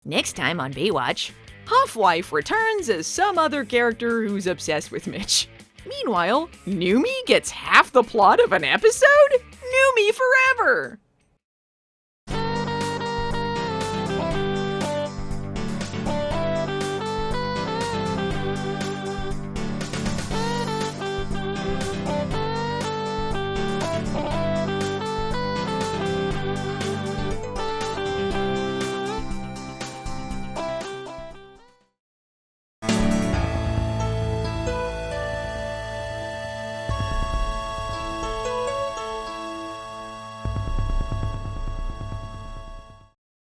Next time on Baywatch, Half-Wife returns as some other character who's obsessed with Mitch. Meanwhile, Newman gets half the plot of an episode? Newman forever!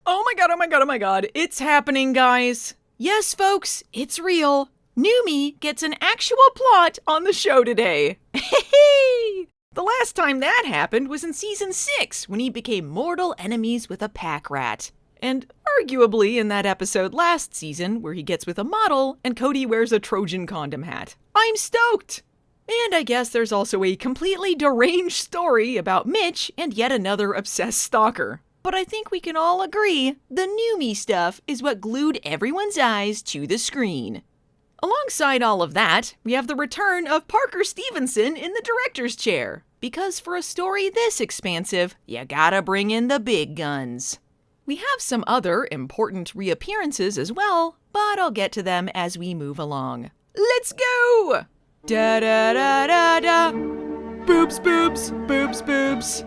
Oh my god, oh my god, oh my god. It's happening, guys. Yes, folks, it's real. Newman gets an actual plot on the show today. The last time that happened was in season 6, when he became mortal enemies with a pack rat. And arguably in that episode last season, where he gets with a model and Cody wears a Trojan condom hat. I'm stoked! And I guess there's also a completely deranged story about Mitch and yet another obsessed stalker. But I think we can all agree the Newman stuff is what glued everyone's eyes to the screen. Alongside all of that, we have the return of Parker Stevenson in the director's chair. Because for a story this expansive, you gotta bring in the big guns. We have some other important reappearances as well, but I'll get to them as we move along. Let's go! Da da da da da! Boobs, boobs, boobs, boobs.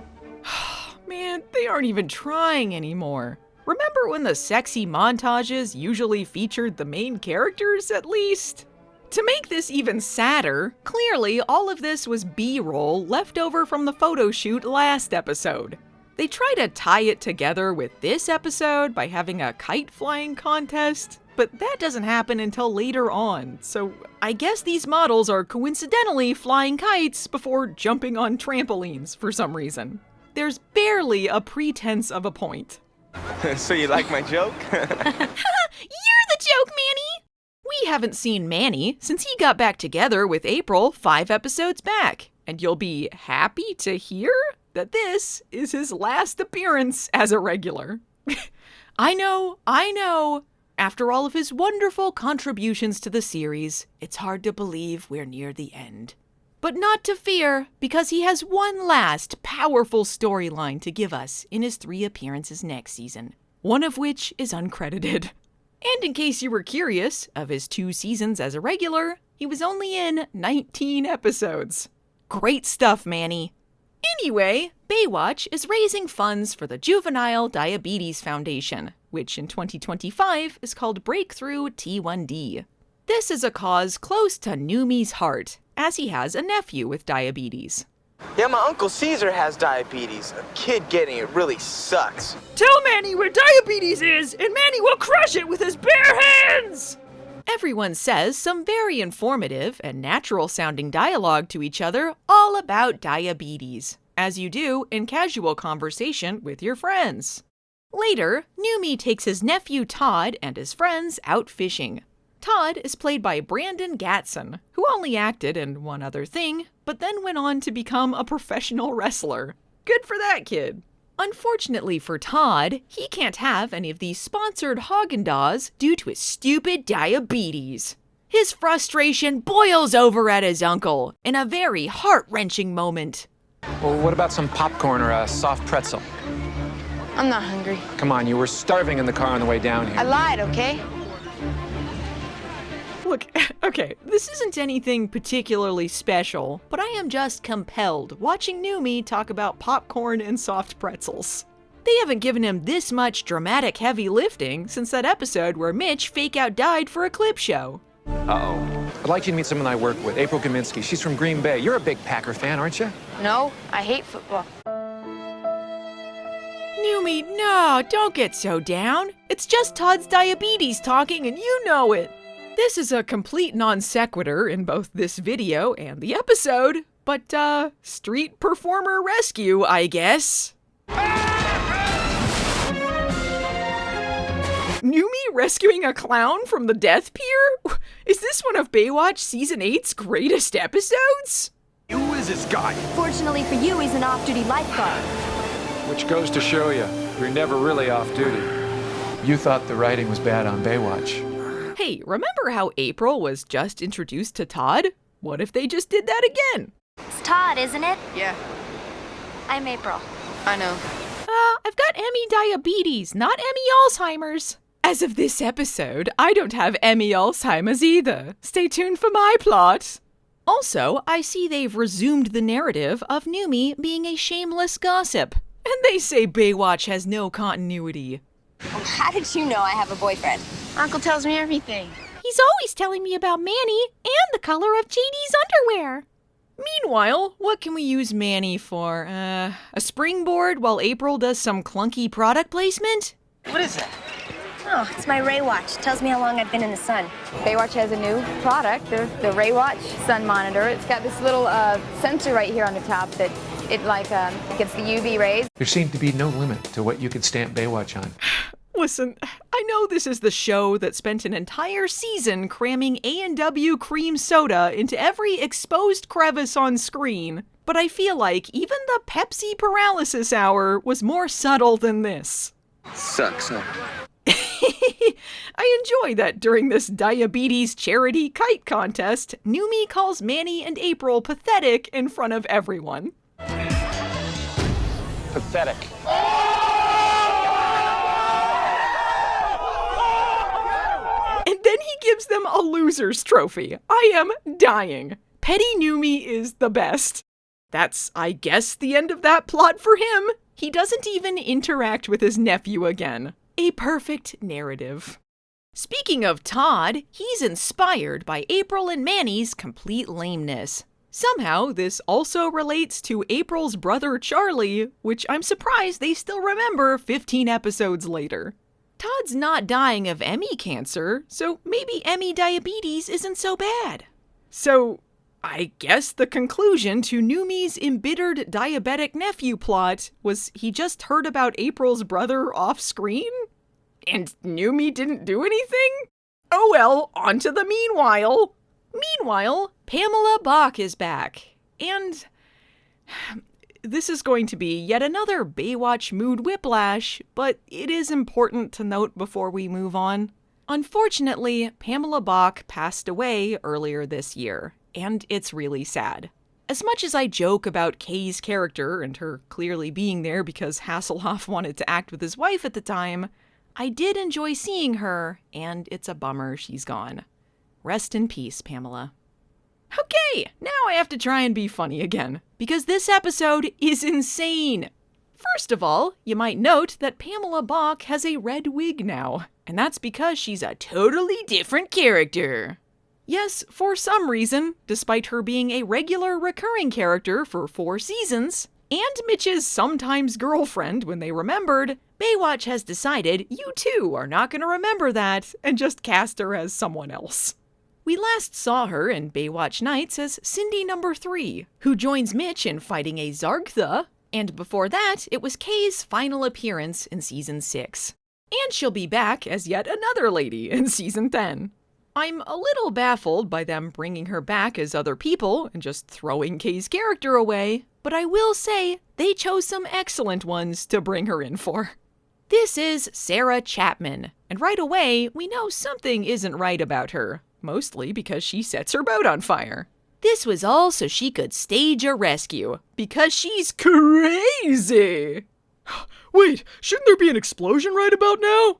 Man, they aren't even trying anymore. Remember when the sexy montages usually featured the main characters, at least? To make this even sadder, clearly all of this was B-roll left over from the photo shoot last episode. They try to tie it together with this episode by having a kite flying contest, but that doesn't happen until later on, so I guess these models are coincidentally flying kites before jumping on trampolines for some reason. There's barely a pretense of a point. So you like my joke? You're the joke, Manny! We haven't seen Manny since he got back together with April 5 episodes back, and you'll be happy to hear that this is his last appearance as a regular. I know. After all of his wonderful contributions to the series, it's hard to believe we're near the end. But not to fear, because he has one last powerful storyline to give us in his 3 appearances next season, one of which is uncredited. And in case you were curious, of his 2 seasons as a regular, he was only in 19 episodes. Great stuff, Manny. Anyway, Baywatch is raising funds for the Juvenile Diabetes Foundation, which in 2025 is called Breakthrough T1D. This is a cause close to Numi's heart, as he has a nephew with diabetes. Yeah, my Uncle Caesar has diabetes. A kid getting it really sucks. Tell Manny where diabetes is, and Manny will crush it with his bare hands! Everyone says some very informative and natural-sounding dialogue to each other all about diabetes, as you do in casual conversation with your friends. Later, Numi takes his nephew Todd and his friends out fishing. Todd is played by Brandon Gatson, who only acted in one other thing, but then went on to become a professional wrestler. Good for that kid. Unfortunately for Todd, he can't have any of these sponsored Haagen-Dazs due to his stupid diabetes. His frustration boils over at his uncle in a very heart-wrenching moment. Well, what about some popcorn or a soft pretzel? I'm not hungry. Come on, you were starving in the car on the way down here. I lied, okay? Look, okay, this isn't anything particularly special, but I am just compelled watching Numi talk about popcorn and soft pretzels. They haven't given him this much dramatic heavy lifting since that episode where Mitch fake-out died for a clip show. Uh-oh. I'd like you to meet someone I work with, April Kaminsky. She's from Green Bay. You're a big Packer fan, aren't you? No, I hate football. Numi, no, don't get so down. It's just Todd's diabetes talking and you know it. This is a complete non sequitur in both this video and the episode, but, street performer rescue, I guess. Numi rescuing a clown from the death pier? Is this one of Baywatch Season 8's greatest episodes? Who is this guy? Fortunately for you, he's an off-duty lifeguard. Which goes to show you, you're never really off duty. You thought the writing was bad on Baywatch. Hey, remember how April was just introduced to Todd? What if they just did that again? It's Todd, isn't it? Yeah. I'm April. I know. I've got Emmy diabetes, not Emmy Alzheimer's. As of this episode, I don't have Emmy Alzheimer's either. Stay tuned for my plot. Also, I see they've resumed the narrative of Numi being a shameless gossip. And they say Baywatch has no continuity. How did you know I have a boyfriend? Uncle tells me everything. He's always telling me about Manny and the color of JD's underwear. Meanwhile, what can we use Manny for? A springboard while April does some clunky product placement? What is that? Oh, it's my Ray Watch. Tells me how long I've been in the sun. Baywatch has a new product, the Ray Watch sun monitor. It's got this little sensor right here on the top that it gets the UV rays. There seemed to be no limit to what you could stamp Baywatch on. Listen, I know this is the show that spent an entire season cramming A&W cream soda into every exposed crevice on screen, but I feel like even the Pepsi paralysis hour was more subtle than this. Sucks, huh? I enjoy that during this diabetes charity kite contest, Numi calls Manny and April pathetic in front of everyone. Pathetic. And then he gives them a loser's trophy. I am dying. Petty Numi is the best. That's, I guess, the end of that plot for him. He doesn't even interact with his nephew again. A perfect narrative. Speaking of Todd, he's inspired by April and Manny's complete lameness. Somehow, this also relates to April's brother Charlie, which I'm surprised they still remember 15 episodes later. Todd's not dying of Emmy cancer, so maybe Emmy diabetes isn't so bad. So, I guess the conclusion to Numi's embittered diabetic nephew plot was he just heard about April's brother off-screen? And Numi didn't do anything? Oh well, on to the meanwhile. Meanwhile, Pamela Bach is back. And this is going to be yet another Baywatch mood whiplash, but it is important to note before we move on. Unfortunately, Pamela Bach passed away earlier this year, and it's really sad. As much as I joke about Kay's character and her clearly being there because Hasselhoff wanted to act with his wife at the time, I did enjoy seeing her, and it's a bummer she's gone. Rest in peace, Pamela. Okay, now I have to try and be funny again, because this episode is insane. First of all, you might note that Pamela Bach has a red wig now, and that's because she's a totally different character. Yes, for some reason, despite her being a regular recurring character for 4 seasons, and Mitch's sometimes girlfriend when they remembered, Baywatch has decided you too are not going to remember that and just cast her as someone else. We last saw her in Baywatch Nights as Cindy No. 3, who joins Mitch in fighting a Zargtha, and before that, it was Kay's final appearance in Season 6. And she'll be back as yet another lady in Season 10. I'm a little baffled by them bringing her back as other people and just throwing Kay's character away, but I will say they chose some excellent ones to bring her in for. This is Sarah Chapman, and right away we know something isn't right about her, mostly because she sets her boat on fire. This was all so she could stage a rescue, because she's crazy! Wait, shouldn't there be an explosion right about now?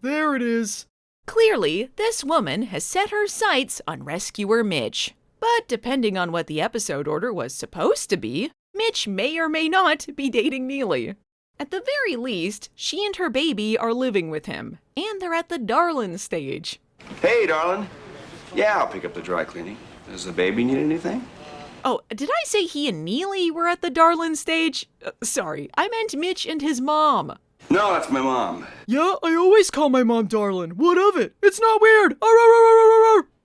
There it is. Clearly, this woman has set her sights on rescuer Mitch. But depending on what the episode order was supposed to be, Mitch may or may not be dating Neely. At the very least, she and her baby are living with him, and they're at the darlin' stage. Hey, darling. Yeah, I'll pick up the dry cleaning. Does the baby need anything? Oh, did I say he and Neely were at the darlin' stage? Sorry, I meant Mitch and his mom. No, that's my mom. Yeah, I always call my mom darling. What of it? It's not weird.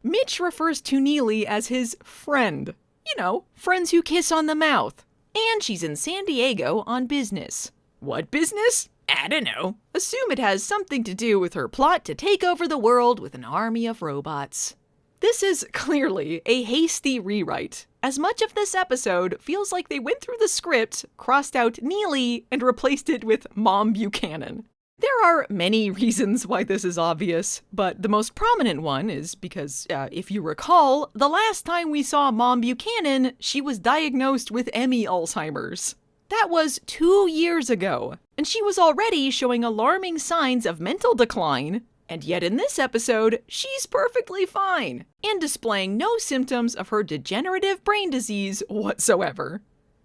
Mitch refers to Neely as his friend. You know, friends who kiss on the mouth. And she's in San Diego on business. What business? I don't know. Assume it has something to do with her plot to take over the world with an army of robots. This is clearly a hasty rewrite, as much of this episode feels like they went through the script, crossed out Neely, and replaced it with Mom Buchanan. There are many reasons why this is obvious, but the most prominent one is because, if you recall, the last time we saw Mom Buchanan, she was diagnosed with Emmy Alzheimer's. That was 2 years ago, and she was already showing alarming signs of mental decline, and yet in this episode, she's perfectly fine, and displaying no symptoms of her degenerative brain disease whatsoever.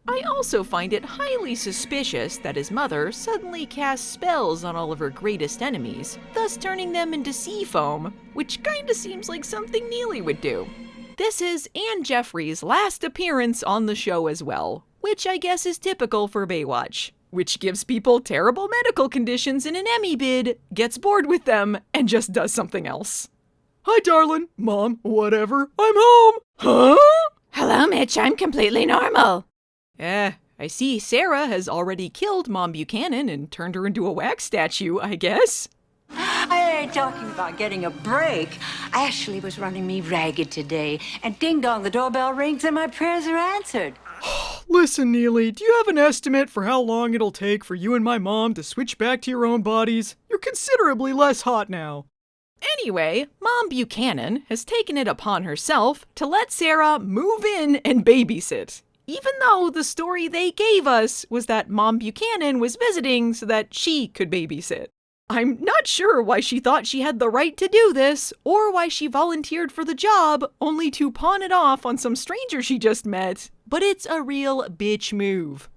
I also find it highly suspicious that his mother suddenly casts spells on all of her greatest enemies, thus turning them into sea foam, which kinda seems like something Neely would do. This is Anne Jeffrey's last appearance on the show as well, which I guess is typical for Baywatch, which gives people terrible medical conditions in an Emmy bid, gets bored with them, and just does something else. Hi, darling. Mom, whatever. I'm home. Huh? Hello, Mitch. I'm completely normal. I see Sarah has already killed Mom Buchanan and turned her into a wax statue, I guess. I ain't talking about getting a break. Ashley was running me ragged today, and ding-dong, the doorbell rings and my prayers are answered. Listen, Neely, do you have an estimate for how long it'll take for you and my mom to switch back to your own bodies? You're considerably less hot now. Anyway, Mom Buchanan has taken it upon herself to let Sarah move in and babysit, even though the story they gave us was that Mom Buchanan was visiting so that she could babysit. I'm not sure why she thought she had the right to do this, or why she volunteered for the job only to pawn it off on some stranger she just met, but it's a real bitch move.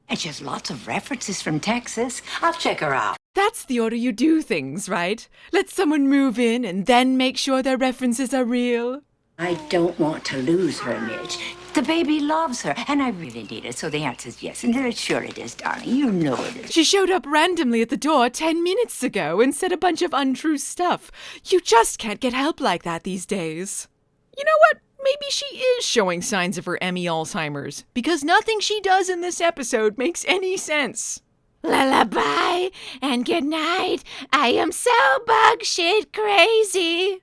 And she has lots of references from Texas. I'll check her out. That's the order you do things, right? Let someone move in and then make sure their references are real. I don't want to lose her, Mitch. The baby loves her, and I really need her, so the answer's yes. And sure it is, darling. You know it is. She showed up randomly at the door 10 minutes ago and said a bunch of untrue stuff. You just can't get help like that these days. You know what? Maybe she is showing signs of her Emmy Alzheimer's, because nothing she does in this episode makes any sense. Lullaby and good night. I am so bug shit crazy.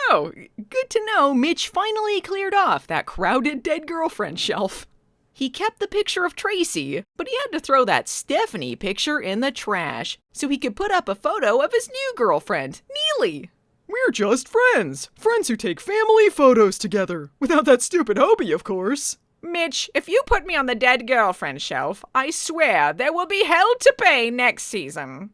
Oh, good to know Mitch finally cleared off that crowded dead girlfriend shelf. He kept the picture of Traci, but he had to throw that Stephanie picture in the trash so he could put up a photo of his new girlfriend, Neely. We're just friends. Friends who take family photos together. Without that stupid Hobie, of course. Mitch, if you put me on the dead girlfriend shelf, I swear there will be hell to pay next season.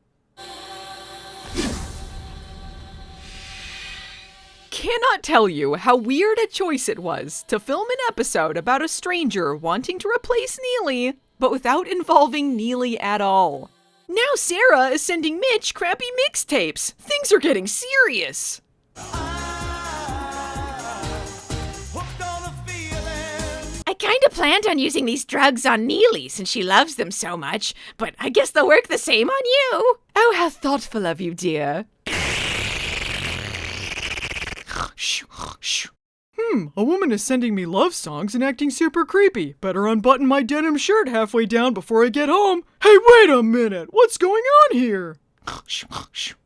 Cannot tell you how weird a choice it was to film an episode about a stranger wanting to replace Neely, but without involving Neely at all. Now Sarah is sending Mitch crappy mixtapes. Things are getting serious. I kinda planned on using these drugs on Neely since she loves them so much, but I guess they'll work the same on you. Oh, how thoughtful of you, dear. A woman is sending me love songs and acting super creepy. Better unbutton my denim shirt halfway down before I get home. Hey, wait a minute! What's going on here?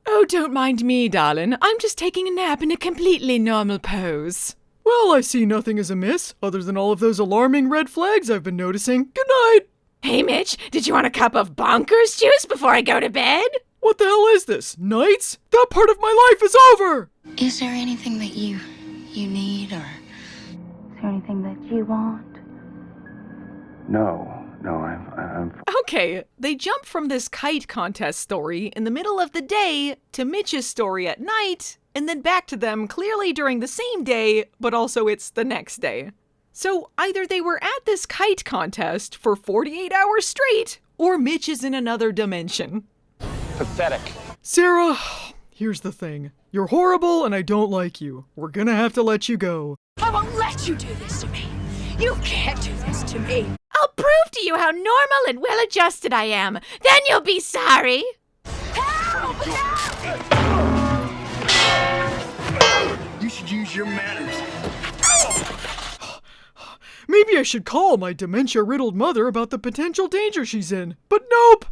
Oh, don't mind me, darling. I'm just taking a nap in a completely normal pose. Well, I see nothing is amiss, other than all of those alarming red flags I've been noticing. Good night! Hey, Mitch, did you want a cup of bonkers juice before I go to bed? What the hell is this? Nights? That part of my life is over! Is there anything that you need, or is there anything that you want? No, I'm... Okay, they jump from this kite contest story in the middle of the day to Mitch's story at night, and then back to them clearly during the same day, but also it's the next day. So either they were at this kite contest for 48 hours straight, or Mitch is in another dimension. Pathetic. Sarah, here's the thing. You're horrible and I don't like you. We're gonna have to let you go. I won't let you do this to me. You can't do this to me. I'll prove to you how normal and well-adjusted I am. Then you'll be sorry. Help! You should use your manners. Maybe I should call my dementia-riddled mother about the potential danger she's in, but nope!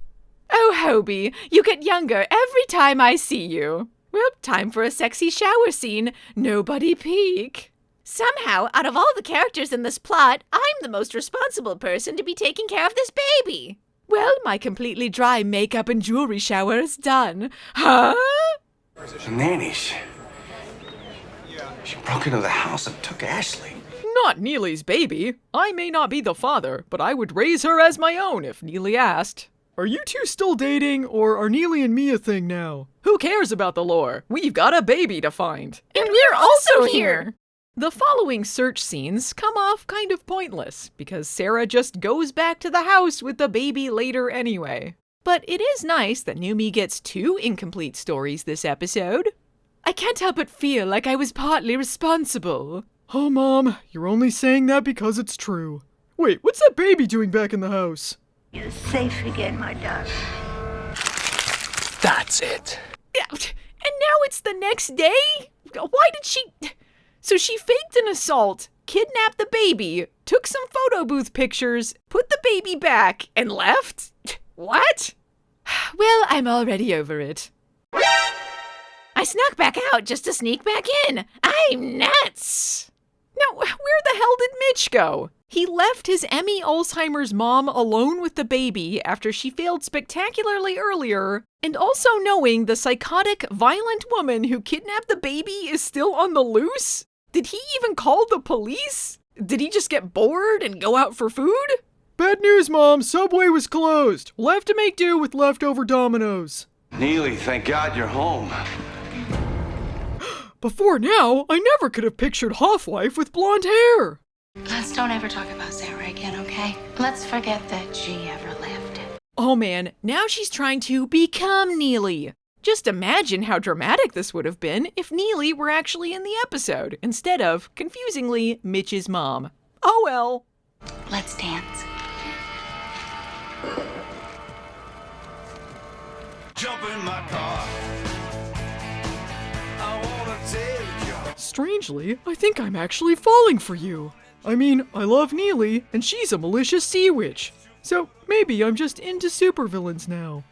Oh, Hobie, you get younger every time I see you. Well, time for a sexy shower scene. Nobody peek. Somehow, out of all the characters in this plot, I'm the most responsible person to be taking care of this baby. Well, my completely dry makeup and jewelry shower is done. Huh? Nannies. She broke into the house and took Ashley. Not Neely's baby. I may not be the father, but I would raise her as my own if Neely asked. Are you two still dating, or are Neely and me a thing now? Who cares about the lore? We've got a baby to find. And we're also here! The following search scenes come off kind of pointless, because Sarah just goes back to the house with the baby later anyway. But it is nice that Numi gets 2 incomplete stories this episode. I can't help but feel like I was partly responsible. Oh, Mom, you're only saying that because it's true. Wait, what's that baby doing back in the house? You're safe again, my darling. That's it. Yeah, and now it's the next day? Why did she... So she faked an assault, kidnapped the baby, took some photo booth pictures, put the baby back, and left? What? Well, I'm already over it. I snuck back out just to sneak back in. I'm nuts. Now, where the hell did Mitch go? He left his Emmy Alzheimer's mom alone with the baby after she failed spectacularly earlier, and also knowing the psychotic, violent woman who kidnapped the baby is still on the loose? Did he even call the police? Did he just get bored and go out for food? Bad news, Mom. Subway was closed. We'll have to make do with leftover Dominoes. Neely, thank God you're home. Before now, I never could have pictured Hoffwife with blonde hair. Let's don't ever talk about Sarah again, okay? Let's forget that she ever lived. Oh man, now she's trying to become Neely. Just imagine how dramatic this would have been if Neely were actually in the episode, instead of, confusingly, Mitch's mom. Oh well. Let's dance. Jump in my car. I wanna take you. Strangely, I think I'm actually falling for you. I mean, I love Neely, and she's a malicious sea witch. So maybe I'm just into supervillains now.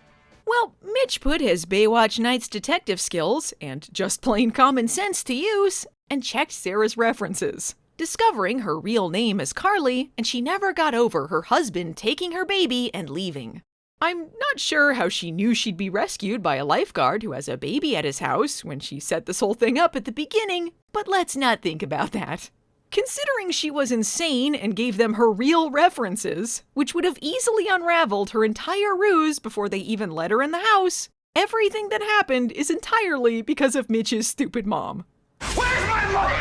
Well, Mitch put his Baywatch Nights detective skills, and just plain common sense to use, and checked Sarah's references, discovering her real name is Carly, and she never got over her husband taking her baby and leaving. I'm not sure how she knew she'd be rescued by a lifeguard who has a baby at his house when she set this whole thing up at the beginning, but let's not think about that. Considering she was insane and gave them her real references, which would have easily unraveled her entire ruse before they even let her in the house, everything that happened is entirely because of Mitch's stupid mom. Where's my mother?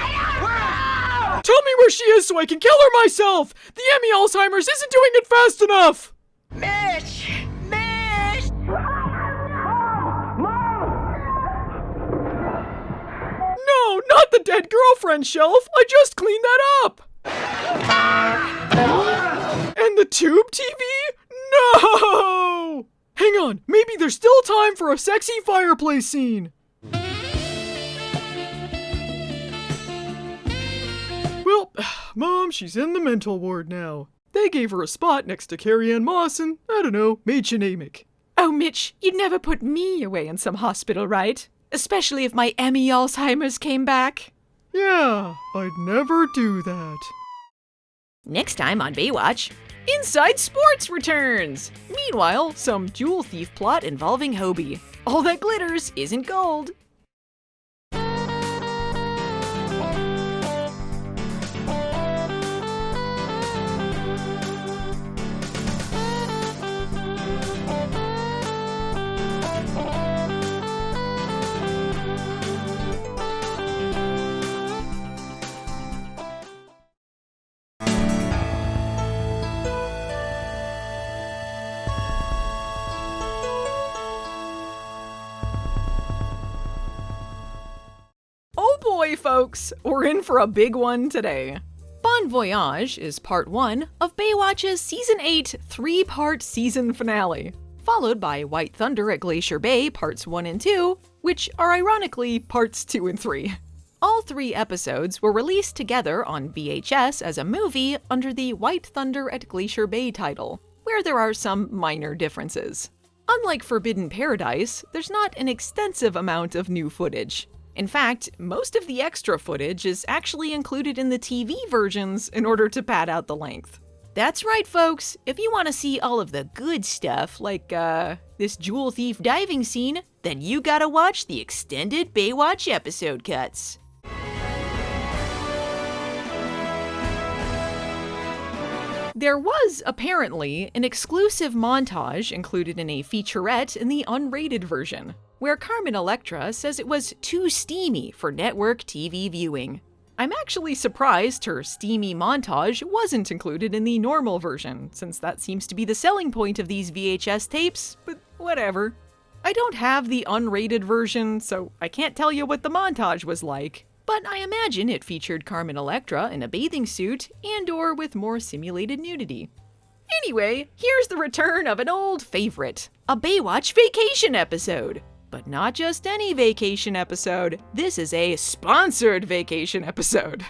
Where? Tell me where she is so I can kill her myself! The Emmy Alzheimer's isn't doing it fast enough! Mitch! Mitch! No, not the dead girlfriend shelf! I just cleaned that up! And the tube TV? No! Hang on, maybe there's still time for a sexy fireplace scene. Well, Mom, she's in the mental ward now. They gave her a spot next to Carrie Ann Moss and, I don't know, Mädchen Amick. Oh, Mitch, you'd never put me away in some hospital, right? Especially if my Emmy Alzheimer's came back. Yeah, I'd never do that. Next time on Baywatch, Inside Sports returns! Meanwhile, some jewel thief plot involving Hobie. All that glitters isn't gold. Oh boy, folks, we're in for a big one today. Bon Voyage is part 1 of Baywatch's Season 8 3-part season finale, followed by White Thunder at Glacier Bay Parts 1 and 2, which are ironically Parts 2 and 3. All 3 episodes were released together on VHS as a movie under the White Thunder at Glacier Bay title, where there are some minor differences. Unlike Forbidden Paradise, there's not an extensive amount of new footage. In fact, most of the extra footage is actually included in the TV versions in order to pad out the length. That's right, folks. If you want to see all of the good stuff, like, this jewel thief diving scene, then you gotta watch the extended Baywatch episode cuts. There was, apparently, an exclusive montage included in a featurette in the unrated version, where Carmen Electra says it was too steamy for network TV viewing. I'm actually surprised her steamy montage wasn't included in the normal version, since that seems to be the selling point of these VHS tapes, but whatever. I don't have the unrated version, so I can't tell you what the montage was like, but I imagine it featured Carmen Electra in a bathing suit and/or with more simulated nudity. Anyway, here's the return of an old favorite, a Baywatch vacation episode. But not just any vacation episode, this is a sponsored vacation episode.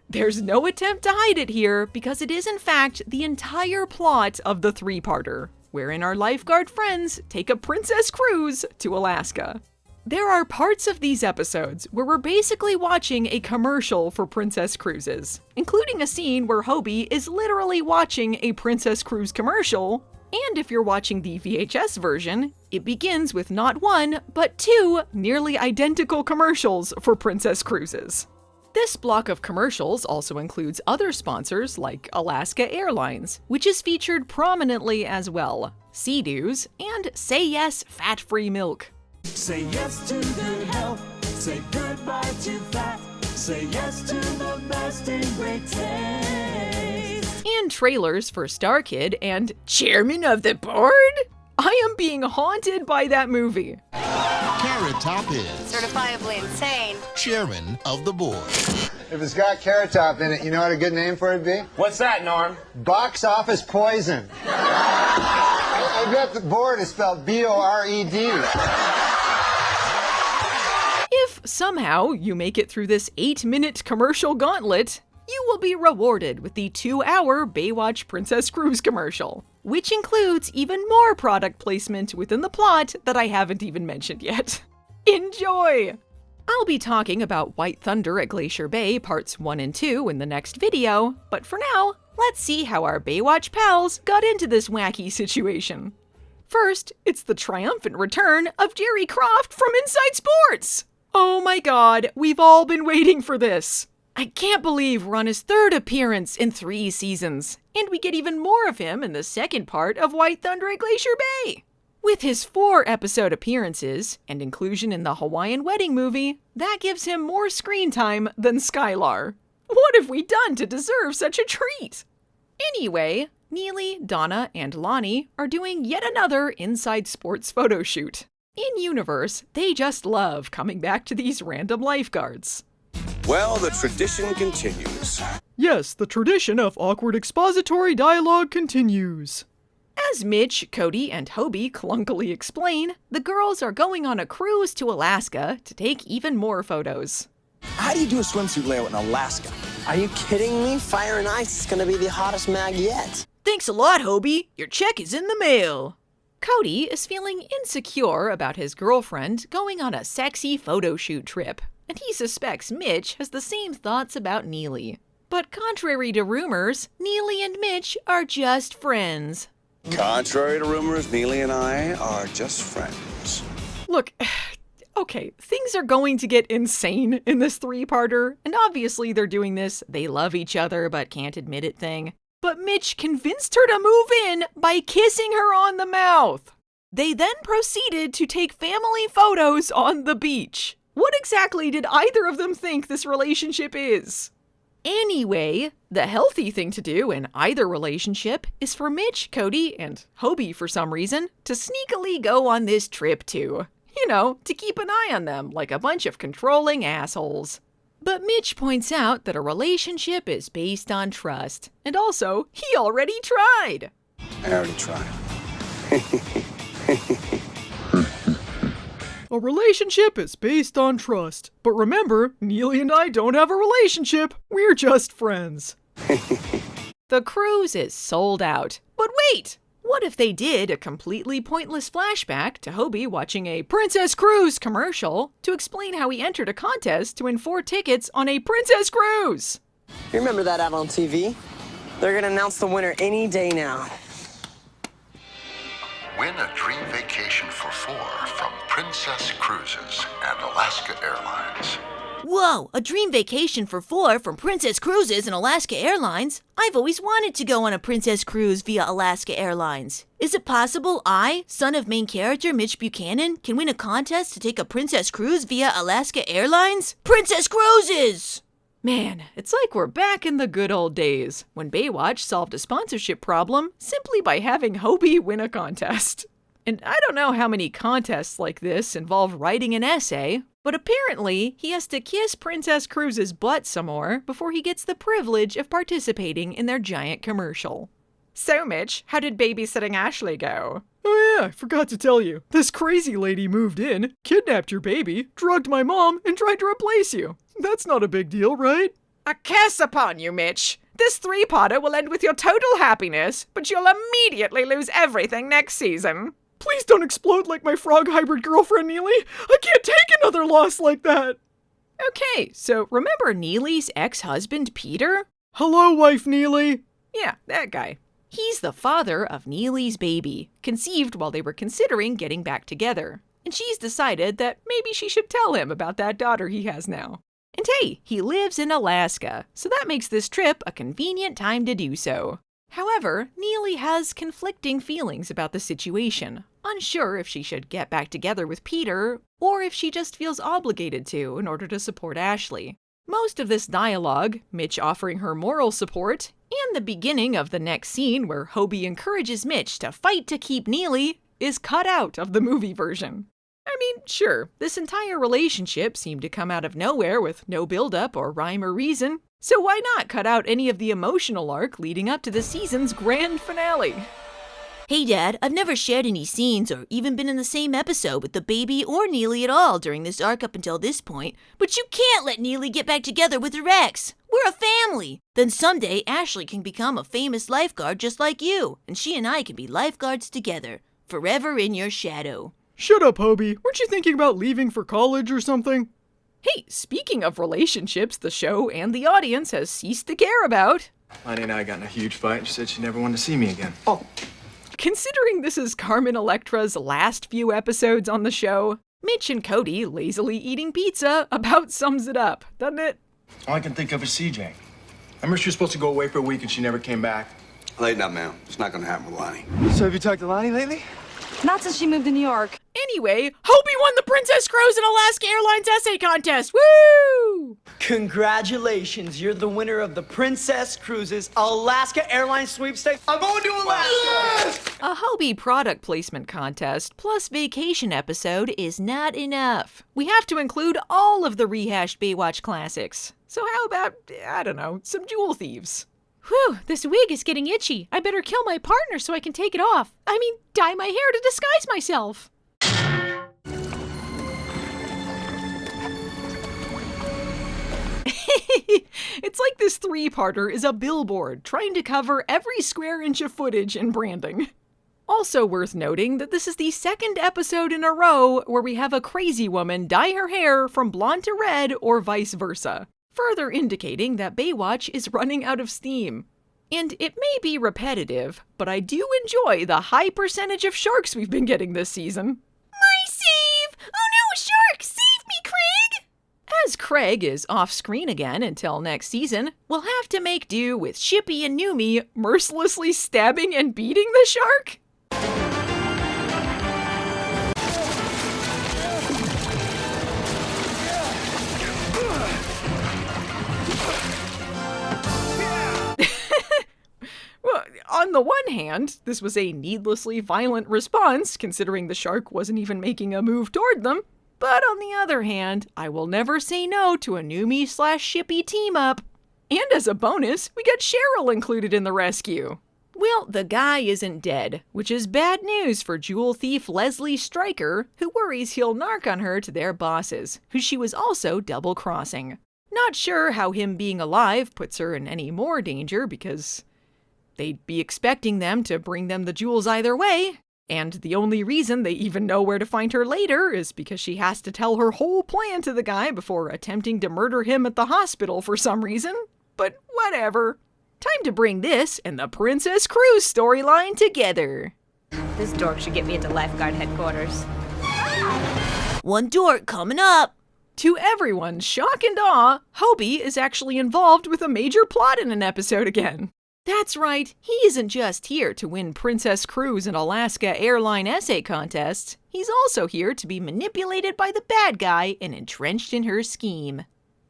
There's no attempt to hide it here, because it is in fact the entire plot of the 3-parter, wherein our lifeguard friends take a princess cruise to Alaska. There are parts of these episodes where we're basically watching a commercial for Princess Cruises, including a scene where Hobie is literally watching a Princess Cruise commercial. And if you're watching the VHS version, it begins with not 1, but 2 nearly identical commercials for Princess Cruises. This block of commercials also includes other sponsors like Alaska Airlines, which is featured prominently as well, Sea-Doos, and Say Yes Fat-Free Milk. Say yes to good health. Say goodbye to fat. Say yes to the best in great taste. And trailers for Star Kid and Chairman of the Board? I am being haunted by that movie. Carrot Top is certifiably insane. Chairman of the Board. If it's got Carrot Top in it, you know what a good name for it would be? What's that, Norm? Box Office Poison. I bet the board is spelled B-O-R-E-D. If somehow you make it through this 8-minute commercial gauntlet, you will be rewarded with the 2-hour Baywatch Princess Cruise commercial, which includes even more product placement within the plot that I haven't even mentioned yet. Enjoy! I'll be talking about White Thunder at Glacier Bay Parts 1 and 2 in the next video, but for now, let's see how our Baywatch pals got into this wacky situation. First, it's the triumphant return of Jerry Croft from Inside Sports! Oh my god, we've all been waiting for this! I can't believe we're on his 3rd appearance in 3 seasons, and we get even more of him in the second part of White Thunder at Glacier Bay! With his 4-episode appearances and inclusion in the Hawaiian Wedding movie, that gives him more screen time than Skylar. What have we done to deserve such a treat? Anyway, Neely, Donna, and Lonnie are doing yet another Inside Sports photo shoot. In universe, they just love coming back to these random lifeguards. Well, the tradition continues. Yes, the tradition of awkward expository dialogue continues. As Mitch, Cody, and Hobie clunkily explain, the girls are going on a cruise to Alaska to take even more photos. How do you do a swimsuit layout in Alaska? Are you kidding me? Fire and Ice is gonna be the hottest mag yet. Thanks a lot, Hobie. Your check is in the mail. Cody is feeling insecure about his girlfriend going on a sexy photo shoot trip, and he suspects Mitch has the same thoughts about Neely. But contrary to rumors, Neely and Mitch are just friends. Contrary to rumors, Neely and I are just friends. Look, okay, things are going to get insane in this 3-parter, and obviously they're doing this they love each other but can't admit it thing. But Mitch convinced her to move in by kissing her on the mouth. They then proceeded to take family photos on the beach. What exactly did either of them think this relationship is? Anyway, the healthy thing to do in either relationship is for Mitch, Cody, and Hobie for some reason to sneakily go on this trip too. You know, to keep an eye on them like a bunch of controlling assholes. But Mitch points out that a relationship is based on trust, and also, he already tried. I already tried. A relationship is based on trust. But remember, Neely and I don't have a relationship. We're just friends. The cruise is sold out. But wait! What if they did a completely pointless flashback to Hobie watching a Princess Cruise commercial to explain how he entered a contest to win 4 tickets on a Princess Cruise? You remember that ad on TV? They're gonna announce the winner any day now. Win a dream vacation for 4 from Princess Cruises and Alaska Airlines. Whoa, a dream vacation for 4 from Princess Cruises and Alaska Airlines? I've always wanted to go on a Princess Cruise via Alaska Airlines. Is it possible I, son of main character Mitch Buchanan, can win a contest to take a Princess Cruise via Alaska Airlines? Princess Cruises! Man, it's like we're back in the good old days, when Baywatch solved a sponsorship problem simply by having Hobie win a contest. And I don't know how many contests like this involve writing an essay, but apparently he has to kiss Princess Cruise's butt some more before he gets the privilege of participating in their giant commercial. So Mitch, how did babysitting Ashley go? Oh yeah, I forgot to tell you. This crazy lady moved in, kidnapped your baby, drugged my mom, and tried to replace you. That's not a big deal, right? A curse upon you, Mitch! This 3-parter will end with your total happiness, but you'll immediately lose everything next season. Please don't explode like my frog hybrid girlfriend, Neely. I can't take another loss like that. Okay, so remember Neely's ex-husband, Peter? Hello, wife Neely. Yeah, that guy. He's the father of Neely's baby, conceived while they were considering getting back together. And she's decided that maybe she should tell him about that daughter he has now. And hey, he lives in Alaska, so that makes this trip a convenient time to do so. However, Neely has conflicting feelings about the situation, unsure if she should get back together with Peter, or if she just feels obligated to in order to support Ashley. Most of this dialogue, Mitch offering her moral support, and the beginning of the next scene where Hobie encourages Mitch to fight to keep Neely, is cut out of the movie version. I mean, sure, this entire relationship seemed to come out of nowhere with no build-up or rhyme or reason, so why not cut out any of the emotional arc leading up to the season's grand finale? Hey Dad, I've never shared any scenes or even been in the same episode with the baby or Neely at all during this arc up until this point, but you can't let Neely get back together with her ex. We're a family. Then someday Ashley can become a famous lifeguard just like you, and she and I can be lifeguards together, forever in your shadow. Shut up, Hobie. Weren't you thinking about leaving for college or something? Hey, speaking of relationships the show and the audience has ceased to care about. Lonnie and I got in a huge fight. She said she never wanted to see me again. Oh. Considering this is Carmen Electra's last few episodes on the show, Mitch and Cody lazily eating pizza about sums it up, doesn't it? All I can think of is CJ. Remember she was supposed to go away for a week and she never came back? Lighten up, man. It's not gonna happen with Lonnie. So have you talked to Lonnie lately? Not since she moved to New York. Anyway, Hobie won the Princess Cruise and Alaska Airlines essay contest. Woo! Congratulations, you're the winner of the Princess Cruises Alaska Airlines sweepstakes. I'm going to Alaska! A Hobie product placement contest plus vacation episode is not enough. We have to include all of the rehashed Baywatch classics. So how about, I don't know, some jewel thieves? Whew, this wig is getting itchy. I better kill my partner so I can take it off. I mean, dye my hair to disguise myself. It's like this three-parter is a billboard trying to cover every square inch of footage and branding. Also worth noting that this is the second episode in a row where we have a crazy woman dye her hair from blonde to red or vice versa, further indicating that Baywatch is running out of steam. And it may be repetitive, but I do enjoy the high percentage of sharks we've been getting this season. My save! Oh no, shark! Save me, Craig! As Craig is off screen again until next season, we'll have to make do with Shippy and Numi mercilessly stabbing and beating the shark. Well, on the one hand, this was a needlessly violent response, considering the shark wasn't even making a move toward them. But on the other hand, I will never say no to a Numi/Shippy team-up. And as a bonus, we got Cheryl included in the rescue. Well, the guy isn't dead, which is bad news for jewel thief Leslie Stryker, who worries he'll narc on her to their bosses, who she was also double-crossing. Not sure how him being alive puts her in any more danger, because they'd be expecting them to bring them the jewels either way. And the only reason they even know where to find her later is because she has to tell her whole plan to the guy before attempting to murder him at the hospital for some reason. But whatever. Time to bring this and the Princess Cruise storyline together. This dork should get me into lifeguard headquarters. One dork coming up. To everyone's shock and awe, Hobie is actually involved with a major plot in an episode again. That's right, he isn't just here to win Princess Cruise and Alaska Airline essay contests, he's also here to be manipulated by the bad guy and entrenched in her scheme.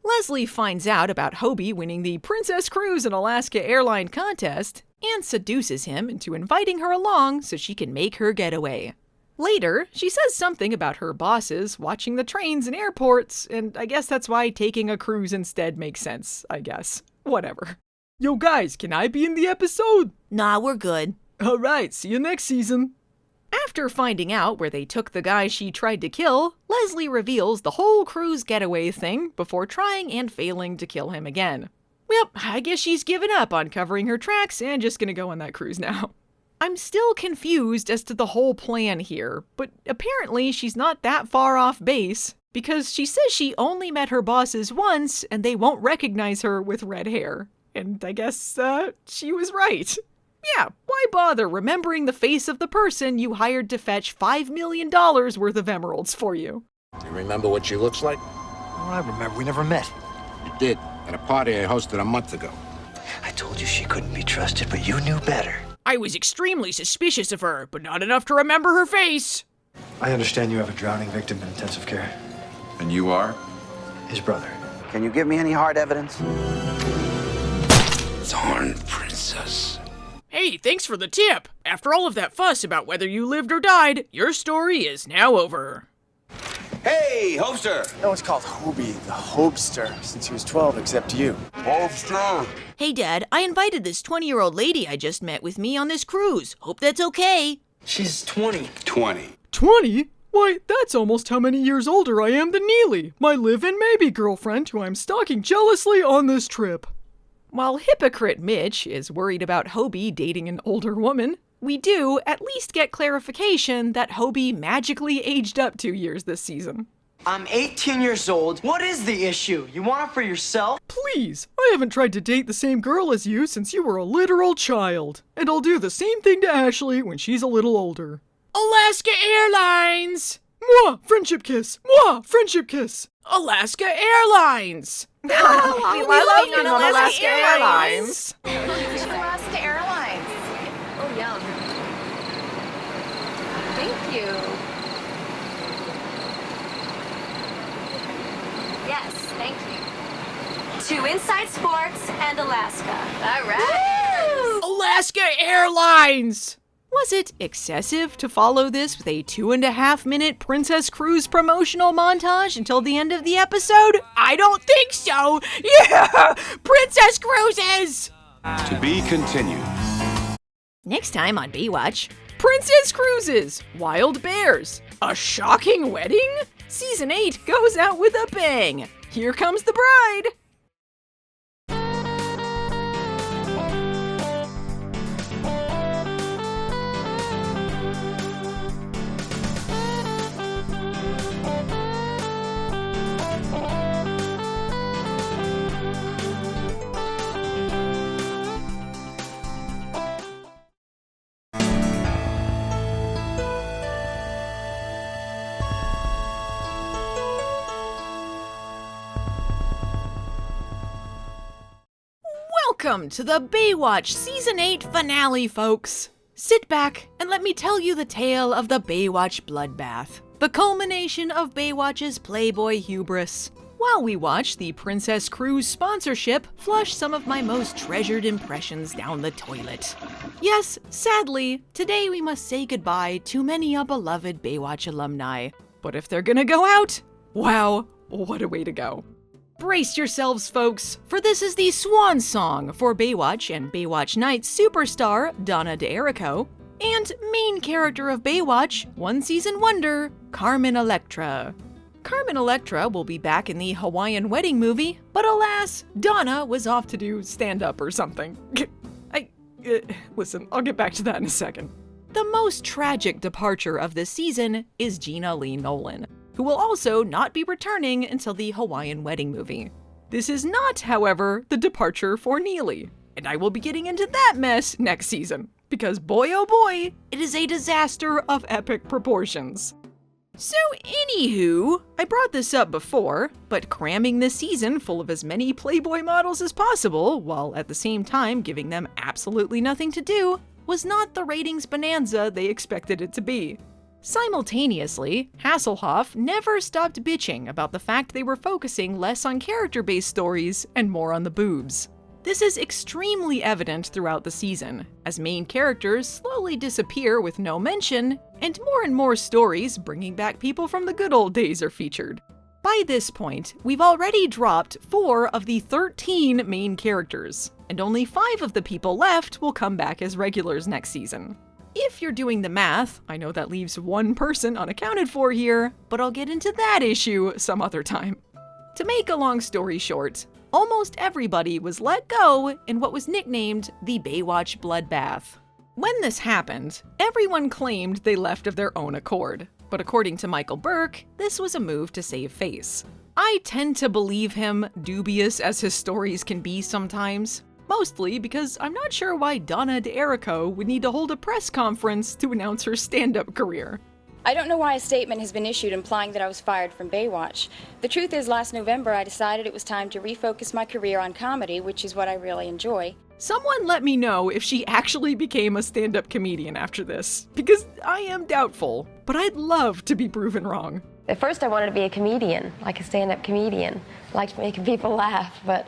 Leslie finds out about Hobie winning the Princess Cruise and Alaska Airline contest and seduces him into inviting her along so she can make her getaway. Later, she says something about her bosses watching the trains in airports, and I guess that's why taking a cruise instead makes sense, I guess. Whatever. Yo guys, can I be in the episode? Nah, we're good. Alright, see you next season. After finding out where they took the guy she tried to kill, Leslie reveals the whole cruise getaway thing before trying and failing to kill him again. Well, I guess she's given up on covering her tracks and just gonna go on that cruise now. I'm still confused as to the whole plan here, but apparently she's not that far off base, because she says she only met her bosses once and they won't recognize her with red hair. And I guess, she was right. Yeah, why bother remembering the face of the person you hired to fetch $5 million worth of emeralds for you? Do you remember what she looks like? Oh, I remember. We never met. You did, at a party I hosted a month ago. I told you she couldn't be trusted, but you knew better. I was extremely suspicious of her, but not enough to remember her face. I understand you have a drowning victim in intensive care. And you are? His brother. Can you give me any hard evidence? Thorn Princess. Hey, thanks for the tip. After all of that fuss about whether you lived or died, your story is now over. Hey, Hopester! No one's called Hobie the Hopester since he was 12 except you. Hopester! Hey, Dad, I invited this 20-year-old lady I just met with me on this cruise. Hope that's okay. She's 20. 20. 20? Why, that's almost how many years older I am than Neely, my live-in maybe girlfriend who I'm stalking jealously on this trip. While hypocrite Mitch is worried about Hobie dating an older woman, we do at least get clarification that Hobie magically aged up 2 years this season. I'm 18 years old. What is the issue? You want it for yourself? Please, I haven't tried to date the same girl as you since you were a literal child. And I'll do the same thing to Ashley when she's a little older. Alaska Airlines! Mwah! Friendship kiss! Mwah! Friendship kiss! Alaska Airlines! We love being on Alaska Airlines. Alaska Airlines. Oh, yum. Thank you. Yes, thank you. To Inside Sports and Alaska. All right. Alaska Airlines! Was it excessive to follow this with a 2.5-minute Princess Cruise promotional montage until the end of the episode? I don't think so! Yeah! Princess Cruises! To be continued. Next time on Baywatch. Princess Cruises! Wild Bears! A shocking wedding? Season 8 goes out with a bang! Here comes the bride! Welcome to the Baywatch Season 8 finale, folks! Sit back and let me tell you the tale of the Baywatch bloodbath, the culmination of Baywatch's Playboy hubris. While we watch the Princess Cruise sponsorship flush some of my most treasured impressions down the toilet. Yes, sadly, today we must say goodbye to many a beloved Baywatch alumni. But if they're gonna go out, wow, what a way to go. Brace yourselves, folks, for this is the swan song for Baywatch and Baywatch Nights superstar Donna D'Errico and main character of Baywatch, one-season wonder, Carmen Electra. Carmen Electra will be back in the Hawaiian wedding movie, but alas, Donna was off to do stand-up or something. Listen, I'll get back to that in a second. The most tragic departure of this season is Gena Lee Nolin, who will also not be returning until the Hawaiian wedding movie. This is not, however, the departure for Neely, and I will be getting into that mess next season, because boy oh boy, it is a disaster of epic proportions. So anywho, I brought this up before, but cramming this season full of as many Playboy models as possible, while at the same time giving them absolutely nothing to do, was not the ratings bonanza they expected it to be. Simultaneously, Hasselhoff never stopped bitching about the fact they were focusing less on character-based stories and more on the boobs. This is extremely evident throughout the season, as main characters slowly disappear with no mention, and more stories bringing back people from the good old days are featured. By this point, we've already dropped 4 of the 13 main characters, and only 5 of the people left will come back as regulars next season. If you're doing the math, I know that leaves 1 person unaccounted for here, but I'll get into that issue some other time. To make a long story short, almost everybody was let go in what was nicknamed the Baywatch Bloodbath. When this happened, everyone claimed they left of their own accord, but according to Michael Burke, this was a move to save face. I tend to believe him, dubious as his stories can be sometimes. Mostly because I'm not sure why Donna D'Errico would need to hold a press conference to announce her stand-up career. I don't know why a statement has been issued implying that I was fired from Baywatch. The truth is, last November I decided it was time to refocus my career on comedy, which is what I really enjoy. Someone let me know if she actually became a stand-up comedian after this, because I am doubtful, but I'd love to be proven wrong. At first I wanted to be a comedian, like a stand-up comedian. Liked making people laugh, but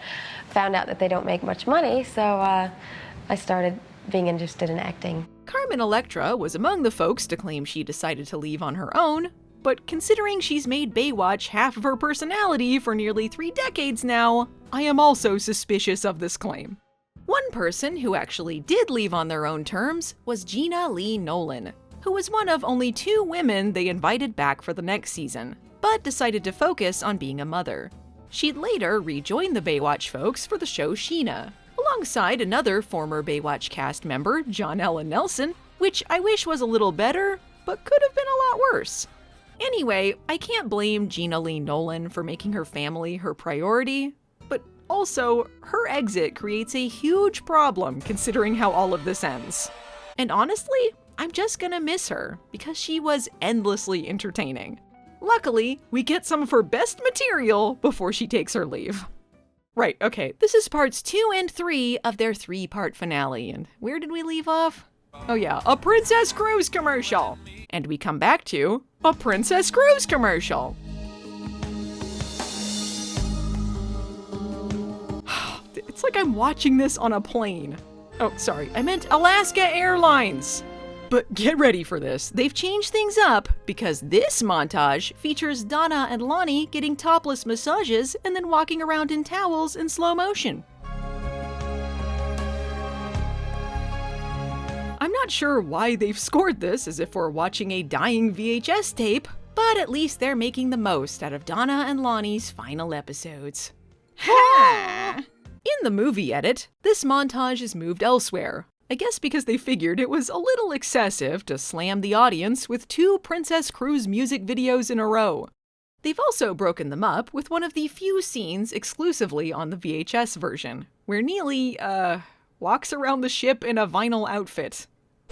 found out that they don't make much money, so I started being interested in acting. Carmen Electra was among the folks to claim she decided to leave on her own, but considering she's made Baywatch half of her personality for nearly 3 decades now, I am also suspicious of this claim. One person who actually did leave on their own terms was Gena Nolin, who was one of only 2 women they invited back for the next season, but decided to focus on being a mother. She'd later rejoin the Baywatch folks for the show Gena, alongside another former Baywatch cast member, John Ellen Nelson, which I wish was a little better, but could have been a lot worse. Anyway, I can't blame Gena Nolin for making her family her priority, but also, her exit creates a huge problem considering how all of this ends. And honestly, I'm just gonna miss her, because she was endlessly entertaining. Luckily, we get some of her best material before she takes her leave. Right, okay, this is parts 2 and 3 of their 3-part finale, and where did we leave off? Oh yeah, a Princess Cruise commercial! And we come back to a Princess Cruise commercial! It's like I'm watching this on a plane. Oh, sorry, I meant Alaska Airlines! But get ready for this. They've changed things up because this montage features Donna and Lonnie getting topless massages and then walking around in towels in slow motion. I'm not sure why they've scored this as if we're watching a dying VHS tape, but at least they're making the most out of Donna and Lonnie's final episodes. Ha! In the movie edit, this montage is moved elsewhere. I guess because they figured it was a little excessive to slam the audience with 2 Princess Cruise music videos in a row. They've also broken them up with one of the few scenes exclusively on the VHS version, where Neely, walks around the ship in a vinyl outfit.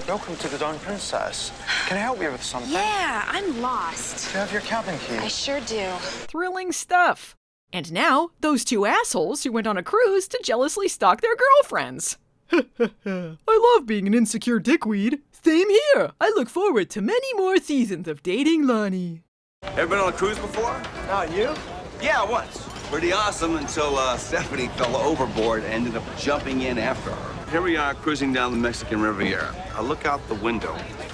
Welcome to the Dawn Princess. Can I help you with something? Yeah, I'm lost. Do you have your cabin key? I sure do. Thrilling stuff. And now, those 2 assholes who went on a cruise to jealously stalk their girlfriends. I love being an insecure dickweed. Same here. I look forward to many more seasons of dating Lonnie. Ever been on a cruise before? Not you? Yeah, once. Pretty awesome until Stephanie fell overboard and ended up jumping in after her. Here we are cruising down the Mexican Riviera. I look out the window,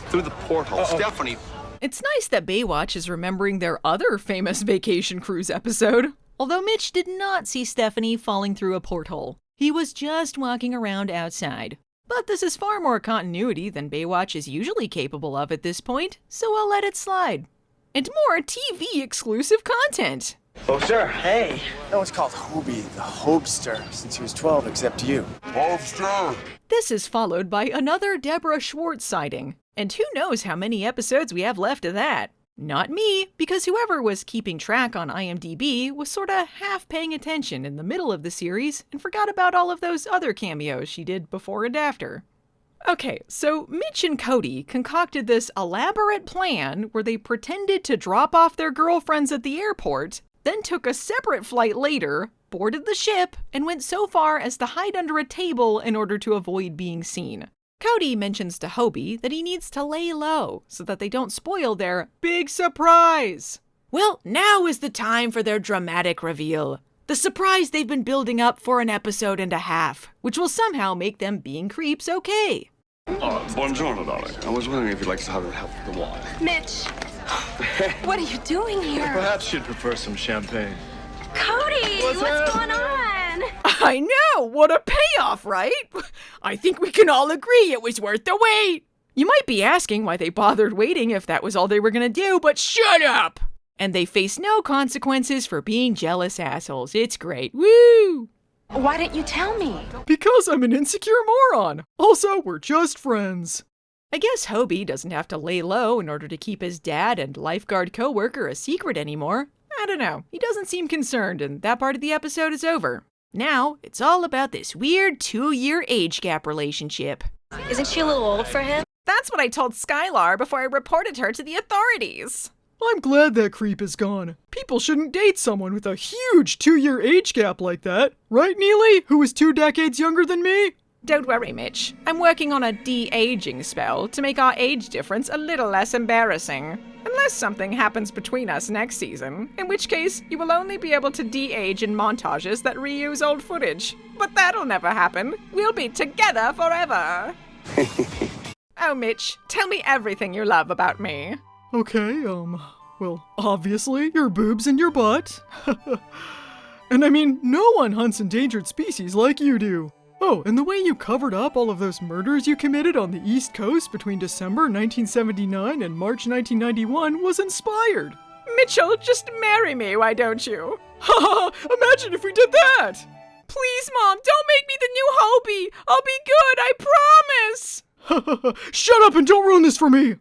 through the porthole. Stephanie. It's nice that Baywatch is remembering their other famous vacation cruise episode. Although Mitch did not see Stephanie falling through a porthole. He was just walking around outside. But this is far more continuity than Baywatch is usually capable of at this point, so I'll let it slide. And more TV-exclusive content. Hopester? Hey. No one's called Hobie the Hopester since he was 12 except you. Hopester! This is followed by another Deborah Schwartz sighting. And who knows how many episodes we have left of that. Not me, because whoever was keeping track on IMDb was sorta half paying attention in the middle of the series and forgot about all of those other cameos she did before and after. Okay, so Mitch and Cody concocted this elaborate plan where they pretended to drop off their girlfriends at the airport, then took a separate flight later, boarded the ship, and went so far as to hide under a table in order to avoid being seen. Cody mentions to Hobie that he needs to lay low so that they don't spoil their big surprise. Well, now is the time for their dramatic reveal. The surprise they've been building up for an episode and a half, which will somehow make them being creeps okay. Buongiorno, darling. I was wondering if you'd like some help with the wine. Mitch, what are you doing here? Perhaps you'd prefer some champagne. Cody, what's going on? I know! What a payoff, right? I think we can all agree it was worth the wait. You might be asking why they bothered waiting if that was all they were gonna do, but shut up! And they face no consequences for being jealous assholes. It's great. Woo! Why didn't you tell me? Because I'm an insecure moron. Also, we're just friends. I guess Hobie doesn't have to lay low in order to keep his dad and lifeguard coworker a secret anymore. I don't know. He doesn't seem concerned, and that part of the episode is over. Now, it's all about this weird 2-year age gap relationship. Isn't she a little old for him? That's what I told Skylar before I reported her to the authorities. I'm glad that creep is gone. People shouldn't date someone with a huge 2-year age gap like that. Right, Neely, who is 2 decades younger than me? Don't worry, Mitch. I'm working on a de-aging spell to make our age difference a little less embarrassing. Unless something happens between us next season, in which case you will only be able to de-age in montages that reuse old footage. But that'll never happen. We'll be together forever. Oh, Mitch, tell me everything you love about me. Okay, well, obviously, your boobs and your butt. And I mean, no one hunts endangered species like you do. Oh, and the way you covered up all of those murders you committed on the East Coast between December 1979 and March 1991 was inspired. Mitchell, just marry me, why don't you? Haha, imagine if we did that! Please, Mom, don't make me the new Hobie! I'll be good, I promise! Shut up and don't ruin this for me!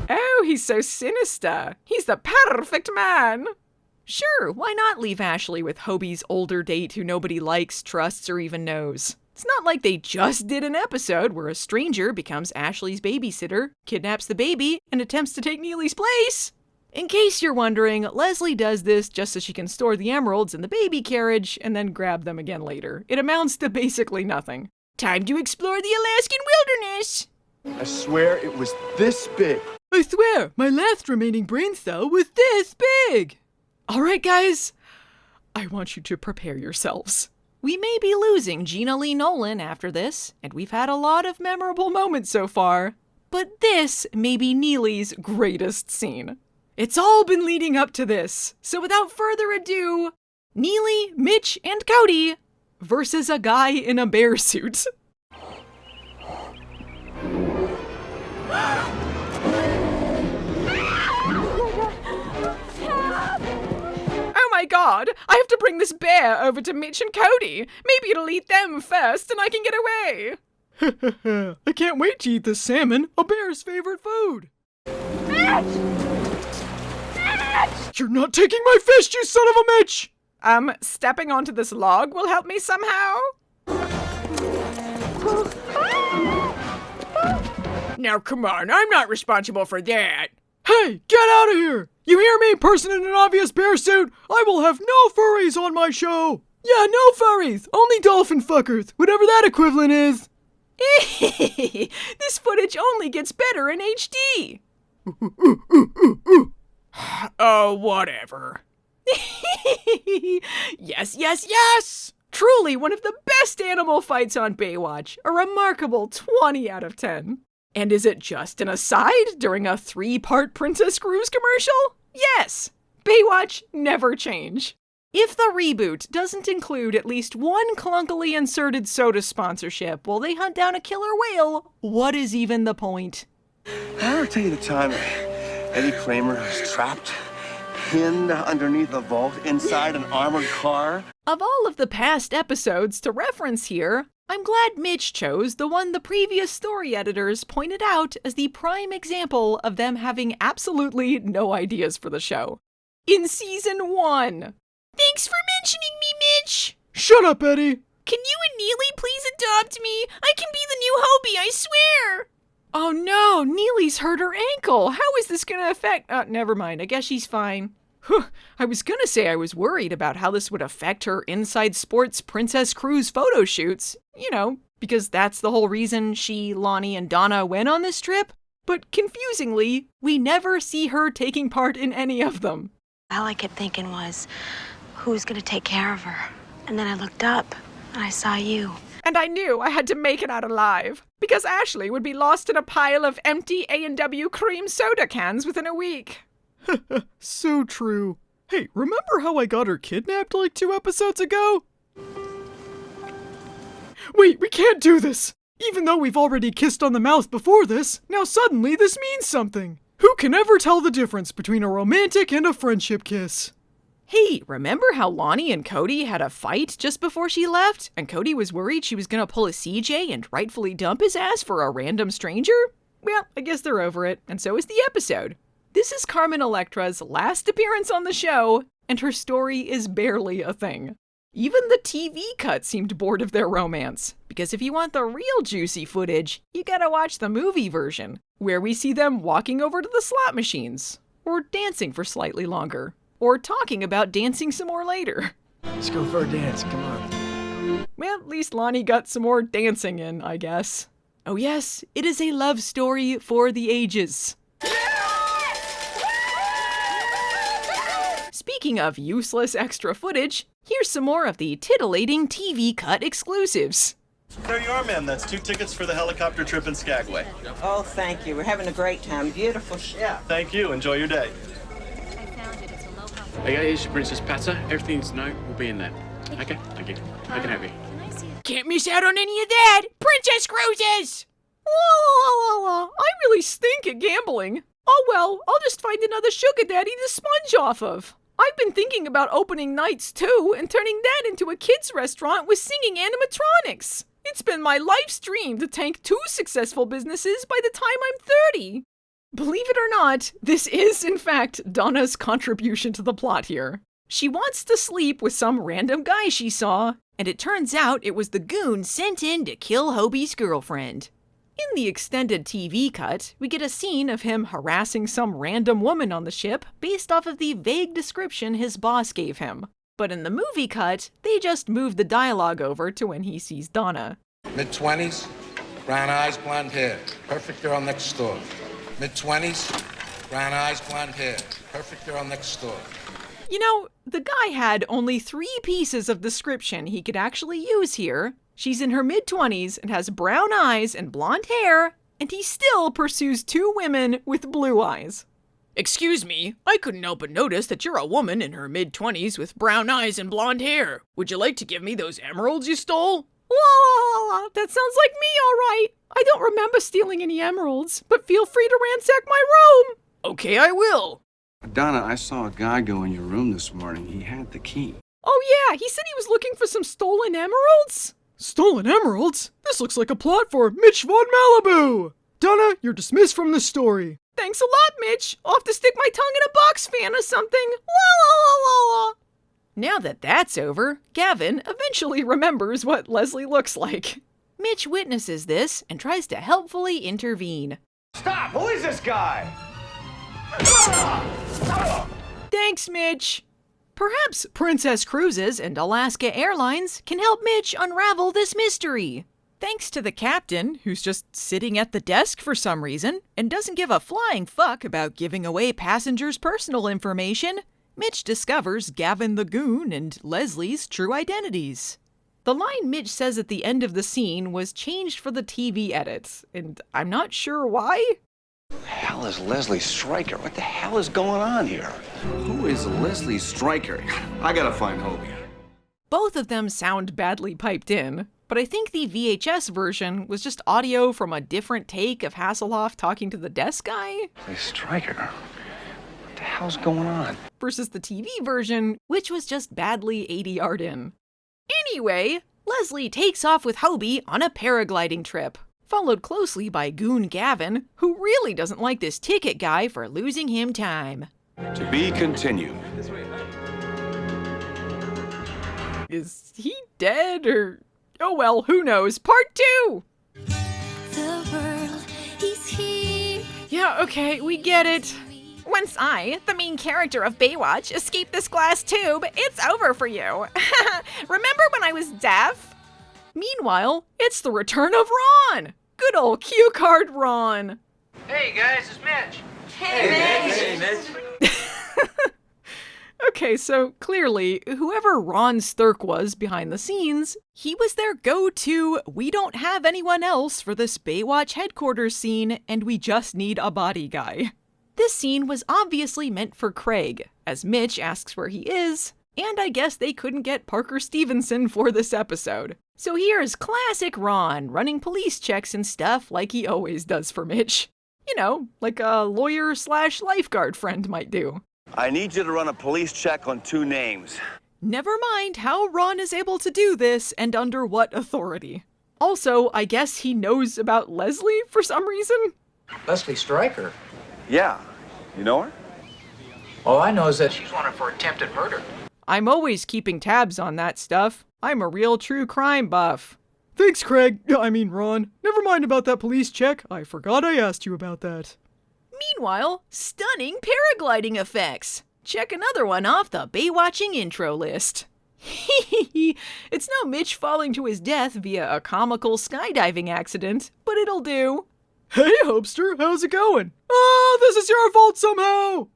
Oh, he's so sinister. He's the perfect man. Sure, why not leave Ashley with Hobie's older date who nobody likes, trusts, or even knows? It's not like they just did an episode where a stranger becomes Ashley's babysitter, kidnaps the baby, and attempts to take Neely's place. In case you're wondering, Leslie does this just so she can store the emeralds in the baby carriage and then grab them again later. It amounts to basically nothing. Time to explore the Alaskan wilderness! I swear it was this big. I swear, my last remaining brain cell was this big! Alright guys, I want you to prepare yourselves. We may be losing Gena Lee Nolin after this, and we've had a lot of memorable moments so far, but this may be Neely's greatest scene. It's all been leading up to this, so without further ado, Neely, Mitch, and Cody versus a guy in a bear suit. Oh my god, I have to bring this bear over to Mitch and Cody. Maybe it'll eat them first and I can get away. I can't wait to eat this salmon, a bear's favorite food. Mitch! Mitch! You're not taking my fish, you son of a Mitch! Stepping onto this log will help me somehow? Now come on, I'm not responsible for that. Hey, get out of here! You hear me, person in an obvious bear suit? I will have no furries on my show! Yeah, no furries! Only dolphin fuckers, whatever that equivalent is! This footage only gets better in HD! Oh, whatever. Yes, yes, yes! Truly one of the best animal fights on Baywatch. A remarkable 20 out of 10. And is it just an aside during a 3-part Princess Cruise commercial? Yes! Baywatch never change. If the reboot doesn't include at least one clunkily inserted soda sponsorship while they hunt down a killer whale, what is even the point? Did I ever tell you the time Eddie Kramer was trapped, pinned underneath a vault inside an armored car? Of all of the past episodes to reference here, I'm glad Mitch chose the one the previous story editors pointed out as the prime example of them having absolutely no ideas for the show. In season 1. Thanks for mentioning me, Mitch. Shut up, Eddie. Can you and Neely please adopt me? I can be the new Hobie, I swear. Oh no, Neely's hurt her ankle. How is this gonna affect... never mind. I guess she's fine. I was gonna say I was worried about how this would affect her Inside Sports Princess Cruise photo shoots. You know, because that's the whole reason she, Lonnie, and Donna went on this trip. But confusingly, we never see her taking part in any of them. All I kept thinking was, who's gonna take care of her? And then I looked up, and I saw you. And I knew I had to make it out alive, because Ashley would be lost in a pile of empty A&W cream soda cans within a week. So true. Hey, remember how I got her kidnapped like 2 episodes ago? Wait, we can't do this! Even though we've already kissed on the mouth before this, now suddenly this means something! Who can ever tell the difference between a romantic and a friendship kiss? Hey, remember how Lonnie and Cody had a fight just before she left? And Cody was worried she was gonna pull a CJ and rightfully dump his ass for a random stranger? Well, I guess they're over it, and so is the episode. This is Carmen Electra's last appearance on the show, and her story is barely a thing. Even the TV cut seemed bored of their romance, because if you want the real juicy footage, you gotta watch the movie version, where we see them walking over to the slot machines, or dancing for slightly longer, or talking about dancing some more later. Let's go for a dance, come on. Well, at least Lonnie got some more dancing in, I guess. Oh yes, it is a love story for the ages. Speaking of useless extra footage, here's some more of the titillating TV cut exclusives. There you are, ma'am. That's 2 tickets for the helicopter trip in Skagway. Oh, thank you. We're having a great time. Beautiful ship. Thank you. Enjoy your day. Okay, here's your Princess Pata. Everything's will be in there. Okay, thank you. I can help you. Can't miss out on any of that! Princess Cruises! I really stink at gambling. Oh well, I'll just find another sugar daddy to sponge off of. I've been thinking about opening nights too and turning that into a kids restaurant with singing animatronics. It's been my life's dream to tank 2 successful businesses by the time I'm 30. Believe it or not, this is in fact Donna's contribution to the plot here. She wants to sleep with some random guy she saw, and it turns out it was the goon sent in to kill Hobie's girlfriend. In the extended TV cut, we get a scene of him harassing some random woman on the ship based off of the vague description his boss gave him. But in the movie cut, they just moved the dialogue over to when he sees Donna. Mid-20s, brown eyes, blonde hair. Perfect girl next door. Mid-20s, brown eyes, blonde hair. Perfect girl next door. You know, the guy had only 3 pieces of description he could actually use here. She's in her mid-20s and has brown eyes and blonde hair, and he still pursues 2 women with blue eyes. Excuse me, I couldn't help but notice that you're a woman in her mid-20s with brown eyes and blonde hair. Would you like to give me those emeralds you stole? La, that sounds like me, all right. I don't remember stealing any emeralds, but feel free to ransack my room. Okay, I will. Donna, I saw a guy go in your room this morning. He had the key. Oh yeah, he said he was looking for some stolen emeralds? Stolen emeralds? This looks like a plot for Mitch Von Malibu! Donna, you're dismissed from this story. Thanks a lot, Mitch. I'll have to stick my tongue in a box fan or something. La. Now that that's over, Gavin eventually remembers what Leslie looks like. Mitch witnesses this and tries to helpfully intervene. Stop! Who is this guy? Thanks, Mitch. Perhaps Princess Cruises and Alaska Airlines can help Mitch unravel this mystery. Thanks to the captain, who's just sitting at the desk for some reason and doesn't give a flying fuck about giving away passengers' personal information, Mitch discovers Gavin the Goon and Leslie's true identities. The line Mitch says at the end of the scene was changed for the TV edit, and I'm not sure why. Who the hell is Leslie Stryker? What the hell is going on here? Who is Leslie Stryker? I gotta find Hobie. Both of them sound badly piped in, but I think the VHS version was just audio from a different take of Hasselhoff talking to the desk guy. Leslie Stryker? What the hell's going on? Versus the TV version, which was just badly ADR'd in. Anyway, Leslie takes off with Hobie on a paragliding trip, followed closely by Goon Gavin, who really doesn't like this ticket guy for losing him time. To be continued. Is he dead or... Oh well, who knows? Part 2! The world is here. Yeah, okay, we get it. Once I, the main character of Baywatch, escape this glass tube, it's over for you. Remember when I was deaf? Meanwhile, it's the return of Ron! Good old cue card Ron! Hey guys, it's Mitch. Hey, Mitch. Okay, so clearly, whoever Ron Sturck was behind the scenes, he was their go-to, we don't have anyone else for this Baywatch headquarters scene, and we just need a body guy. This scene was obviously meant for Craig, as Mitch asks where he is, and I guess they couldn't get Parker Stevenson for this episode. So here's classic Ron, running police checks and stuff like he always does for Mitch. You know, like a lawyer/lifeguard friend might do. I need you to run a police check on 2 names. Never mind how Ron is able to do this and under what authority. Also, I guess he knows about Leslie for some reason? Leslie Stryker? Yeah. You know her? All I know is that she's wanted for attempted murder. I'm always keeping tabs on that stuff. I'm a real true crime buff. Thanks, Craig. Ron. Never mind about that police check. I forgot I asked you about that. Meanwhile, stunning paragliding effects. Check another one off the Baywatching intro list. It's no Mitch falling to his death via a comical skydiving accident, but it'll do. Hey, Hopester, how's it going? Oh, this is your fault somehow!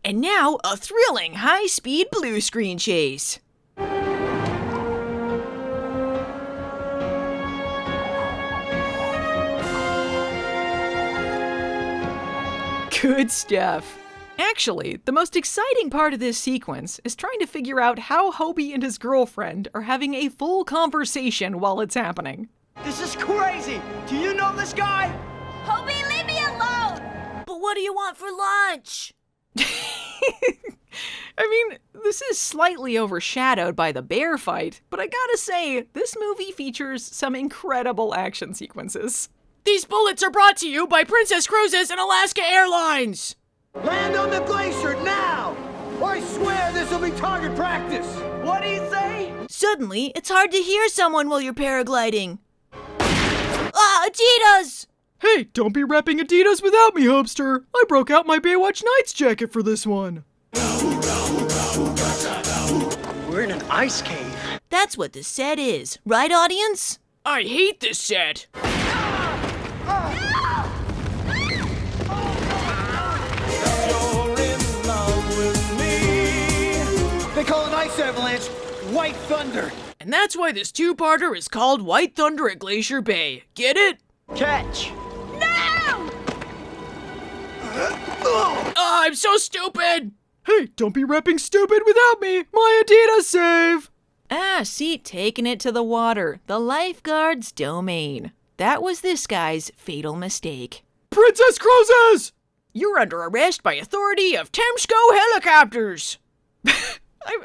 And now, a thrilling high-speed blue screen chase. Good stuff. Actually, the most exciting part of this sequence is trying to figure out how Hobie and his girlfriend are having a full conversation while it's happening. This is crazy! Do you know this guy? Hobie, leave me alone! But what do you want for lunch? I mean, this is slightly overshadowed by the bear fight, but I gotta say, this movie features some incredible action sequences. These bullets are brought to you by Princess Cruises and Alaska Airlines! Land on the glacier now! I swear this will be target practice! What do you say? Suddenly, it's hard to hear someone while you're paragliding. Ah, Adidas! Hey, don't be repping Adidas without me, Hopester! I broke out my Baywatch Nights jacket for this one! We're in an ice cave. That's what the set is, right, audience? I hate this set! They call an ice avalanche White Thunder. And that's why this two-parter is called White Thunder at Glacier Bay. Get it? Catch. No! Oh, I'm so stupid! Hey, don't be repping stupid without me! My Adidas save! Ah, see, taking it to the water, the lifeguard's domain. That was this guy's fatal mistake. Princess Cruises! You're under arrest by authority of Temshko helicopters!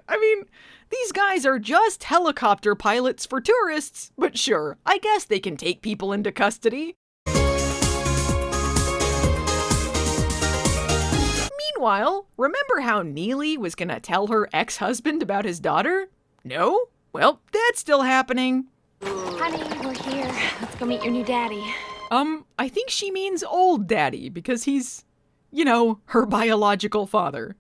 I mean, these guys are just helicopter pilots for tourists, but sure, I guess they can take people into custody. Meanwhile, remember how Neely was gonna tell her ex-husband about his daughter? No? Well, that's still happening. Honey, we're here. Let's go meet your new daddy. I think she means old daddy, because he's, you know, her biological father.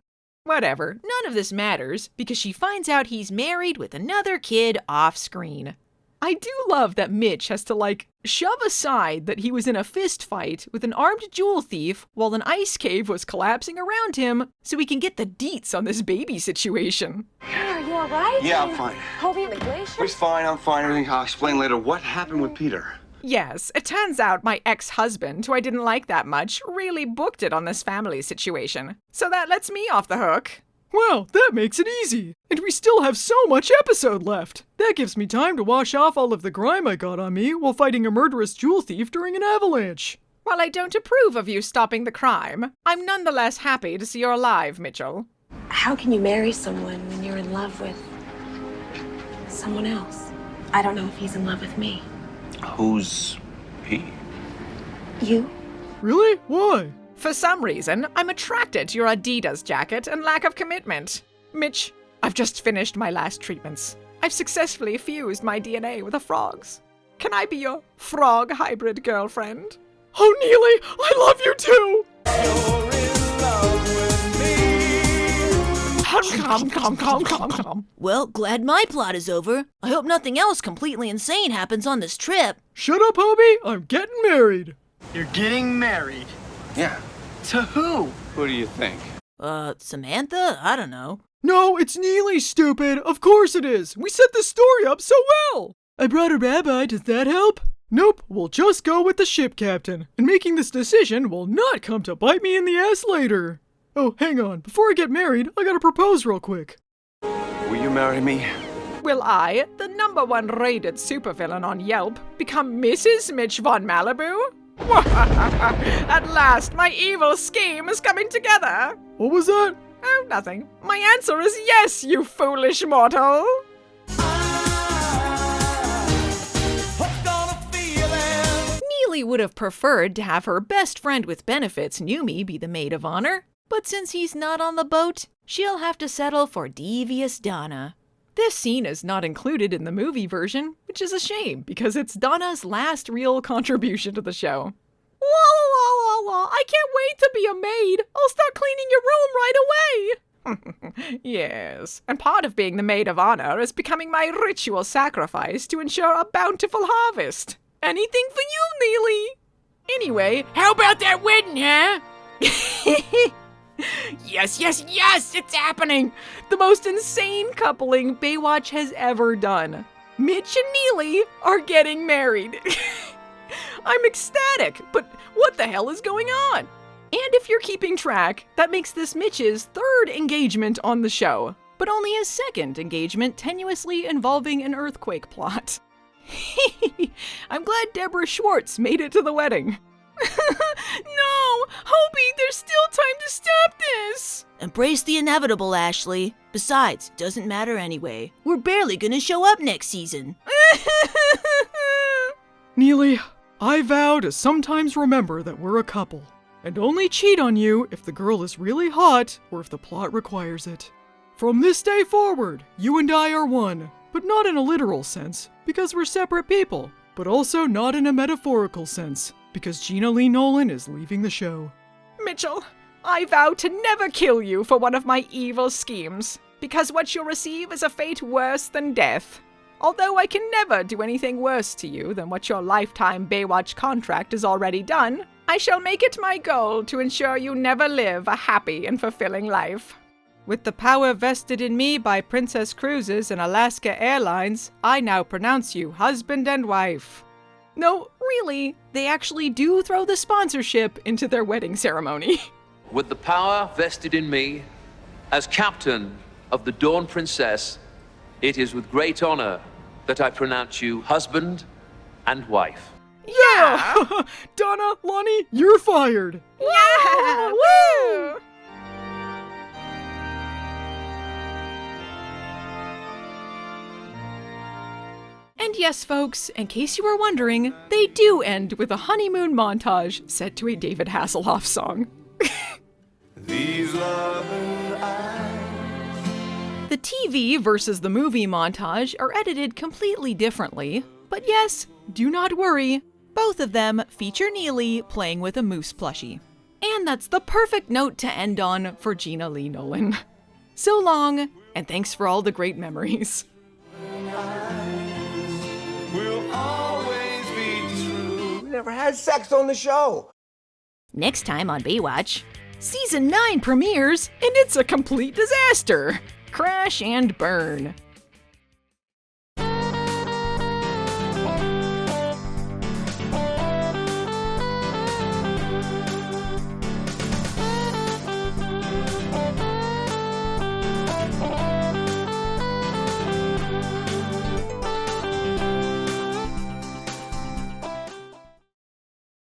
Whatever, none of this matters, because she finds out he's married with another kid off-screen. I do love that Mitch has to, shove aside that he was in a fist fight with an armed jewel thief while an ice cave was collapsing around him so he can get the deets on this baby situation. Hey, are you alright? Yeah, I'm fine. Hobie and the glacier? He's fine, I'm fine. Everything I'll explain later. What happened with Peter? Yes, it turns out my ex-husband, who I didn't like that much, really booked it on this family situation. So that lets me off the hook. Well, that makes it easy. And we still have so much episode left. That gives me time to wash off all of the grime I got on me while fighting a murderous jewel thief during an avalanche. While I don't approve of you stopping the crime, I'm nonetheless happy to see you're alive, Mitchell. How can you marry someone when you're in love with someone else? I don't know if he's in love with me. Who's he? You? Really? Why? For some reason, I'm attracted to your Adidas jacket and lack of commitment. Mitch, I've just finished my last treatments. I've successfully fused my DNA with a frog's. Can I be your frog hybrid girlfriend? Oh, Neely, I love you too! Well, glad my plot is over. I hope nothing else completely insane happens on this trip. Shut up, Hobie. I'm getting married. You're getting married? Yeah. To who? Who do you think? Samantha? I don't know. No, it's Neely, stupid. Of course it is. We set this story up so well. I brought a rabbi. Does that help? Nope, we'll just go with the ship captain. And making this decision will not come to bite me in the ass later. Oh, hang on. Before I get married, I gotta propose real quick. Will you marry me? Will I, the #1 rated supervillain on Yelp, become Mrs. Mitch Von Malibu? At last, my evil scheme is coming together. What was that? Oh, nothing. My answer is yes, you foolish mortal. Neely would have preferred to have her best friend with benefits, Newman, be the maid of honor. But since he's not on the boat, she'll have to settle for devious Donna. This scene is not included in the movie version, which is a shame because it's Donna's last real contribution to the show. La, I can't wait to be a maid. I'll start cleaning your room right away. Yes, and part of being the maid of honor is becoming my ritual sacrifice to ensure a bountiful harvest. Anything for you, Neely. Anyway, how about that wedding, huh? Yes, it's happening. The most insane coupling Baywatch has ever done. Mitch and Neely are getting married. I'm ecstatic, but what the hell is going on? And if you're keeping track, that makes this Mitch's third engagement on the show, but only his second engagement tenuously involving an earthquake plot. I'm glad Deborah Schwartz made it to the wedding. No! Hobie, there's still time to stop this! Embrace the inevitable, Ashley. Besides, it doesn't matter anyway. We're barely gonna show up next season. Neely, I vow to sometimes remember that we're a couple, and only cheat on you if the girl is really hot or if the plot requires it. From this day forward, you and I are one, but not in a literal sense, because we're separate people, but also not in a metaphorical sense, because Gena Lee Nolin is leaving the show. Mitchell, I vow to never kill you for one of my evil schemes, because what you'll receive is a fate worse than death. Although I can never do anything worse to you than what your lifetime Baywatch contract has already done, I shall make it my goal to ensure you never live a happy and fulfilling life. With the power vested in me by Princess Cruises and Alaska Airlines, I now pronounce you husband and wife. No, really, they actually do throw the sponsorship into their wedding ceremony. With the power vested in me as captain of the Dawn Princess, it is with great honor that I pronounce you husband and wife. Yeah! Donna, Lonnie, you're fired! Yeah! Woo! And yes, folks, in case you were wondering, they do end with a honeymoon montage set to a David Hasselhoff song. These loving eyes. The TV versus the movie montage are edited completely differently, but yes, do not worry, both of them feature Neely playing with a moose plushie. And that's the perfect note to end on for Gena Lee Nolin. So long, and thanks for all the great memories. Will always be true. We never had sex on the show. Next time on Baywatch, Season 9 premieres, and it's a complete disaster. Crash and burn.